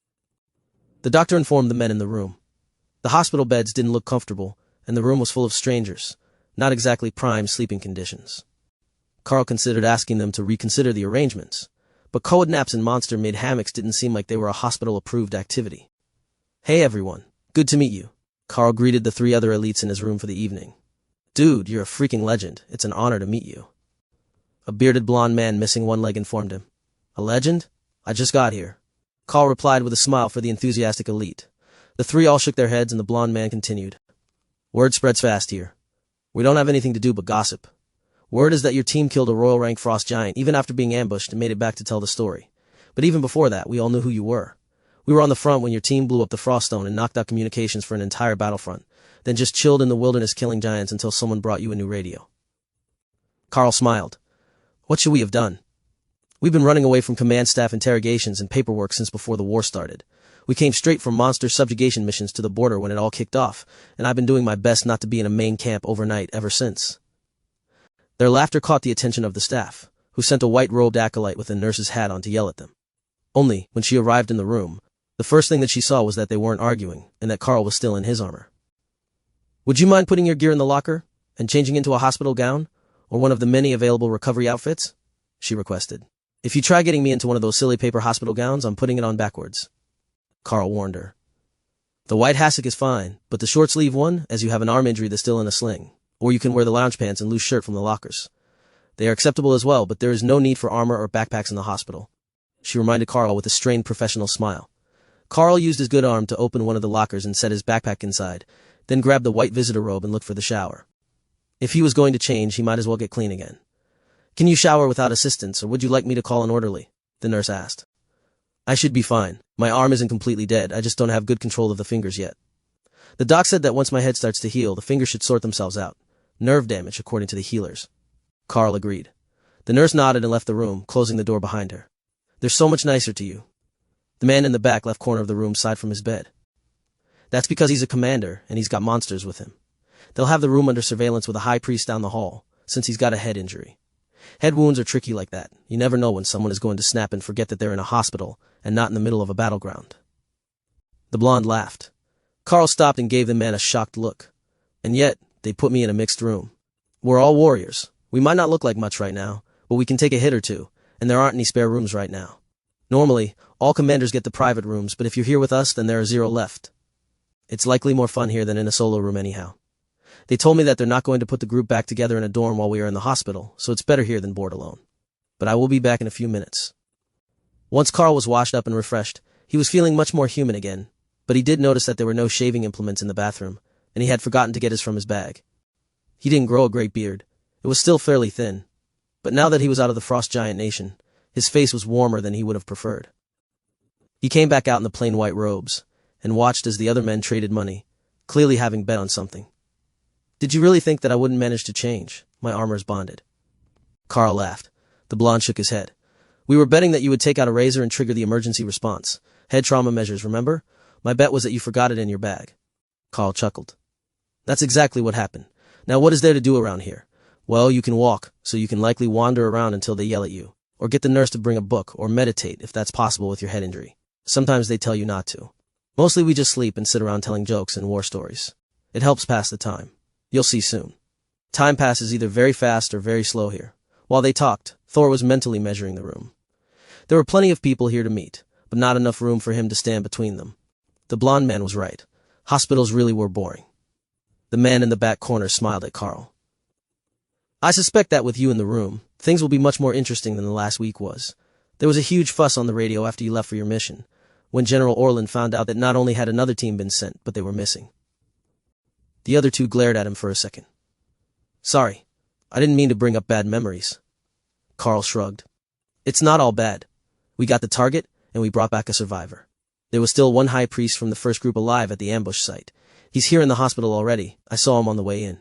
The doctor informed the men in the room. The hospital beds didn't look comfortable, and the room was full of strangers, not exactly prime sleeping conditions. Karl considered asking them to reconsider the arrangements, but coed naps and monster-made hammocks didn't seem like they were a hospital-approved activity. Hey everyone, good to meet you. Karl greeted the 3 other elites in his room for the evening. Dude, you're a freaking legend. It's an honor to meet you. A bearded blonde man missing one leg informed him. A legend? I just got here. Karl replied with a smile for the enthusiastic elite. The 3 all shook their heads and the blonde man continued. Word spreads fast here. We don't have anything to do but gossip. Word is that your team killed a royal rank frost giant even after being ambushed and made it back to tell the story. But even before that, we all knew who you were. We were on the front when your team blew up the Froststone and knocked out communications for an entire battlefront, then just chilled in the wilderness killing giants until someone brought you a new radio. Karl smiled. What should we have done? We've been running away from command staff interrogations and paperwork since before the war started. We came straight from monster subjugation missions to the border when it all kicked off, and I've been doing my best not to be in a main camp overnight ever since. Their laughter caught the attention of the staff, who sent a white-robed acolyte with a nurse's hat on to yell at them. Only, when she arrived in the room, the first thing that she saw was that they weren't arguing, and that Karl was still in his armor. Would you mind putting your gear in the locker, and changing into a hospital gown, or one of the many available recovery outfits? She requested. If you try getting me into one of those silly paper hospital gowns, I'm putting it on backwards. Karl warned her. The white hassock is fine, but the short-sleeve one, as you have an arm injury that's still in a sling, or you can wear the lounge pants and loose shirt from the lockers. They are acceptable as well, but there is no need for armor or backpacks in the hospital. She reminded Karl with a strained professional smile. Karl used his good arm to open one of the lockers and set his backpack inside, then grabbed the white visitor robe and looked for the shower. If he was going to change, he might as well get clean again. Can you shower without assistance, or would you like me to call an orderly? The nurse asked. I should be fine. My arm isn't completely dead, I just don't have good control of the fingers yet. The doc said that once my head starts to heal, the fingers should sort themselves out. Nerve damage, according to the healers. Karl agreed. The nurse nodded and left the room, closing the door behind her. They're so much nicer to you. The man in the back left corner of the room sighed from his bed. That's because he's a commander, and he's got monsters with him. They'll have the room under surveillance with a high priest down the hall, since he's got a head injury. Head wounds are tricky like that. You never know when someone is going to snap and forget that they're in a hospital, and not in the middle of a battleground. The blonde laughed. Karl stopped and gave the man a shocked look. And yet, they put me in a mixed room. We're all warriors. We might not look like much right now, but we can take a hit or two, and there aren't any spare rooms right now. Normally, all commanders get the private rooms, but if you're here with us, then there are 0 left. It's likely more fun here than in a solo room anyhow. They told me that they're not going to put the group back together in a dorm while we are in the hospital, so it's better here than board alone. But I will be back in a few minutes. Once Karl was washed up and refreshed, he was feeling much more human again, but he did notice that there were no shaving implements in the bathroom, and he had forgotten to get his from his bag. He didn't grow a great beard. It was still fairly thin, but now that he was out of the Frost Giant Nation, his face was warmer than he would have preferred. He came back out in the plain white robes, and watched as the other men traded money, clearly having bet on something. Did you really think that I wouldn't manage to change? My armor's bonded. Karl laughed. The blonde shook his head. We were betting that you would take out a razor and trigger the emergency response. Head trauma measures, remember? My bet was that you forgot it in your bag. Karl chuckled. That's exactly what happened. Now what is there to do around here? Well, you can walk, so you can likely wander around until they yell at you. Or get the nurse to bring a book, or meditate if that's possible with your head injury. Sometimes they tell you not to. Mostly we just sleep and sit around telling jokes and war stories. It helps pass the time. You'll see soon. Time passes either very fast or very slow here. While they talked, Thor was mentally measuring the room. There were plenty of people here to meet, but not enough room for him to stand between them. The blonde man was right. Hospitals really were boring. The man in the back corner smiled at Karl. I suspect that with you in the room, things will be much more interesting than the last week was. There was a huge fuss on the radio after you left for your mission, when General Orland found out that not only had another team been sent, but they were missing. The other two glared at him for a second. Sorry, I didn't mean to bring up bad memories. Karl shrugged. It's not all bad. We got the target, and we brought back a survivor. There was still one high priest from the first group alive at the ambush site. He's here in the hospital already. I saw him on the way in.